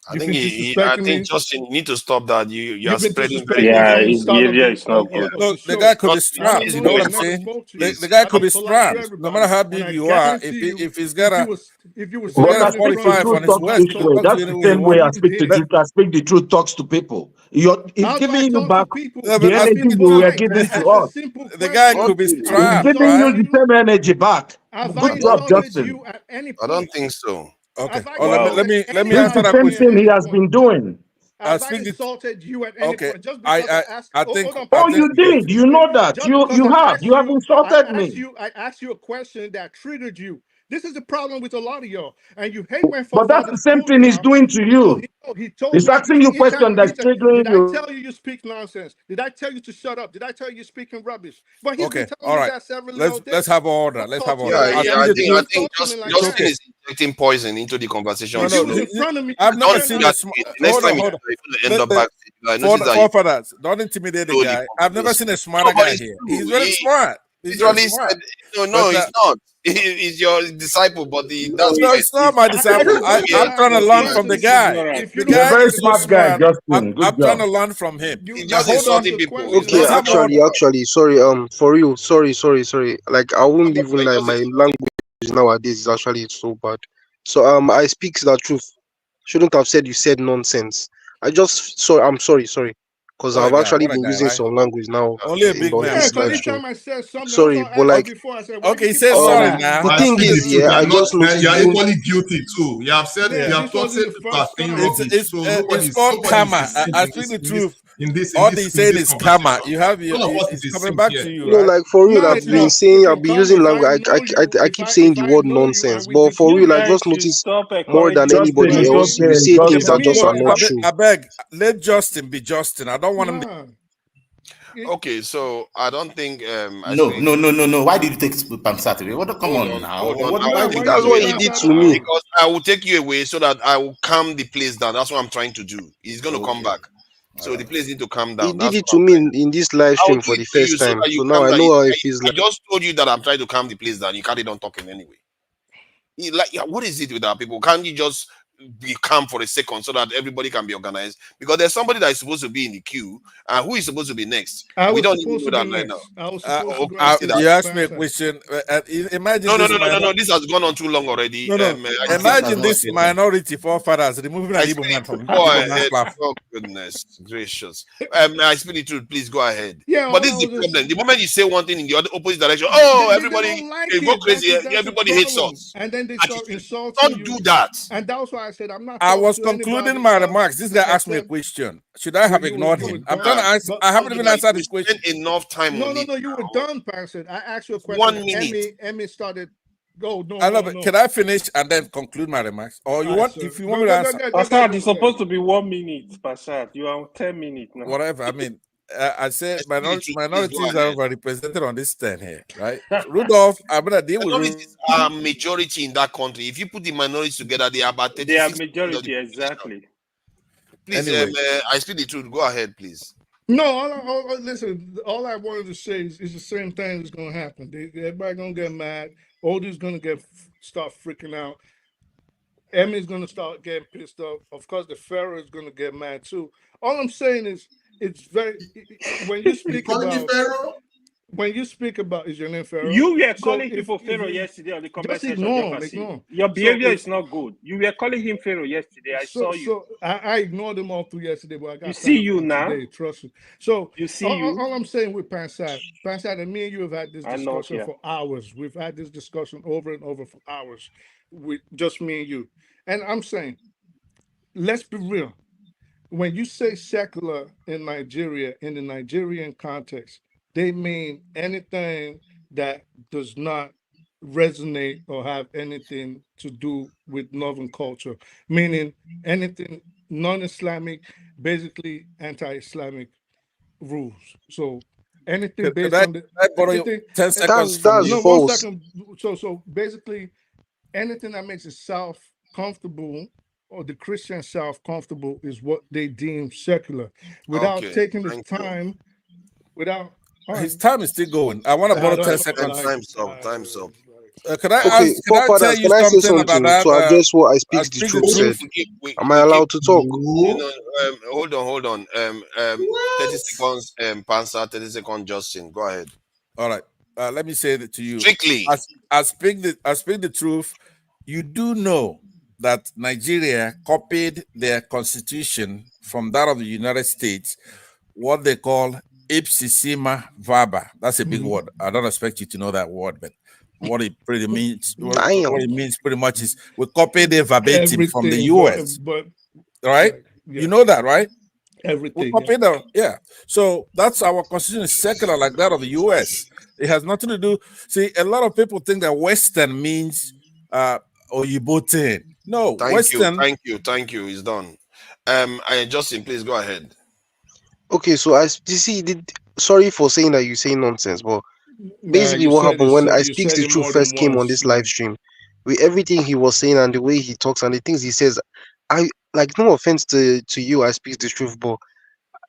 I think Justin, you need to stop that. You are spreading. His behavior is not good. Look, the guy could be strapped. You know what I'm saying? The guy could be strapped. No matter how big you are, if he's got a 45 on his waist, that's the same way I speak the truth. I speak the truth talks to people. It's giving you back the energy you were giving to us. The guy could be strapped. He's giving you the same energy back. Good job, Justin. I don't think so. Okay. Let me answer that question. question. Same thing he has been doing. Have I insulted you at any point? Just because I think. You did. You know that. You have insulted me. I asked you a question that triggered you. This is the problem with a lot of y'all, and you hate when. But that's the same thing he's doing to you. He's asking you questions that's triggering you. Did I tell you speak nonsense? Did I tell you to shut up? Did I tell you you're speaking rubbish? But he's been telling me that several days. Let's have order. Let's have order. I think Justin is injecting poison into the conversation. I've never seen a next time you end up back. Forefathers, don't intimidate the guy. I've never seen a smarter guy here. He's very smart. He's very smart. No, he's not. He's your disciple, but it's not my disciple. I'm trying to learn from the guy. You're a very smart guy, Justin. I'm trying to learn from him. He's just insulting people. Okay, actually, sorry, for you, sorry. Like I won't even like my language nowadays is actually so bad. So I speak the truth. Shouldn't have said you said nonsense. I'm sorry. Because I've actually been using some language now. Only a big man. Anytime I said something, sorry, but like, okay, he says sorry now. The thing is, I just noticed you're equally guilty too. You have said you have taught it it's called karma. I speak the truth. All he's saying is karma. You have it's coming back to you. No, like for real, I've been saying, I've been using language. I keep saying the word nonsense, but for real, I just noticed more than anybody else. You say things that just are not true. I beg, let Justin be Justin. I don't want him to. Okay, so I don't think. No. Why did you take Palm Saturday? Come on now. That's what he did to me. Because I will take you away so that I will calm the place down. That's what I'm trying to do. He's going to come back. So the place need to calm down. He did it to me in this live stream for the first time. So now I know how it feels like. I just told you that I'm trying to calm the place down. You carried on talking anyway. What is it with our people? Can't you just be calm for a second so that everybody can be organized? Because there's somebody that is supposed to be in the queue, and who is supposed to be next? We don't even know that right now. You asked me a question. Imagine. No. This has gone on too long already. Imagine this minority forefathers removing an Igbo man from oh, goodness gracious. I speak the truth. Please go ahead. But this is the problem. The moment you say one thing in the other opposite direction, everybody go crazy. Everybody hates us. And then they start insulting you. Don't do that. And that's why I said I'm not. I was concluding my remarks. This guy asked me a question. Should I have ignored him? I'm trying to answer. I haven't even answered this question. Enough time. No. You were done, Pastor. I asked you a question. 1 minute. Emmy started. No. Can I finish and then conclude my remarks? Or you want? If you want me to answer, Pastor, it's supposed to be 1 minute. Pastor, you are on 10 minutes now. Whatever. I mean, I said Please go minorities are ahead. overrepresented on this stand here, right? Rudolph, I'm gonna deal with Minorities are majority in that country. If you put the minorities together, they are about They are 36% of the majority, population. exactly. Please, Anyway. I speak the truth. Go ahead, please. No, listen. All I wanted to say is the same thing that's going to happen. Everybody going to get mad. Oldie's going to start freaking out. Emmy's going to start getting pissed off. Of course, the Pharaoh is going to get mad too. All I'm saying is, it's very when you speak about is your name Pharaoh? You were So calling if- people if Pharaoh you- yesterday on the comment just section. ignore him. Jefferson. Ignore him. Your So behavior if- is not good. You were calling him Pharaoh yesterday. I saw you. So I ignored them all through yesterday, but I got You see time you for now? today. Trust me. So You see all, you? all I'm saying with Pansat, and me and you have had this I know, discussion yeah. for hours. We've had this discussion over and over for hours with just me and you. And I'm saying, let's be real. When you say secular in Nigeria, in the Nigerian context, they mean anything that does not resonate or have anything to do with Northern culture, meaning anything non-Islamic, basically anti-Islamic rules. So anything Could based I on the borrow you anything 10 seconds from That's you? no, 1 false. second. So basically anything that makes itself comfortable or the Christian self comfortable is what they deem secular without Okay, taking the thank you. time, without all His right. time is still going. I want to I borrow don't 10 know, seconds. Time's up. Time's up. Can I Okay, can I tell forefathers, you can I say something about something that? to address what I I speak the speak the truth said? truth. Am I allowed to talk? You know, hold on. 30 seconds, Panzer, 30 seconds, Justin. Go ahead. All right. Let me say it to you. Strictly. I speak the truth. You do know that Nigeria copied their constitution from that of the United States, what they call ipsissima verba. That's a big word. I don't expect you to know that word, but what it pretty means, what it means pretty much is we copied it verbatim from the US. but Right? yeah. You know that, right? We Everything. copied them, yeah. So that's our constitution is secular like that of the US. It has nothing to do. See, a lot of people think that Western means Oyibotin. No, Western. Thank you. It's done. Justin, please go ahead. Okay, so you see, sorry for saying that you say nonsense, but basically you what said happened it when so- I you Speak said the it Truth more than first came on once, this live stream, with everything he was saying and the way he talks and the things he says, I like, no offense to you, I speak the truth, but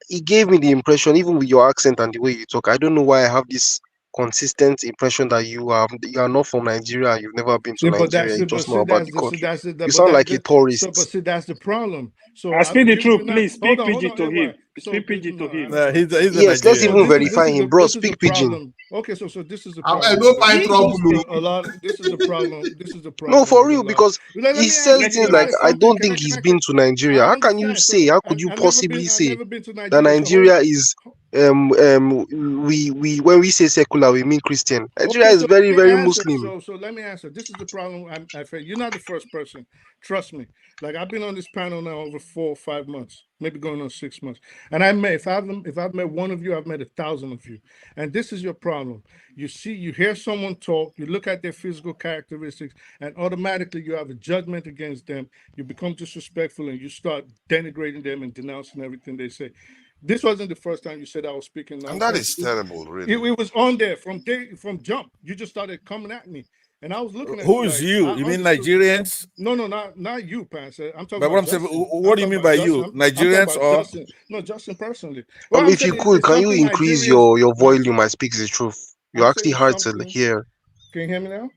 he gave me the impression, even with your accent and the way you talk, I don't know why I have this consistent impression that you are not from Nigeria, you've never been to Yeah, but Nigeria, that's you it. But just know see, about that's the the, see, country. that's the, You but sound that, like a that tourist. so, but see, that's the problem. So I speak the truth, now, please. Speak hold PG on, to him. everybody. Speak PG to him. He's a Yes, let's Nigerian. even verify him, bro. This is the Speak pidgin. problem. Okay, so this is the I problem. don't find trouble. A lot. This is the problem. This is the problem. No, for with a real, lot. because Let he me says ask things you like, guys I something. don't think he's been to Nigeria. I How can you understand. say? So How could you I've possibly say never been to that Nigeria. So Nigeria is we when we say secular we mean Christian. Nigeria okay, is so very, let me very answer. Muslim. So let me answer. This is the problem I face. You're not the first person. Trust me. Like I've been on this panel now over 4 or 5 months, maybe going on 6 months. And if I've met one of you, I've met 1,000 of you. And this is your problem. You hear someone talk, you look at their physical characteristics, and automatically you have a judgment against them. You become disrespectful and you start denigrating them and denouncing everything they say. This wasn't the first time you said I was speaking And nonsense. that is terrible, really. It was on there from jump. You just started coming at me, and I was looking at Who you is like, you? I You mean understood- Nigerians? No, not you, Pastor. I'm talking But about what I'm saying, Justin. what do you mean by you? I'm talking Nigerians about or? Justin. No, Justin personally. What I'm If you saying could, is can you something increase Nigerians. your volume? I speak the truth. You're I'm actually saying hard to something. hear. Can you hear me now?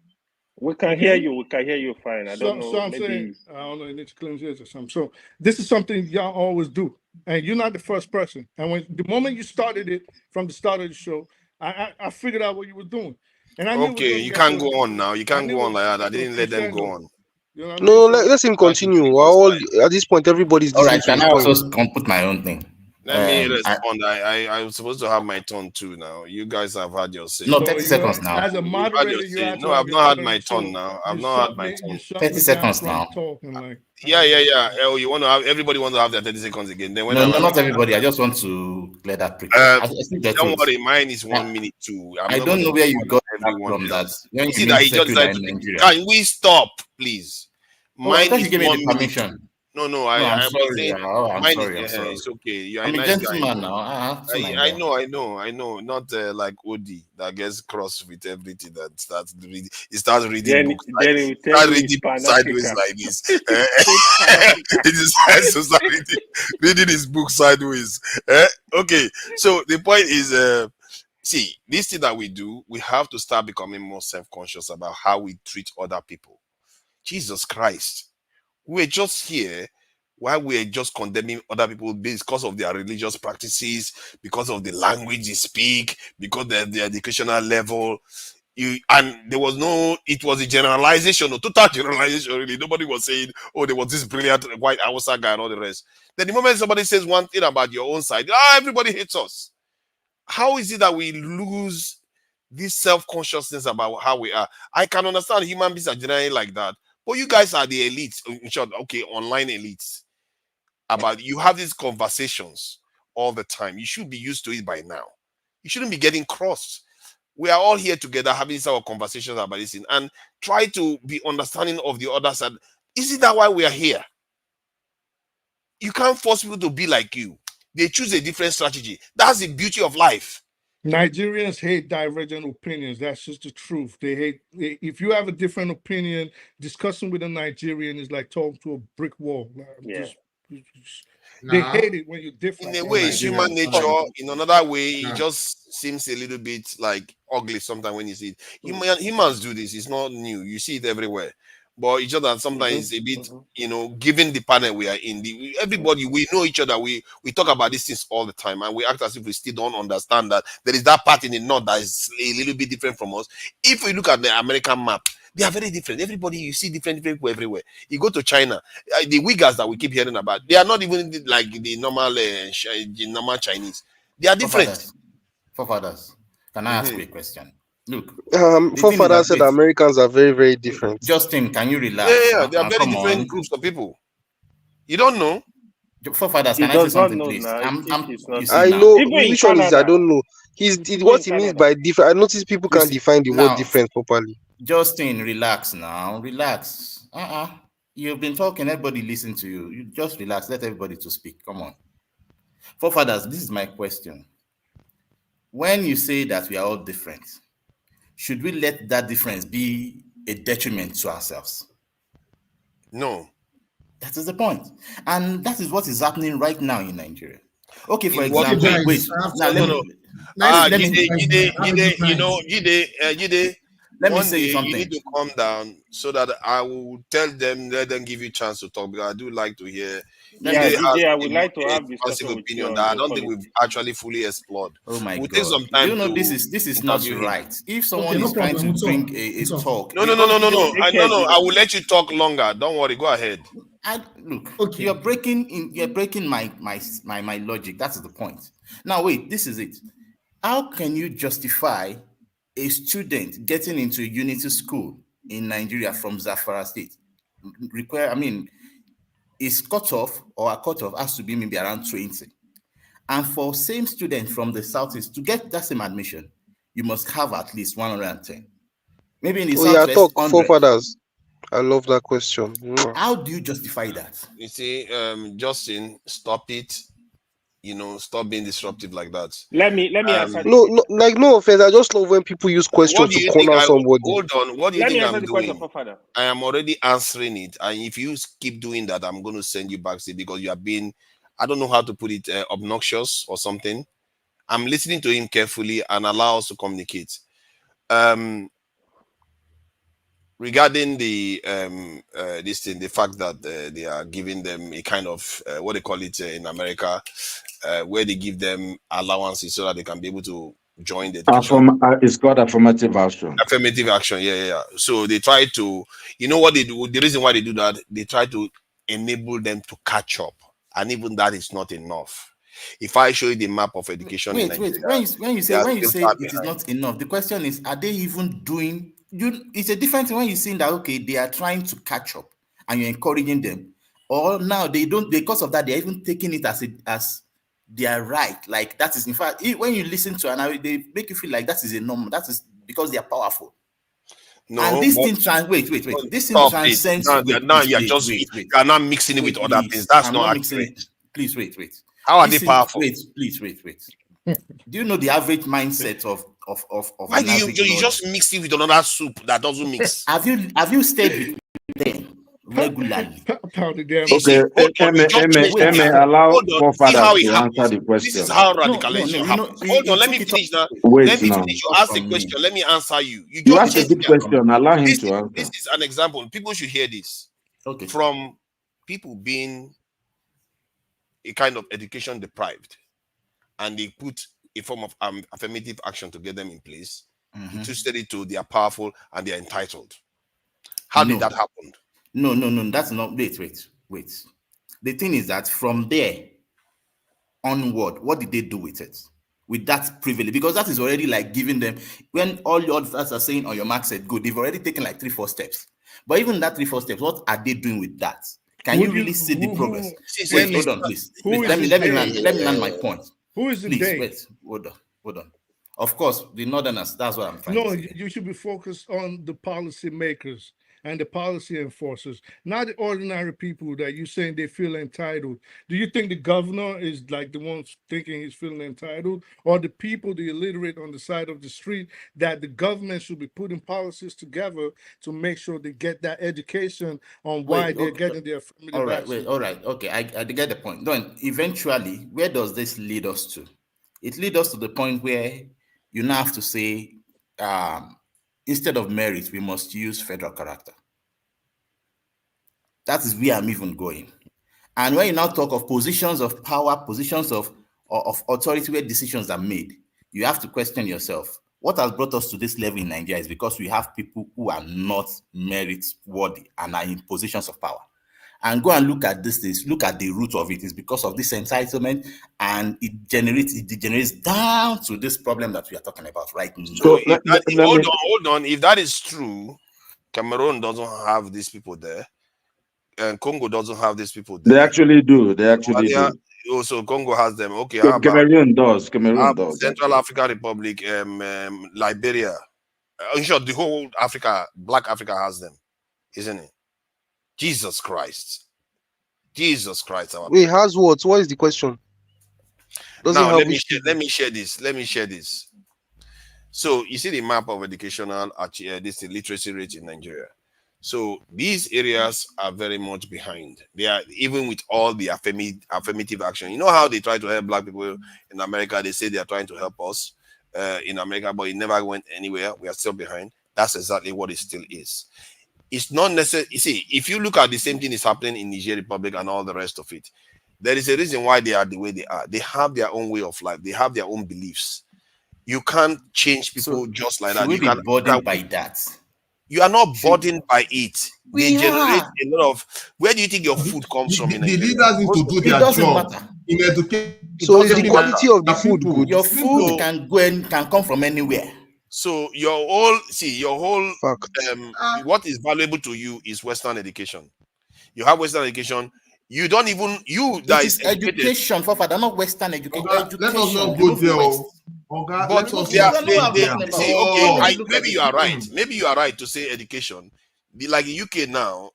We can hear you. We can hear you fine. I don't So know. I'm Maybe saying, I don't know, you need to cleanse yours or something. So this is something y'all always do. And you're not the first person. And when the moment you started it from the start of the show, I figured out what you were doing. And I knew it was Okay, going to you get can't to go on now. You can't go on like that. I so didn't let them go crescendo. on. You know what I mean? No, So let him continue. We're all at this point, everybody's All listening right, to can his I point. also put my own thing? Let me respond. I'm supposed to have my turn too now. You guys have had your say. No, 30 seconds now. as a You've had moderator, your you say. have to No, have I've your not had turn. my So turn now. I've you not shut had my me. You turn. shut 30 me down seconds from now. talking. Like Yeah. Oh, you want to have everybody wants to have their 30 seconds again. Then when No, I'm not everybody. I just want to let that prequel. I think the don't truth. worry, mine is 1 minute too. I don't know where you got that everyone from. else. That when You you see mean that he just secular decided in to. Nigeria. Can we stop, please? Oh, I Mine thought is you gave me 1 the minute. permission. No, No, I'm I'm sorry. saying I'm mine. sorry. I'm sorry. It's okay. You're a I'm a nice guy. gentleman now. I know. Not like Odi that gets crossed with everything that starts reading. He starts reading Then books then he will tell start you reading he's books Pan sideways Africa. like this. He's Pan Africa. He decides to start reading his book sideways. Okay, so the point is, see, this thing that we do, we have to start becoming more self-conscious about how we treat other people. Jesus Christ, we're just here while we're just condemning other people because of their religious practices, because of the language they speak, because of their educational level. And there was no, it was a generalization, a total generalization, really. Nobody was saying, oh, there was this brilliant white Hausa guy and all the rest. Then the moment somebody says one thing about your own side, everybody hates us. How is it that we lose this self-consciousness about how we are? I can understand human beings are generally like that, but you guys are the elites, in short, okay, online elites. About you have these conversations all the time. You should be used to it by now. You shouldn't be getting crossed. We are all here together having our conversations about this thing and try to be understanding of the other side. Isn't that why we are here? You can't force people to be like you. They choose a different strategy. That's the beauty of life. Nigerians hate divergent opinions. That's just the truth. If you have a different opinion, discussing with a Nigerian is like talking to a brick wall. They hate it when you're different. In a way, it's human nature. In another way, it just seems a little bit like ugly sometimes when you see it. Humans do this. It's not new. You see it everywhere. But each other sometimes it's a bit, given the panel we are in, everybody, we know each other. We talk about these things all the time, and we act as if we still don't understand that there is that part in the north that is a little bit different from us. If we look at the American map, they are very different. Everybody, you see different people everywhere. You go to China, the Uyghurs that we keep hearing about, they are not even like the normal Chinese. They are different. Forefathers, can I ask you a question? Look, forefathers said Americans are very, very different. Justin, can you relax? Yeah, they are very different groups of people. You don't know? Forefathers, can I say something, please? I know which one is. I don't know. What he means by different. I notice people can't define the word different properly. Justin, relax now. Relax. You've been talking. Everybody listen to you. You just relax. Let everybody to speak. Come on. Forefathers, this is my question. When you say that we are all different, should we let that difference be a detriment to ourselves? No. That is the point. And that is what is happening right now in Nigeria. Okay, for example, wait. Now, let me say something. You need to calm down so that I will tell them, let them give you a chance to talk, because I do like to hear. DJ, I would like to have discussion with opinion you that I don't think we've actually fully explored. Oh my we'll God! take some time. You know, this is not right. If someone is trying to bring a talk, no. I will let you talk longer. Don't worry. Go ahead. Look, you're breaking my logic. That's the point. Now wait, this is it. How can you justify a student getting into a unity school in Nigeria from Zamfara State? Is cutoff or a cutoff has to be maybe around 20. And for same student from the Southeast to get that same admission, you must have at least 110. Maybe in the Southwest, 100. Forefathers. I love that question. How do you justify that? You see, Justin, stop it. Stop being disruptive like that. Let me answer. No offense. I just love when people use questions to corner somebody. Hold on. What do you think I'm doing? Question, I am already answering it, and if you keep doing that, I'm going to send you back because you have been, I don't know how to put it, obnoxious or something. I'm listening to him carefully and allow us to communicate. Regarding the this thing, the fact that they are giving them a kind of what they call it in America, where they give them allowances so that they can be able to join the education. It's called affirmative action. Affirmative action, yeah. So they try to, what they do. The reason why they do that, they try to enable them to catch up, and even that is not enough. If I show you the map of education, wait. When you say it is not enough, the question is, are they even doing? It's a different thing when you're saying that they are trying to catch up and you're encouraging them, or now they don't, because of that they're even taking it as their right. Like that is, in fact, when you listen to and they make you feel like that is a norm. That is because they are powerful. No, And this but thing wait. This thing stop it. transcends. Now, Wait, now please, you're wait, just wait, you are not mixing it with other please. things. That's I'm not not mixing accurate. it. Please, wait. How are This they thing, powerful? wait. Do you know the average mindset of Why an do you average you lawyer? just mix it with another soup that doesn't mix? Have you stayed with them regularly? Pounded down. Okay, allow Hold on. See forefathers how it to answer happens. the This is question. how No, radicalization happens. Hold on, let me finish now. Wait Let me now. finish. You ask the question. Let me answer you. You You just asked a changed good the question. Allow him This to answer. is an example. People should hear this. Okay. From people being a kind of education deprived, and they put a form of affirmative action to get them in place. Mm-hmm. He twisted it to they are powerful and they are entitled. How did that happen? No. That's not. Wait. The thing is that from there onward, what did they do with it? With that privilege? Because that is already like giving them, when all your others are saying on your mark said go, they've already taken like 3-4 steps. But even that 3-4 steps, what are they doing with that? Can you really see the progress? Wait, hold on, please. Let me land my point. Who is the please, they? wait, hold on. Of course, the Northerners, that's what I'm trying to say. You should be focused on the policy makers and the policy enforcers, not the ordinary people that you're saying they feel entitled. Do you think the governor is like the ones thinking he's feeling entitled, or the people, the illiterate on the side of the street, that the government should be putting policies together to make sure they get that education on why they're getting their affirmative action? All right, okay, I get the point. Then eventually, where does this lead us to? It leads us to the point where you now have to say, instead of merit, we must use federal character. That is where I'm even going. And when you now talk of positions of power, positions of authority where decisions are made, you have to question yourself. What has brought us to this level in Nigeria is because we have people who are not merit worthy and are in positions of power. And go and look at this, look at the root of it. Is because of this entitlement, and it degenerates down to this problem that we are talking about right now. So hold on. If that is true, Cameroon doesn't have these people there, and Congo doesn't have these people there. They actually do. Do. Also, Congo has them. Okay, Cameroon does. Central African Republic, Liberia. In short, the whole Africa, Black Africa has them, isn't it? Jesus Christ. Wait, has what? What is the question? Now let me share this. So you see the map of educational this literacy rate in Nigeria. So these areas are very much behind. They are, even with all the affirmative action. You know how they try to help Black people in America? They say they are trying to help us in America, but it never went anywhere. We are still behind. That's exactly what it still is. It's not necessary. You see, if you look at the same thing is happening in Niger Republic and all the rest of it, there is a reason why they are the way they are. They have their own way of life. They have their own beliefs. You can't change people just like that. You can't be burdened by that. You are not burdened by it. They generate a lot of. Where do you think your food comes from? The leaders need to do their job in education. So is the quality of the food good? Your food can come from anywhere. So your whole what is valuable to you is Western education. You have Western education. You don't even that is education, Father, not Western education. Let us not go there. But maybe you are right. Maybe you are right to say education. Like the UK now,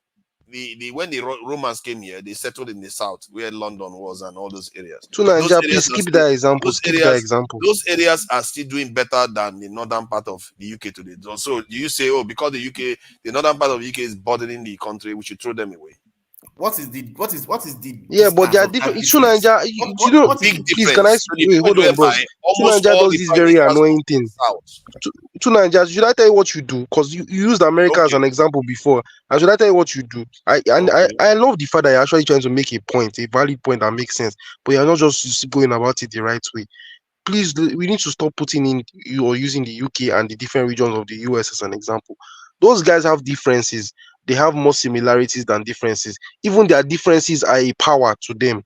when the Romans came here, they settled in the south where London was and all those areas. Please skip that example. Those areas are still doing better than the northern part of the UK today. So you say, because the northern part of the UK is burdening the country, we should throw them away. What is the but they are different. Tunanja, please can I hold on, bro? Tunanja does this very annoying thing. Tunanja, should I tell you what you do? Because you used America as an example before. And should I tell you what you do? I love the fact that you're actually trying to make a point, a valid point that makes sense, but you're not just going about it the right way. Please, we need to stop putting in or using the UK and the different regions of the US as an example. Those guys have differences. They have more similarities than differences. Even their differences are a power to them.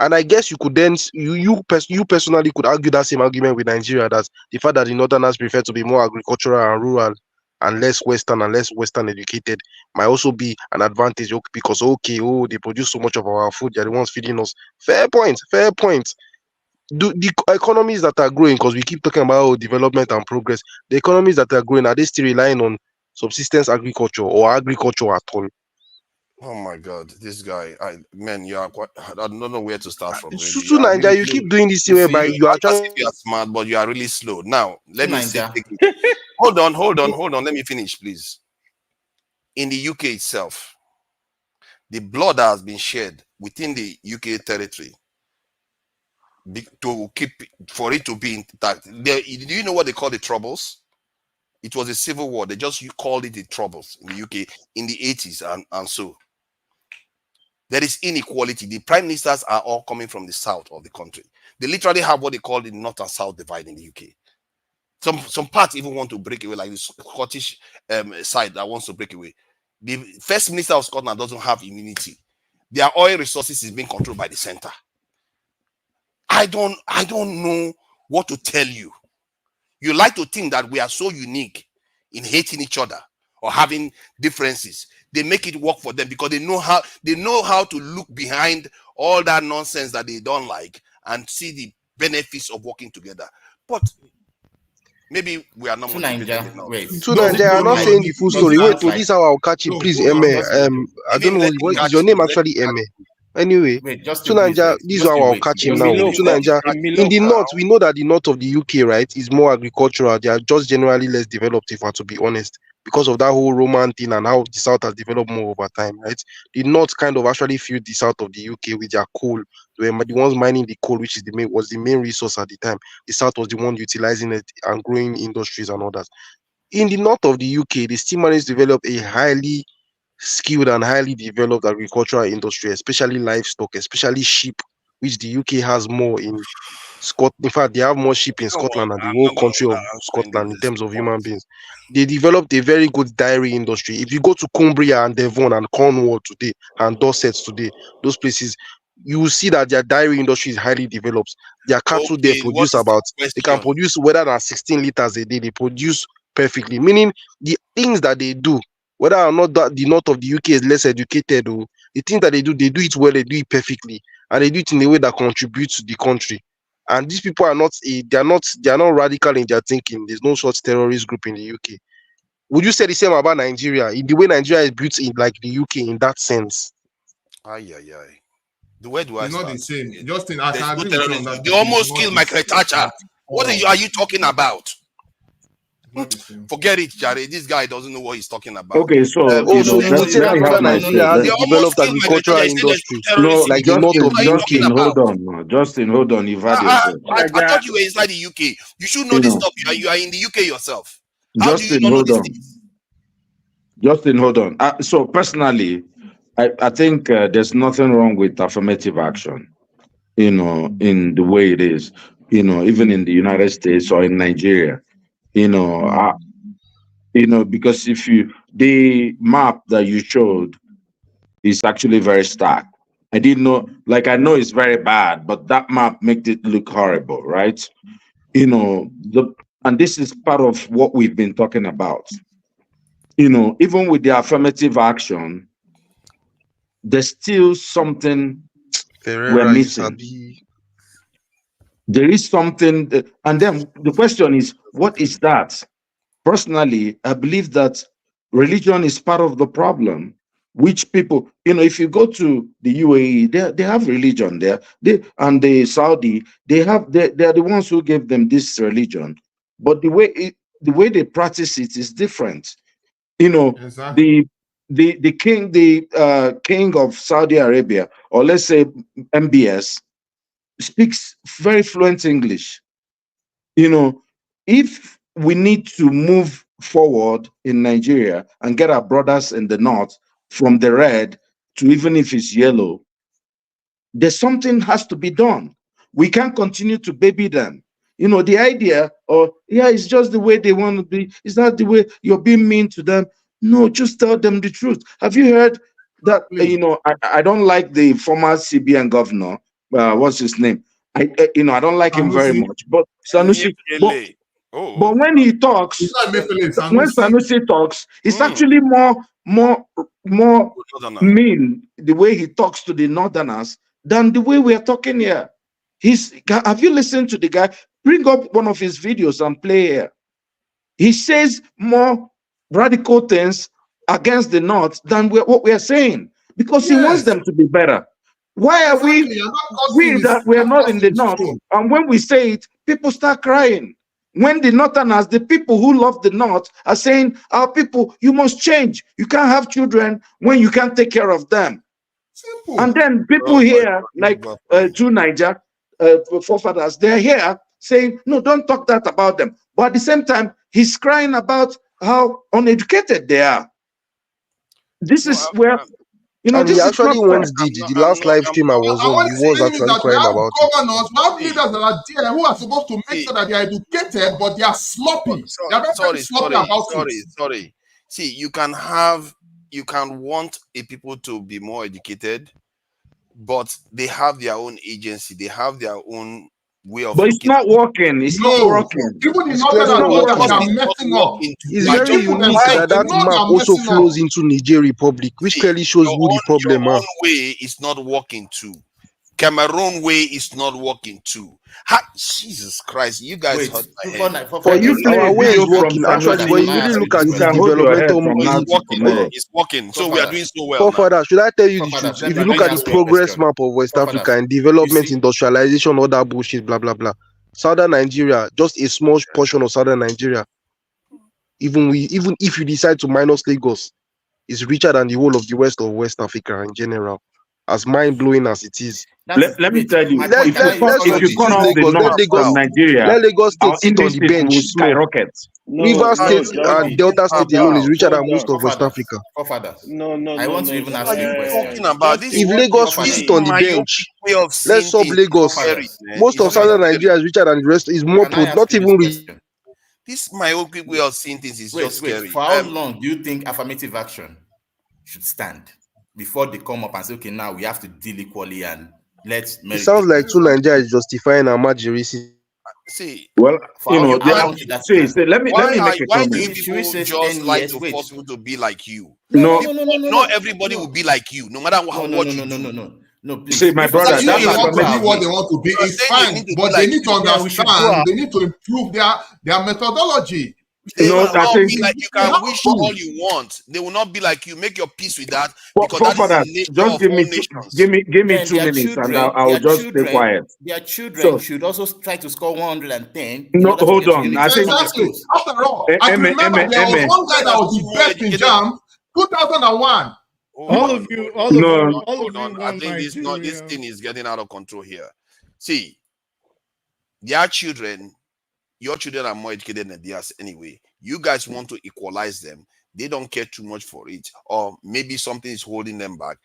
And I guess you could then, you personally could argue that same argument with Nigeria, that the fact that the Northerners prefer to be more agricultural and rural and less Western educated might also be an advantage because, they produce so much of our food. They're the ones feeding us. Fair point. The economies that are growing, because we keep talking about development and progress, the economies that are growing, are they still relying on subsistence agriculture or agriculture at all. Oh my God, this guy! Man, you are quite. I don't know where to start from. Really, To Nigeria, you keep doing this thing whereby you are as trying. if you are smart, but you are really slow. Now, let me say, Niger. hold on. Let me finish, please. In the UK itself, the blood that has been shed within the UK territory to keep for it to be intact. Do you know what they call the Troubles? It was a civil war. They just called it the Troubles in the UK in the 80s and so. There is inequality. The prime ministers are all coming from the south of the country. They literally have what they call the north and south divide in the UK. Some parts even want to break away, like the Scottish side that wants to break away. The first minister of Scotland doesn't have immunity. Their oil resources is being controlled by the center. I don't know what to tell you. You like to think that we are so unique in hating each other or having differences. They make it work for them because they know how to look behind all that nonsense that they don't like and see the benefits of working together. But maybe we are not motivated enough. To Nigeria, I'm not saying the full story. Wait, to this how I'll catch him, please, Emme. I don't know what is your name actually, Emme. Anyway, to Nigeria, this is how I'll catch him now. To Nigeria, in the north, we know that the north of the UK, right, is more agricultural. They are just generally less developed, if I to be honest, because of that whole Roman thing and how the south has developed more over time, right? The north kind of actually filled the south of the UK with their coal. They were the ones mining the coal, which is was the main resource at the time. The south was the one utilizing it and growing industries and others. In the north of the UK, they still managed to develop a highly skilled and highly developed agricultural industry, especially livestock, especially sheep, which the UK has more in Scotland. In fact, they have more sheep in Scotland than the whole country of Scotland in terms of human beings. They developed a very good dairy industry. If you go to Cumbria and Devon and Cornwall today and Dorset today, those places, you will see that their dairy industry is highly developed. Their cattle they produce they can produce whether than 16 liters a day. They produce perfectly, meaning the things that they do, whether or not that the north of the UK is less educated, or the things that they do it well, they do it perfectly, and they do it in a way that contributes to the country. And these people are not they are not radical in their thinking. There's no such terrorist group in the UK. Would you say the same about Nigeria? In the way Nigeria is built in like the UK in that sense? Where do I it's start? not the same. Justin, I There's can no agree with you on terrorism. that. They almost killed Margaret Thatcher. What are you talking about? Forget it, Jared. This guy doesn't know what he's talking about. Okay, so let me have my say. Nigeria has a developed agricultural industry, No, like the north of the Justin, UK. hold on. Justin, hold on. You've had yourself. I thought you were inside the UK. You should know this stuff. You are in the UK yourself. How do you Justin, not know hold these on. things? Justin, hold on. So personally, I think there's nothing wrong with affirmative action, in the way it is, even in the United States or in Nigeria, because the map that you showed is actually very stark. I didn't know, I know it's very bad, but that map makes it look horrible, right? And this is part of what we've been talking about. Even with the affirmative action, there's still something we're missing. There is something, and then the question is, what is that? Personally, I believe that religion is part of the problem, which people, if you go to the UAE, they have religion there. And the Saudi, they're the ones who gave them this religion. But the way they practice it is different. Exactly. The king of Saudi Arabia, or let's say MBS, speaks very fluent English. If we need to move forward in Nigeria and get our brothers in the north from the red to even if it's yellow, there's something has to be done. We can't continue to baby them. The idea, it's just the way they want to be. It's not the way you're being mean to them. No, just tell them the truth. Have you heard that? I don't like the former CBN governor. What's his name? I don't like him very much. But Sanusi, but when he talks, when Sanusi talks, it's actually more mean the way he talks to the northerners than the way we are talking here. Have you listened to the guy? Bring up one of his videos and play here. He says more radical things against the North than what we are saying, because he wants them to be better. Why are we that we are not in the North? And when we say it, people start crying. When the Northerners, the people who love the North, are saying, our people, you must change. You can't have children when you can't take care of them. Simple. And then people here, like two Niger forefathers, they're here saying, no, don't talk that about them. But at the same time, he's crying about how uneducated they are. This is where, you know, and this he is actually not went the last live stream I was on. He was actually crying about it. Governors, we have leaders that are there who are supposed to make sure that they are educated, but they are sloppy. They are very sloppy about it. Sorry. See, you can want a people to be more educated, but they have their own agency. They have their own way of. But it's not working. It's not working. Even in Northern they are messing up. It's very unique that map also flows into Niger Republic, which clearly shows who the problem Your are. own way is not working too. Cameroon way is not working too. Jesus Christ, you guys hurt my head. For you, our way is working. Actually, when you really look at the developmental movement, it's working. So we are doing so well. Father, should I tell you the truth? If you look at the progress map of West Africa and development, industrialization, all that bullshit, blah blah blah, Southern Nigeria, just a small portion of Southern Nigeria, even if you decide to minus Lagos, is richer than the whole of the west of West Africa in general. As mind-blowing as it is. Let me tell you, if you come off the north from Nigeria, let Lagos State sit on the bench. Skyrocket. Rivers State and Delta State alone is richer than most of West Africa. I want to even ask you a question. If Lagos will sit on the bench, let's stop Lagos. Most of Southern Nigeria is richer than the rest. Is more not even rich. This myopic way of seeing things is just scary. For how long do you think affirmative action should stand before they come up and say, okay, now we have to deal equally and let's... It sounds like two Nigeria is justifying Amajiri. See, well, you know, let me make a comment. Why do you people just like to force people to be like you? No, not everybody will be like you, no matter what you do. No, please. See, my brother, that's what they want to be. It's fine, but they need to understand. They need to improve their methodology. They will not be like you can wish all you want. They will not be like you. Make your peace with that. Because that is the just give me 2 minutes and I'll just stay quiet. Their children should also try to score 110. No, hold on. I think exactly. After all, I remember there was one guy that was the best in JAM, 2001. All of you. Hold on. I think this thing is getting out of control here. See, their children. Your children are more educated than theirs anyway. You guys want to equalize them. They don't care too much for it. Or maybe something is holding them back.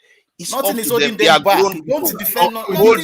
Nothing is holding them back. Hold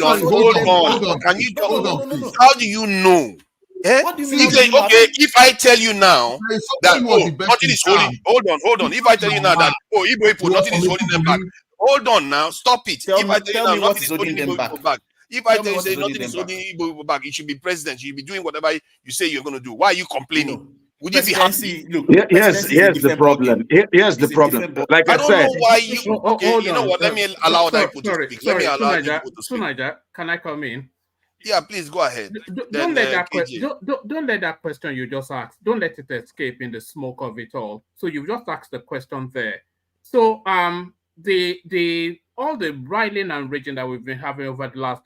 on. Can you talk? How do you know? What do you mean? Okay, if I tell you now that nothing is holding, hold on. If I tell you now that Igbo people, nothing is holding them back. Hold on now, stop it. If I tell you now nothing is holding them back. If I tell you say nothing is holding Igbo back, you should be president. You should be doing whatever you say you're going to do. Why are you complaining? Would you be happy? Here's the problem. Here's the problem. Like I said, know why you. Okay, you know what? Let me allow that people to speak. Let me allow people to speak. Can I come in? Yeah, please go ahead. Don't let that question you just asked. Don't let it escape in the smoke of it all. So you just asked the question there. So all the riling and raging that we've been having over the last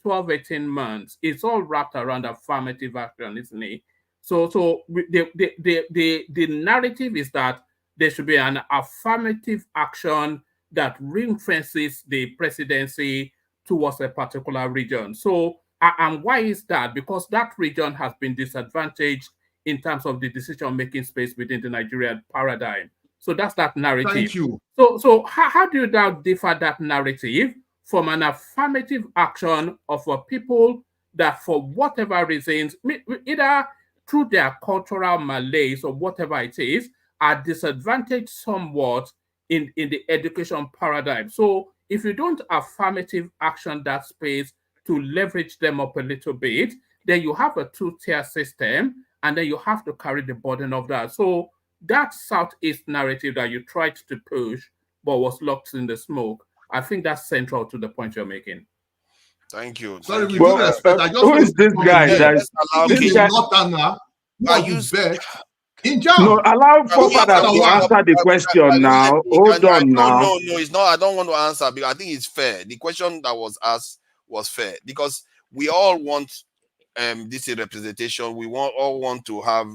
12, 18 months, it's all wrapped around affirmative action, isn't it? So the narrative is that there should be an affirmative action that ring-fences the presidency towards a particular region. So, and why is that? Because that region has been disadvantaged in terms of the decision-making space within the Nigerian paradigm. So that's that narrative. Thank you. So how do you now differ that narrative from an affirmative action of a people that for whatever reasons, either through their cultural malaise or whatever it is, are disadvantaged somewhat in the education paradigm? So if you don't affirmative action that space to leverage them up a little bit, then you have a two-tier system, and then you have to carry the burden of that. So that Southeast narrative that you tried to push but was locked in the smoke, I think that's central to the point you're making. Thank you. Sorry, Thank well, who is this guy? This is not Anna. In jam. No, allow forefather to answer the question now. Hold on now. No, it's not. I don't want to answer because I think it's fair. The question that was asked was fair because we all want this representation. We all want to have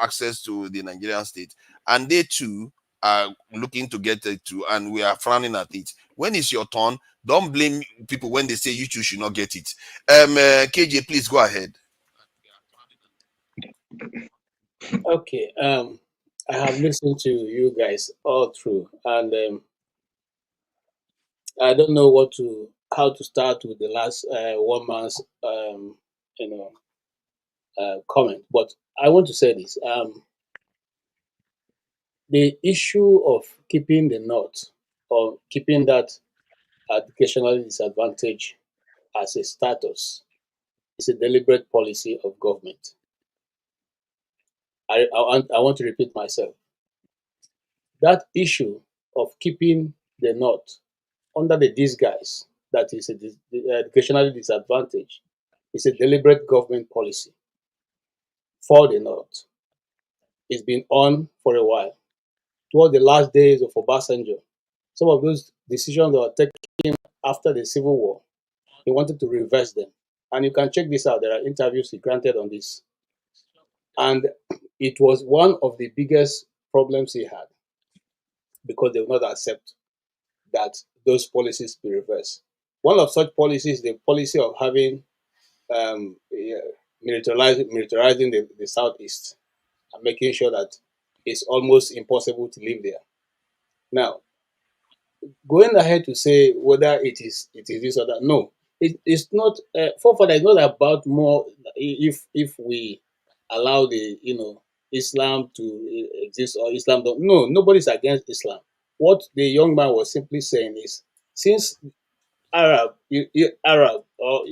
access to the Nigerian state, and they too are looking to get it too, and we are frowning at it. When it's your turn, don't blame people when they say you two should not get it. KJ, please go ahead. Okay. I have listened to you guys all through, and I don't know how to start with the last one man's comment, but I want to say this: the issue of keeping the North or keeping that educational disadvantage as a status is a deliberate policy of government. I want to repeat myself. That issue of keeping the North under the disguise that is educationally disadvantaged is a deliberate government policy for the North. It's been on for a while. Toward the last days of Obasanjo, some of those decisions that were taken after the Civil War, he wanted to reverse them. And you can check this out. There are interviews he granted on this. And it was one of the biggest problems he had because they would not accept that those policies be reversed. One of such policies is the policy of having militarizing the Southeast and making sure that it's almost impossible to live there. Now, going ahead to say whether it is this or that, no, it's not. Forefather is not about more if we allow the Islam to exist or Islam don't. No, nobody's against Islam. What the young man was simply saying is, since Arab or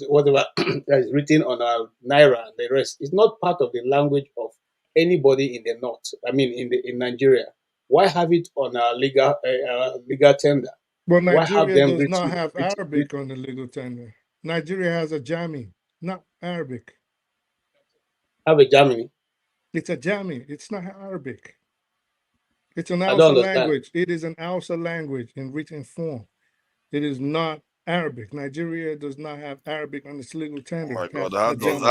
whatever that is written on our naira and the rest is not part of the language of anybody in the north. I mean, in Nigeria, why have it on our legal tender? Well, Why have Nigeria them does written? not have Arabic on the legal tender. Nigeria has a Jami, not Arabic. Have a Germany. It's a Jami. It's not Arabic. It's an I Hausa don't understand. language. It is an Hausa language in written form. It is not Arabic. Nigeria does not have Arabic on its legal tender. Oh my It God! has How a does Jami.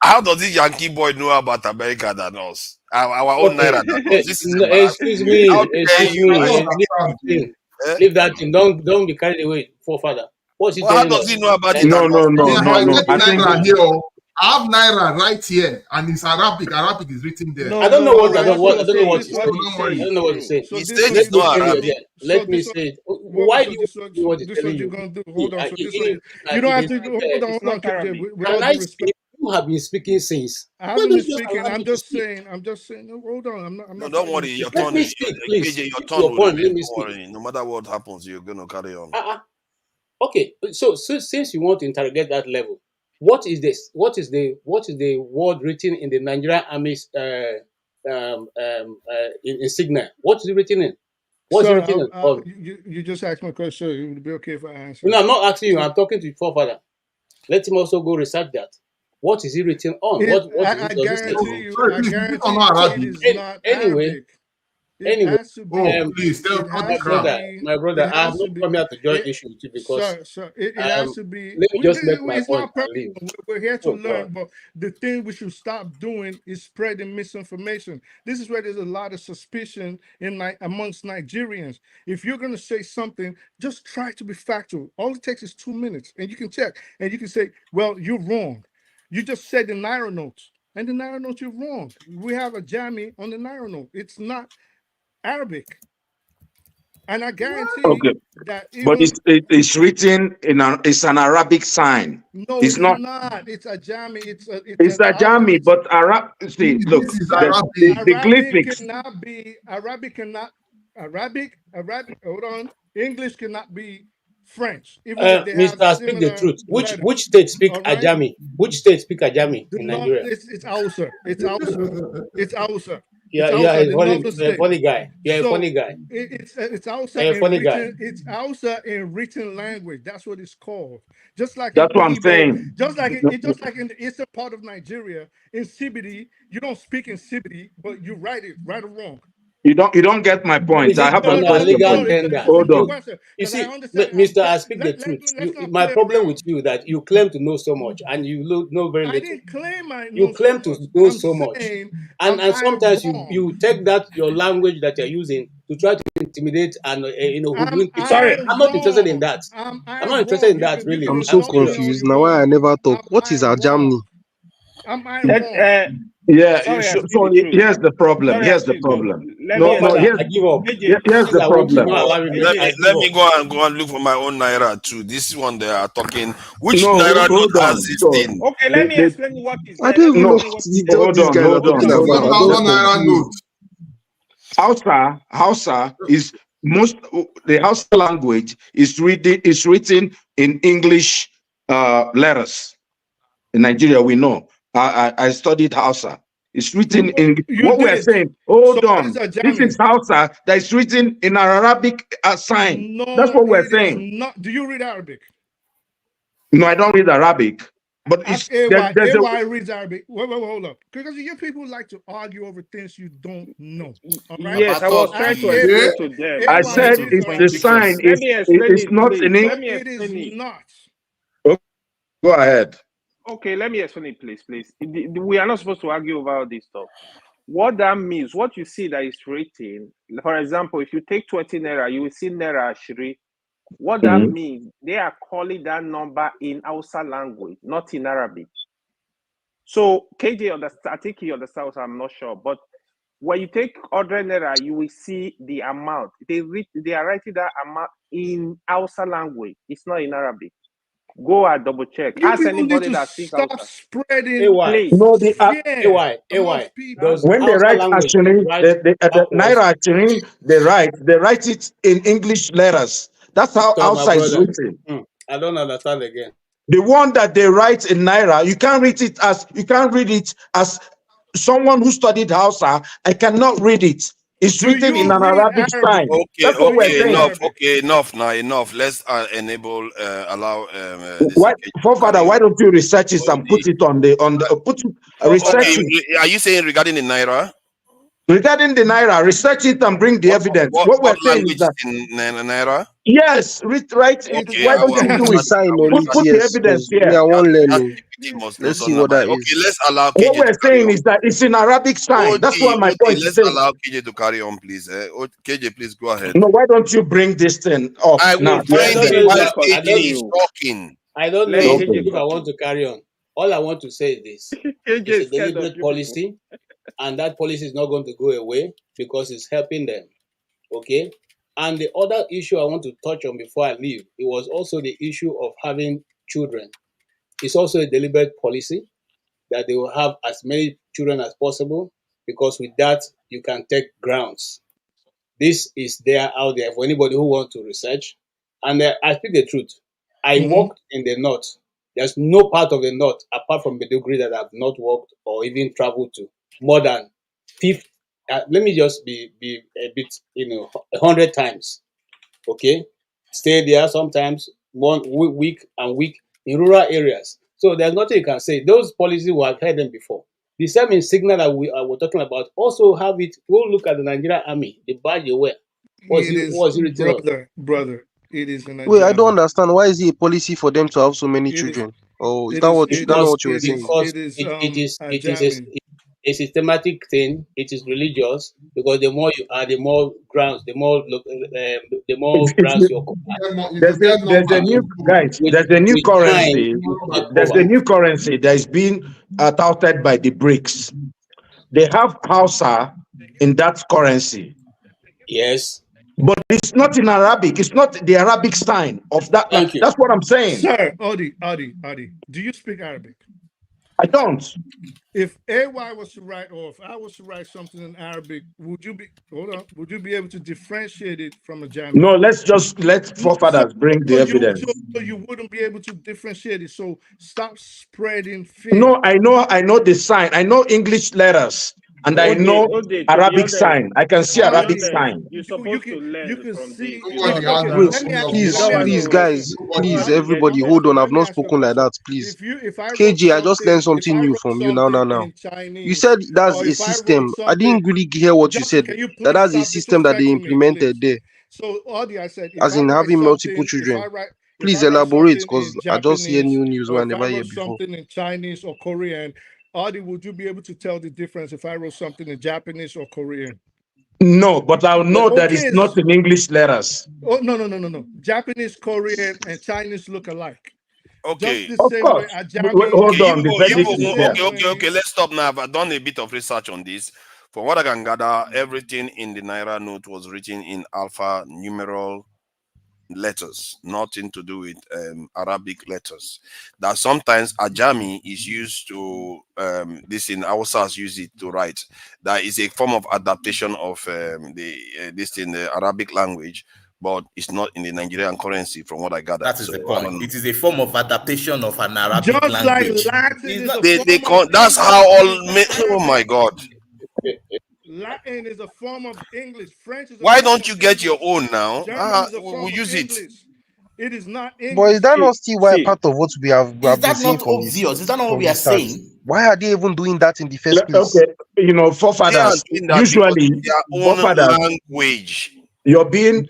how does this Yankee boy know about America than us? Our own Okay. naira than us. This is No, excuse me. How dare Excuse you? me. Leave that thing. Leave that thing. Don't be carried away, forefather. What's he Well, how telling does us? he know about it? And- I get Naira here. I have Naira right here, and it's Arabic. Arabic is written there. I don't know what I don't know what this he's what saying. he's I saying. don't know what he's saying. So this said what it's he's not saying. Arabic. Let me So say it. well, Why so do you this what do what he's this telling what you're you? gonna do. Hold on. So this It what is like you don't have it to is do. not there. Hold on, It's hold on, not Arabic. with all Can I due speak? respect. You have been speaking since. I Why haven't don't been you just speaking. allow I'm me to just speak? saying. I'm just saying. No, hold on. I'm No, not don't fighting worry. you. Your Let turn. me speak, please. KJ, your Stick to turn your will point. remain. Let me Don't speak. worry. No matter what happens, you're gonna carry on. Okay, so since you want to interrogate that level, what is this? What is the word written in the Nigerian Army's insignia? What is it written in? What's it Sir, written in? you just asked my question. It would be okay if I answer. No, I'm not asking you. I'm talking to your forefather. Let him also go research that. What is he written on? I Does it say? guarantee you. I guarantee you. It is not Anyway, Arabic. It has to be. It has to be. my brother, It I have has not to be. come here to join It, issue with you because sir, it has to be. let me just make my It's point not and leave. personal. We're here to Oh God. learn, but the thing we should stop doing is spreading misinformation. This is where there's a lot of suspicion amongst Nigerians. If you're going to say something, just try to be factual. All it takes is 2 minutes, and you can check, and you can say, "Well, you're wrong. You just said the Naira notes, and the Naira notes you're wrong. We have a Jami on the Naira note. It's not Arabic." And I guarantee Okay, that but even it's written it's an Arabic sign. no, It's it's not. not. It's a Jami. It's It's an a Jami, but Arab. See, look, the Arabic glyphics. cannot be Arabic. Hold on. English cannot be French, even if they have Mr. Speak the similar truth. letters. Which state speak All right. Ajami? Which state speak Ajami Do in not. Nigeria? It's Hausa. It's Hausa. It's Hausa. Yeah, It's yeah, Hausa, he's the funny, northern you're a state. funny guy. You're a So funny guy. it's You're Hausa a in funny guy. written language. That's what it's called. Just like in That's what I'm Igbo, saying. just like in the eastern part of Nigeria, in Sibidi, you don't speak in Sibidi, but you write it right or wrong. You don't get my point. Is I it have a on a question for legal you. tender? Hold It's a on. question You because I see, understand. Mister, I speak the truth. Let's not My play problem around. with you that you claim to know so much and you know very I little. didn't claim I You know so claim to much. know I'm so much, saying, and am I sometimes wrong? you take that your language that you're using to try to intimidate and Am hoodwink people. I I'm not interested in wrong? that. Am I'm I not interested wrong? in that You really. can I'm so insult me all confused you now. Why I want. never talk? Am What I is our Germany? wrong? Am I wrong? Yeah. Sorry, I So, speak the truth. here's the problem. Sorry, I Here's the speak. problem. Let No, me No. father, explain. Here's I give up. here's Since the I won't problem. not allow me Let message, me I give let up. me go and look for my own naira too. This one they are talking. Which No, naira note hold has on. this So thing? Okay, let me explain what is I there. don't Let me even know no, explain what is there. what these guys are hold talking on, hold about. on. I'm just 1,000 naira confused. note. Hausa is the Hausa language is written in English letters. In Nigeria, we know. I studied Hausa. It's written in You what we are did. saying. So Hold what is on. a This is German? Hausa that is written in an Arabic sign. That's No, what we're it is saying. not. Do you read Arabic? No, I don't read Arabic, but Ask it's there's a AY reads Arabic. Wait, hold up. Because your people like to argue over things you don't know. All right? Yes, I was trying Ask to AY. explain to them. I AY said reads it's the Arabic. sign Let me explain is it, not please. in English. Let me It is explain it. not. Go ahead. Okay, let me explain it, please. We are not supposed to argue over all this stuff. What that means, what you see that is written, for example, if you take 20 naira, you will see naira ashiri. What that Mhm. means, they are calling that number in Hausa language, not in Arabic. So KJ understand, I think he understands, I'm not sure. But when you take 100 naira, you will see the amount. They are writing that amount in Hausa language. It's not in Arabic. Go and double check. You Ask people need anybody to that speaks stop Hausa. spreading AY, Please. No, fear AY. amongst people. Does when they Hausa write language actually, write the backwards? Naira actually, they write it in English letters. That's how Stop, my Hausa is brother. written. I don't understand again. The one that they write in Naira, you can't read it as someone who studied Hausa. I cannot read it. It's Do written in you an read Arabic Arabic? sign. Okay, That's what Do we're you okay, read saying. enough. Arabic? Okay, enough now, enough. Let's allow this Why, engagement to forefather, carry why on. don't you research it and Odi. put it on the Okay, research it are you saying regarding the naira? regarding the Naira? Research it and bring the evidence. What What we're saying is language that is in naira? yes, right. It's Okay, Why don't you If do the it? German. sign on it, Put the yes, evidence because me, here. I won't learn. Oh. ChatGPT must know Let's see something what about it. that Okay, is. let's allow What KJ we're to carry saying on. is that it's in Arabic sign. That's what my OD, point is let's saying. allow KJ to carry on, please. KJ, please go ahead. No, why don't you bring this thing up I now? will The I find don't it know evidence. if while I KJ don't is talking. I don't Let know Okay. if KJ I want continue. to carry on. All I want to say is this: KJ it's a is scared of deliberate you people. policy, and that policy is not going to go away because it's helping them. Okay. And the other issue I want to touch on before I leave, it was also the issue of having children. It's also a deliberate policy that they will have as many children as possible because with that you can take grounds. This is there out there for anybody who wants to research. And I speak the truth. I Mhm. worked in the north. There's no part of the north apart from Meduguri that I've not worked or even traveled to more than 50. Let me just be a bit, 100 times. Okay, stay there sometimes one week and week in rural areas. So there's nothing you can say. Those policies we have heard them before. The same in signal that we were talking about. Also have it. Go look at the Nigerian army. The badge they wear. It is, What's it written on? brother. It is in a Wait, I don't German. understand. Why is it a policy for them to have so many It is. children? Oh, It is. is that not Because what you were saying? it is A it is German. a systematic thing. It is religious because the more you are, the more grounds, the more grounds you occupy. You go get There's a number new to go. guys. With There's a new with time, currency. you take There's over. a new currency that is being touted by the BRICS. They have Hausa in that currency, Yes. but it's not in Arabic. It's not the Arabic sign of that. Thank you. That's what I'm saying. Sir, Adi, do you speak Arabic? I don't. If AY was to write, or if I was to write something in Arabic, would you be able to differentiate it from a German? No, let forefathers bring the evidence. So you wouldn't be able to differentiate it. So stop spreading fear. No, I know the sign. I know English letters. and I know Arabic sign. I can see Ode, Arabic sign. You're supposed to learn from this. Nobody has okay, Wait, let me ask you please, let me ask you please, a guys, question. please, Ode, everybody, Ode, hold on. I've let me not ask you a spoken like question. that, please. If I wrote KJ, I just learned something, if something I new wrote from you now. something Now. in You Chinese, said that's or a if I wrote system. I something, didn't really hear what you Justin, said. can you That please that's a stop system that they disrespecting me, please? implemented there, So, Audie, I said, if as I in write having multiple something, children. if Please I write elaborate, something because in I just hear Japanese, new news or where I if I never hear wrote before. something in Chinese or Korean, Audie, would you be able to tell the difference if I wrote something in Japanese or Korean? No, but I'll know that it's Okay, not in English letters. oh no. Japanese, Korean, and Chinese look alike. Okay. Just the Of same way course. Ajami, Hold on, the You verdict just go, the is same there. okay. way. Let's stop now. I've done a bit of research on this. From what I can gather, everything in the Naira note was written in alpha numeral letters, nothing to do with Arabic letters. That sometimes Ajami is used to this in Hausas use it to write. That is a form of adaptation of this in the Arabic language, but it's not in the Nigerian currency, from what I gather. That is So the I point. don't know. It is a form of adaptation of an Arabic Just like language. Latin It's is not. a form of That's how English, it all. is not Oh my Arabic. God! Latin is a form of English. French is a Why form don't of you get your English. own now? German is a We'll form of use it. English. It is not But is English. that not still why part of what we Is have been that saying not from this obvious? Is that not what from we the are start? saying? Why are they even doing that in the first place? Okay, you know, They are forefathers, doing that because usually, it's their own forefathers, language. you're being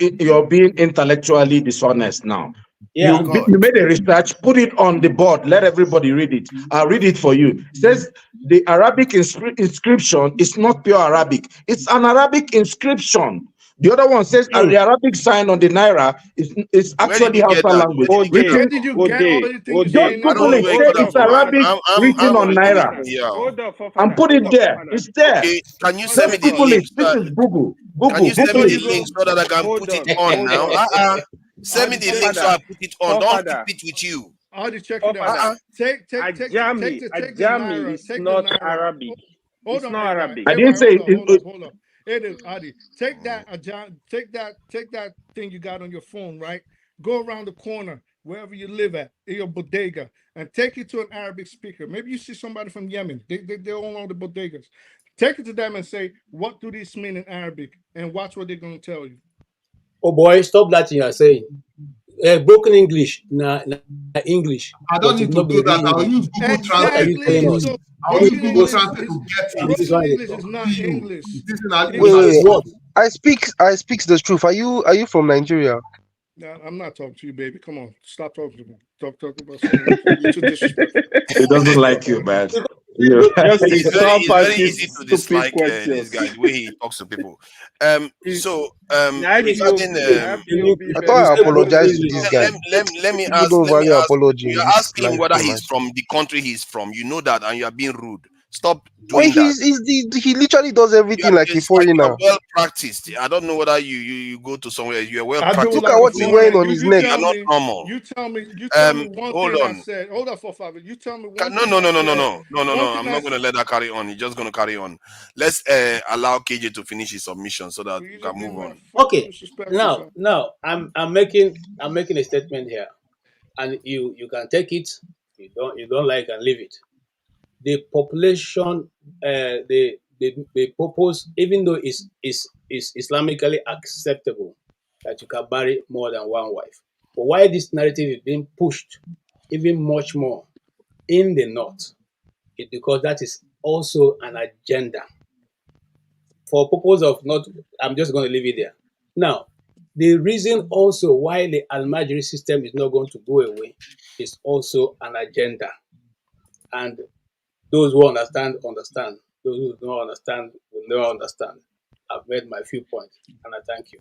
intellectually dishonest now. Yeah. You made a research, put it on the board, let everybody read it. I'll read it for you. It says the Arabic inscription is not pure Arabic, it's an Arabic inscription. The other one says the Arabic sign on the Naira is Where did actually you get Hausa that? language. Where did you get Where that Written, did from? you get all the things you're just saying I now? don't Google know it, where you say got that it's from. Arabic written I'm on reading Naira, it here. Hold on, for and father. put Hold it on, for there. father. It's there. Okay, can you send me Just the Google link? it. This is Google. Can you send me So the you go. link so that I can Hold put it on, on hold now? on. Send me Audie, the For check link it so I father. out. put it on. For Don't keep father. it with you. Audie, check For it out. father. Take the Ajami Naira. is Take the not Naira. Arabic. Hold It's on, not AY. Arabic. I didn't AY, say it. hold on. It is Adi. Take that take that thing you got on your phone, right? Go around the corner, wherever you live at, in your bodega, and take it to an Arabic speaker. Maybe you see somebody from Yemen. They all know the bodegas. Take it to them and say, what do these mean in Arabic? And watch what they're gonna tell you. Oh boy, stop that thing you're saying. Broken English, na English, I don't but it's need to not do be real that. I'll English. use Google What are you Translate for telling Exactly. us? you. So I'll use broken Google What English Translate is to get and this it. broken one English is is not See you. English. This is an Wait, English wait, as wait. what? I speak the truth. Are you from Nigeria? No, I'm not talking to you, baby. Come on, stop talking to me. Talk about something else. You're too disrespectful. It doesn't Stop like you, that. man. You- Justin, stop It's very asking easy to stupid dislike this guy questions. the way he talks to people. Now Regarding I POB I thought You I say person. broken apologized to English. this guy. let me People don't value ask. apology You in are this asking him life whether game, he's man. from the country he's from. You know that, and you are being rude. Stop Well, doing that. he literally does everything like a It's like you are foreigner. well practiced. I don't know whether you go to somewhere. You are well I do practiced Look like at at a what he's doing wearing foreigner. that. on his neck. You are not normal. You tell me one Hold thing I on. said. Hold on for father. You tell me one No, thing no, I no, no, no, said. no, no, no, One no. thing I'm I not going to let that carry on. He's just going to carry on. Let's allow KJ to finish his submission so that you we just can been move mad on. fucking Okay. disrespectful, Now, son. now I'm making a statement here, and you can take it. You don't like and leave it. The population, the purpose, even though is Islamically acceptable that you can marry more than one wife, but why this narrative is being pushed even much more in the north is because that is also an agenda for purpose of not. I'm just going to leave it there. Now, the reason also why the Almajiri system is not going to go away is also an agenda, and those who understand, understand. Those who don't understand will never understand. I've made my few points, and I thank you.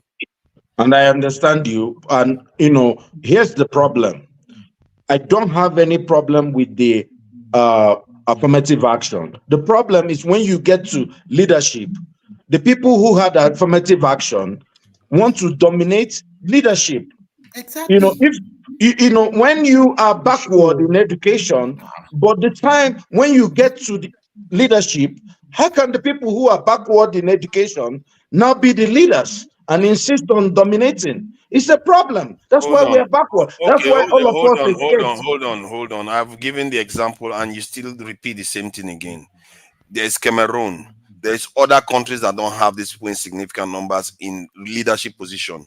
and I understand you. And here's the problem. I don't have any problem with the affirmative action. The problem is when you get to leadership, the people who had affirmative action want to dominate leadership. Exactly. If when you are backward in education, but the time when you get to the leadership, how can the people who are backward in education now be the leaders and insist on dominating? It's a problem. That's Hold why we on. are backward. That's Okay, why all of us escaped. hold on. I've given the example and you still repeat the same thing again. There's Cameroon, there's other countries that don't have these people in significant numbers in leadership position.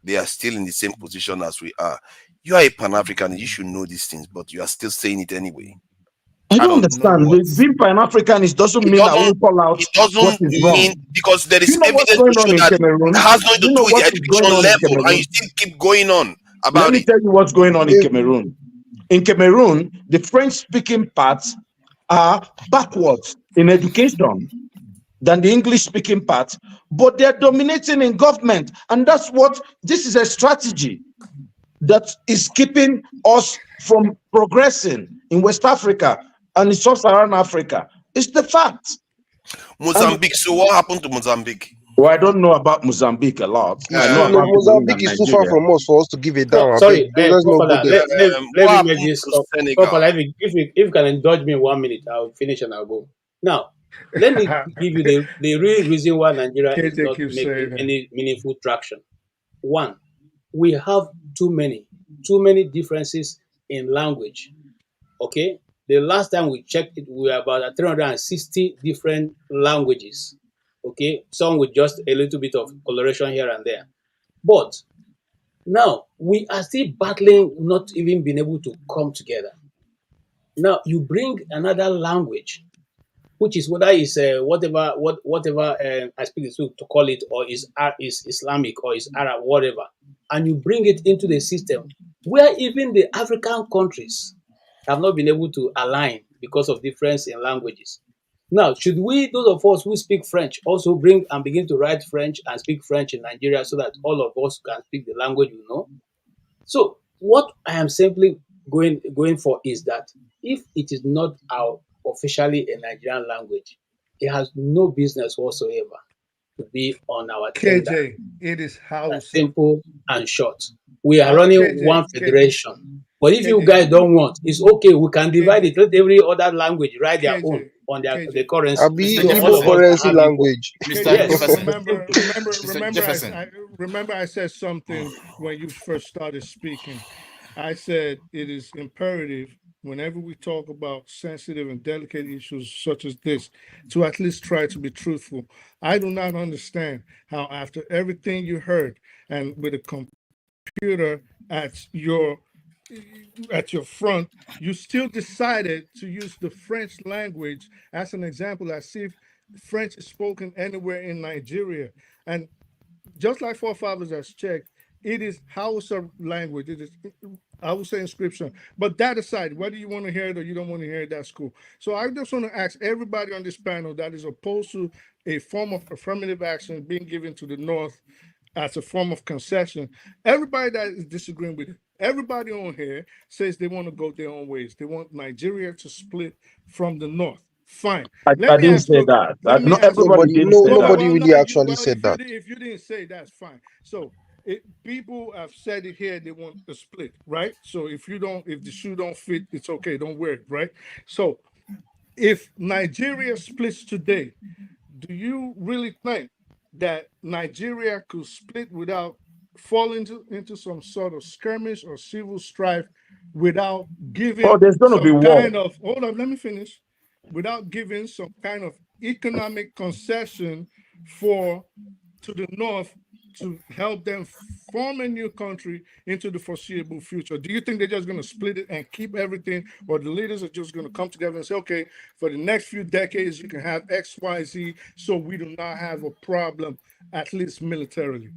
They are still in the same position as we are. You are a Pan-African, you should know these things, but you are still saying it anyway. I don't understand. Being Pan-Africanist doesn't mean I will call out It doesn't what is wrong. mean, because there Do is you know what's evidence going to on show in that Cameroon? it has nothing Do to you do know with what the is going education on in level, and Cameroon? you still keep going on Let about me it. tell you what's going on in Cameroon. In Cameroon, the French-speaking parts are backwards in education than the English-speaking parts, but they're dominating in government. And that's what, this is a strategy that is keeping us from progressing in West Africa and in Sub-Saharan Africa. It's the fact. Mozambique, so what happened to Mozambique? Well, I don't know about Mozambique a lot. I know about Cameroon Mozambique and is too far Nigeria. from us for us to give a damn. I Sorry, beg. Let's not go Popala, there. let me make this Popala, if you can indulge me 1 minute, I'll finish and I'll go. Now, let me give you the real reason why Nigeria is KJ not keeps making saying that. any meaningful traction. One, we have too many differences in language. Okay, the last time we checked it, we were about 360 different languages. Okay, some with just a little bit of coloration here and there. But now we are still battling, not even being able to come together. Now you bring another language, which is whether it's whatever I speak this to call it, or is Islamic or is Arab, whatever, and you bring it into the system where even the African countries have not been able to align because of difference in languages. Now, should we, those of us who speak French, also bring and begin to write French and speak French in Nigeria so that all of us can speak the language we know? So, what I am simply going for is that if it is not our officially a Nigerian language, it has no business whatsoever to be on our tender. KJ, it is Hausa. Simple and short. We are running one KJ, federation. But if you KJ, guys don't want, it's okay. We can divide it. Let every other language write their own KJ, on the KJ. currency. Abi So all Igbo of us currency can have equal. language. Yes. Remember, I said something when you first started speaking. I said it is imperative whenever we talk about sensitive and delicate issues such as this to at least try to be truthful. I do not understand how, after everything you heard and with a computer at your front, you still decided to use the French language as an example, as if French is spoken anywhere in Nigeria. And just like forefathers has checked, it is Hausa language. It is Hausa inscription. But that aside, whether you want to hear it or you don't want to hear it, that's cool. So I just want to ask everybody on this panel that is opposed to a form of affirmative action being given to the North as a form of concession. Everybody that is disagreeing with it, everybody on here says they want to go their own ways. They want Nigeria to split from the North. Fine. I didn't say that. Not everybody did say that. Nobody really actually said that. If you didn't say, that's fine. So people have said it here. They want a split, right? So if the shoe don't fit, it's okay. Don't wear it, right? So if Nigeria splits today, do you really think that Nigeria could split without falling into some sort of skirmish or civil strife without giving there's going to be some war. kind of, hold on, let me finish, without giving some kind of economic concession to the North to help them form a new country into the foreseeable future? Do you think they're just going to split it and keep everything, or the leaders are just going to come together and say, okay, for the next few decades, you can have X, Y, Z, so we do not have a problem, at least militarily?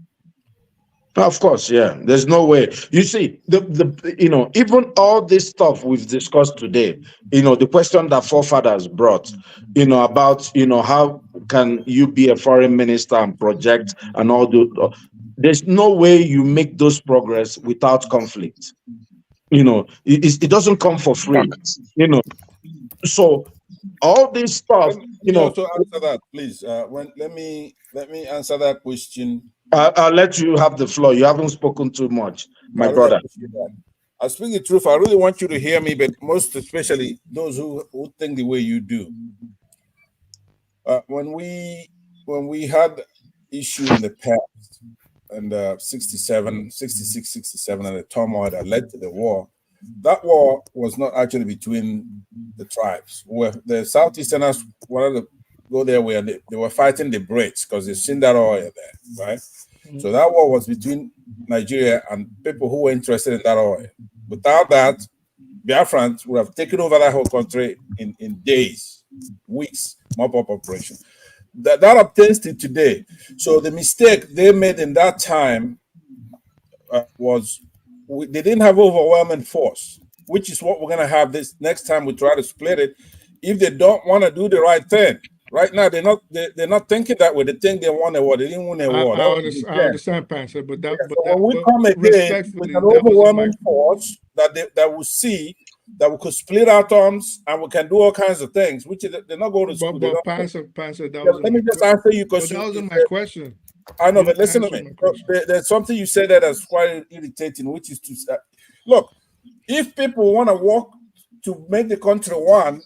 Of course, yeah. There's no way. You see, even all this stuff we've discussed today, the question that forefathers brought, about, how can you be a foreign minister and project and all the, there's no way you make those progress without conflict. It doesn't come for free. So all this stuff, Let me also answer that, please. Let me answer that question. I'll let you have the floor. You haven't spoken too much, my brother. I speak the truth. I really want you to hear me, but most especially those who think the way you do. When we had issue in the past, and 66, 67, and the turmoil that led to the war, that war was not actually between the tribes. Where the Southeasterners wanted to go there where they were fighting the Brits because they've seen that oil there, right? So that war was between Nigeria and people who were interested in that oil. Without that, Biafrans would have taken over that whole country in days, weeks, mop-up operation. That obtains to today. So the mistake they made in that time was they didn't have overwhelming force, which is what we're going to have this next time we try to split it. If they don't want to do the right thing, right now they're not thinking that way. They think they won a war. They didn't win a war. I understand, Pastor, but that, so when we come again with an overwhelming force that will see that we could split our terms and we can do all kinds of things, which they're not going to school. But Pastor, let me just answer you because that wasn't my question. I know, but listen to me. There's something you said that is quite irritating, which is to look, if people want to work to make the country one,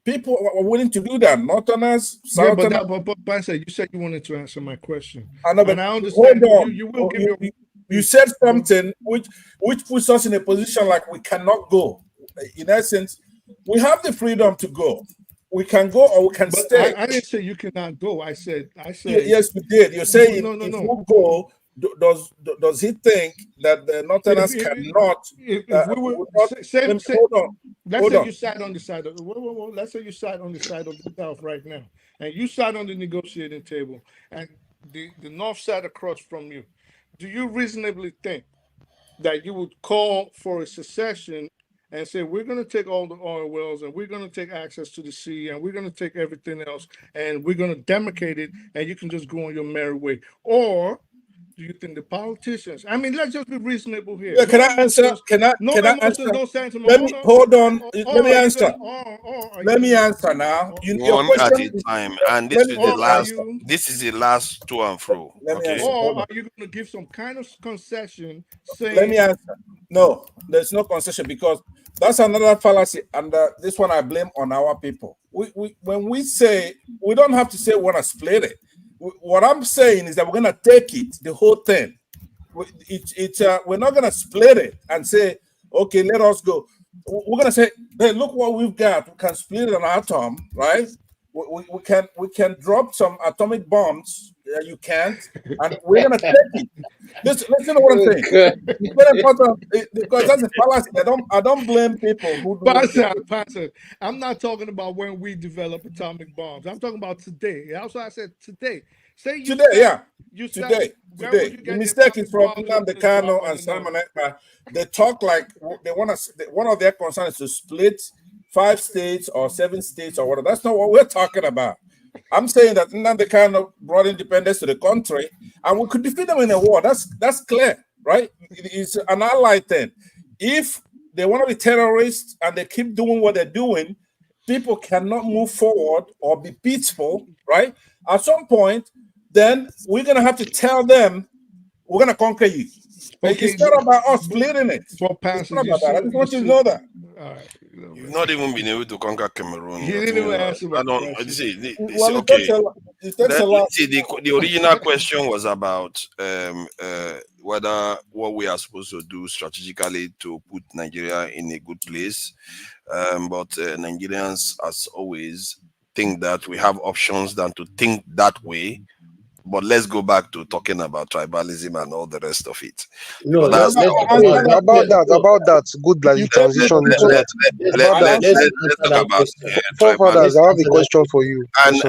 people are willing to do that. Northerners, Southerners. Yeah, but Pastor, you said you wanted to answer my question. I know, but and I understand hold on. you will give you said something which puts us in a position like we cannot go. In essence, we have the freedom to go. We can go or we can stay. I didn't say you cannot go. I said. Yes, you did. You're saying no. if we go, does he think that the Northerners cannot? Let's say you sat on the side of. Let's say you sat on the side of the South right now, and you sat on the negotiating table, and the North sat across from you. Do you reasonably think that you would call for a secession and say, we're going to take all the oil wells and we're going to take access to the sea and we're going to take everything else and we're going to demarcate it and you can just go on your merry way? Or do you think the politicians, I mean, let's just be reasonable here. Yeah, can I answer? Can I answer? Let me hold on. Let me answer. Let me answer now. One at a time, and this is the last. This is the last to and fro. Okay. Or are you going to give some kind of concession? Saying, let me answer. No, there's no concession because that's another fallacy, and this one I blame on our people. When we say we don't have to say we want to split it. What I'm saying is that we're going to take it, the whole thing. We're not going to split it and say, okay, let us go. We're going to say, hey, look what we've got. We can split an atom, right? We can drop some atomic bombs. You can't, and we're going to take it. Listen to what I'm saying. It's very important because that's a fallacy. I don't blame people who do Pastor, I'm not talking about when we develop atomic bombs. I'm talking about today. That's why I said today. Say you today, said, you today. The mistake is from Nnamdi Kanu and Simon Ekpa. They talk like they want to. One of their concerns is to split 5 states or 7 states or whatever. That's not what we're talking about. I'm saying that Nnamdi Kanu brought independence to the country, and we could defeat them in a war. That's clear, right? It's an allied thing. If they want to be terrorists and they keep doing what they're doing, people cannot move forward or be peaceful, right? At some point, then we're going to have to tell them we're going to conquer you. Okay. It's not about us splitting it. It's not about that. I just want you to know that. You've not even been able to conquer Cameroon. He didn't even answer my question. Okay. The original question was about whether what we are supposed to do strategically to put Nigeria in a good place. But Nigerians, as always, think that we have options than to think that way. But let's go back to talking about tribalism and all the rest of it. No, about that. Good that you transition into that. Let's talk about forefathers. I have a question for you. And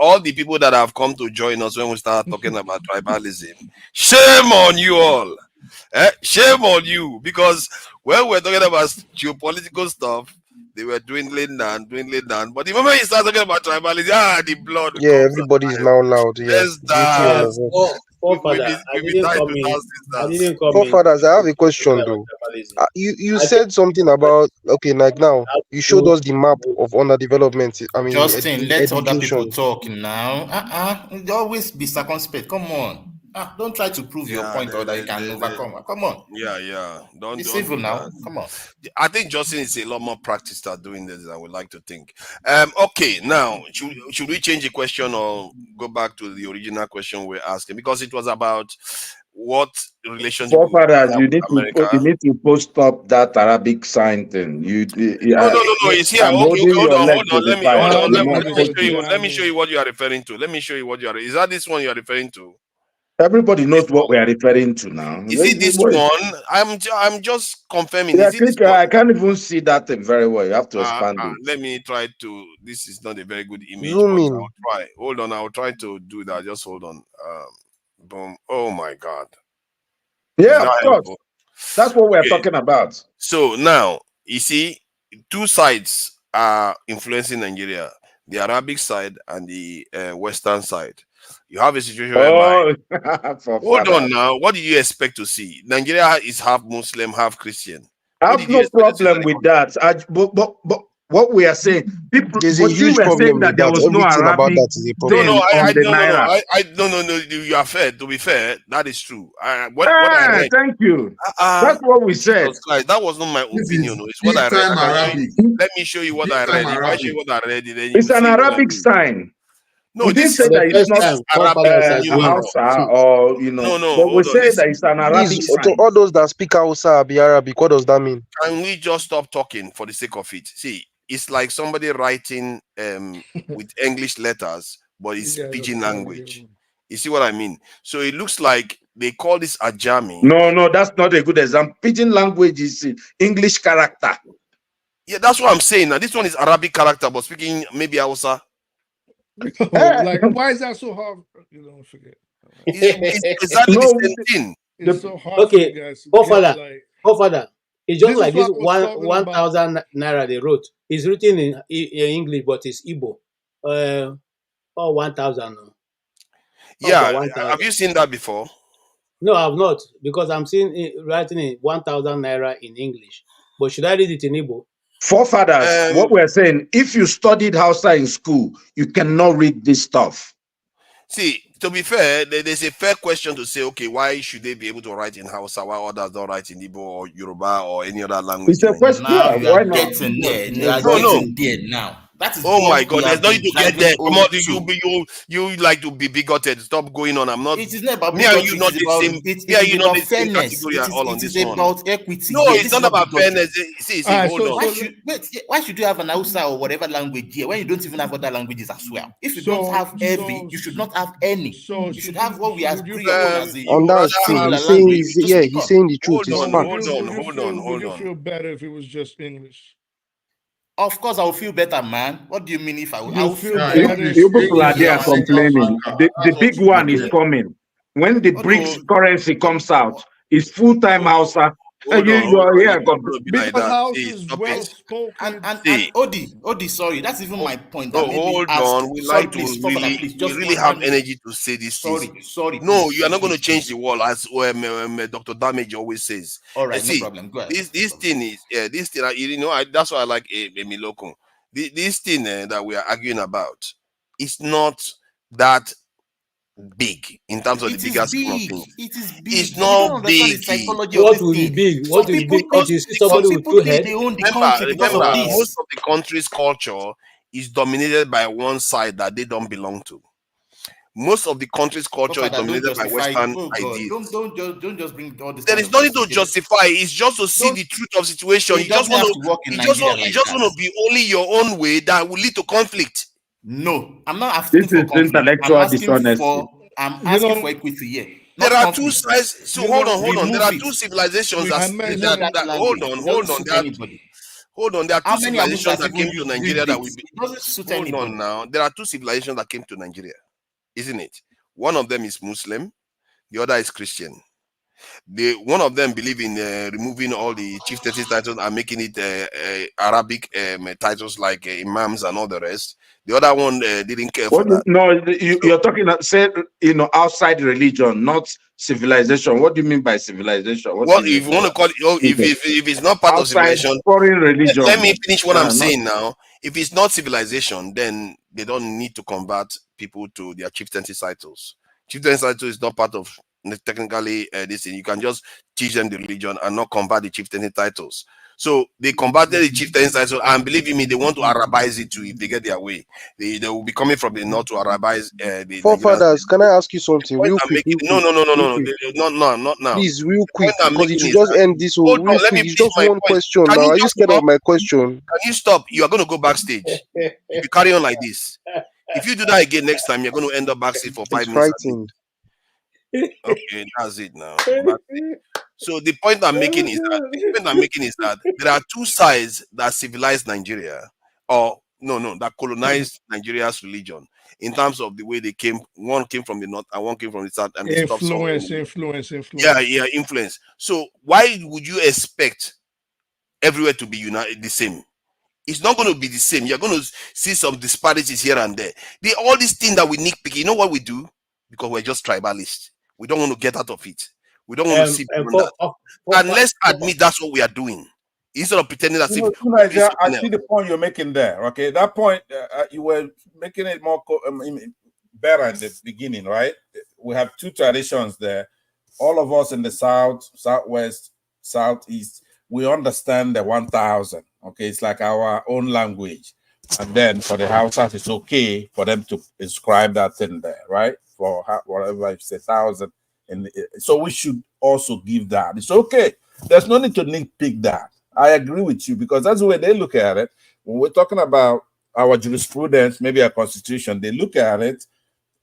all the people that have come to join us when we start talking about tribalism, shame on you all. Shame on you, because when we're talking about geopolitical stuff, they were dwindling down. But the moment you start talking about tribalism, the blood. Yeah, everybody is now loud. Yeah. Forefathers, I have a question though. You said something about, okay, like now you showed us the map of underdevelopment. I mean, Justin, let other people talk now. Always be circumspect. Come on. Don't try to prove your point or that you can overcome. Come on. Yeah. Be civil now. Come on. I think Justin is a lot more practiced at doing this than I would like to think. Okay, now should we change the question or go back to the original question we're asking? Because it was about what relationship we Forefathers, have you with need to America. you need to post up that Arabic sign thing. No. It's here. I'm Okay, holding hold your on, leg hold to on. the Let me fire. hold on. I Do Let me, think not let it's me a post show you. it. Let me show you German. what you are referring to. Let me show you what you are. Is that this one you are referring to? Everybody This knows what one. we are referring to now. Is it this one? I'm just confirming. Yeah, Is it this click. one? I can't even see that thing very well. You have to expand it. Let me try to. This is not a very good image, Zoom but in. I'll try. Hold on. I'll try to do that. Just hold on. Boom. Oh my God. Is Yeah, that of course. helpful? That's what we're Okay. talking about. So now you see, two sides are influencing Nigeria: the Arabic side and the Western side. You have a situation whereby. Oh, for Hold on father. now. What do you expect to see? Nigeria is half Muslim, half Christian. I What have did you no expect to see? problem with that. But what we are saying, people, There's a but you huge were saying problem that with there that. was no Everything about Arabic that is a No, problem. no, thing on the no, naira. no. You are fair. To be fair, that is true. What I read. Thank you. That's what we said. Jesus Christ, that was not my This opinion. is It's what big I read. I time can show Arabic. you. Let me show you what Big I time read. If I show Arabic. you what I read, then you It's will an see what I Arabic mean. sign. No, We didn't this say is For the that it's first not this is time, Arabic. forefathers are No, doing no, that. Hausa See, or no. but we Hold on. say This that it's an Please, Arabic to sign. all those that speak Hausa, be Arabic, what does that mean? can we just stop talking for the sake of it? See, it's like somebody writing with English letters, but You it's guys are pidgin funny. language. You see what I mean? So it looks like they call this Ajami. No, that's not a good example. Pidgin language is English character. Yeah, that's what I'm saying. Now this one is Arabic character, but speaking maybe Hausa. Like, why is that so hard? You don't forget. It's exactly the No, same thing. It's so hard for you okay, guys to get forefather, like. forefather. It's just This is like this what I was talking one about. thousand naira they wrote. It's written in English, but it's Igbo. Or 1,000. How Yeah, about have 1,000? you seen that before? No, I've not because I'm seeing it writing in 1,000 naira in English. But should I read it in Igbo? Forefathers, what we're saying, if you studied Hausa in school, you cannot read this stuff. See, to be fair, there's a fair question to say, okay, why should they be able to write in Hausa while others don't write in Igbo or Yoruba or any other language? It's a question. Now Yeah, you why are not? getting there. You are No. getting there now. That is Oh my what we God, there's have no been need to get driving there. Come home on, to. you like to be bigoted. Stop going on. I'm not. It is not about Me and bigotry. you It not is the about same. it, Me it and is you not about the same fairness. category It at is all on it is this one. about equity No, here. it's This is not not about bigotry. fairness. See, All right, hold on. Why should you have an Hausa or whatever language here when you don't even have other languages as well? If you don't have every, you should not have any. So You should have what we would you agree upon as a And that's true. singular He's saying language. You just speak he's up. saying the truth. Hold It's on, fact. would you feel better if it was just English? Of course, I will feel better, man. What do you mean if I will? I You will feel feel You, better better. you people are speaking there English? complaining. The big one is coming. When the BRICS currency comes out, it's full-time Hausa. Hold on. You're It's here. not going to be like Because that. House See, is stop well it. spoken. And Odi, sorry, that's even my point. No, That made me hold ask. on. We Sorry, like to please, Father, please, we just really have one minute. energy to say these things. Sorry, No, please, you are not going to please. change the world, as Dr. Damage always says. All right, no See, problem. Go ahead. this thing is this thing. That's why I like Emiloko. This thing that we are arguing about is not that big in terms of the It is bigger scheme of big. things. It is It's big. You don't not understand the big. psychology of What this will be thing. big? What Some will be people big? If you see some somebody with people two think heads, they own the country because of this. Most of the country's culture is dominated by one side that they don't belong to. Most of the country's culture is Father, don't dominated by justify. Western Oh God, ideas. don't just bring all this There kind is of nothing to justification. justify. It's just to see the truth of situation. It You just doesn't want have to. to work in You just Nigeria want. You like just that. want to be only your own way that will lead to conflict. No, I'm not This asking for is conflict. I'm intellectual asking dishonesty. for equity here. There Not are two conflict. sides. So hold on. There Remove are it. two civilizations I Remove mentioned that language. It doesn't suit anybody. Hold on. There are How two many civilizations Hausas that even came to read Nigeria that we. this? It doesn't suit Hold anybody. on now. There are two civilizations that came to Nigeria, isn't it? One of them is Muslim. The other is Christian. One of them believe in removing all the chieftaincy titles and making it Arabic titles like imams and all the rest. The other one didn't care for that. No, you're talking outside religion, not civilization. What do you mean by civilization? What do What you mean if you by want to that? call it? If it's not part of Outside civilization, foreign let me religion. finish what I'm Not saying now. If it's not civilization, then they don't need to convert people to their chieftaincy titles. Chieftaincy title is not part of technically this thing. You can just teach them the religion and not convert the chieftaincy titles. So they converted the chieftaincy title, and believe me, they want to Arabize it too if they get their way. They will be coming from the north to Arabize the Nigerian. Forefathers, can I ask you something real quick? No, not now. Please, real The quick, point I'm because it making should is just that, end this hold real on, let quick. me It's finish just my one point. question Can now. you Are you just scared stop? of my question? Can you stop? You are going to go backstage if you carry on like this. If you do that again next time, you're going to end up backstage for 5 It's minutes. frightened. Okay, that's it now. Backstage. So the point I'm making is that there are two sides that civilized Nigeria, or that colonized Nigeria's religion in terms of the way they came. One came from the north and one came from the south, and they stopped somewhere. Influence. Yeah, influence. So why would you expect everywhere to be united the same? It's not going to be the same. You're going to see some disparities here and there. All these things that we nitpick, you know what we do? Because we're just tribalists. We don't want to get out of it. We don't want to see beyond that. And let's admit that's what we are doing. Instead of pretending as if Nigeria, I see the point you're making there. Okay, that point you were making it more better at the beginning, right? We have two traditions there. All of us in the south, southwest, southeast, we understand the 1,000. Okay, it's like our own language. And then for the Hausas, it's okay for them to inscribe that thing there, right? For whatever, it's 1,000. And so we should also give that. It's okay. There's no need to nitpick that. I agree with you, because that's the way they look at it. When we're talking about our jurisprudence, maybe our constitution, they look at it,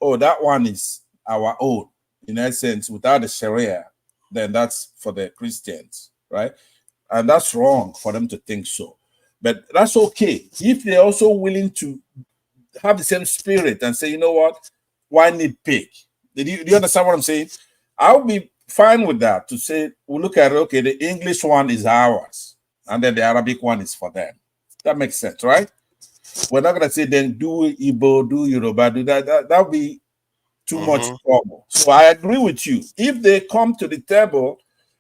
oh, that one is our own. In essence, without the Sharia, then that's for the Christians, right? And that's wrong for them to think so. But that's okay if they're also willing to have the same spirit and say, you know what, why nitpick? Do you understand what I'm saying? I'll be fine with that, to say, we'll look at it, okay, the English one is ours, and then the Arabic one is for them. That makes sense, right? We're not going to say, then do Igbo, do Yoruba, do that. That'll be too much trouble. So I agree with you. If they come to the table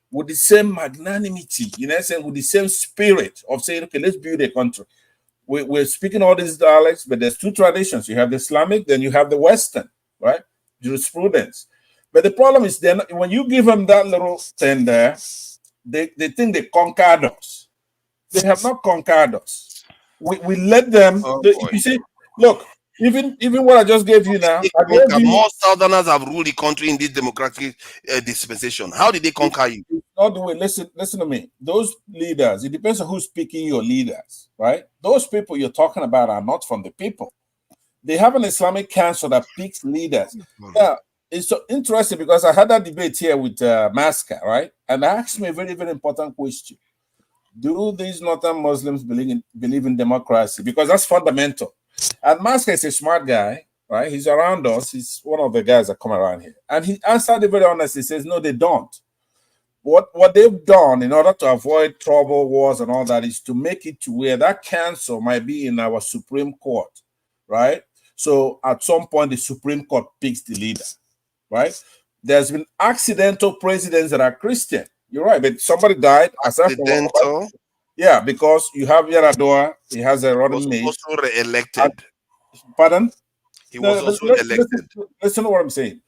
with the same magnanimity, in essence, with the same spirit of saying, okay, let's build a country. We're speaking all these dialects, but there's two traditions. You have the Islamic, then you have the Western, right? Jurisprudence. But the problem is, then when you give them that little thing there, they think they conquered us. They have not conquered us. We let them. You see, look, even what I just gave you now, I gave you. More Southerners have ruled the country in this democratic dispensation. How did they conquer you? Not the way. Listen to me. Those leaders, it depends on who's picking your leaders, right? Those people you're talking about are not from the people. They have an Islamic council that picks leaders. Yeah, it's so interesting, because I had that debate here with Masca, right? And I asked me a very, very important question. Do these Northern Muslims believe in democracy? Because that's fundamental. And Masca is a smart guy, right? He's around us. He's one of the guys that come around here. And he answered it very honestly. He says, no, they don't. What they've done in order to avoid trouble, wars, and all that is to make it to where that council might be in our Supreme Court, right? So at some point, the Supreme Court picks the leader, right? There's been accidental presidents that are Christian. You're right, but somebody died. Accidental? Yeah, because you have Yaradua, he has a running mate. He was also re-elected. Pardon? He was also elected. Listen to what I'm saying.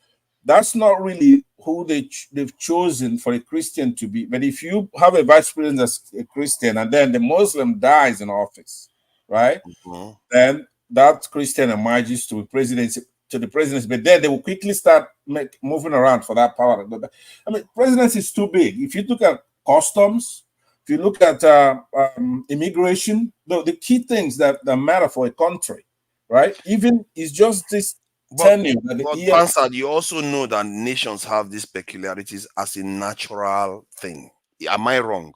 That's not really who they've chosen for a Christian to be. But if you have a vice president that's a Christian and then the Muslim dies in office, right? Then that Christian emerges to the presidency, but then they will quickly start moving around for that power. I mean, presidency is too big. If you look at customs, if you look at immigration, the key things that matter for a country, right? Even it's just this tenure. But you also know that nations have these peculiarities as a natural thing. Am I wrong?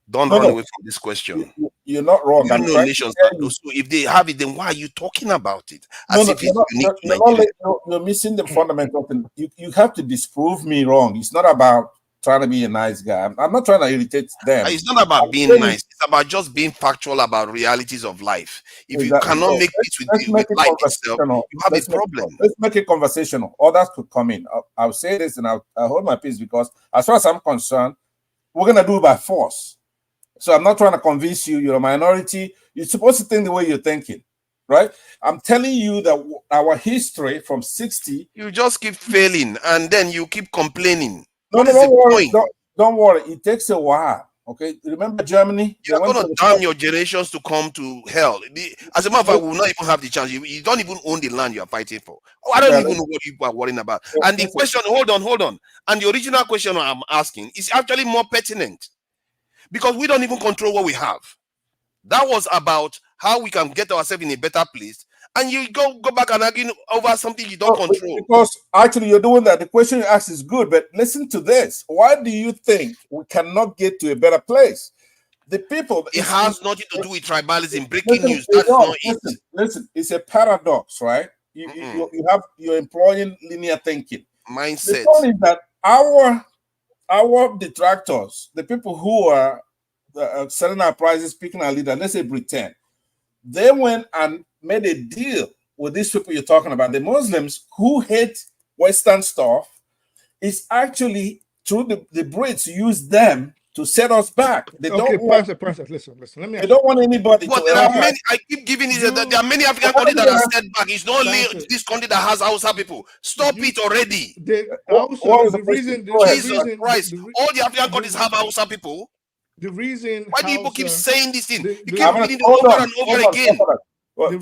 Don't run away from this question. You're not wrong. You know nations. So if they have it, then why are you talking about it? As if it's unique to Nigeria. You're missing the fundamental thing. You have to disprove me wrong. It's not about trying to be a nice guy. I'm not trying to irritate them. It's not about being nice. It's about just being factual about realities of life. If you cannot make peace with life itself, you have a problem. Let's make it conversational. Others could come in. I'll say this and I'll hold my peace, because as far as I'm concerned, we're going to do it by force. So I'm not trying to convince you. You're a minority. You're supposed to think the way you're thinking. right? I'm telling you that our history from 60. You just keep failing and then you keep complaining. No, What no, is don't the worry. point? Don't worry. It takes a while. Okay. Remember Germany? They You're went going to to the damn your generations to come to hell. As a matter of fact, we will not even have the chance. You don't even own the land you are fighting for. Oh, I don't Well, even know what people are worrying about. well, And the listen. question, hold on. And the original question I'm asking is actually more pertinent because we don't even control what we have. That was about how we can get ourselves in a better place. And you go back and argue over something you don't control. Because actually you're doing that. The question you asked is good, but listen to this. Why do you think we cannot get to a better place? The people. It has nothing to do with tribalism. Breaking Listen, news. That is not it. Listen. It's a paradox, right? You're employing linear thinking. Mindset. The point is that our detractors, the people who are selling our prices, picking our leader, let's say Britain, they went and made a deal with these people you're talking about. The Muslims who hate Western stuff is actually through the Brits use them to set us back. They don't want. Listen. Let me. They don't want anybody but to. There are many. I keep giving it. There are many African countries that are set back. It's not only this country that has Hausa people. Stop it already. Jesus Christ! All the African countries have Hausa people. The reason. Why do people keep saying this thing? You keep the- reading it over and over again. The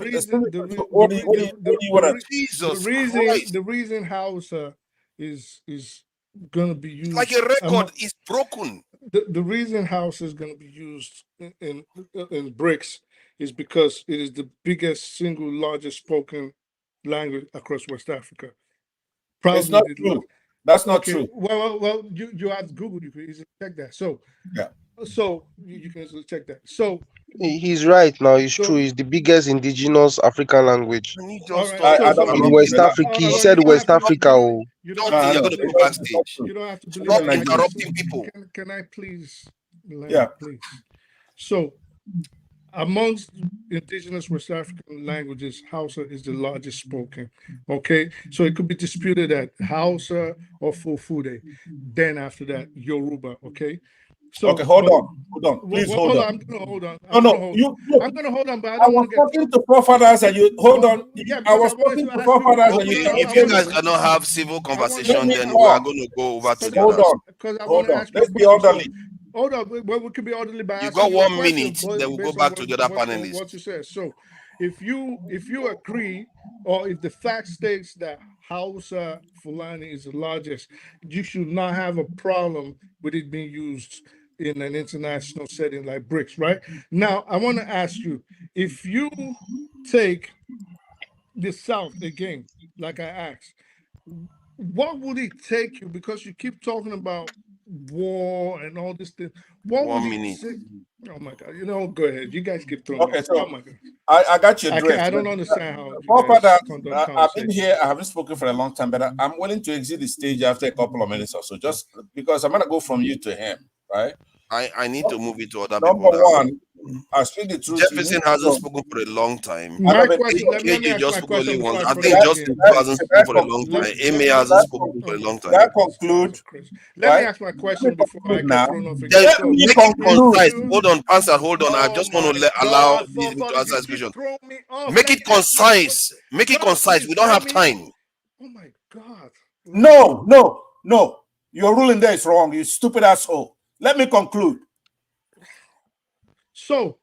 reason Hausa is gonna be used like a record is broken. The reason Hausa is gonna be used in BRICS is because it is the biggest single largest spoken language across West Africa. It's not true. That's not true. Well, you have to Google. You can easily check that. So yeah. So you can easily check that. So he's right now. It's true. It's the biggest indigenous African language in West Africa. He said West Africa. You're going to go backstage. You don't have to believe Stop interrupting people. Can I please? Yeah. Please. So, amongst indigenous West African languages, Hausa is the largest spoken. Okay, so it could be disputed at Hausa or Fulfulde. Then after that, Yoruba. Okay. So, okay, hold on. Please hold on. I'm gonna hold on. I'm gonna hold on, but I don't want to get talking to forefathers and you hold on. I was talking to forefathers and you. If you guys cannot have civil conversation, then we are going to go over to the others. Hold on. Let's be orderly. Hold on. Well, we could be orderly by you got 1 minute. Then we'll go back to the other panelists. What you said. So, if you agree, or if the fact states that Hausa Fulani is the largest, you should not have a problem with it being used in an international setting like BRICS, right? Now, I want to ask you, if you take the South again, like I asked, what would it take you? Because you keep talking about war and all this thing. What 1 would minute. Oh my God! Go ahead. You guys keep throwing. Okay, so oh my God. I got your drift. I don't understand how. I've been here. I haven't spoken for a long time, but I'm willing to exit the stage after a couple of minutes or so, just because I'm gonna go from you to him, right? I need to move it to other Number people. one, I speak the truth. Jefferson hasn't spoken for a long time. My question, KJ just spoke only once. I think Justin hasn't spoken for a long time. Amy hasn't spoken for a long time. That conclude. Let me ask my question before I get thrown off again. Make it concise. Hold on, Pastor. Hold on. I just want to allow these to answer this question. Make it concise. Make it concise. We don't have time. Oh my God. No. Your ruling there is wrong. You stupid asshole. Let me conclude. So,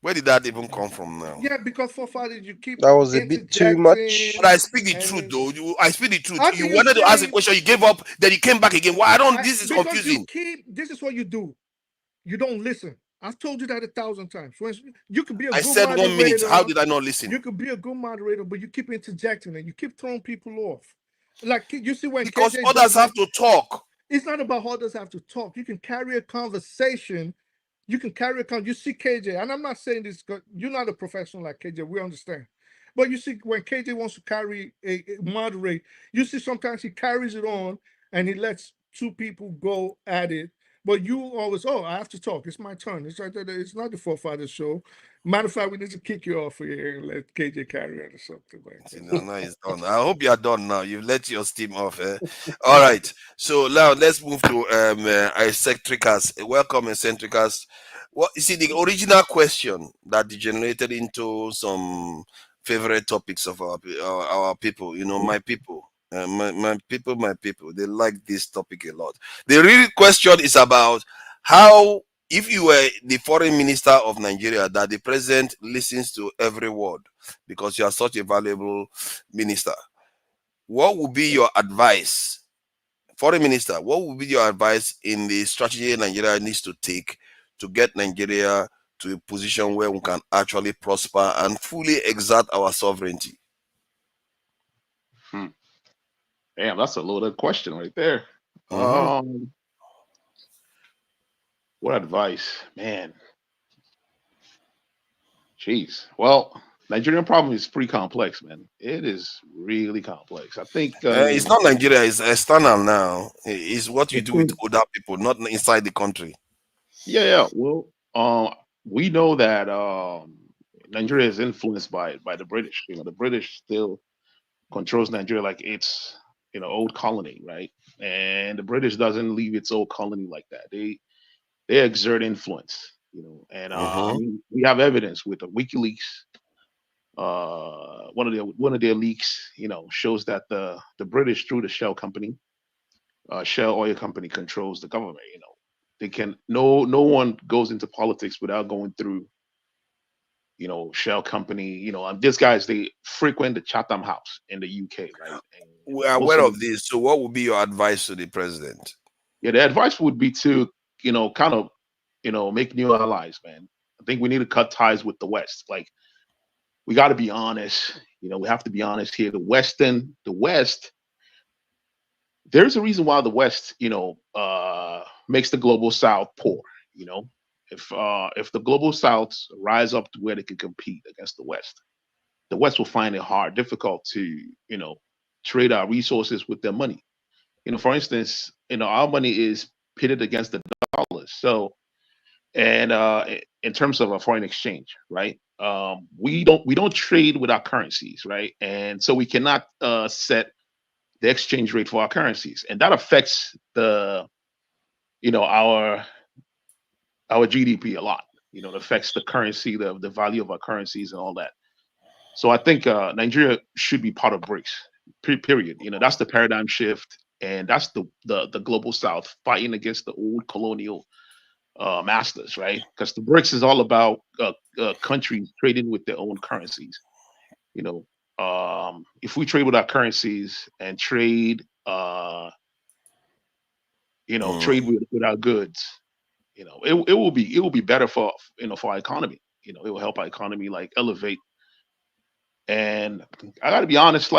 where did that even come from now? Yeah, because forefathers, you keep that was a bit too much. But I speak the truth, though. I speak the truth. You wanted to ask a question, you gave up, then you came back again. Why? I don't. This is confusing. This is what you do. You don't listen. I've told you that 1,000 times. You could be a I good said 1 minute. moderator. How did I not listen? You could be a good moderator, but you keep interjecting and you keep throwing people off. Like you see when because KJ others have to talk. It's not about how others have to talk. You can carry a conversation. You can carry a conversation. You see KJ, and I'm not saying this because you're not a professional like KJ. We understand. But you see, when KJ wants to carry moderate, you see sometimes he carries it on and he lets two people go at it. But you always, I have to talk. It's my turn. It's not the forefathers show. Matter of fact, we need to kick you off here and let KJ carry on or something like that. No, it's done. I hope you are done now. You've let your steam off. All right. So now let's move to Eccentricas. Welcome, Eccentricas. Well, you see, the original question that degenerated into some favorite topics of our people, my people, my people, they like this topic a lot. The real question is about how, if you were the foreign minister of Nigeria, that the president listens to every word because you are such a valuable minister, what would be your advice? Foreign minister, what would be your advice in the strategy Nigeria needs to take to get Nigeria to a position where we can actually prosper and fully exert our sovereignty? Damn, that's a loaded question right there. What advice, man? Jeez. Well, Nigerian problem is pretty complex, man. It is really complex. I think It's not Nigeria, it's external now. It's what you do with other people, not inside the country. Yeah. Well, we know that Nigeria is influenced by the British. The British still controls Nigeria like it's old colony, right? And the British doesn't leave its old colony like that. They exert influence, and I mean, we have evidence with the WikiLeaks. One of their leaks, shows that the British, through the Shell company, Shell oil company, controls the government. They can no one goes into politics without going through Shell company. And these guys, they frequent the Chatham House in the UK, right? And we are aware of this. So what would be your advice to the president? Yeah, the advice would be to kind of make new allies, man. I think we need to cut ties with the West. Like, we got to be honest. We have to be honest here. The West, there's a reason why the West, makes the global South poor. If the global South rise up to where they can compete against the West will find it difficult to, trade our resources with their money. For instance, our money is pitted against the dollars. So, and in terms of a foreign exchange, right? We don't trade with our currencies, right? And so we cannot set the exchange rate for our currencies, and that affects our GDP a lot. It affects the currency, the value of our currencies, and all that. So I think Nigeria should be part of BRICS. Period. That's the paradigm shift, and that's the global South fighting against the old colonial masters, right? Because the BRICS is all about countries trading with their own currencies. If we trade with our currencies and trade, trade with our goods, it will be better for our economy. It will help our economy elevate. And I got to be honest,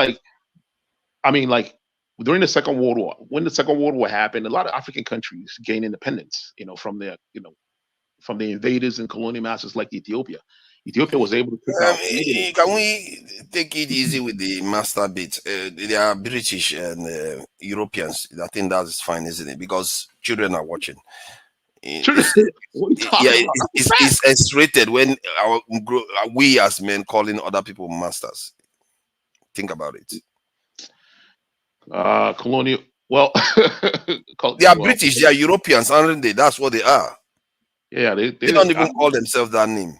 during the Second World War, when the Second World War happened, a lot of African countries gained independence, from the invaders and colonial masters like Ethiopia. Ethiopia was able to pick out. Can we take it easy with the master bit? They are British and Europeans. I think that's fine, isn't it? Because children are watching. It's X-rated when we as men calling other people masters. Think about it. Colonial. Well, they are British. They are Europeans, aren't they? That's what they are. Yeah, they don't even call themselves that name.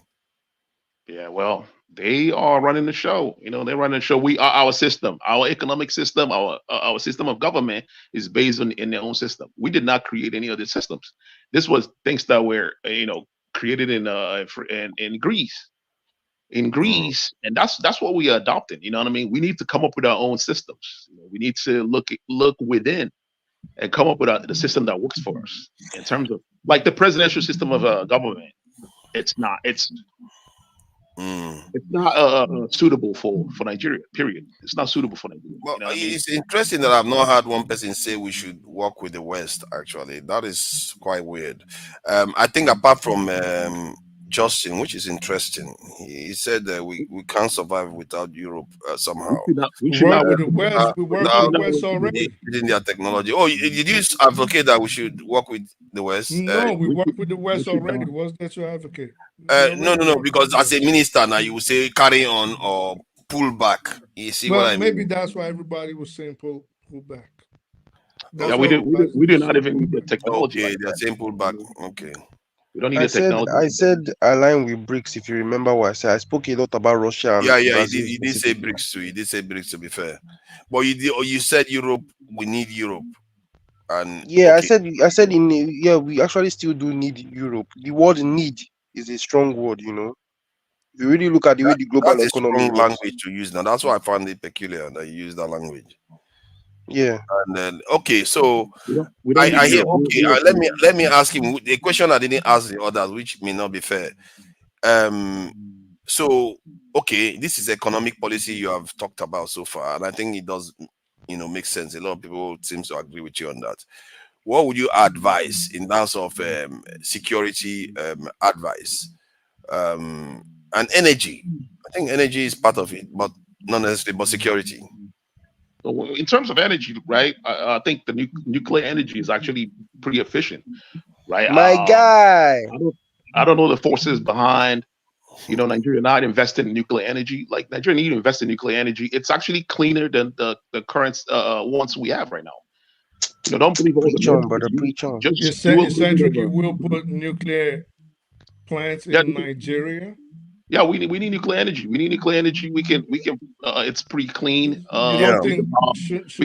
Yeah, well, they are running the show. They're running the show. We are our system, our economic system, our system of government is based in their own system. We did not create any of the systems. This was things that were created in Greece. In Greece, and that's what we are adopting. You know what I mean? We need to come up with our own systems. We need to look within and come up with the system that works for us. In terms of the presidential system of government, it's not suitable for Nigeria. Period. It's not suitable for Nigeria. Well, it's interesting that I've not heard one person say we should work with the West. Actually, that is quite weird. I think apart from Justin, which is interesting, he said that we can't survive without Europe somehow. We work with the West. We work with the West already. In their technology. Oh, did you advocate that we should work with the West? No, we work with the West already. What's that you advocate? No. Because as a minister now, you will say carry on or pull back. You see what I mean? Maybe that's why everybody was saying pull back. We did not even need the technology. Okay, they're saying pull back. Okay. We don't need I the technology. I said align with BRICS. If you remember what I said, I spoke a lot about Russia and Yeah, yeah, Brazil he did say specifically. BRICS too. He did say BRICS, to be fair. But you said Europe. We need Europe, and Yeah, okay, I said in yeah, we actually still do need Europe. The word need is a strong word, you know. If you really look at the way the global that's a economy strong works. language to use now. That's why I found it peculiar that you use that language. Yeah. And then okay, so We don't need I hear Europe. okay. Let me ask him a question I didn't ask the others, which may not be fair. Um, so okay, this is economic policy you have talked about so far, and I think it does, make sense. A lot of people seem to agree with you on that. What would you advise in terms of security advice and energy? I think energy is part of it, but not necessarily. But security. So in terms of energy, right? I think the nuclear energy is actually pretty efficient, right? My guy. I don't know the forces behind, Nigeria not investing in nuclear energy. Like Nigeria need to invest in nuclear energy. It's actually cleaner than the current ones we have right now. Don't believe all Preach the on, myths. brother, preach on. Just do a little bit Eccentric, of you will put nuclear plants yeah, in Nigeria? yeah. We need nuclear energy. We need nuclear energy. We can. It's pretty clean. You don't We think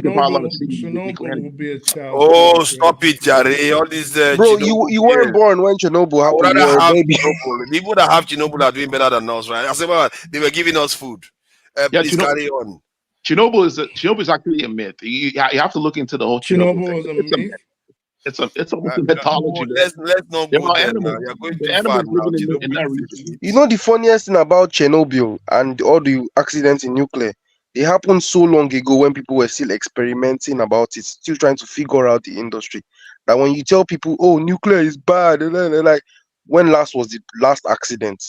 can power a lot of cities with nuclear Chernobyl energy. will be a challenge to Oh, nuclear stop it, Jare. All these Bro, Chernobyl you weren't fears. born when Chernobyl I would happened. rather You're a have baby. Chernobyl. The people that have Chernobyl are doing better than us, right? I said, well, they were giving us food. Yeah, Please carry on. Chernobyl is actually a myth. You have to look into the whole Chernobyl thing. Chernobyl is a It's a myth? myth. It's almost a mythology, man. Let's not There go are there now. animals. You're going The too far animals now. living in Chernobyl that is region. a myth. You know the funniest thing about Chernobyl and all the accidents in nuclear, they happened so long ago when people were still experimenting about it, still trying to figure out the industry. That when you tell people, oh, nuclear is bad, and then they're like, when last was the last accident?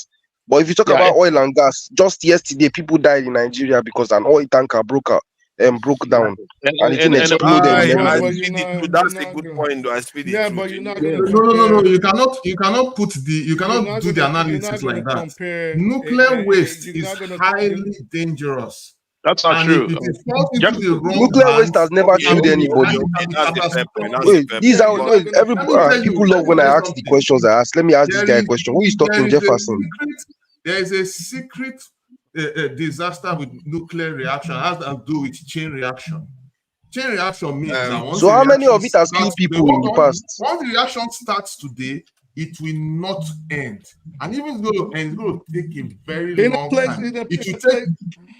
But if you talk Yeah, about oil and gas, just yesterday people died in Nigeria because an oil tanker broke down exactly. and it And exploded in Yeah, I but everybody. you're speed it not too. you're That's a not good gonna point, though. I speed it yeah, too. but you're not yeah, gonna No. compare You cannot do the you're not analysis gonna like that. compare Nuclear waste you're is not gonna highly dangerous, that's not and if true. it falls into the Jefferson, wrong Nuclear waste has hands, never it Okay, can killed be okay, anybody. okay. That's a fair point. That's a Wait, fair this point. how you're But not wait, gonna every Let me tell people you. love Let me when I tell you ask the something. questions I ask. Let me ask this There guy a is question. Who is there talking, is a Jefferson? secret. There is a secret disaster with nuclear reaction. It has to do with chain reaction. Chain reaction means that once So a how many reaction of it has killed starts today, people in the past? once the reaction starts today, it will not end. And even though it's going to take a very in a long place time. in a, It in will a take place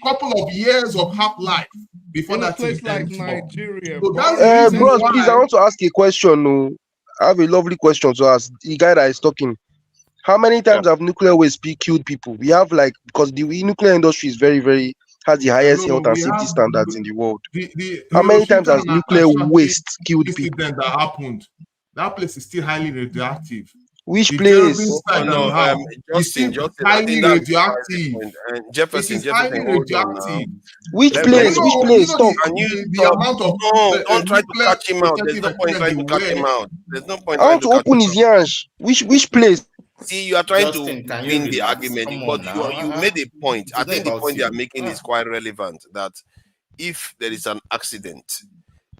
a couple of years of half-life before in a that thing place like ends up. Nigeria, So that's the reason Bros, barring please, I why. want to ask a question. No, I have a lovely question to ask the guy that is talking. How many yeah. times have nuclear waste killed people? We have because the nuclear industry is very, very has the highest Hello, health and we safety have standards in the world. the How many times Hiroshima has and nuclear Nagasaki waste killed people? incident that happened. That place is still highly radioactive. Which The Chernobyl place? oh site that no, you have is still Justin. I highly think that's a valid radioactive. point. And It is Jefferson, highly hold on now. radioactive. Which Do Let you place? me. Which know? Do you place? know Stop. Can you the stop? amount of No, don't try to nuclear catch him out. There's protective no point equipment trying they to catch wear? him out. There's no point I trying want to to catch open him his out. yansh. Which place? See, you are trying to Justin, can you win the relax? argument, Come but on now. you made a point. It's I not think the about point they are you. making is quite relevant. That if there is an accident,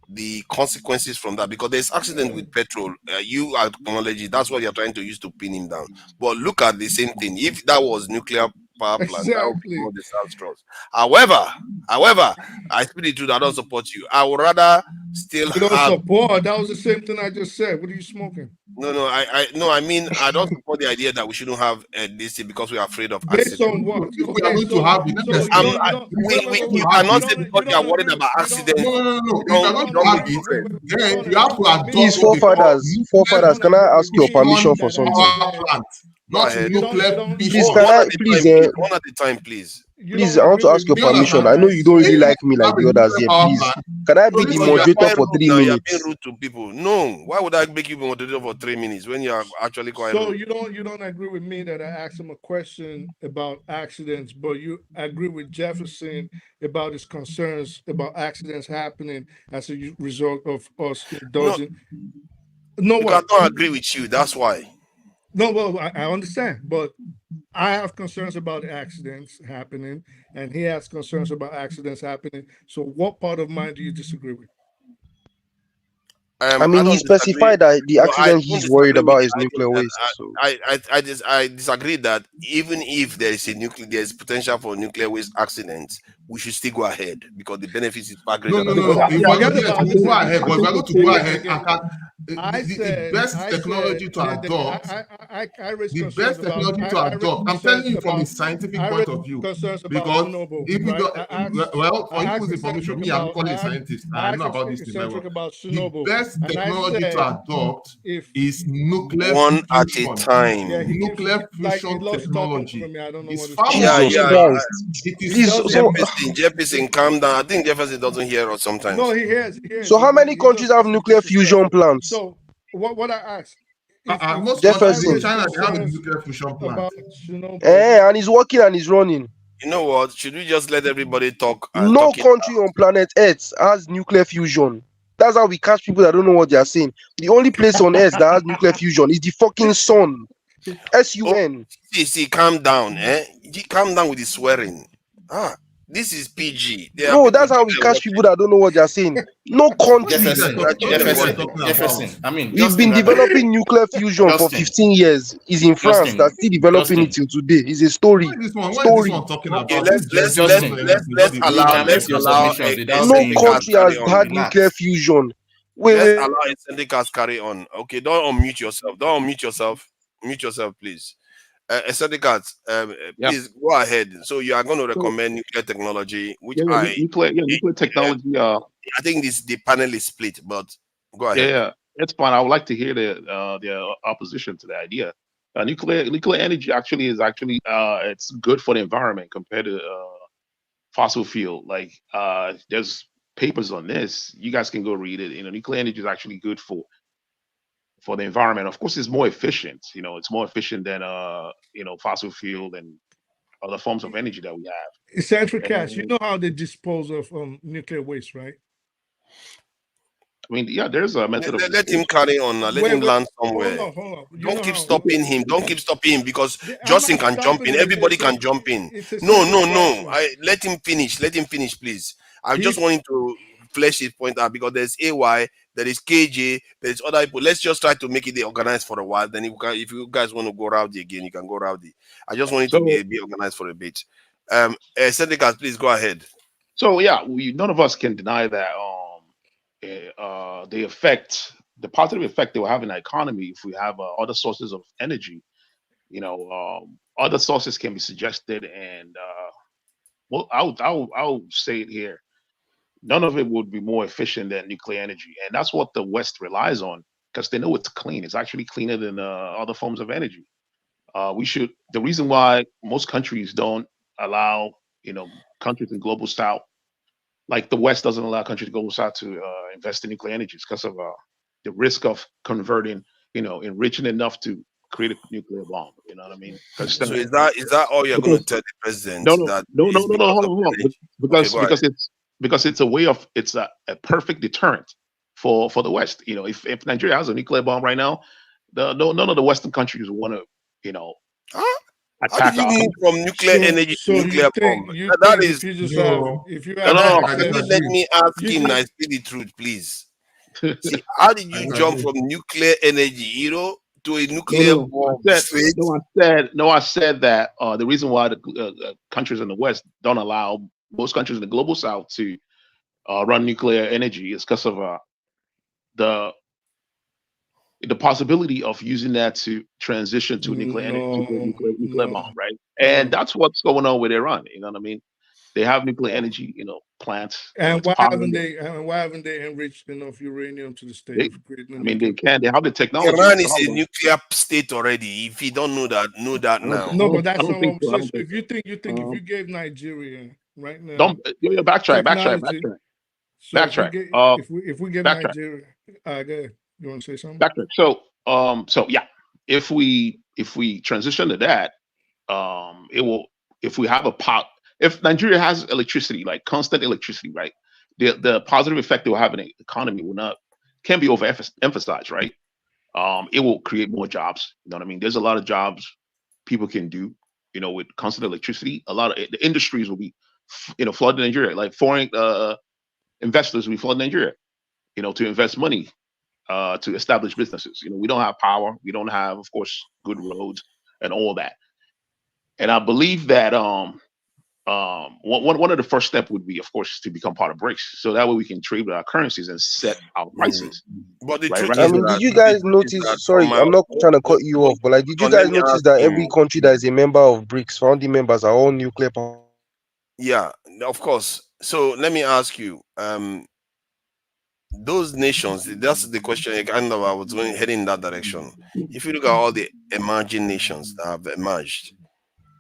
the consequences from that, because there's accident with petrol, you acknowledge it. That's what you're trying to use to pin him down. But look at the same thing. If that was nuclear power plant, that would be exactly. more disastrous. However, I speak the truth. I don't support you. I would rather still You don't have. support. That was the same thing I just said. What are you smoking? No. I mean, I don't support the idea that we shouldn't have this thing because we are afraid of Based accident. on what? If we are Okay, going to have it, let me so you explain. don't you don't If we wait are wait going wait to wait. have Cannot it, say because You you are don't worried agree. about You don't. accidents, no. you If we don't are you going to don't have make it, different. You then don't you have agree to with me Please, adopt what that they call you forefathers, don't can agree I with ask your me permission nuclear for that I something? power said plant, Go not ahead. nuclear Please, fission. can One I at a please time, please. One at a time, please. you please don't I want agree to with ask your Do you me permission. understand? that I know I you don't If really said like you me like have a the others nuclear here. power Please, plant, can I so be this the No, is you are the moderator quite for rude three now. You are being minutes? rude to people. No, why would I make you be moderator for 3 minutes when you are actually quite so rude? you don't agree with me that I asked him a question about accidents, but you agree with Jefferson about his concerns about accidents happening as a result of us No, indulging. No, because what? I don't agree with you. That's why. No, well, I understand, but I have concerns about accidents happening, and he has concerns about accidents happening. So, what part of mine do you disagree with? I mean, I he don't disagree. specified that the No, I accident don't he's worried disagree with. about is I think nuclear that waste. So I disagree that even if there is there's potential for nuclear waste accidents, we should still go ahead because the benefits is far No, greater no, than the no, Because no. harm. If we're forget going, yes, about. we'll go Listen, ahead, but if we're going to go ahead, the I best said technology to adopt, I raised the concerns best about. technology to I raised adopt. I'm telling concerns you from a about. scientific I point raised of view, concerns about because Chernobyl, if we right? don't, well, for I you asked whose information, eccentric me, I'm about. called a scientist. I I know asked about this thing very eccentric well. about The Chernobyl, best and I technology to said adopt if is nuclear One at a fusion. yeah, time. Nuclear he fusion loves talking over technology me. I don't know is what is far going more on. Jesus Yeah. Christ, it He is please. does So Jefferson, calm down. I think Jefferson doesn't hear us no, sometimes. he hears. He hears. so how many He countries just have thinks it's nuclear fusion disrespectful. plants? So what I asked if most I countries in Jefferson. raise China, they have a concerns nuclear fusion plant. about Chernobyl. And he's working and he's running. You know what? Should we just let everybody talk and No talk it country on planet Earth has nuclear fusion. That's how we catch people that don't know what they are saying. The only place on Earth that has nuclear fusion is the fucking sun. Oh, SUN. see, calm down, eh? Calm down with the swearing. This is PG. There are No, people that's how we catch people watching. that don't know what they are saying. No What is country. this guy talking? What is this guy Jefferson, talking Jefferson. about? I mean, We've Justin been rather. developing nuclear fusion for Justin, 15 years. It's in France Justin, that's still developing it Justin, till today. It's a story. What is this one? What is this Story. one talking Okay, about? This Gen Z don't Justin. know anything. What they You talking can let's make about? your allow submissions without No eccentric saying cast country carry has on. had nuclear relax. fusion. Wait, Let's wait. allow eccentric cast carry on. Okay, don't unmute yourself. Don't unmute yourself. Mute yourself, please. Eccentric cast, Yeah. please go ahead. So you are going to So recommend nuclear technology, which nuclear technology. I think the panel is split, but go Yeah, ahead. yeah, it's fine. I would like to hear the opposition to the idea. Nuclear energy actually is it's good for the environment compared to fossil fuel. Like there's papers on this. You guys can go read it. Nuclear energy is actually good for the environment. Of course, it's more efficient. It's more efficient than fossil fuel and other forms of energy that we have. Eccentric cast, you And know how they dispose of nuclear waste, right? I mean, yeah, there's a method of Let him disposal. carry on. Let him Wait, land hold somewhere. on. You Don't know keep how stopping him. Don't keep stopping him because I'm Justin not can jump stopping in. him. Everybody can jump in. It's a No. simple question. Let him finish. Let him finish, please. I just If want him to flesh his point out because there's AY, there is KJ, there's other people. Let's just try to make it organized for a while. Then if you guys want to go rowdy again, you can go rowdy. I just want it to So be organized for a bit. Syndicate, please go ahead. So yeah, none of us can deny that the positive effect it will have in the economy if we have other sources of energy. Other sources can be suggested, and well, I'll say it here. None of it would be more efficient than nuclear energy, and that's what the West relies on because they know it's clean. It's actually cleaner than other forms of energy. The reason why most countries don't allow countries in global south, like the West doesn't allow countries to go south to invest in nuclear energy because of the risk of converting, enriching enough to create a nuclear bomb. You know what I mean? So is that all you're going to tell the president? No, That no, is because of hold on. energy? Okay, go ahead. Because it's a perfect deterrent for the West. If Nigeria has a nuclear bomb right now, none of the Western countries want to, How did attack you our move country. from nuclear energy to nuclear bomb? That is if you No, have no, Can you access, let me ask you him just and say the truth, please? See, how did you jump from nuclear energy, to a nuclear bomb straight? I said that the reason why the countries in the West don't allow most countries in the global South to run nuclear energy is because of the possibility of using that to transition to nuclear energy, nuclear bomb, right? And that's what's going on with Iran. You know what I mean? They have nuclear energy, plants. And It's why powering haven't they enriched enough uranium to the stage they, of creating a I mean, they nuclear can. They have the technology. Iran The is a problem. nuclear state already. If you don't know that now. No, but I that's don't not what think I'm so. I saying. don't So think if you so. think if you gave Nigeria right now Don't backtrack. technology, so if we Backtrack. get if we give Backtrack. Nigeria, go ahead. You want to say something? Backtrack. So yeah, if we transition to that, it will. If we have if Nigeria has electricity, like constant electricity, right? The positive effect it will have in the economy can be overemphasized, right? It will create more jobs. You know what I mean? There's a lot of jobs people can do, with constant electricity. A lot of the industries will be, flooded Nigeria. Like foreign investors will be flooding Nigeria, to invest money. to establish businesses. We don't have power. We don't have, of course, good roads and all that. And I believe that one of the first step would be, of course, to become part of BRICS, so that way we can trade with our currencies and set our prices. But the Right? truth I is mean, that did you guys the truth is that notice? from Sorry, my I'm not trying to cut you off, but like, did you let guys me notice ask that every you. country that is a member of BRICS, founding members, are all nuclear power? Yeah, of course. So let me ask you, those nations, that's the question. Kind of, I was heading in that direction. If you look at all the emerging nations that have emerged,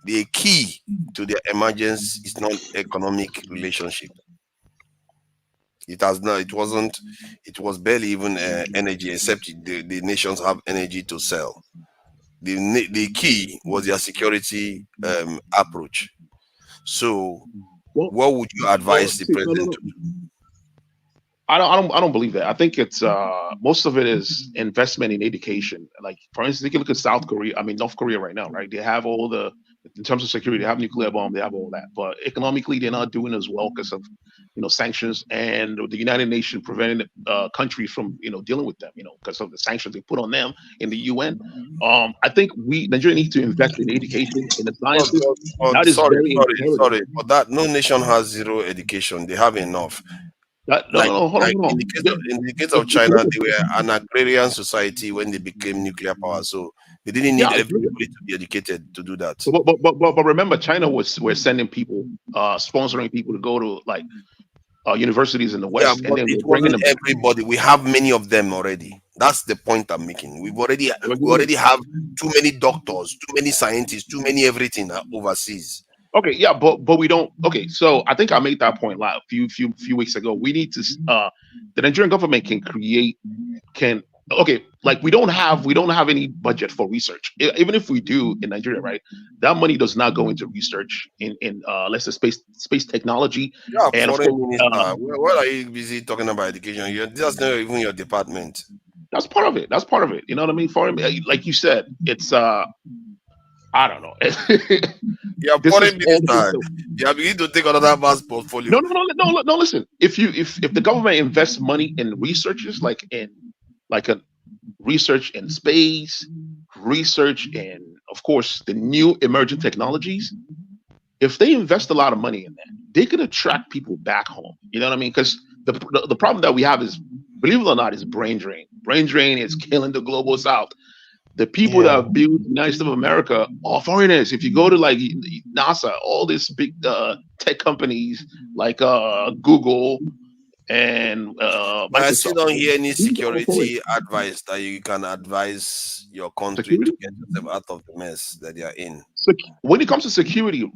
the key to their emergence is not economic relationship. It has not. It wasn't. It was barely even energy, except the nations have energy to sell. The key was their security approach. So, what would you advise the See, president to do? I don't believe that. I think it's most of it is investment in education. Like, for instance, you can look at South Korea. I mean, North Korea right now, right? They have all the, in terms of security, they have nuclear bomb, they have all that. But economically, they're not doing as well because of sanctions, and the United Nations preventing countries from dealing with them, because of the sanctions they put on them in the UN. I think Nigeria needs to invest in education, in the But, sciences. but, but That is sorry, very sorry, imperative. sorry. But that no nation has zero education. They have enough. No, hold on, hold In on. the case of China, they were an agrarian society when they became nuclear power, so they didn't Yeah, need I agree. everybody to be educated to do that. But remember, China were sending people, sponsoring people to go to like universities in the Yeah, West, and but then it we're bringing wasn't them back. everybody. We have many of them already. That's the point I'm making. We already have too many doctors, too many scientists, too many everything overseas. Okay, yeah, but we don't. Okay, so I think I made that point like a few weeks ago. We need to the Nigerian government can okay, like we don't have any budget for research. Even if we do in Nigeria, right? That money does not go into research in let's say space technology, Yeah, and of foreign course minister. What are you busy talking about education? That's not even your department. that's part of it. That's part of it. You know what I mean? Foreign, like you said, it's I don't know. You're This is foreign all minister. You are beginning to take another man's portfolio. no. Listen, if the government invests money in researchers, like a research in space, research in, of course, the new emerging technologies, if they invest a lot of money in that, they could attract people back home. You know what I mean? Because the problem that we have is, believe it or not, is brain drain. Brain drain is killing the global South. The people that have built the United States of America are foreigners. If you go to like NASA, all these big tech companies like Google and But I still Microsoft, don't hear any these are all foreigners. security advice that you can advise your country Security. to get yourself out of the mess that they are in. When it comes to security,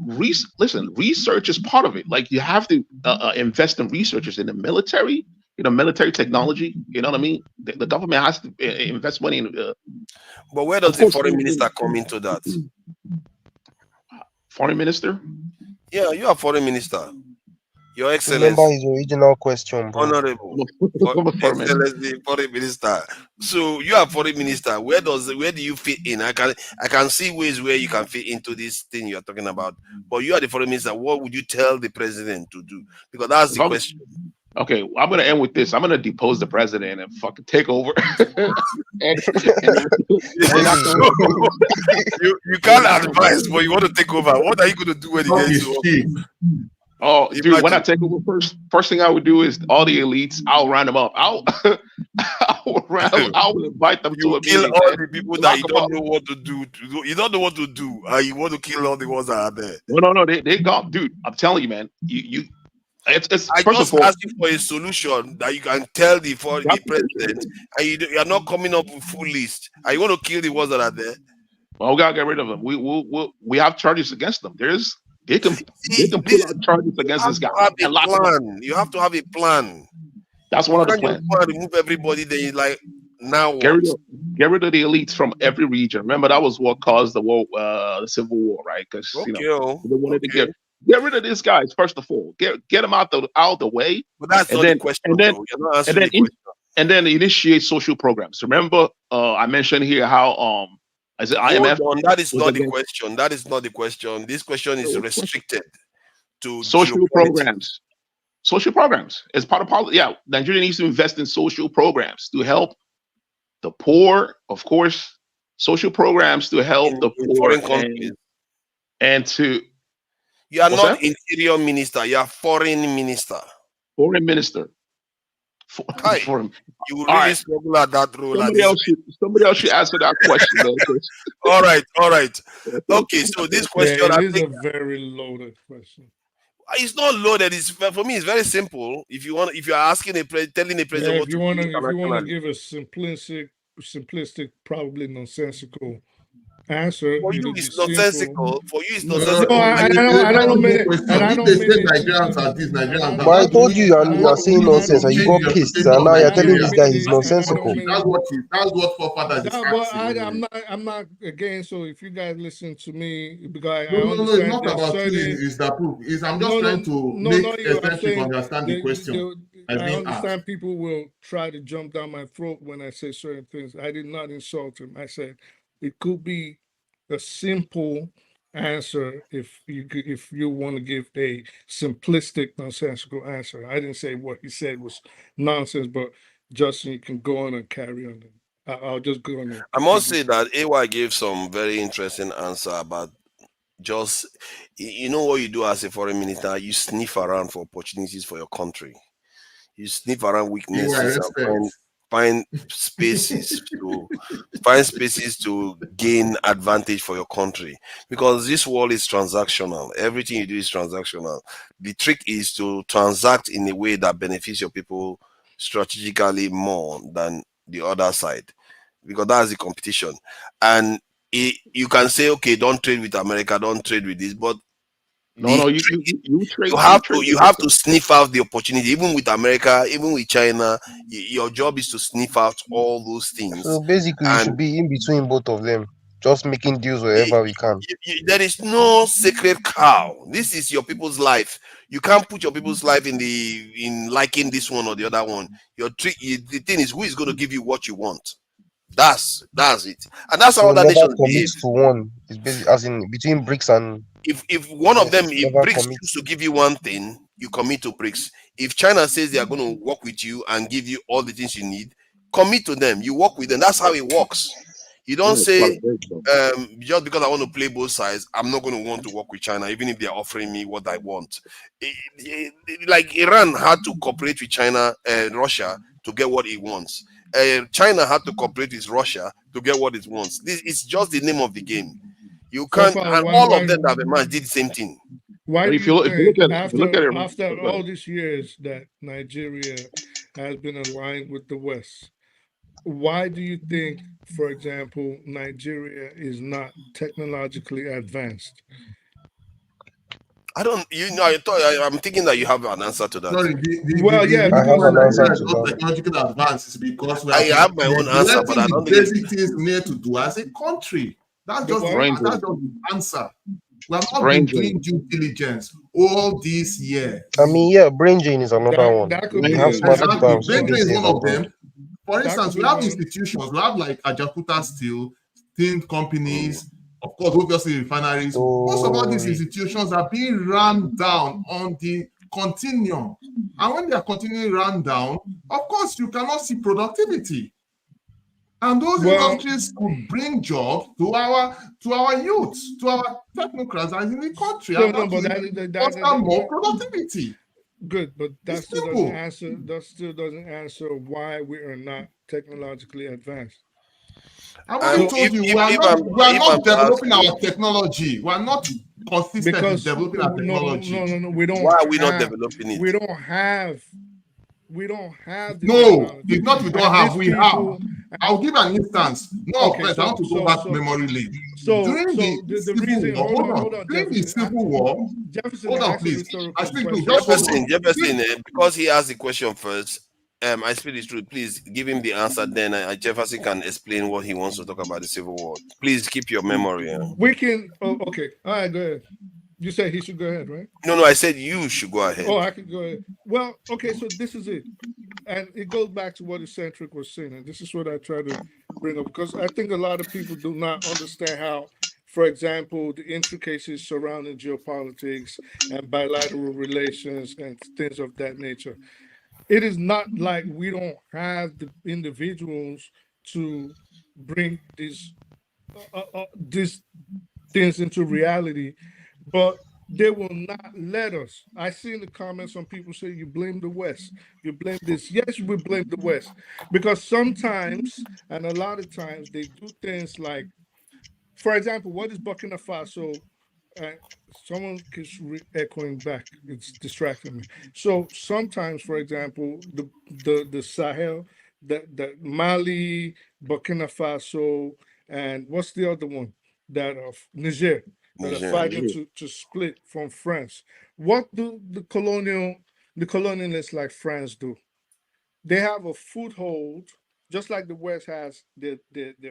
listen, research is part of it. Like you have to invest in researchers in the military, military technology. You know what I mean? The government has to invest money in. But where does Of the course, foreign minister come into that? Foreign minister? Yeah, you are foreign minister. Your Remember Excellency, his original question, bro. Honorable, Excellency, foreign minister. So you are foreign minister. Where do you fit in? I can see ways where you can fit into this thing you are talking about. But you are the foreign minister. What would you tell the president to do? Because that's the question. Okay, I'm gonna end with this. I'm gonna depose the president and fucking take over. and you can't advise, but you want to take over. What are you going to do when you get to office? Oh, dude, when I take over first thing I would do is all the elites, I'll round them up. I'll invite them to a kill meeting. all Man. the people that you don't know what to do. You don't know what to do, and you want to kill all the ones that are there. No, they gone, dude. I'm telling you, man. It's I first just of all, ask you for a solution that you can tell the president, and you are not coming up with full list. And you want to kill the ones that are there. well, we gotta get rid of them. We have charges against them. They can pull out charges against this guy and lock him up. You have to have a plan. That's one of the plans. You can't remove everybody. Then you like now Get what? rid of the elites from every region. Remember that was what caused the war, the civil war, right? Because they wanted to get rid of these guys first of all. Get them out the way. But that's not the question. You're not answering the question. And then initiate social programs. Remember, I mentioned here how is it IMF? Hold on, that is not the question. That is not the question. This question is restricted to social programs. Social programs as part of policy. Yeah, Nigeria needs to invest in social programs to help the poor, of course, social programs to help the in poor foreign countries. and to You are what's not that? interior minister, you are foreign minister. Foreign minister. Kai, Foreign. you will All really right. struggle at that role. Somebody else should answer that question, man. All right. Okay, so this question, it I is think, a very loaded question. it's not loaded. It's for me. It's very simple. If you are asking telling a president Yeah, what if to you do want to internationally, give a simplistic, probably nonsensical answer, for you it'll be it's simple. nonsensical. For you it's No, nonsensical. I don't mean it, and I If don't they mean say it. Nigerians are this, Nigerians But I are told you, that, you are saying nonsense, and you got pissed, and now you're telling this guy he's nonsensical. That's what forefathers is But asking. I'm not again. So if you guys listen to me, because I No, it's understand not there's about you. certain. Is that proof? I'm just No, trying to not make you. I'm eccentric saying understand the question as I being asked. understand people will try to jump down my throat when I say certain things. I did not insult him. I said it could be a simple answer if you want to give a simplistic, nonsensical answer. I didn't say what he said was nonsense, but Justin, you can go on and carry on. I'll just go on and I must continue. say that AY gave some very interesting answer about just you know what you do as a foreign minister, you sniff around for opportunities for your country. You sniff around weaknesses and Respect. find spaces to gain advantage for your country, because this world is transactional. Everything you do is transactional. The trick is to transact in a way that benefits your people strategically more than the other side, because that's the competition. And you can say, okay, don't trade with America, don't trade with this, but No, the you trade you with have yourself. to sniff out the opportunity. Even with America, even with China, your job is to sniff out all those things. So basically, we should And be in between both of them, just making deals wherever we can. there is no sacred cow. This is your people's life. You can't put your people's life in liking this one or the other one. The thing is, who is going to give you what you want? That's it, and that's how So other never nations commit behave. to one. It's basically as in between BRICS and If one of them, if never BRICS commit. choose to give you one thing, you commit to BRICS. If China says they are going to work with you and give you all the things you need, commit to them. You work with them. That's how it works. You don't say, just because I want to play both sides, I'm not going to want to work with China, even if they're offering me what I want. Like Iran had to cooperate with China, Russia to get what it wants. China had to cooperate with Russia to get what it wants. This is just the name of the game. You So can't, far, and all of them that have emerged did the same thing. Why But do if you you think look at it, after go all ahead. these years that Nigeria has been aligned with the West, why do you think, for example, Nigeria is not technologically advanced? I don't, I'm thinking that you have an answer to that. Sorry, the Well, yeah, reason because why Nigeria is not technological advanced is because we I are have my own answer, but neglecting I the don't think it's basic things we need to do as a country. That's just the answer. We have not Brain been drain. doing due diligence all these years. I mean, yeah, brain drain is another one. that could We be have smart people Exactly. and Brain drain stupid is things one of abroad. them. For That instance, could we be have one. institutions. We have like Ajakuta Steel, tin companies, of course, obviously refineries. Most of all these institutions are being run down on the continuum. And when they are continually run down, of course, you cannot see productivity. And those industries could bring jobs to our youths, to our technocrats that are in the country, and that will foster more productivity. Good, but that It's still simple. doesn't answer. That still doesn't answer why we are not technologically advanced. I've already told you we are not developing our technology. We are not consistent in developing our technology. No, we don't. Why are we not developing it? We don't have the No, technology. it's not we don't And have, these we people, have. I'll give an instance. No, okay, I want to go back memory lane. During the reason, Civil War, hold on. During the Civil War, Jefferson, hold I on, asked a please. rhetorical I speak to question. just hold on. Jefferson, because he asked the question first, I speak the truth. Please give him the answer. Then Jefferson can explain what he wants to talk about the Civil War. Please keep your memory. We can. Oh, okay. All right. Go ahead. You said he should go ahead, right? No, I said you should go ahead. Oh, I could go ahead. Well, okay. So this is it, and it goes back to what Eccentric was saying, and this is what I try to bring up, because I think a lot of people do not understand how, for example, the intricacies surrounding geopolitics and bilateral relations and things of that nature. It is not like we don't have the individuals to bring these things into reality, but they will not let us. I see in the comments some people say you blame the West, you blame this. Yes, we blame the West because sometimes and a lot of times they do things like, for example, what is Burkina Faso? Uh, Someone keeps echoing back. It's distracting me. So sometimes, for example, the Sahel, the Mali, Burkina Faso, and what's the other one? That of Niger that are Nigeria. fighting to split from France. What do the colonialists like France do? They have a foothold, just like the West has their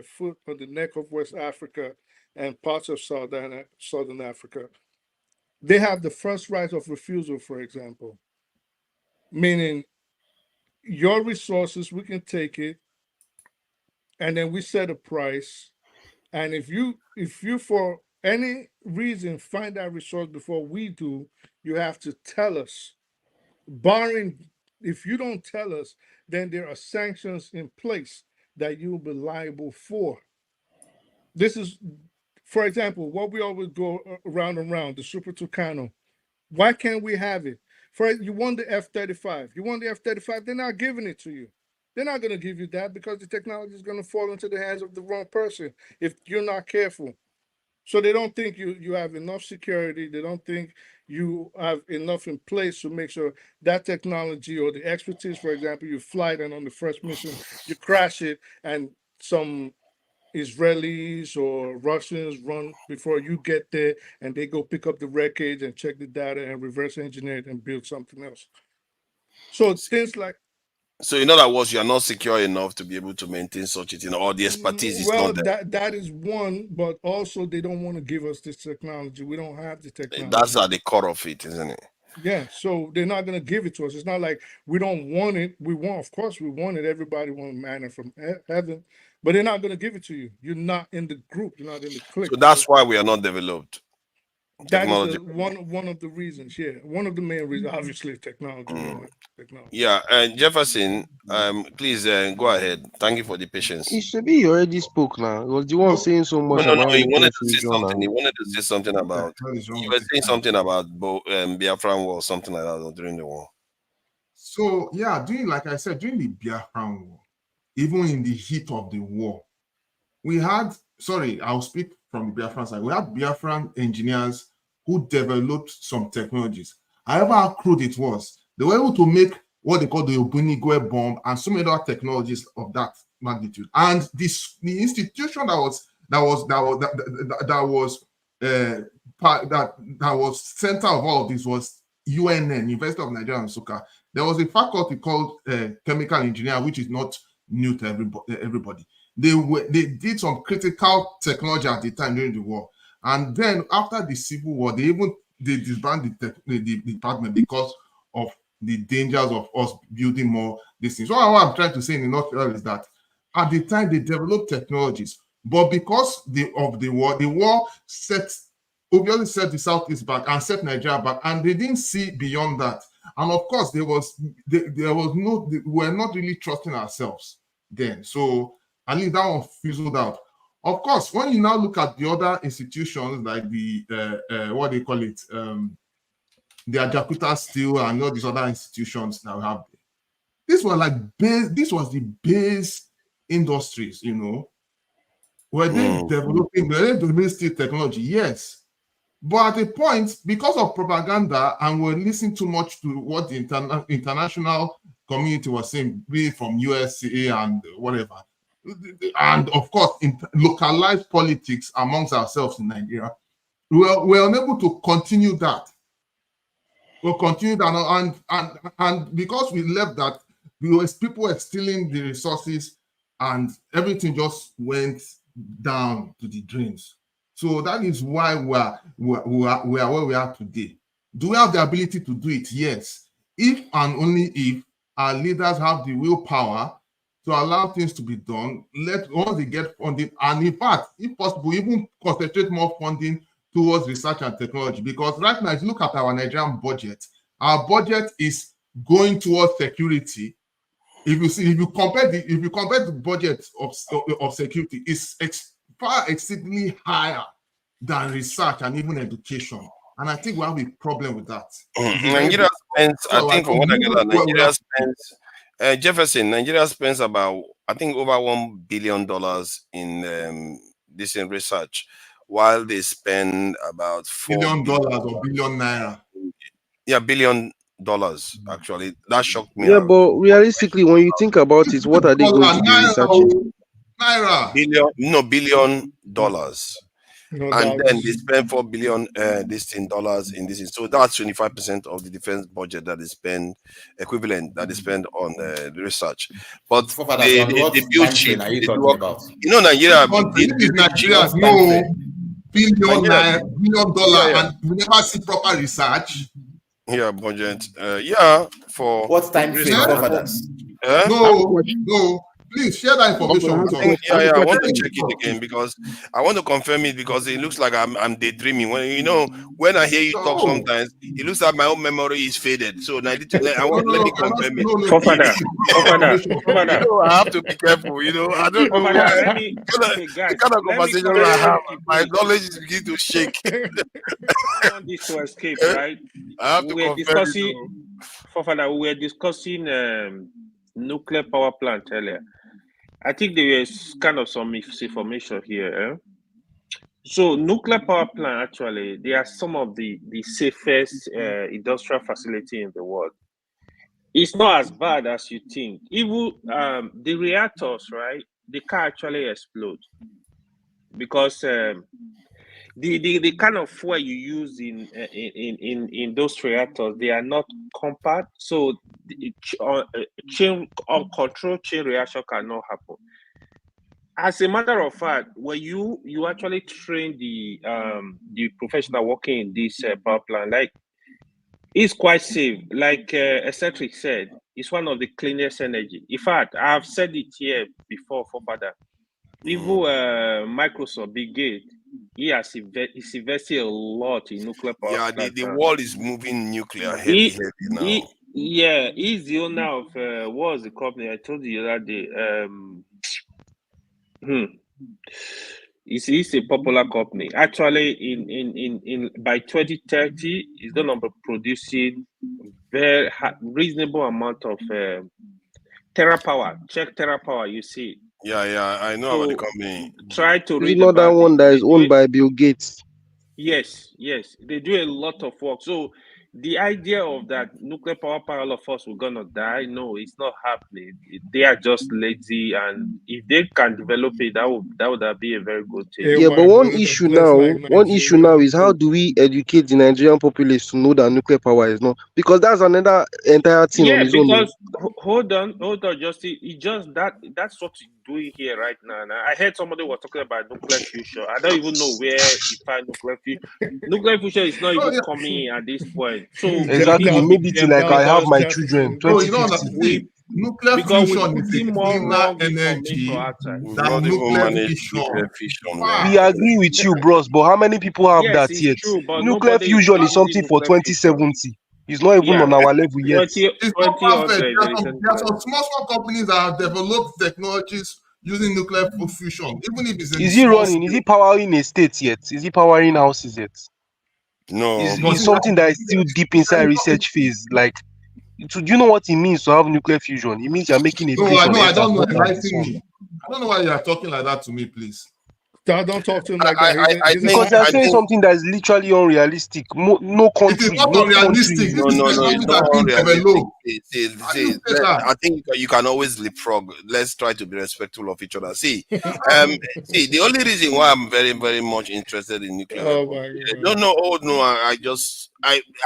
foot on the neck of West Africa and parts of Southern Africa. They have the first right of refusal, for example, meaning your resources, we can take it, and then we set a price. And if you for any reason find that resource before we do, you have to tell us. Barring if you don't tell us, then there are sanctions in place that you'll be liable for. This is, for example, what we always go around and around, the Super Tucano. Why can't we have it? For you want the F-35. You want the F-35, they're not giving it to you. They're not going to give you that because the technology is going to fall into the hands of the wrong person if you're not careful. So they don't think you have enough security. They don't think you have enough in place to make sure that technology or the expertise, for example, you fly it and on the first mission, you crash it and some Israelis or Russians run before you get there and they go pick up the wreckage and check the data and reverse engineer it and build something else. So things like, So in other words, you are not secure enough to be able to maintain such a thing, or the expertise is well, not there. that is one, but also they don't want to give us this technology. We don't have the That's technology. at the core of it, isn't it? Yeah, so they're not going to give it to us. It's not like we don't want it. We want, of course, we want it. Everybody wants manna from heaven, but they're not going to give it to you. You're not in the group. You're not in the clique. So that's why we are not developed. That is Technology. one of the reasons. Yeah, one of the main reasons. Obviously, technology. We don't have technology. Yeah, and Jefferson, please go ahead. Thank you for the patience. He already spoke now. He was the one saying so much No, about he wanted to say Region something. He and wanted to say something about. You were saying something about Biafran war, something like that during the war. So yeah, like I said, during the Biafran war, even in the heat of the war, we had, I'll speak from the Biafran side. We had Biafran engineers who developed some technologies. However how crude it was, they were able to make what they call the Obunigwe bomb and so many other technologies of that magnitude. And the institution that was center of all of this was UNN, University of Nigeria and Nsukka. There was a faculty called chemical engineer, which is not new to everybody. They did some critical technology at the time during the war, and then after the Civil War, they disbanded the department because of the dangers of us building more these things. So what I'm trying to say in a nutshell is that at the time they developed technologies, but because of the war obviously set the Southeast back and set Nigeria back, and they didn't see beyond that. And of course, we were not really trusting ourselves then. So at least that one fizzled out. Of course, when you now look at the other institutions like the what they call it, the Ajakuta Steel and all these other institutions that we have, this was the base industries, Were they developing steel technology? Yes. But at a point, because of propaganda, and we're listening too much to what the international community was saying, be it from USA and whatever, and of course, in localized politics amongst ourselves in Nigeria, we're unable to continue that. We'll continue that, and because we left that, people were stealing the resources, and everything just went down to the drains. So that is why we are where we are today. Do we have the ability to do it? Yes. If and only if our leaders have the willpower to allow things to be done, once they get funding, and in fact, if possible, even concentrate more funding towards research and technology. Because right now, if you look at our Nigerian budget, our budget is going towards security if you compare the budget of security, it's far exceedingly higher than research and even education. And I think we have a problem with that. Nigeria spends, I think, from what I get, Nigeria spends. Jefferson, Nigeria spends about, I think, over $1 billion in this in research, while they spend about $4 billion or billion naira. Yeah, $1 billion actually. That shocked me. Yeah, but realistically, when you think about it, what are they going to be researching? Naira. $1 billion. No And dollars. then they spend $4 billion dollars in this. So that's 25% of the defense budget that they spend, equivalent that they spend on the research. But they build cheap. Are you talking about? You know, Nigeria. Nigerians know billion dollar, and we never see proper research. Yeah, budget. Yeah, for what time frame for that? No. Please share that information with us. Yeah, I want to check it again because I want to confirm it because it looks like I'm daydreaming. When I hear you talk sometimes, it looks like my own memory is faded. So let me confirm it. I have to be careful. I don't know why. The kind of conversation I have, my knowledge is beginning to shake. I want this to escape, right? I have to confirm it. We were discussing nuclear power plant earlier. I think there is kind of some misinformation here. So nuclear power plant, actually, they are some of the safest industrial facility in the world. It's not as bad as you think. Even the reactors, right? They can actually explode because the kind of fuel you use in those reactors, they are not compact, so uncontrolled chain reaction cannot happen. As a matter of fact, when you actually train the professional working in this power plant, like it's quite safe. Like Eccentric said, it's one of the cleanest energy. In fact, I've said it here before for father. Even Microsoft, Bill Gates, he's invested a lot in nuclear power. Yeah, the world is moving nuclear heavy now. He's the owner of what was the company I told you the other day? It's a popular company. Actually, in by 2030, it's gonna be producing very reasonable amount of TerraPower. Check TerraPower, you see. Yeah, I know about the company. Try to read It's not that one that is owned by Bill Gates. Yes, they do a lot of work. So the idea of that nuclear power plant, all of us we're gonna die, no, it's not happening. They are just lazy, and if they can develop it, that would be a very good thing. Yeah, but one issue now is how do we educate the Nigerian populace to know that nuclear power is not, because that's another entire thing on its own. Because hold on, Justin. It's just that's what you're doing here right now. And I heard somebody was talking about nuclear fusion. I don't even know where you find nuclear fusion. Nuclear fusion is not even coming in at this point. So exactly, maybe till like I have my children. 2050. Nuclear fusion is a cleaner energy than nuclear fission. We agree with you, bros, but how many people have that yet? True, nuclear fusion is something for 2070. It's not even on our level yet. It's not perfect. There are some small companies that have developed technologies using nuclear fusion. Even if it's is it running? Is it powering a state yet? Is it powering houses yet? No. It's something that is still deep inside research phase. Like, do you know what it means to have nuclear fusion? It means you're making a place on I don't know. I don't know why you are talking like that to me, please. Don't talk to him like that. Because they're saying something that is literally unrealistic. No country. It is not unrealistic. No, it's not unrealistic. I think you can always leapfrog. Let's try to be respectful of each other. See, the only reason why I'm very, very much interested in nuclear.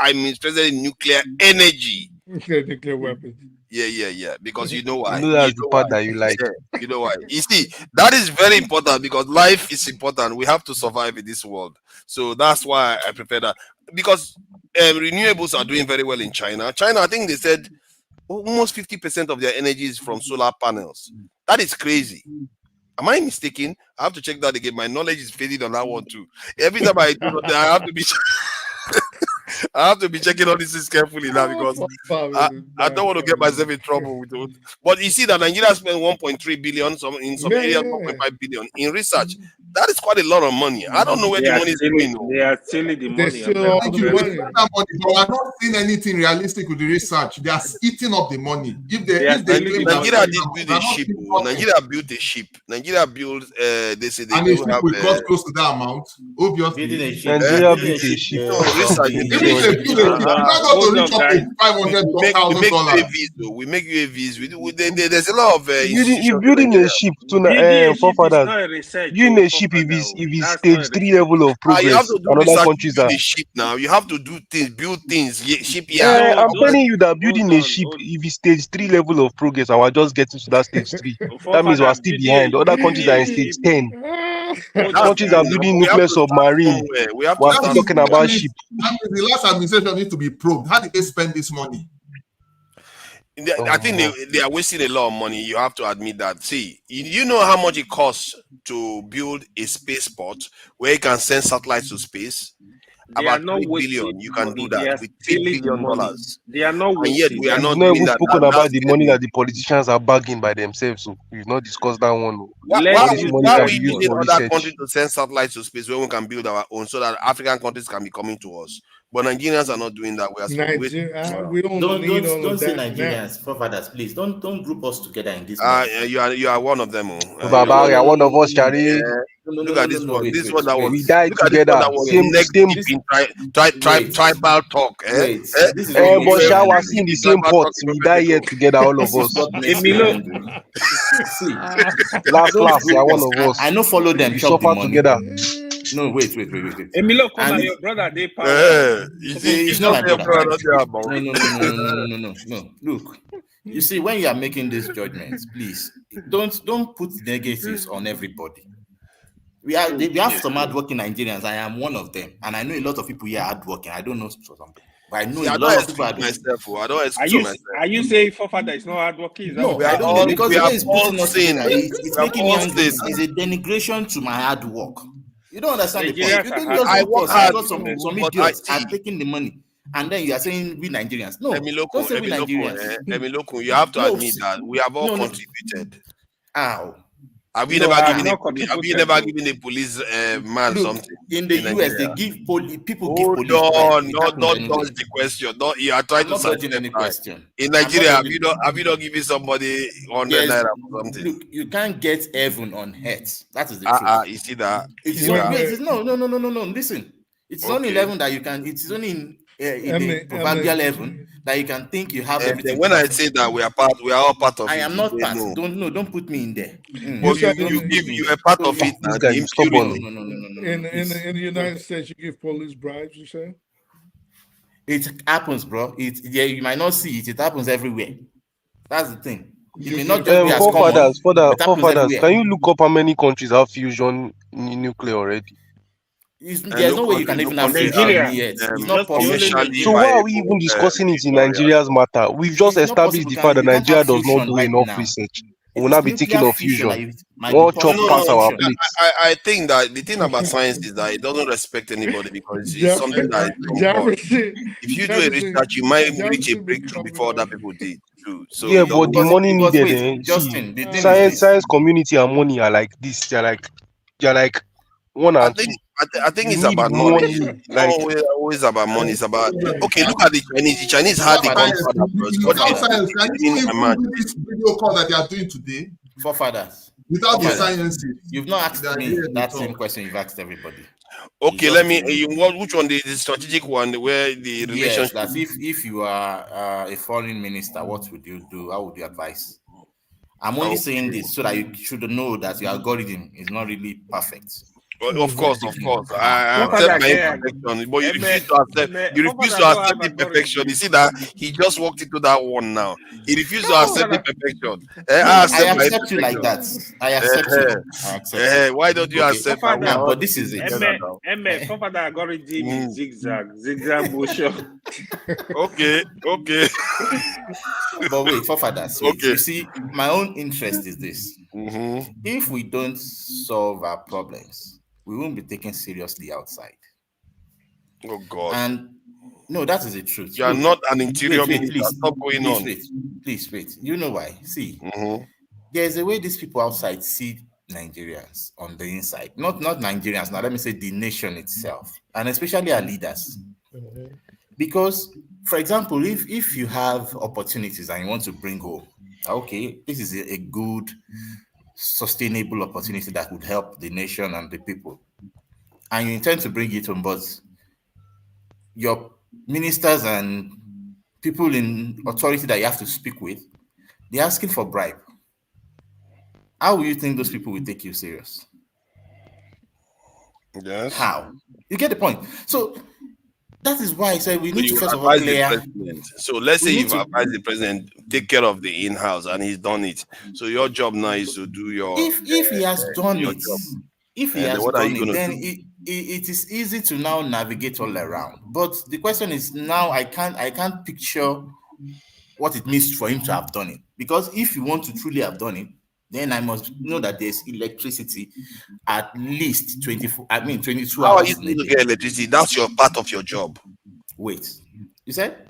I'm interested in nuclear energy. Nuclear weapons. Yeah. Because you know why. That's the part that you like. You know why. You see, that is very important because life is important. We have to survive in this world. So that's why I prefer that. Because renewables are doing very well in China. I think they said almost 50% of their energy is from solar panels. That is crazy. Am I mistaken? I have to check that again. My knowledge is fading on that one too. Every time I do that, I have to be I have to be checking all these things carefully now because I don't want to get myself in trouble with it. But you see that Nigeria spent 1.3 billion, in some areas 1.5 billion in research. That is quite a lot of money. I don't know where the money is going. They are stealing the money. Thank you. They spend that money, but I'm not seeing anything realistic with the research. They are eating up the money. If they claim Nigeria did build a ship. Nigeria built a ship. Nigeria built they say they and do a ship have will cost close to that amount. Obviously, Nigeria built a ship. We make UAVs. There's a lot of If building a ship to forefathers, building a ship if it's stage 3 level of progress, you have to do and other research countries to are. build a ship now. You have to do things, build things, shipyard. I'm telling you that building a ship if it's stage 3 level of progress, and we're just getting to that stage 3. That means we're still behind. Other countries are in stage 10. Countries are building nuclear submarine. We're still talking about ship. That means the last administration needs to be probed. How did they spend this money? I think they are wasting a lot of money. You have to admit that. See, you know how much it costs to build a spaceport where you can send satellites to space? They About are not 3 billion. wasting You can money. do They that are with stealing $3 billion. money. They are not And wasting. yet we are We've not not doing even that. spoken about the money that the politicians are bagging by themselves. So we've not discussed that one. Why All this money are can we be used using for other research. countries to send satellites to space when we can build our own so that African countries can be coming to us? But Nigerians are not doing that. We are we don't say Nigerians, forefathers, please. Don't group us together in this mess. You are one of them. Baba, you are one of us, Charlie. Look at this one. This one that was. We died Look at this one together. that was Same. tribal talk. But Sha was in the same pot. We die here together, all of us. Last, you are one of us. I know follow them. We Chop the suffer money. together. No, wait. Emilio, come on, your brother, they power. It's not my brother. No. Look, you see, when you are making these judgments, please don't put negatives on everybody. We have some hardworking Nigerians. I am one of them, and I know a lot of people here are hardworking. I don't know for some people, but I know a lot of people are myself. I don't excuse myself. Are you saying forefather is not hardworking? No, I don't know, because the way it's putting us together, it's making me angry. It's a denigration to my hard work. You don't understand the point. You can just focus because some idiots are taking the money, and then you are saying we Nigerians. No, don't say we Nigerians. Emiloko, you have to admit that we have all contributed. How? Have you never given a police man something? In the US, they give people give police. Don't dodge the question. You are trying to dodging any question. In Nigeria, have you not given somebody 100 naira or something? Look, you can't get heaven on earth. That is the truth. You see that? No. Listen, it's only 11 that you can. It's only in the proverbial heaven that you can think you have everything. When I say that we are all part of it. I am not part. Don't put me in there. But you are part of it. This guy is stubborn. No. In the United States, you give police bribes, you say? It happens, bro. You might not see it. It happens everywhere. That's the thing. It may not just be as common. Forefathers, can you look up how many countries have fusion nuclear already? There's no way you can even have Nigeria yet. It's not possible. So why are we even discussing it in Nigeria's matter? We've just established the fact that Nigeria does not do enough research. We will not be taking of fusion. All chop past our plates. I think that the thing about science is that it doesn't respect anybody because it's something that if you do a research, you might reach a breakthrough before other people did. So yeah, but the money needed. Science community and money are like this. They're like one and two. I think it's about money. Always about money. It's about okay. Look at the Chinese. The Chinese had the Godfather. Without science, can you even do this video call that they are doing today? Forefathers. Without the science, you've not asked me that same question. You've asked everybody. Okay, let me. Which one? The strategic one, where the relationship. Yes, if you are a foreign minister, what would you do? How would you advise? I'm only saying this so that you should know that your algorithm is not really perfect. Of course. I accept my imperfection, but you refuse to accept. You refuse to accept imperfection. You see that he just walked into that one now. He refused to accept imperfection. I accept you like that. I accept you. Why don't you accept? But this is it. Forefather algorithm is zigzag motion. Okay. But wait, forefathers. Okay. You see, my own interest is this: if we don't solve our problems, we won't be taken seriously outside. Oh God! And No, that is the truth. You are Look, not an interior minister. please, Stop going on. please wait. You know why? See, there's a way these people outside see Nigerians on the inside. Not Nigerians. Now, let me say the nation itself, and especially our leaders. Because, for example, if you have opportunities and you want to bring home, okay, this is a good, sustainable opportunity that would help the nation and the people, and you intend to bring it home, but your ministers and people in authority that you have to speak with, they're asking for bribe. How will you think those people will take you serious? Yes. How? You get the point. So that is why I said we need to first of all advise clear. the president. So let's say you've advised the president take care of the in-house and he's done it. So your job now is to do your If he has done your it, job. if he And has what are done you it, gonna then do? it is easy to now navigate all around. But the question is now I can't picture what it means for him to have done it. Because if you want to truly have done it, then I must know that there's electricity at least 22 How are hours you in a going to day. get electricity? That's your part of your job. Wait, you said?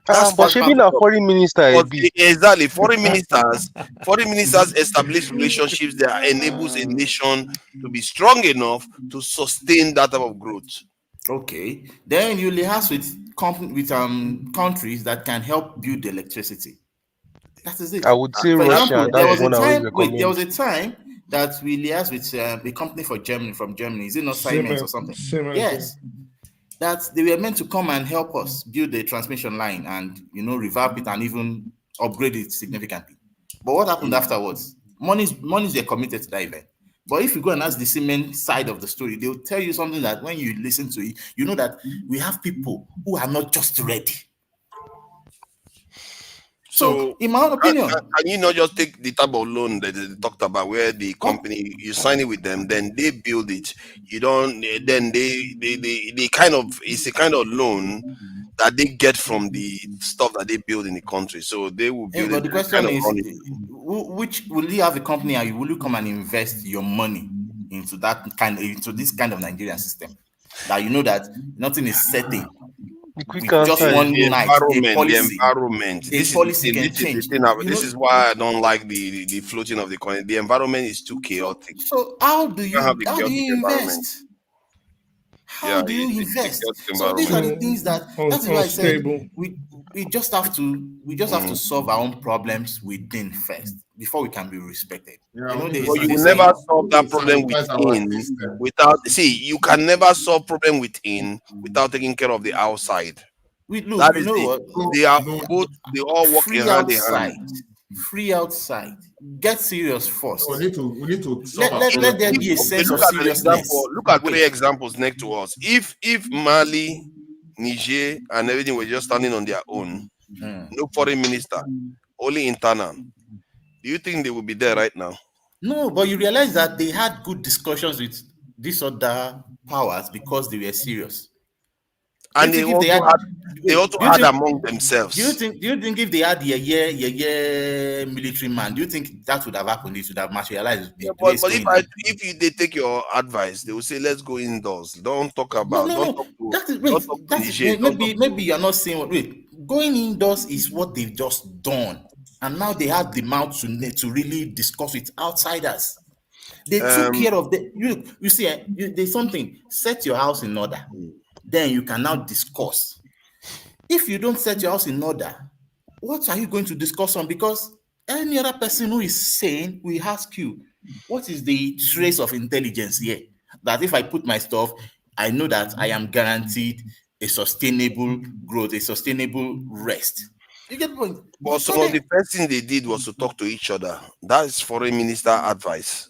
But Shebi na foreign minister Exactly. Foreign ministers establish relationships that enables a nation to be strong enough to sustain that type of growth. Okay, then you liaise with countries that can help build the electricity. That is it. I would say For Russia. example, That's one I always recommend. there was a time that we liaised with a company from Germany. Is it not Siemens or something? Yes. That they were meant to come and help us build the transmission line and revamp it and even upgrade it significantly. But what happened afterwards? Monies were committed to that event. But if you go and ask the Siemens side of the story, they'll tell you something that when you listen to it, you know that we have people who are not just ready. So, in my own opinion, can you not just take the type of loan that they talked about, where the company you sign it with them, then they build it. You don't. Then they kind of, it's a kind of loan that they get from the stuff that they build in the country. So they will build it. But the question is, which will you have a company and will you come and invest your money into this kind of Nigerian system that you know that nothing is certain? With just one night, a policy. This Can change. This is why I don't like the floating of the coin. The environment is too chaotic. So how do you invest? How do you invest? So these are the things that is why I said we just have to solve our own problems within first before we can be respected. But you will never solve that problem within without. See, you can never solve problem within without taking care of the outside. That is what they are both. They all work hand in hand. Free outside. Get serious first. So we need to let there be a sense of seriousness. Look at 3 examples next to us. If Mali, Niger, and everything were just standing on their own, no foreign minister, only internal, do you think they would be there right now? No, but you realize that they had good discussions with these other powers because they were serious. And they also had among themselves. Do you think if they had a military man, do you think that would have happened? It would have materialized. But if they take your advice, they will say, "Let's go indoors. Don't talk about." Maybe you're not saying what. Wait, going indoors is what they've just done, and now they have the mouth to really discuss with outsiders. They took care of the. You see, there's something. Set your house in order. Then you can now discuss. If you don't set your house in order, what are you going to discuss on? Because any other person who is sane will ask you, what is the trace of intelligence here? That if I put my stuff, I know that I am guaranteed a sustainable growth, a sustainable rest. You get the point? But some of the first thing they did was to talk to each other. That is foreign minister advice.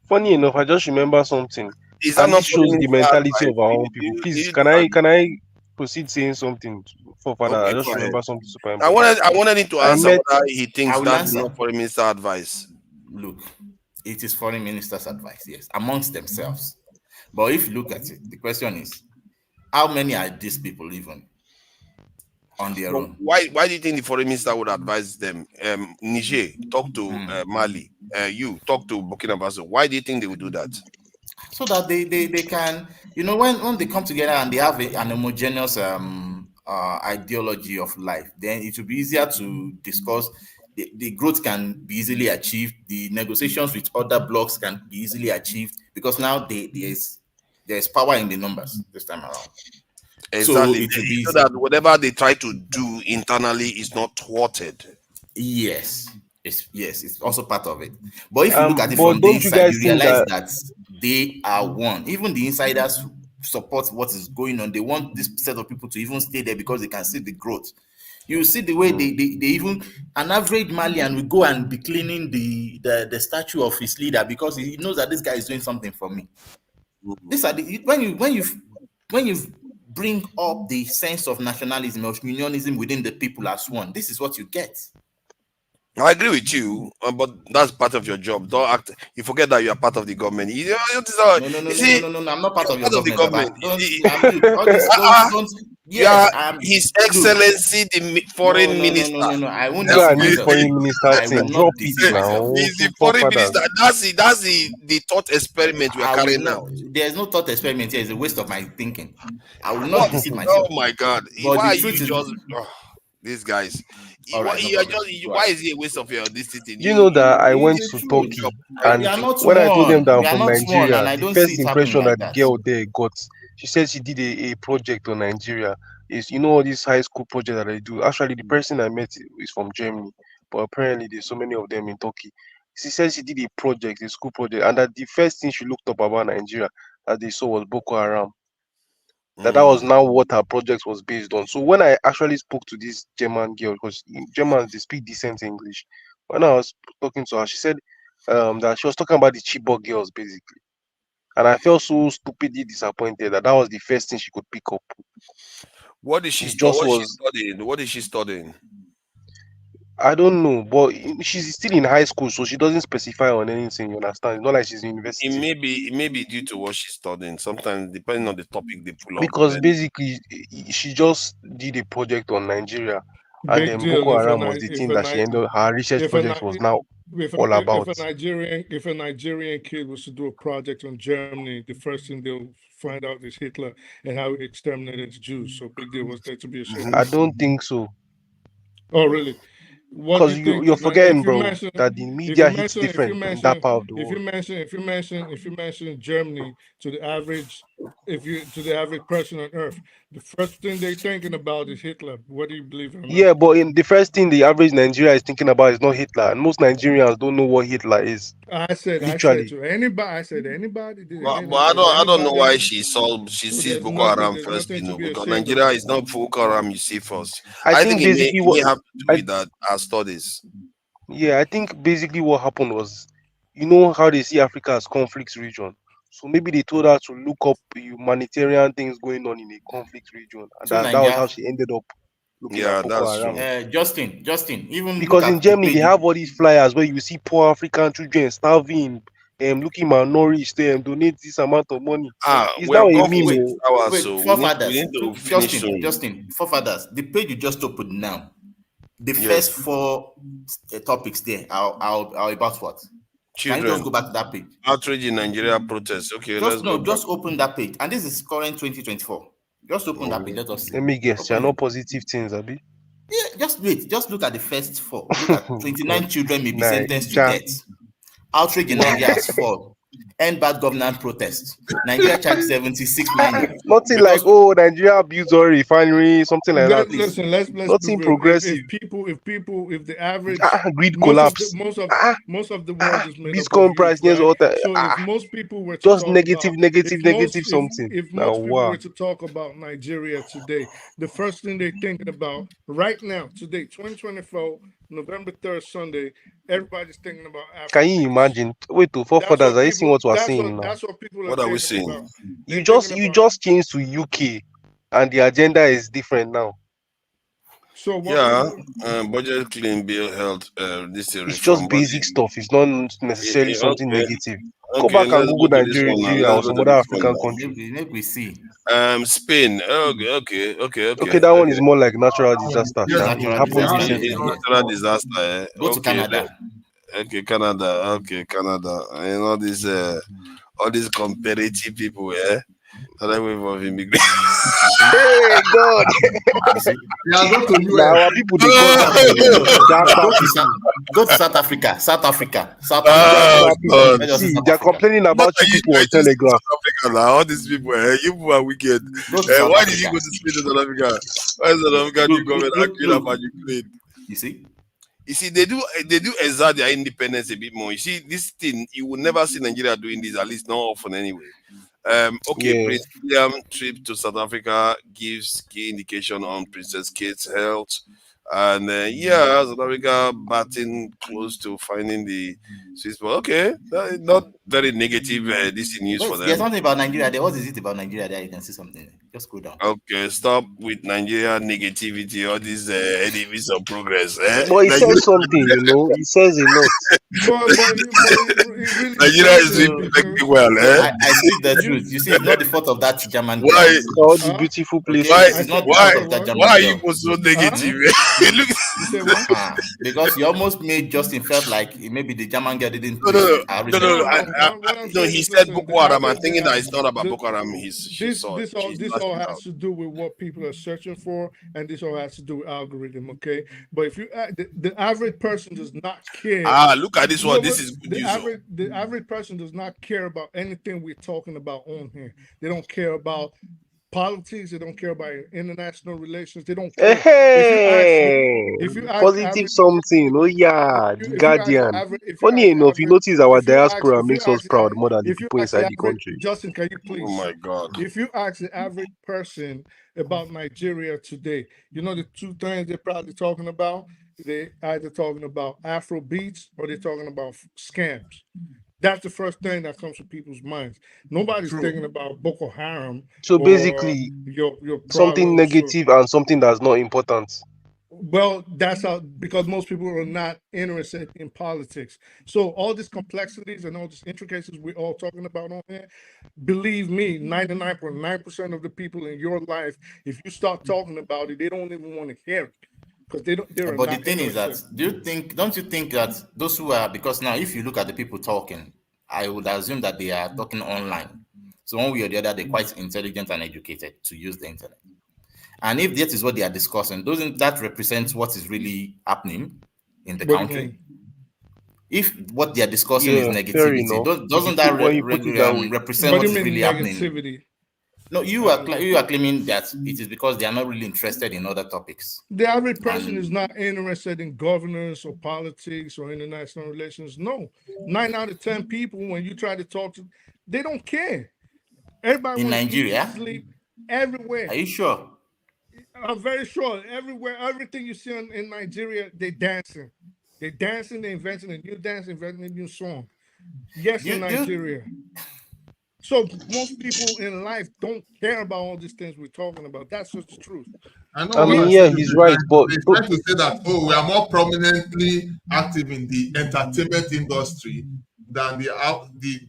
Funny enough, I just remember something. Is that not shows the mentality of our own people? Please, can I proceed saying something for Father? Okay, I just remember something super important. I wanted him to answer whether he thinks that's not foreign minister advice. Look, it is foreign minister's advice, yes, amongst themselves. But if you look at it, the question is, how many are these people even on their own? Why do you think the foreign minister would advise them? Niger, talk to Mali. You talk to Burkina Faso. Why do you think they would do that? so that they can, you know, when they come together and they have an homogeneous ideology of life, then it will be easier to discuss. The growth can be easily achieved. The negotiations with other blocs can be easily achieved because now there's power in the numbers this time around. So Exactly. it will be So easy. that whatever they try to do internally is not thwarted. Yes, it's also part of it. But if you look at it But from the don't you inside, guys you think realize that that they are one. Even the insiders support what is going on. They want this set of people to even stay there because they can see the growth. You see the way they even, an average Malian will go and be cleaning the statue of his leader because he knows that this guy is doing something for me. These are the when you bring up the sense of nationalism, of unionism within the people as one, this is what you get. I agree with you, but that's part of your job. Don't act. You forget that you are part of the government. You see, No, I'm not part you're of your part of the government, government. Baba. All this, don't. You are Yes, I'm. His Look, Excellency, the foreign minister. no. I won't go deceive and leave myself. foreign minister I will thing? Drop not it deceive myself. now. He's the foreign Forefathers. minister. That's the thought experiment we are I will carrying not. out. There's no thought experiment here. It's a waste of my thinking. I will not What? deceive Oh myself. my God! But Why the are truth you is, just these guys? all right, no You are problem. just. Go Why ahead. is it a waste of your this thing? Do you know that I It's went the to truth. Turkey, We and are not when I told them that one. I'm We are from not one, Nigeria, and I the don't see first it happening impression like that the that. girl there got, she said she did a project on Nigeria. Is, you know, all this high school project that I do. Actually, the person I met is from Germany, but apparently there's so many of them in Turkey. She said she did a project, a school project, and that the first thing she looked up about Nigeria that they saw was Boko Haram. That was now what her project was based on. So when I actually spoke to this German girl, because Germans, they speak decent English, when I was talking to her, she said that she was talking about the Chibok girls basically, and I felt so stupidly disappointed that was the first thing she could pick up. What is she It just was, studying? What is she studying? I don't know, but she's still in high school, so she doesn't specify on anything. You understand? It's not like she's in university. It may be due to what she's studying. Sometimes, depending on the topic they pull up. Because basically she just did a project on Nigeria, and Big then deal. Boko Haram was the thing that she ended. Her research If a project was now all if about. a Nigerian kid was to do a project on Germany, the first thing they'll find out is Hitler and how he exterminated the Jews. So big deal was there to be ashamed. I don't think so. Oh, really? What do Because you think? you're forgetting, If you bro, mention, that the if you media hits mention, different in that part of the world. if you mention Germany to the average, to the average person on earth, the first thing they're thinking about is Hitler. What do you believe in? Yeah, but in the first thing the average Nigeria is thinking about is not Hitler, and most Nigerians don't know what Hitler is. I said to anybody. I said anybody. But I don't know why she sees There's Boko Haram there's first, nothing to be because ashamed Nigeria of. is not Boko Haram you see first. I I think think basically it may have to do with that our studies. Yeah, I think basically what happened was, you know how they see Africa as conflict region. So maybe they told her to look up humanitarian things going on in a conflict region, and So that was how Nigeria, she ended up looking at Yeah, Boko that's Haram. true. Justin, even look Because in at the Germany they page. have all these flyers where you see poor African children starving, looking malnourished, donate this amount of money. It's We now have a gone for meme. Wait, 6 hours, wait, so we forefathers. need to finish Justin, soon. forefathers. The page you just opened now. The Yes. first four topics there are about what? Can you just Children. go back to that page? Outrage in Nigeria protest. Okay, let's go back. Just open that page. And this is current 2024. Just open that page. Let us see. Let me guess, there are Open no it. positive things, Abi. Yeah, just wait. Just look at the first four. Look at 29 God. children may be sentenced to Naija. death. Outrage in Nigeria has fallen. End bad governance protest. Nigeria charged 76 minors. Nothing like, oh, Nigeria abuse oil refinery, something like that. Listen, let's be Nothing real. progressive. If the average Grid collapse. most of the world is made up of Bitcoin youth, price nears right? all time. So if most people were to Just talk negative, about negative something. if Now, most people wow. were to talk about Nigeria today, the first thing they're thinking about right now, today, 2024, November 3rd, Sunday, everybody's thinking about Africa. Can you imagine? Wait, to forefathers, are you seeing what we're saying now? That's what people What are are we thinking saying? about. You just changed to UK, and the agenda is different now. So what budget clean bill health this is It's reform just body. basic stuff. It's not necessarily something negative. Go Okay, back and let's Google go to this one now. Nigeria or Let's go some to other this one African now. country. Maybe we see. Spain. Okay. Okay, that one is more like natural disaster. Yes, It natural happened disaster. recently. It's natural disaster. Go to Canada. Okay, Canada. Okay, Canada. And all these competitive people, yeah. Another wave of immigration. Hey God. You see? Yeah, go to Now US. our people they cause that problem. Go Japa to people. go to South Africa. South Africa. South Africa. Oh Japa people. God. Let's just say See, South they're Africa. complaining Not about that you people I on just Telegram. South Africa now. All these people, you people are wicked. Go to South Why did you Africa. go to Spain to South Africa? Why is South Africa new government arguing Look. about Ukraine? You see? You see, they do exert their independence a bit more. You see, this thing you will never see Nigeria doing this, at least not often anyway. Okay, Yeah. Prince William trip to South Africa gives key indication on Princess Kate's health. And yeah, South Africa batting close to finding the Swiss ball. Okay, that is not very negative. This is news Wait, for there's them. something about Nigeria there. What is it about Nigeria there? You can see something. Just go down. Okay, stop with Nigeria negativity. All these enemies of progress. But he Nigeria, says something, he says a lot. But it really Nigeria is doesn't, doing So because perfectly well. I speak the you truth. You see, it's not the fault of that German girl. Why? All the beautiful Okay, places. it's not the I Why? fault said of that what? Why German are you girl. so Huh? negative? Look, You said what? Because you almost made Justin felt like maybe the German girl didn't no, no, push no, her no, no. research no. enough. What I'm No, saying he is, said listen, Boko Haram. I'm thinking that it's not about the Boko Haram. She saw it. She's this lashed all it has out. to do with what people are searching for, and this all has to do with algorithm. Okay, but if you the average person does not care. Look at this one. Well, This is good news. the average person does not care about anything we're talking about on here. They don't care about politics. They don't care about international relations. They don't care. Hey, If you ask the positive average, something. Oh yeah, the if you ask the Guardian. average, if you Funny ask the enough, you average, notice our diaspora if you makes us ask proud more than the if you people ask the inside the average, country. Justin, can you Oh please? my God. If you ask the average person about Nigeria today, you know the two things they're probably talking about. They either talking about Afro beats or they're talking about scams. That's the first thing that comes to people's minds. Nobody's True. thinking about Boko Haram So or basically, your something problems. negative and something that's not important. Well, that's how, because most people are not interested in politics. So all these complexities and all these intricacies we're all talking about on here, believe me, 99.9% of the people in your life, if you start talking about it, they don't even want to hear it because they're But the not thing is that interested. don't you think that those who are, because now if you look at the people talking, I would assume that they are talking online. So one way or the other, they're quite intelligent and educated to use the internet. And if that is what they are discussing, doesn't that represent what is really happening in the What do you country? mean? If what they are discussing is Yeah, fair negativity, enough. If you doesn't that when you put it that way. represent What what do you is mean really happening? negativity? No, you are claiming that it is because they are not really interested in other topics. The average person is And not interested in governance or politics or international relations. No, 9 out of 10 people, when you try to talk to, they don't care. Everybody in want to eat, Nigeria, sleep, everywhere. are you sure? I'm very sure. Everywhere, everything you see in Nigeria, they dancing. They dancing. They inventing a new dance, inventing a new song. Yes, in Do you Nigeria. So most people in life don't care about all these things we're talking about. That's just the truth. I know I what mean, I yeah, said. he's right, but They try to say that, oh, we are more prominently active in the entertainment industry than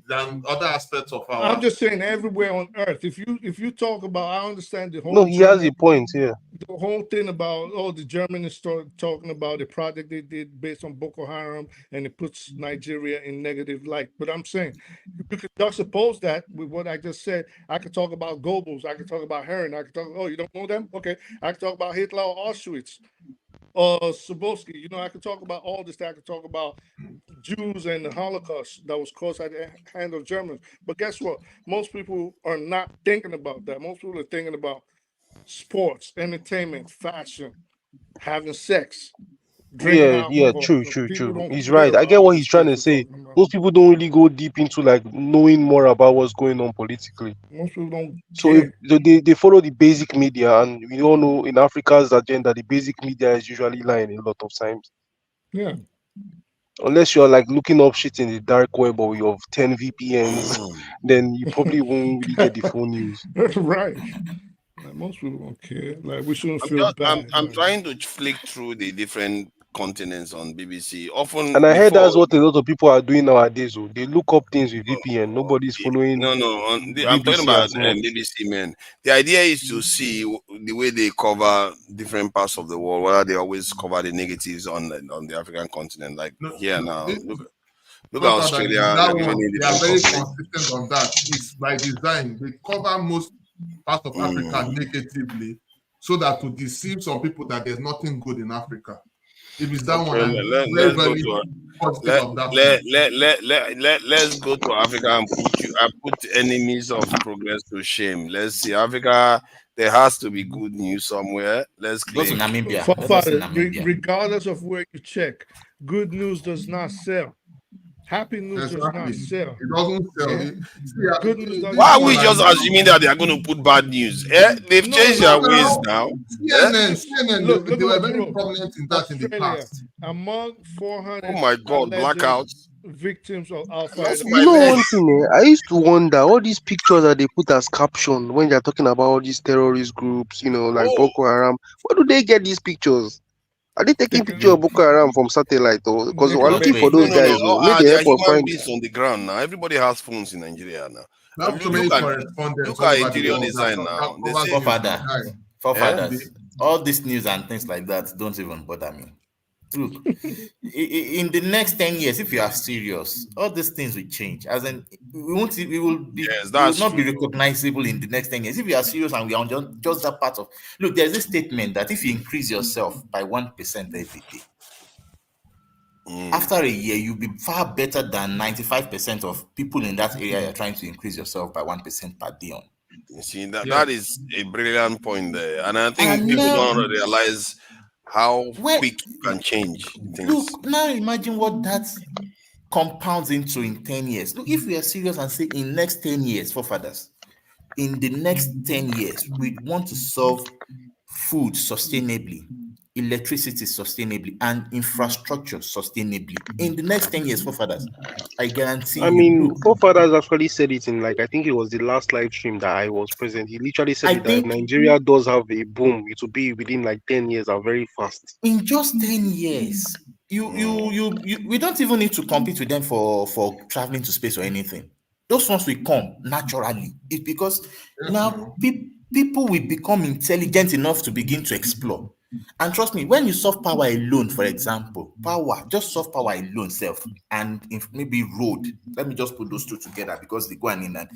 than other aspects of our. I'm just saying everywhere on earth. If you talk about, I understand the no, whole he has a German, point here. the whole thing about the Germans start talking about the project they did based on Boko Haram, and it puts Nigeria in negative light. But I'm saying you could juxtapose that with what I just said. I could talk about Goebbels, I could talk about Herring, I could talk. Oh, you don't know them? Okay, I could talk about Hitler or Auschwitz. Sabowski, I could talk about all this. I could talk about Jews and the Holocaust that was caused at the hand of Germans. But guess what? Most people are not thinking about that. Most people are thinking about sports, entertainment, fashion, having sex, drinking Yeah, alcohol. true, So true, people true. don't He's care right. I about get all what he's these trying things to we're say. talking about. Most people don't really go deep into like knowing more about what's going on politically. Most people don't So if care. they follow the basic media, and we all know in Africa's agenda, the basic media is usually lying a lot of times. Yeah. Unless you're like looking up shit in the dark web or you have 10 VPNs, then you probably won't really get the full news. Right. Like, most people don't care. Like, we shouldn't feel I'm bad. I'm Like, trying to flick through the different continents on BBC. Often And I heard before, that's what a lot of people are doing nowadays. Oh. They look up things with VPN. Nobody's following I'm talking BBC about as much. BBC men. The idea is to see the way they cover different parts of the world, whether they always cover the negatives on the African continent. Like here now, look at Australia, That they're one, giving they are different very coverage. consistent on that. It's by design. They cover most parts of Africa negatively so that to deceive some people that there's nothing good in Africa. If it's that one, I'm very, very positive of that one. Let's go to Africa and put enemies of progress to shame. Let's see, Africa, there has to be good news somewhere. Let's Go to claim. Namibia. Father, regardless of where you check, good news does not sell. Happy news does not sell. It doesn't sell. Yeah. Good news doesn't Why are sell. we just assuming that they are going to put bad news? They've changed their ways now. CNN, Look they were what very wrote. prominent in that in the past. Among 400 Oh my God, blackouts. victims of Al-Qaeda. You know one thing, I used to wonder all these pictures that they put as caption when they're talking about all these terrorist groups, like Boko Haram. Where do they get these pictures? Are they taking picture of Boko Haram from satellite or because we're looking for those guys? May they They are help us human find. beings on the ground now. Everybody has phones in Nigeria now. Not so many correspondents. Look at interior design now. They say, Forefathers. All this news and things like that don't even bother me. Look, in the next 10 years, if you are serious, all these things will change. As in, we will not be recognizable in the next 10 years. If you are serious and we are on just that part of, look, there's a statement that if you increase yourself by 1% every day, after a year, you'll be far better than 95% of people in that area you're trying to increase yourself by 1% per day on. You see, that is a brilliant point there. And I think people don't realize how quick you can change things. Look, now imagine what that compounds into in 10 years. Look, if we are serious and say in next 10 years, forefathers, in the next 10 years, we want to solve food sustainably, electricity sustainably, and infrastructure sustainably. In the next 10 years, forefathers, I guarantee you. Forefathers actually said it in, I think it was the last live stream that I was present. He literally said that Nigeria does have a boom. It will be within 10 years and very fast. In just 10 years, we don't even need to compete with them for traveling to space or anything. Those ones will come naturally. It's because now people will become intelligent enough to begin to explore. And trust me, when you solve power alone, for example, just solve power alone, self, and maybe road. Let me just put those two together because they go hand in hand.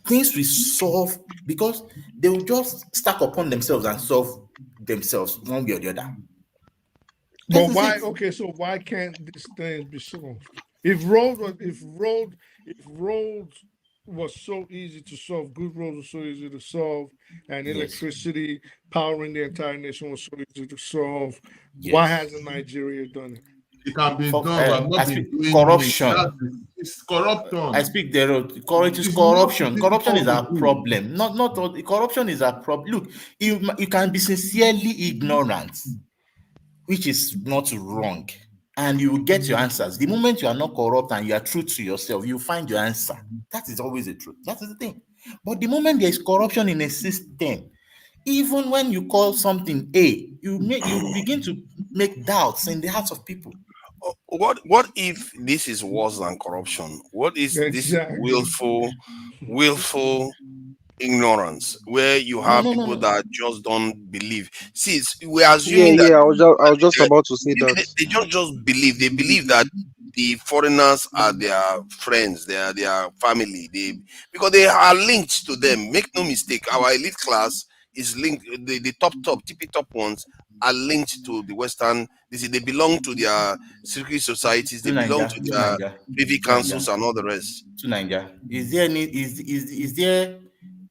Things will solve because they will just stack upon themselves and solve themselves one way or the other. But why? Okay, so why can't these things be solved? If roads was so easy to solve, good roads were so easy to solve, and electricity powering the entire nation was so easy to solve, why hasn't Nigeria done it? It can be done, but not corruption. It's corruption. I speak there. It is corruption. Corruption is a problem. Not all, corruption is a problem. Look, you can be sincerely ignorant, which is not wrong, and you will get your answers. The moment you are not corrupt and you are true to yourself, you find your answer. That is always the truth. That is the thing. But the moment there is corruption in a system, even when you call something A, you begin to make doubts in the hearts of people. What if this is worse than corruption? What is this willful ignorance, where you have people that just don't believe? See, we are assuming that. I was just about to say that they just believe. They believe that the foreigners are their friends, they are their family. Because they are linked to them. Make no mistake, our elite class is linked. The tippy top ones are linked to the Western. They belong to their secret societies. They belong to their privy councils and all the rest. To Nigeria, is there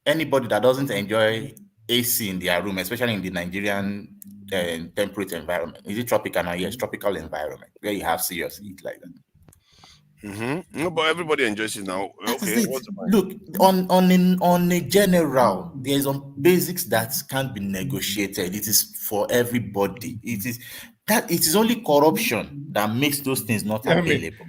anybody that doesn't enjoy AC in their room, especially in the Nigerian temperate environment? Is it tropical now? Yes, tropical environment where you have serious heat like that. No, but everybody enjoys it now. Okay. Look, on a general, there's some basics that can't be negotiated. It is for everybody. It is only corruption that makes those things not available.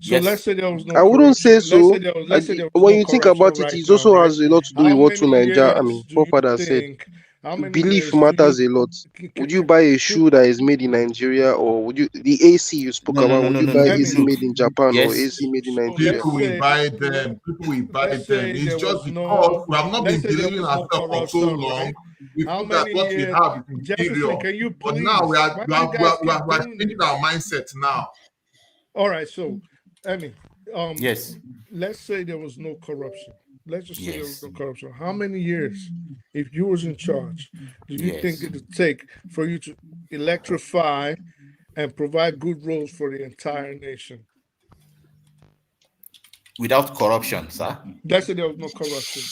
So let's say there was no. I wouldn't say so. Let's say there was when no you think about it, it also has a lot to do with what to Nigeria. Forefathers said. How many Belief years do matters you a lot. Would you buy a shoe that is made in Nigeria, or would you the AC you spoke No, no, about? no, Would no, you no, buy no. Emmy, AC Look, made in Japan or yes, AC made in so Nigeria? let's People will say buy them. People will buy let's them. say It's there just was because no we have not let's been say there believing was no ourselves for so corruption, long. right? We How feel that many what we years? have is Jefferson, inferior. can you But now please? Why do you guys keep we are doing changing this? our mindset now. All right, so Emmy, yes, let's say there was no corruption. Let's just say there was yes, no corruption. How many years, if you was in charge, do you think yes. it would take for you to electrify and provide good roads for the entire nation? Without corruption, sir. Let's say there was no corruption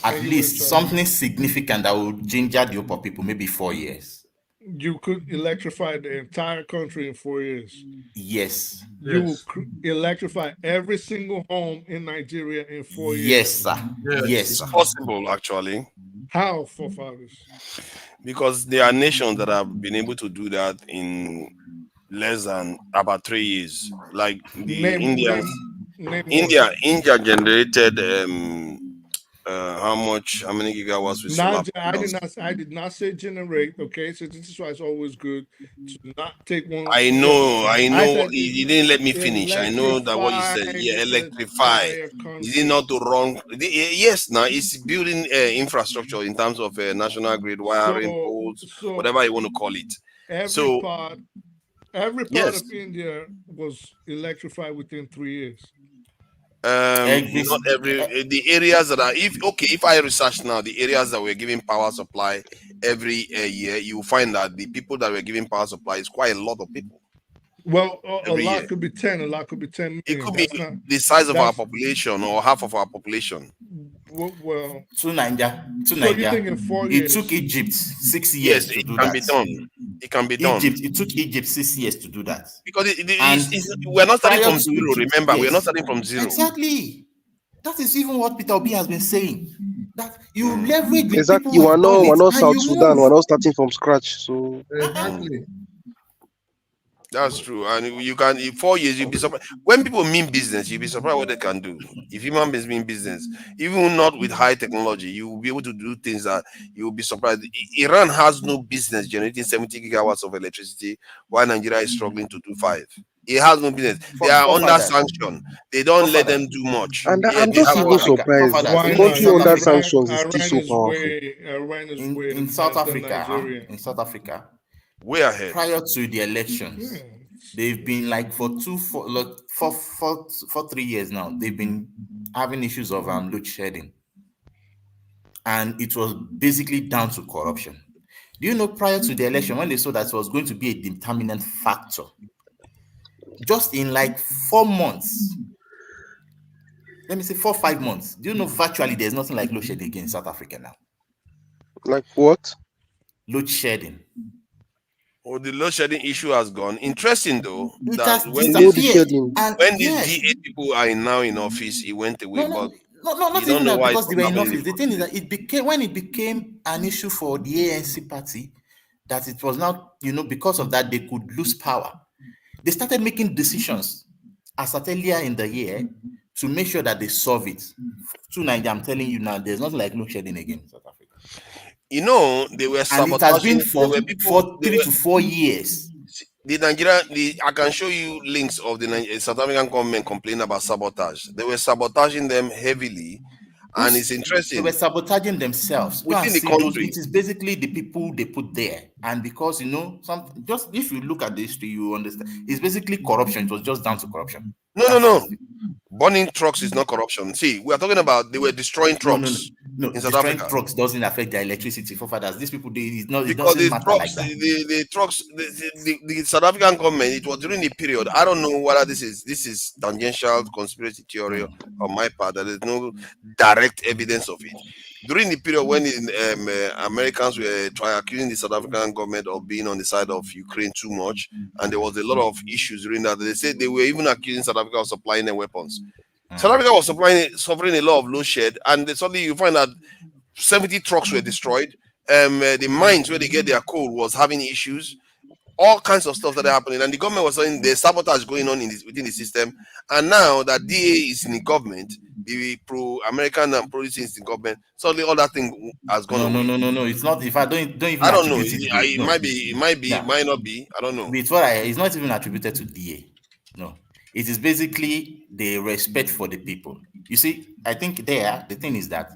At and you were in least charge. something significant that will ginger the upper people, maybe 4 years. You could electrify the entire country in 4 years. Yes. You will electrify every single home in Nigeria in 4 years. Yes, sir. Yes, It's sir. possible, actually, How, forefathers? because there are nations that have been able to do that in less than about 3 years, like the Indians. Name India generated how many gigawatts with solar Not, panels? I did not say generate. Okay, so this is why it's always good to not take one. I I know. said You didn't let me finish. I know that what you said. Yeah, electrify. Is it not to wrong? Yes, now it's building infrastructure in terms of national grid, wiring, poles, So whatever you want to call it. every So part yes, of India was electrified within 3 years. not every the areas that are if I research now the areas that we're giving power supply every year, you will find that the people that we're giving power supply is quite a lot of people. Well, a Every lot year. could be 10, a lot could be 10 It million. could be That's not the size of our that's population or half of our population. well. To Nigeria, So you think in 4 it years? took Egypt 6 Yes, years to it do can that. be done. It can be done. Egypt, it took Egypt 6 years to do that. Because And we're not starting prior from to zero. Egypt, Remember, we're not yes, starting from zero. exactly. That is even what Peter Obi has been saying. That you leverage with Exactly. people who have done We're it, not and South you Sudan. move. We're not starting from scratch. So Exactly. That's true. And you can in 4 years you'll be surprised. When people mean business, you'll be surprised what they can do. If human beings mean business, even not with high technology, you will be able to do things that you will be surprised. Iran has no business generating 70 gigawatts of electricity while Nigeria is struggling to do 5. It has no business. They are under sanction. They don't let them do much. and Yeah, I'm they just have even what surprised. A Why in country not? South under Africa, sanctions is still so powerful. Iran is way in South advanced than Africa, Nigeria. in South Africa, way ahead. prior to the elections, they've been like for 3 years now. They've been having issues of load shedding, and it was basically down to corruption. Do you know, prior to the election, when they saw that it was going to be a determinant factor, just in like 4 months, let me say 4 or 5 months, do you know virtually there's nothing like load shedding again in South Africa now? Like what? Load shedding. Oh, the load shedding issue has gone. Interesting though, It that has when disappeared. And when these yes, DA people are now in office, it went away. But not you don't even know that, why because it's they not were in happening. office. The thing is that it became an issue for the ANC party, that it was now, because of that, they could lose power. They started making decisions as at earlier in the year to make sure that they solve it. To Nigeria, I'm telling you now, there's nothing like load shedding again in South Africa. They were And it has been sabotaging. for 3 to 4 years. I can show you links of the South African government complaining about sabotage. They were sabotaging them heavily, and it's They interesting. were sabotaging themselves. Go and Within the see those. country. It is basically the people they put there, and because just if you look at the history, you understand. It's basically corruption. It was just down to corruption. No. Burning trucks is not corruption. See, we are talking about they were destroying trucks No. in South Destroying Africa. trucks doesn't affect their electricity. For fathers, these people, it Because doesn't the matter trucks, like that. the trucks, the South African government, it was during the period. I don't know whether this is tangential conspiracy theory on my part. There is no direct evidence of it. During the period when Americans were accusing the South African government of being on the side of Ukraine too much, and there was a lot of issues during that. They said they were even accusing South Africa of supplying them weapons. South Africa was suffering a lot of load shed, and suddenly you find that 70 trucks were destroyed. The mines where they get their coal was having issues, all kinds of stuff that are happening, and the government was saying there's sabotage going on within the system. And now that DA is in the government, be pro-American and pro-this in government, suddenly all that thing has gone away. No. It's not. If I don't even I don't know. attribute it. It No. might be. It might be. Yeah. It might not be. I don't know. It's not even attributed to DA. No. It is basically the respect for the people. You see, I think the thing is that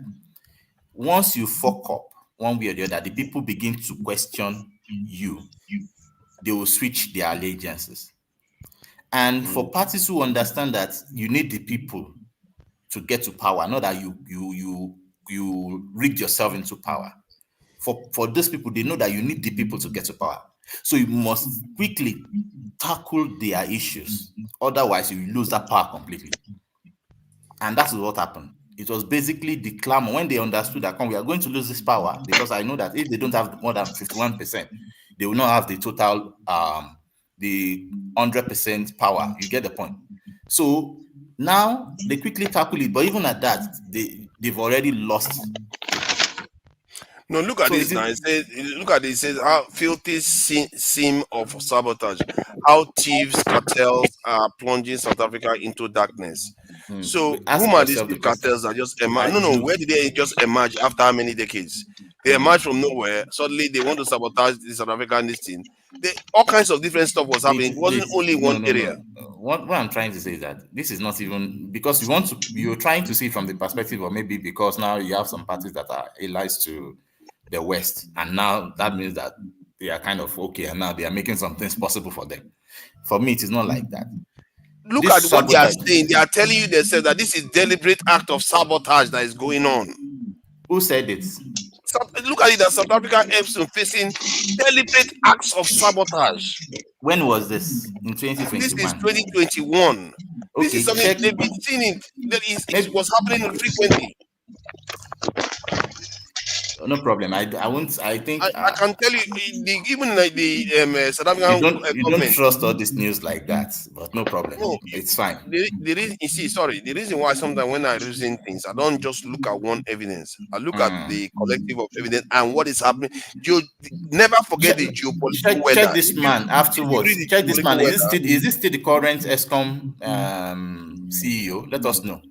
once you fuck up one way or the other, the people begin to question you. They will switch their allegiances. And for parties who understand that you need the people to get to power, not that you rigged yourself into power. For those people, they know that you need the people to get to power. So you must quickly tackle their issues. Otherwise, you lose that power completely. And that's what happened. It was basically the clamor when they understood that we are going to lose this power, because I know that if they don't have more than 51%, they will not have the total the 100% power. You get the point. So now they quickly tackle it, but even at that, they've already lost. No, look at this now. It says, look at this. It says how filthy seam of sabotage, how thieves, cartels are plunging South Africa into darkness. So, whom are these cartels that just emerge? No. Where did they just emerge after how many decades? They emerged from nowhere. Suddenly, they want to sabotage the South African this thing. All kinds of different stuff was happening. It wasn't only one area. What I'm trying to say is that this is not even because you're trying to see from the perspective of maybe because now you have some parties that are allies to the West, and now that means that they are kind of okay, and now they are making some things possible for them. For me, it is not like that. Look at what they are saying. They are telling you themselves that this is deliberate act of sabotage that is going on. Who said it? Look at it, that South Africa helps in facing deliberate acts of sabotage. When was this? In 2021? This is 2021. Okay, this is something they've been seeing it was happening frequently. No problem. I think I can tell you, even like the South African government. You don't trust all this news like that, but no problem. No, it's fine. The reason why sometimes when I reason things, I don't just look at one evidence. I look at the collective of evidence and what is happening. You never forget the geopolitical weather. Check this man afterwards. Check this man. Is this still the current ESCOM CEO? Let us know.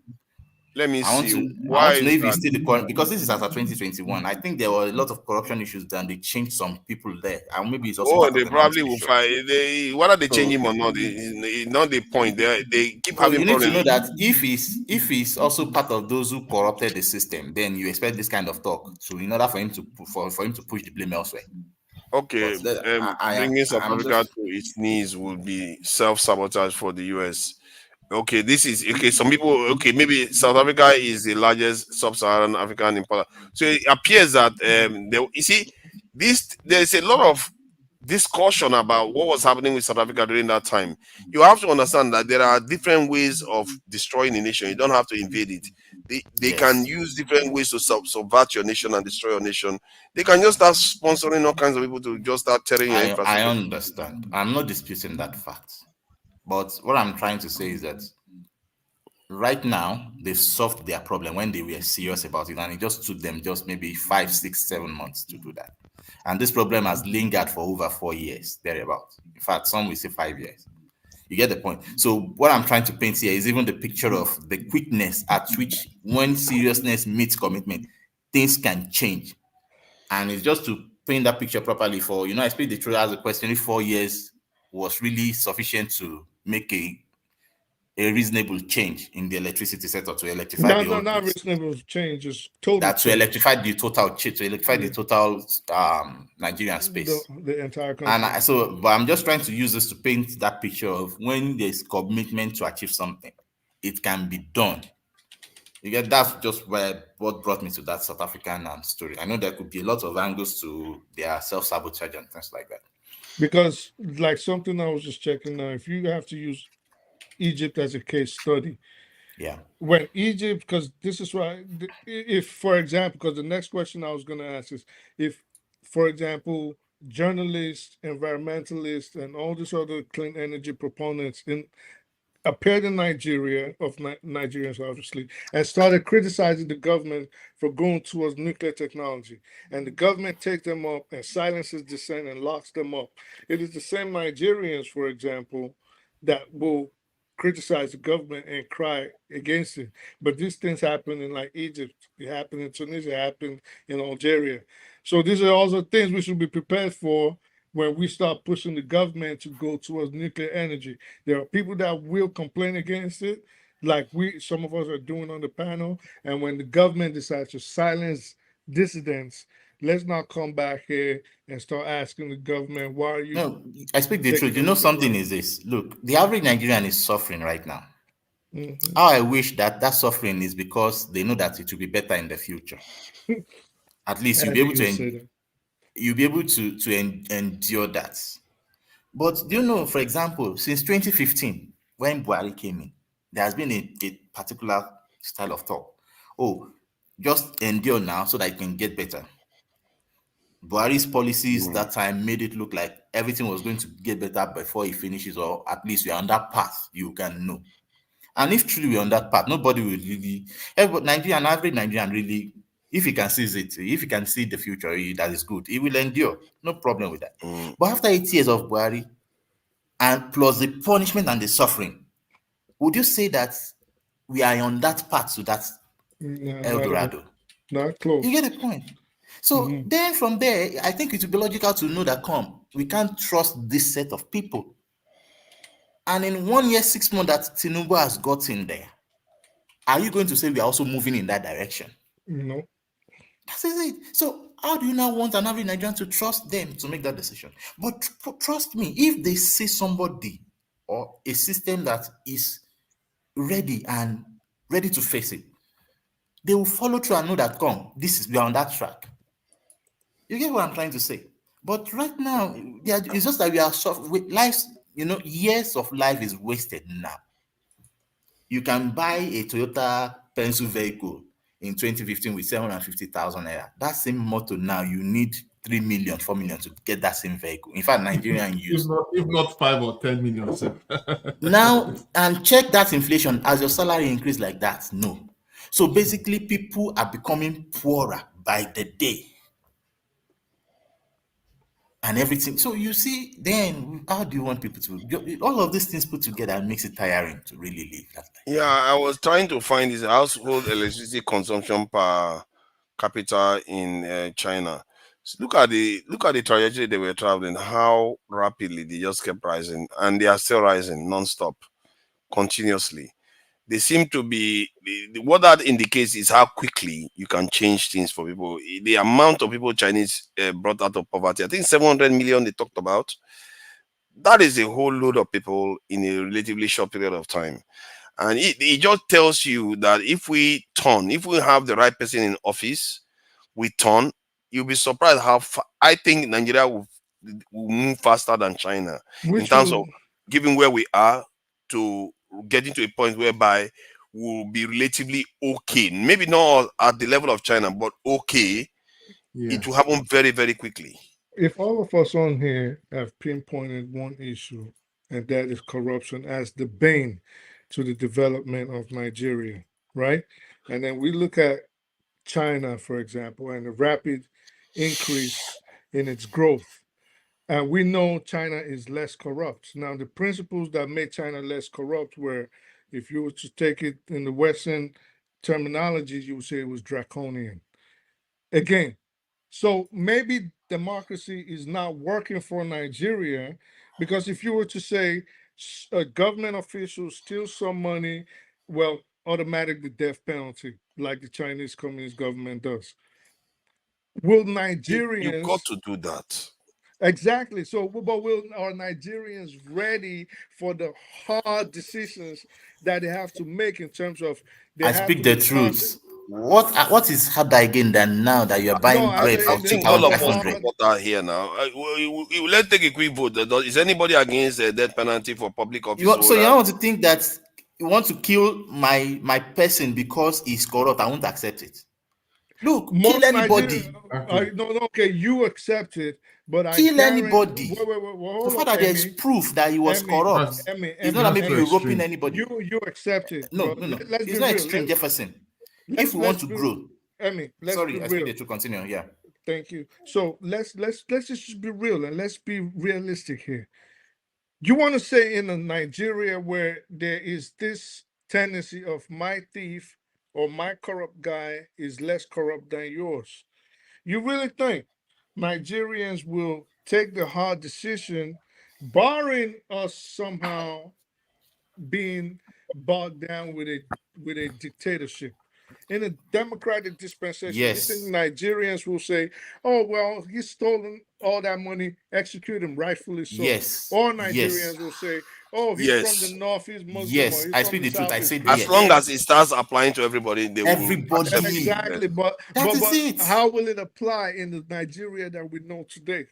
Let me see. I want to know if he's still the current, because this is after 2021. I think there were a lot of corruption issues, then they changed some people there, and maybe it's also. They probably will find. Whether they change him or not, not the point. They keep having. You need to know that if he's also part of those who corrupted the system, then you expect this kind of talk. So in order for him to push the blame elsewhere. Okay, bringing South Africa to its knees would be self-sabotage for the US. Okay, this is okay. Some people, okay, maybe South Africa is the largest sub-Saharan African importer. So it appears that you see, there's a lot of discussion about what was happening with South Africa during that time. You have to understand that there are different ways of destroying a nation. You don't have to invade it. They can use different ways to subvert your nation and destroy your nation. They can just start sponsoring all kinds of people to just start tearing your infrastructure. I understand. I'm not disputing that fact. But what I'm trying to say is that right now they've solved their problem when they were serious about it, and it just took them just maybe 5, 6, 7 months to do that. And this problem has lingered for over 4 years, thereabouts. In fact, some will say 5 years. You get the point. So what I'm trying to paint here is even the picture of the quickness at which, when seriousness meets commitment, things can change. And it's just to paint that picture properly for, I speak the truth as a question, if 4 years was really sufficient to make a reasonable change in the electricity sector to electrify not reasonable change, is total that to electrify the total Nigerian space, the entire country. And but I'm just trying to use this to paint that picture of when there's commitment to achieve something, it can be done. You get, that's just what brought me to that South African story. I know there could be a lot of angles to their self-sabotage and things like that. Because, like, something I was just checking now, if you have to use Egypt as a case study, when Egypt, because this is why, if, for example, because the next question I was going to ask is, if, for example, journalists, environmentalists, and all these other clean energy proponents appeared in Nigeria, of Nigerians obviously, and started criticizing the government for going towards nuclear technology, and the government takes them up and silences dissent and locks them up. It is the same Nigerians, for example, that will criticize the government and cry against it. But these things happen in like Egypt, it happened in Tunisia, it happened in Algeria. So these are also things we should be prepared for when we start pushing the government to go towards nuclear energy. There are people that will complain against it, like some of us are doing on the panel. And when the government decides to silence dissidents, let's not come back here and start asking the government, why are you No, I speak the taking truth. You know, away the something land? is this. Look, the average Nigerian is suffering right now. Mhm. How I wish that that suffering is because they know that it will be better in the future. At least I you'll be knew able you would say that. you'll be able to endure that. But do you know, for example, since 2015, when Buhari came in, there has been a particular style of talk. Oh, just endure now so that it can get better. Buhari's policies that time made it look like everything was going to get better before he finishes, or at least we're on that path, you can know. And if truly we're on that path, nobody will really, average Nigerian really, if he can see it, if he can see the future, that is good, he will endure. No problem with that. But after 8 years of Buhari, and plus the punishment and the suffering, would you say that we are on that path to that No, El not even, Dorado? not close. You get the point. So then from there, I think it would be logical to know that we can't trust this set of people. And in 1 year, 6 months that Tinubu has gotten there, are you going to say we are also moving in that direction? No. That is it. So how do you now want an average Nigerian to trust them to make that decision? But trust me, if they see somebody or a system that is ready to face it, they will follow through and know that we are on that track. You get what I'm trying to say? But right now, it's just that we are with lives, years of life is wasted now. You can buy a Toyota pencil vehicle in 2015 with 750,000 naira. That same motor now, you need 3 million, 4 million to get that same vehicle. In fact, Nigerian use. If not 5 or 10 million. Now, and check that inflation as your salary increase like that. No. So basically, people are becoming poorer by the day. And everything. So you see, then how do you want people to all of these things put together makes it tiring to really live that life. Yeah, I was trying to find this household electricity consumption per capita in China. So look at the trajectory they were traveling, how rapidly they just kept rising, and they are still rising non-stop, continuously. They seem to be what that indicates is how quickly you can change things for people. The amount of people Chinese brought out of poverty, I think 700 million they talked about. That is a whole load of people in a relatively short period of time. And it just tells you that if we have the right person in office, we turn, you'll be surprised how I think Nigeria will move faster than China in terms of given where we are to getting to a point whereby we'll be relatively okay. Maybe not at the level of China, but okay. Yeah. It will happen very, very quickly. If all of us on here have pinpointed one issue, and that is corruption as the bane to the development of Nigeria, right? And then we look at China, for example, and the rapid increase in its growth. And we know China is less corrupt. Now, the principles that made China less corrupt were, if you were to take it in the Western terminology, you would say it was draconian. Again, so maybe democracy is not working for Nigeria, because if you were to say a government official steals some money, well, automatic the death penalty, like the Chinese Communist government does. Will You got Nigerians to do that. exactly? So, but are Nigerians ready for the hard decisions that they have to make in terms of they I have speak to the be conscious? truth. What is harder again than now that you are buying I bread say for I in think on all the of us 2,500? hard. support that here now. Let's take a quick vote. Is anybody against the death penalty for public office So you holders? don't want to think that you want to kill my person because he's corrupt. I won't accept it. Look, kill Most Nigerians, anybody. no, okay, you accept it, but I Kill guarantee. anybody. Wait, So hold far up, that there's Emmy, proof that he was corrupt. It's not that maybe Emmy. you're roping anybody. You accept it, No, but no, no. let's It's be not real. extreme, Jefferson. If we want Let's to be, grow. Emmy. Let's be Sorry, I speak real. the truth. Continue. Yeah. Thank you. So let's just be real and let's be realistic here. You want to say in a Nigeria where there is this tendency of my thief or my corrupt guy is less corrupt than yours. You really think Nigerians will take the hard decision, barring us somehow being bogged down with a dictatorship? In a democratic dispensation, you think Yes. Nigerians will say, "Oh well, he's stolen all that money, execute him rightfully so," Yes. or Yes. Nigerians will say, "Oh, he's from the Yes. north, he's Muslim, or Yes. he's I from speak the the truth. south, I he's said As long Christian." as yes. it starts applying to everybody, they will accept it. Everybody. Exactly, That is but it. how will it apply in the Nigeria that we know today?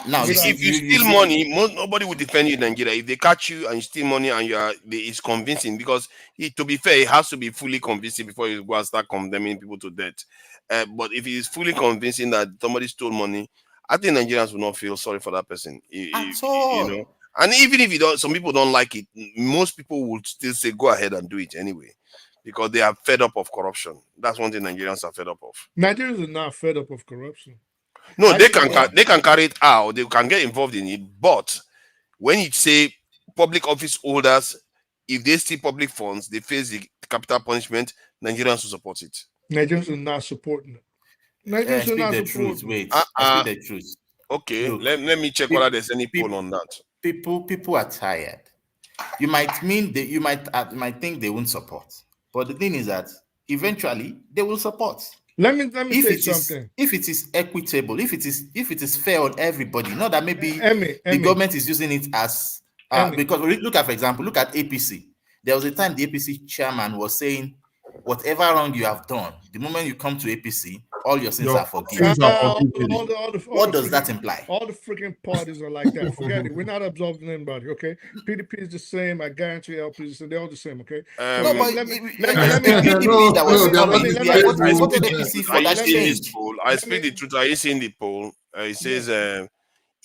Now you see, Without If you you steal see. money, nobody will defend you in Nigeria. If they catch you and you steal money and it's convincing because to be fair, it has to be fully convincing before you go and start condemning people to death. But if it is fully convincing that somebody stole money, I think Nigerians will not feel sorry for that person. At You know, all. and even if you don't, some people don't like it. Most people would still say go ahead and do it anyway because they are fed up of corruption. That's one thing Nigerians are fed up of. Nigerians are not fed up of corruption. No, Actually, they can carry it out. They can get involved in it, but when you say public office holders, if they steal public funds, they face the capital punishment. Nigerians will support it. Nigerians are not supporting it. Nigerians are Speak not the truth. supporting it. Wait. I speak the truth. Okay, Look, let me check whether there's any poll on that. people are tired. You might think they won't support, but the thing is that eventually they will support. Let me if say it is something. if it is equitable, if it is fair on everybody, not that maybe the Emmy. government is using it as because look at, for example, look at APC. There was a time the APC chairman was saying, whatever wrong you have done, the moment you come to APC, all your sins are forgiven. What does that imply? All the freaking parties are like that. Forget it. We're not absolving anybody. Okay, PDP is the same. I guarantee LP is they're all the same. Okay. So let me I speak the truth. Are you seeing the poll? It says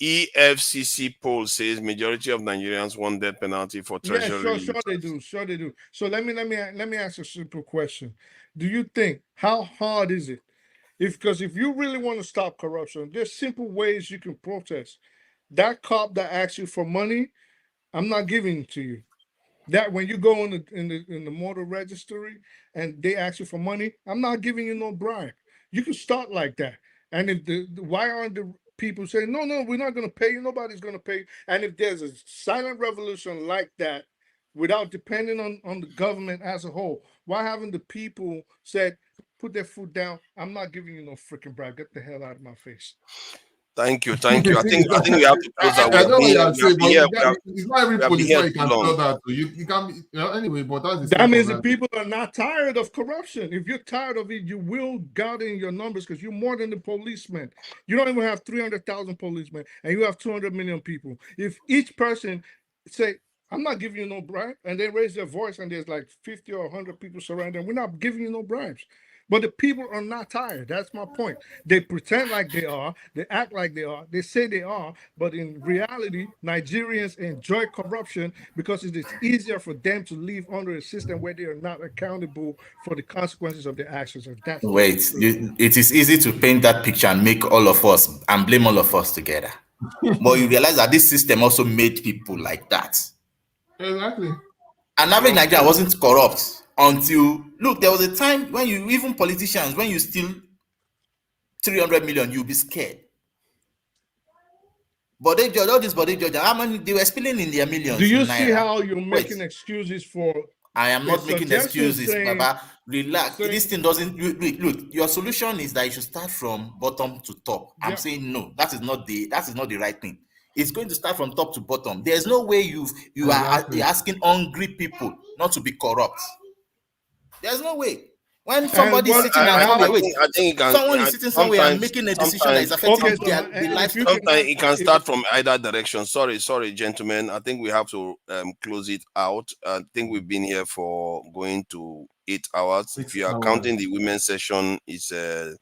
EFCC poll says majority of Nigerians want death penalty for treasury. Yeah, sure they do. Sure they do. So let me ask a simple question. Do you think how hard is it? Because if you really want to stop corruption, there's simple ways you can protest. That cop that asks you for money, I'm not giving it to you. That when you go in the motor registry and they ask you for money, I'm not giving you no bribe. You can start like that. And if why aren't the people saying no, we're not going to pay you, nobody's going to pay you. And if there's a silent revolution like that, without depending on the government as a whole, why haven't the people said, put their foot down? I'm not giving you no freaking bribe. Get the hell out of my face. Thank you. I think we have to close that. I know what you're saying, but it's not every politician you can tell that to. You can anyway, but that's the that means the people are not tired of corruption. If you're tired of it, you will gather in your numbers because you're more than the policemen. You don't even have 300,000 policemen, and you have 200 million people. If each person say, I'm not giving you no bribe, and they raise their voice, and there's like 50 or 100 people surrounding them, we're not giving you no bribes. But the people are not tired. That's my point. They pretend like they are. They act like they are. They say they are. But in reality, Nigerians enjoy corruption because it is easier for them to live under a system where they are not accountable for the consequences of their actions. And that's Wait, it is easy to paint that picture and make all of us and blame all of us together. But you realize that this system also made people like that. Exactly. An average Nigerian wasn't corrupt until, look, there was a time when even politicians, when you steal 300 million, you'll be scared. But they judge, all these body judge, how many they were spilling in their millions. Do you see how you're making excuses for? I am not making excuses, Baba. Relax. This thing doesn't look. Your solution is that you should start from bottom to top. I'm saying no. That is not the right thing. It's going to start from top to bottom. There's no way you are asking hungry people not to be corrupt. There's no way. When somebody is sitting someone is sitting somewhere and making a decision that is affecting their life. Sometimes it can start from either direction. Sorry, gentlemen. I think we have to close it out. I think we've been here for going to 8 hours. If you are counting the women's session, it's 10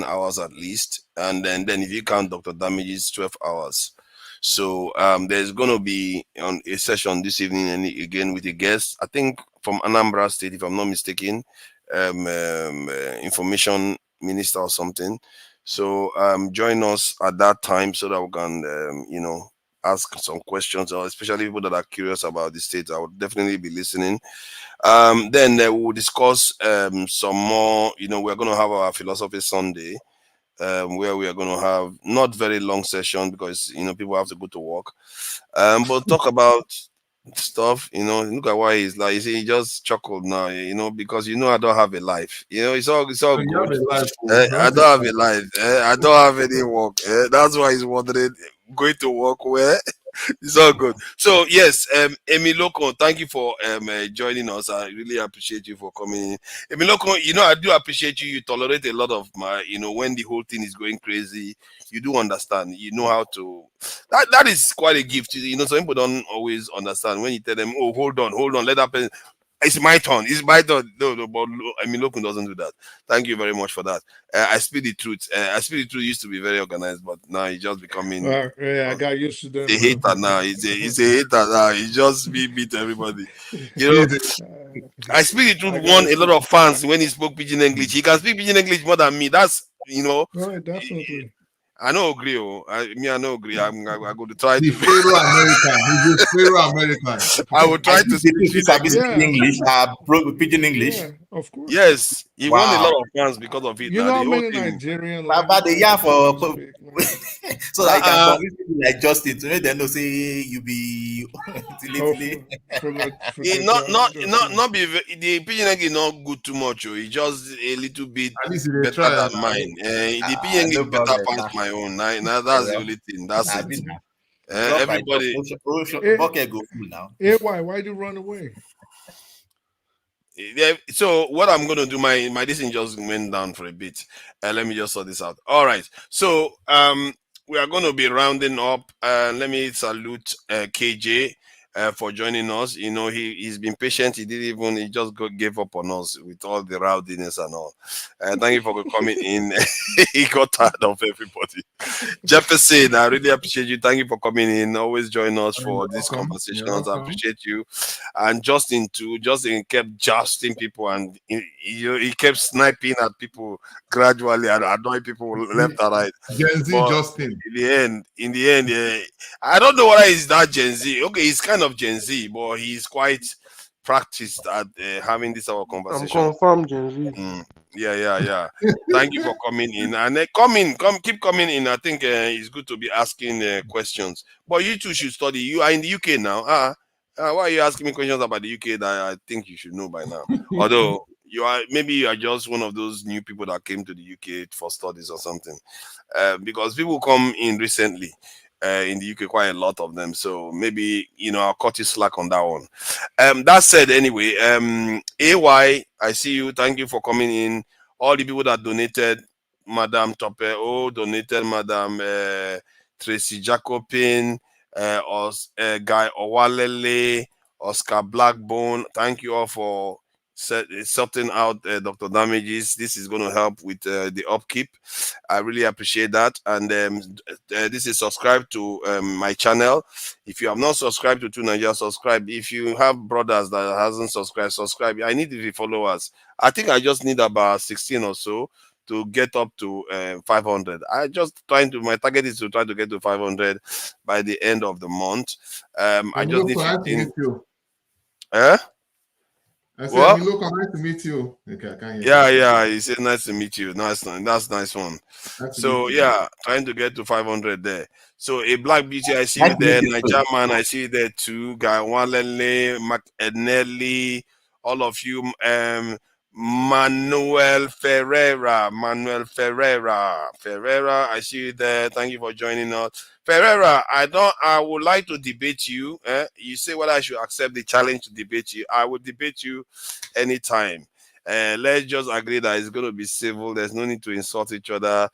hours at least. And then if you count Dr. Damage's 12 hours. So there's going to be on a session this evening and again with a guest, I think from Anambra State, if I'm not mistaken, information minister or something. So join us at that time so that we can, ask some questions, or especially people that are curious about the state, I would definitely be listening. Then we'll discuss some more. We're going to have our philosophy Sunday, where we are going to have not very long session because people have to go to work. But talk about stuff. Look at why he's like. You see, he just chuckled now. Because I don't have a life. It's all You have good. a life. I don't have a life. I don't have any work. That's why he's wondering going to work where. It's all good. So yes, Emiloko, thank you for joining us. I really appreciate you for coming in. Emiloko, I do appreciate you. You tolerate a lot of my, when the whole thing is going crazy, you do understand. You know how to. That is quite a gift. Some people don't always understand when you tell them, "Oh, hold on, let that person." It's my turn. It's my turn. No, but Lokun doesn't do that. Thank you very much for that. I speak the truth. I speak the truth used to be very organized, but now he's just becoming Yeah, I got used to them. a hater now. He's a hater now. He just beat everybody. I speak the truth. Won a lot of fans when he spoke pidgin English. He can speak pidgin English more than me. That's Right, definitely. I don't agree. I don't agree. I'm going to try The to. Pharaoh American. He's a Pharaoh American. I will try to speak English, pidgin English. Yeah, of course. Yes, he won a Wow. lot of fans because of it. You Now know the how whole many thing. Nigerian About the languages year I for speak, man? so that you can convince people like Justin to make them know say you be Not be the pidgin English not good too much. It's just a little bit At least they better try. than mine. The pidgin English no better problem. past my own. Now that's the only thing. That's it. Drop by drop. Everybody. Bucket go full now. Why'd you run away? Yeah, so what I'm gonna do, my this thing just went down for a bit. Let me just sort this out. All right. So we are gonna be rounding up. Let me salute KJ for joining us. He's been patient. He just gave up on us with all the rowdiness and all. Thank you for coming in. He got tired of everybody. Jefferson, I really appreciate you. Thank you for coming in. Always join us for these conversations. I appreciate you. And Justin too. Justin kept jousting people and he kept sniping at people gradually and annoying people left and right. Gen Z But Justin. in the end, yeah, I don't know whether he's that Gen Z. Okay, he's kind of Gen Z, but he's quite practiced at having this our conversation. I'm confirmed Gen Z. Yeah. Thank you for coming in, and keep coming in. I think it's good to be asking questions. But you too should study. You are in the UK now. Why are you asking me questions about the UK that I think you should know by now? Although you are just one of those new people that came to the UK for studies or something. Because people come in recently. In the UK, quite a lot of them. So maybe I'll cut you slack on that one. That said, anyway, AY, I see you. Thank you for coming in. All the people that donated, Madam Tope, donated Madam Tracy Jacobin, Guy Owalele, Oscar Blackbone. Thank you all for sorting out Dr. Damages. This is going to help with the upkeep. I really appreciate that. And this is subscribe to my channel. If you have not subscribed to 2 Nigeria, subscribe. If you have brothers that hasn't subscribed, subscribe. I need the followers. I think I just need about 16 or so to get up to 500. My target is to try to get to 500 by the end of the month. I just need 15. I said, Miloko, nice to meet you. Okay, I can't hear you. Yeah. He said, nice to meet you. That's nice one. So yeah, trying to get to 500 there. So a Black Beauty, I see you there. Niger Man, I see you there too. Guy Walele, McEnelly, all of you. Manuel Ferreira, I see you there. Thank you for joining us. Ferreira, I would like to debate you. You say whether I should accept the challenge to debate you. I will debate you anytime. Let's just agree that it's going to be civil. There's no need to insult each other,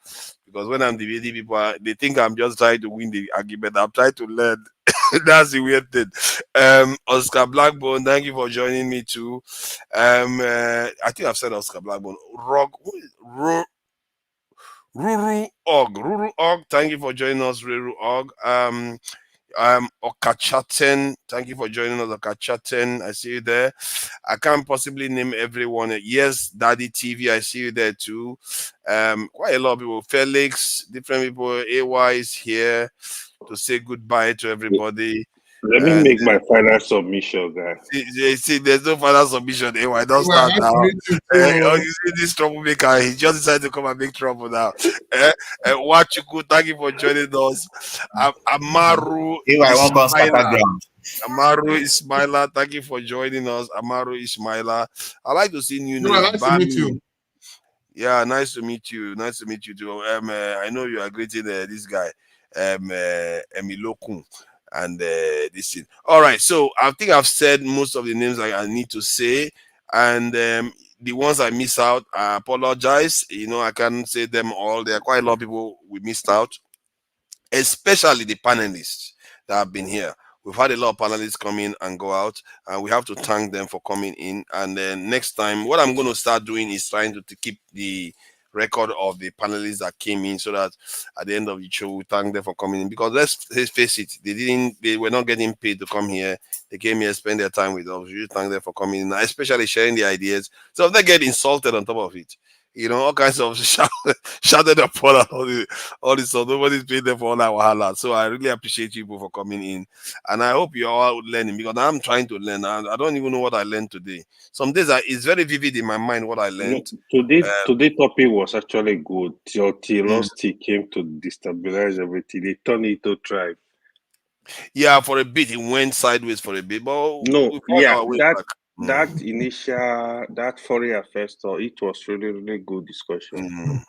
because when I'm debating people, they think I'm just trying to win the argument. I'm trying to learn. That's the weird thing. Oscar Blackbone, thank you for joining me too. I think I've said Oscar Blackbone. Ruru Og, thank you for joining us, Ruru Og. Okachaten, thank you for joining us, Okachaten. I see you there. I can't possibly name everyone. Yes, Daddy TV, I see you there too. Quite a lot of people. Felix, different people. AY is here. to say goodbye to everybody. Let me make my final submission, guys. See, there's no final submission. I don't start now. Oh, you see this troublemaker, he just decided to come and make trouble now. Wachuku, thank you for joining us. Amaru Ismaila, thank you for joining us. Amaru Ismaila. I like to see new names. Nice to meet you. Yeah, nice to meet you. Nice to meet you too. I know you are greeting this guy, Emilokun. And this thing. All right, so I think I've said most of the names I need to say, and the ones I miss out, I apologize. I can't say them all. There are quite a lot of people we missed out, especially the panelists that have been here. We've had a lot of panelists come in and go out, and we have to thank them for coming in. And then next time, what I'm going to start doing is trying to keep the record of the panelists that came in, so that at the end of the show we thank them for coming in, because let's face it, they were not getting paid to come here. They came here, spend their time with us. We should thank them for coming in, especially sharing the ideas. So if they get insulted on top of it, all kinds of shouted upon all this stuff, nobody's paid them for all that wahala. So I really appreciate you people for coming in, and I hope you're all learning, because I'm trying to learn. I don't even know what I learned today. Some days it's very vivid in my mind what I learned. Today's topic was actually good. Your T came to destabilize everything. They turned it to tribe. Yeah, for a bit it went sideways for a bit, but that foreign affairs talk, it was really, really good discussion.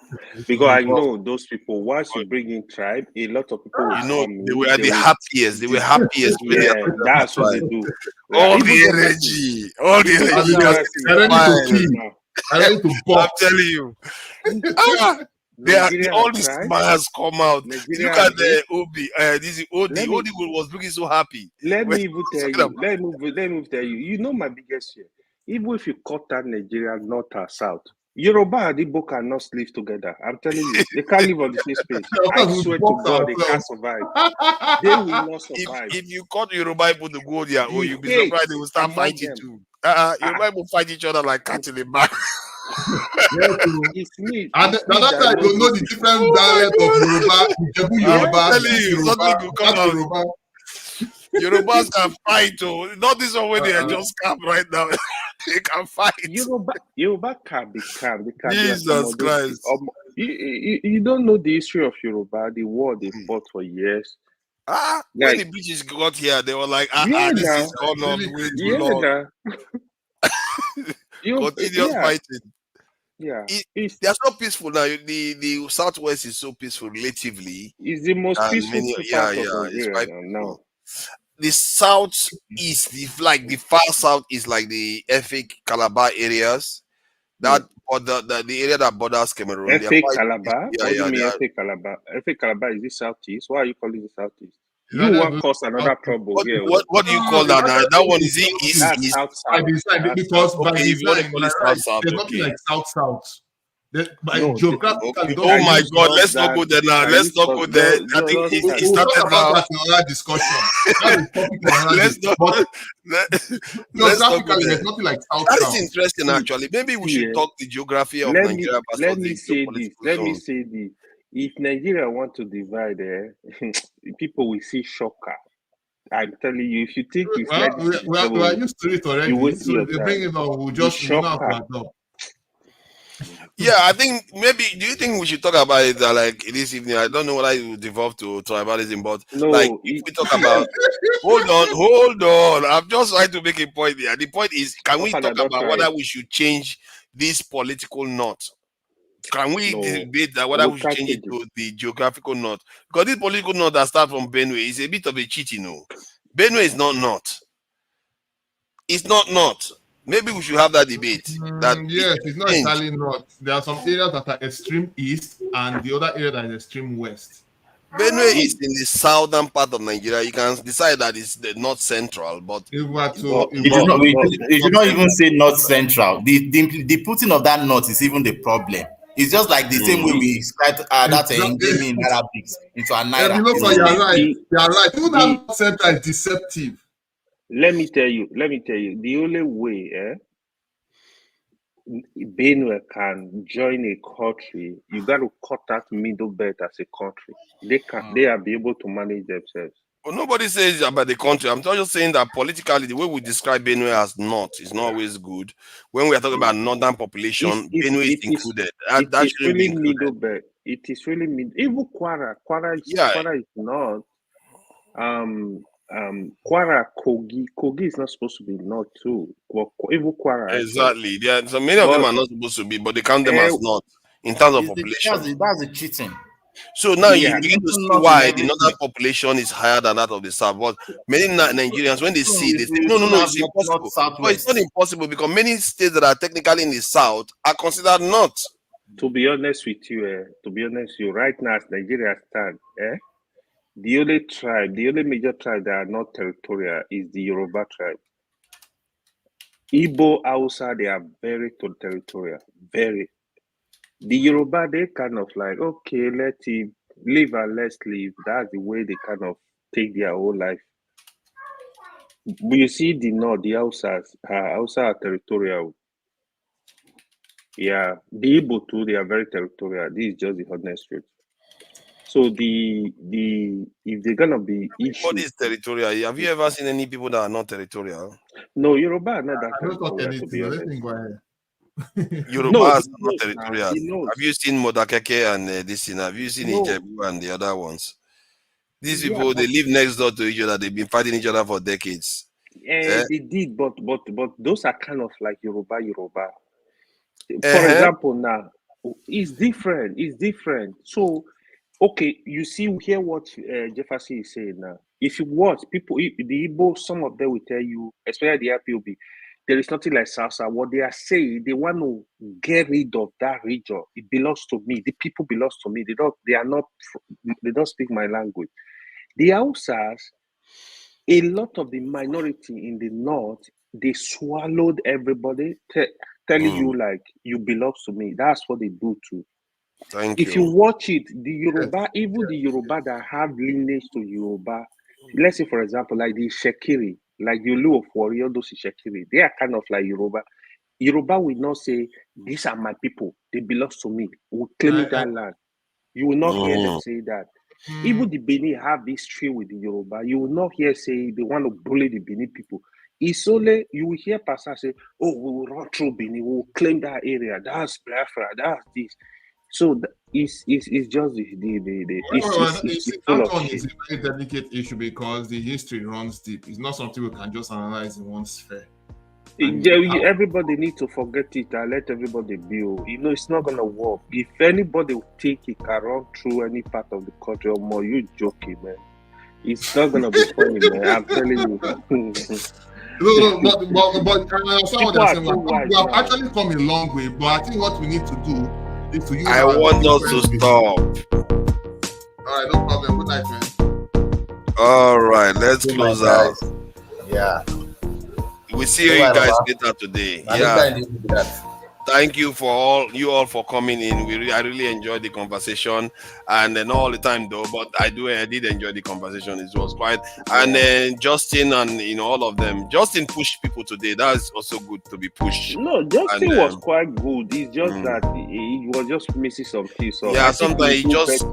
Because I know those people, once you bring in tribe, a lot of people they were the happiest. They were happiest. Yeah, that's what they do. All the energy. I like to I'm telling you. All these smiles come out. Look at the Obi. This Odi was looking so happy. Let me tell you. You know my biggest fear. Even if you cut out Nigeria north or south, Yoruba and Igbo cannot live together. I'm telling you, they can't live on the same space. I swear to God, they can't survive. They will not survive. If you cut Yoruba people to go there, or you'll be surprised they will start fighting too. Yoruba will fight each other like cat in the back. It's me. And another time you know the different dialect of Yoruba. Yorubas can fight too. Not this one where they are just calm right now. They can fight. Yoruba can be calm. They can Jesus Christ. You don't know the history of Yoruba, the war they fought for years. When the British got here, they were like, this is gone on way too long. Continuous fighting. Yeah, they are so peaceful now. The Southwest is so peaceful relatively. It's the most peaceful part of Nigeria now. The Southeast, the far south, is like the Efik Calabar areas. That the area that borders Cameroon. Efik Calabar? What do you mean Efik Calabar? Efik Calabar is the Southeast. Why are you calling it Southeast? You want cause another trouble here. What do you call that now? That one is east. Because there's nothing like south. Geographically, oh my God, let's not go there now. Let's not go there. I think it started now. That's another discussion. Let's not go there. There's nothing like south. That's interesting, actually. Maybe we should talk the geography of Nigeria. Let me say this. If Nigeria want to divide, people will see shocker. I'm telling you, if you think it's we are used to it already. So they bring it on. We'll just Yeah, I think maybe. Do you think we should talk about it like this evening? I don't know whether it will devolve to tribalism, but if we talk about, hold on. I'm just trying to make a point here. The point is, can we talk about whether we should change this political knot? Can we debate that whether we should change it to the geographical knot? Because this political knot that starts from Benue is a bit of a cheating. Benue is not knot. It's not knot. Maybe we should have that debate. Yes, it's not entirely not. There are some areas that are extreme east and the other area that is extreme west. Benue is in the southern part of Nigeria. You can decide that it's the north central, but you should not even say north central. The putting of that north is even the problem. It's just like the same way we described that in Arabic into a naira. You're right. Even that north central is deceptive. Let me tell you, the only way Benue can join a country, you got to cut that middle belt as a country. They are be able to manage themselves. Well, nobody says about the country. I'm just saying that politically, the way we describe Benue as north is not always good. When we are talking about northern population, Benue is included. That It's shouldn't be really included. middle belt. It is really mid. Even Kwara is north. Kwara, Kogi is not supposed to be north too. Even Kwara. Exactly. Yeah. So many of them are not supposed to be, but they count them as north in terms of population. That's the cheating. So now you Yeah, begin to see not why in the northern population is higher than that of the south. But many Nigerians, when they see, they say, no, it's impossible. But it's not impossible because many states that are technically in the south are considered not. To be honest with you, right now as Nigeria stands, the only major tribe that are not territorial is the Yoruba tribe. Igbo, Hausa, they are very territorial, very. The Yoruba, they kind of like, okay, let him live and let's live. That's the way they kind of take their whole life. But you see the north, the Hausa are territorial. Yeah, the Igbo too, they are very territorial. This is just the honest truth. So if they're gonna be issues, What is territorial? Have you ever seen any people that are not territorial? No, Yoruba are not that territorial, to be honest. Yoruba is not territorial. Have you seen Modakeke and this thing? Have you seen Ijebu and the other ones? These people, they live next door to each other. They've been fighting each other for decades. They did, but those are kind of like Yoruba. For example, now it's different. So, okay, you hear what Jefferson is saying now. If you watch people, the Igbo, some of them will tell you, especially the IPOB, there is nothing like Salsa. What they are saying, they want to get rid of that region. It belongs to me. The people belongs to me. They don't speak my language. The Hausas, a lot of the minority in the north, they swallowed everybody, telling you like you belong to me. That's what they do too. If you watch it, the Yoruba, even the Yoruba that have lineage to Yoruba, let's say for example, like the Shekiri, like the Olu of Warrior, those Shekiri, they are kind of like Yoruba. Yoruba will not say, these are my people, they belong to me, we claim that land. You will not hear them say that. Even the Benin have history with the Yoruba. You will not hear say they want to bully the Benin people. It's only you will hear pastors say, "Oh, we will run through Benin, we will claim that area. That's Biafra. That's this." So it's just that one is a very delicate issue because the history runs deep. It's not something we can just analyze in one sphere. Everybody needs to forget it and let everybody build. It's not gonna work. If anybody will take it and run through any part of the country or more, you joking, man. It's not gonna be funny, man. I'm telling you. But we have actually come a long way. But I think what we need to do is to use. I want us to stop. All right, no problem. Good night, man. All right, let's close out. Yeah. We see you guys later today. Thank you you all for coming in. I really enjoyed the conversation, and then all the time though. But I did enjoy the conversation. It was quite, and then Justin and all of them. Justin pushed people today. That's also good to be pushed. No, Justin was quite good. It's just that he was just missing some keys. So yeah, sometimes he just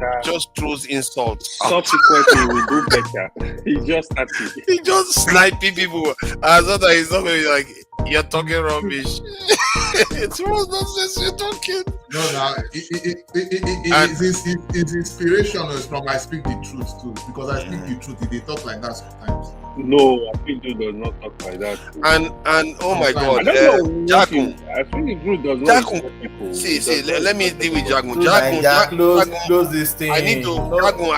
throws insults. Subsequently, we do better. He just happy. He just sniping people. I thought that he's not going to be like, you're talking rubbish. It's what nonsense you're talking. No, it's inspirational from I speak the truth too. Because I speak the truth, they talk like that sometimes. No, I think Drew does not talk like that. And oh my God, Jagun. I think Drew does not. Jagun. See, let me deal with Jagun. Close this thing. I need to. Jagun.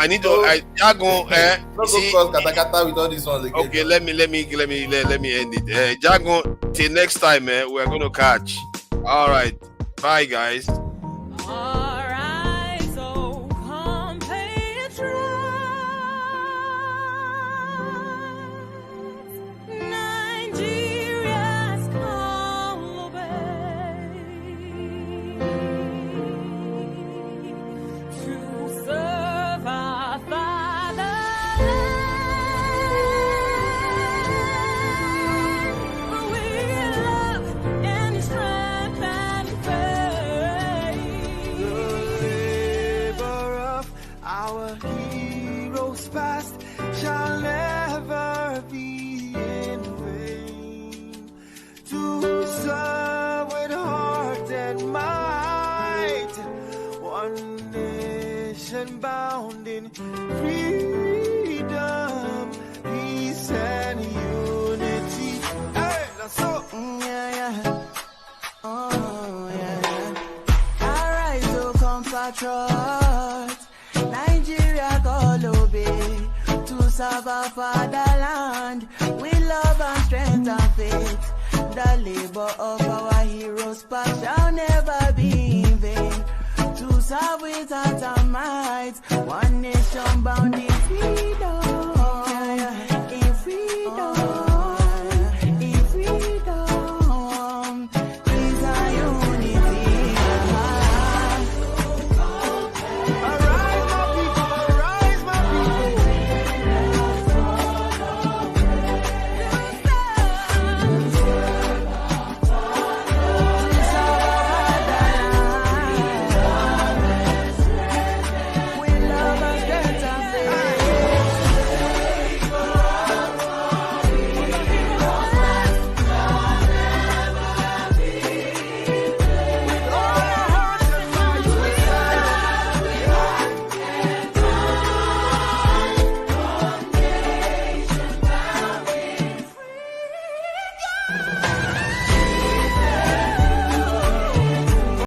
Not so cause katakata with all these ones again. Okay, let me end it. Jagun. Till next time, we're gonna catch. All right, bye, guys. freedom, peace and unity. Hey, that's so. Yeah, yeah. Oh, yeah, yeah. Alright, so compatriots, Nigeria call obey to serve our fatherland with love and strength and faith. The labor of our heroes past shall never be in vain. To serve with heart and might, one nation bound.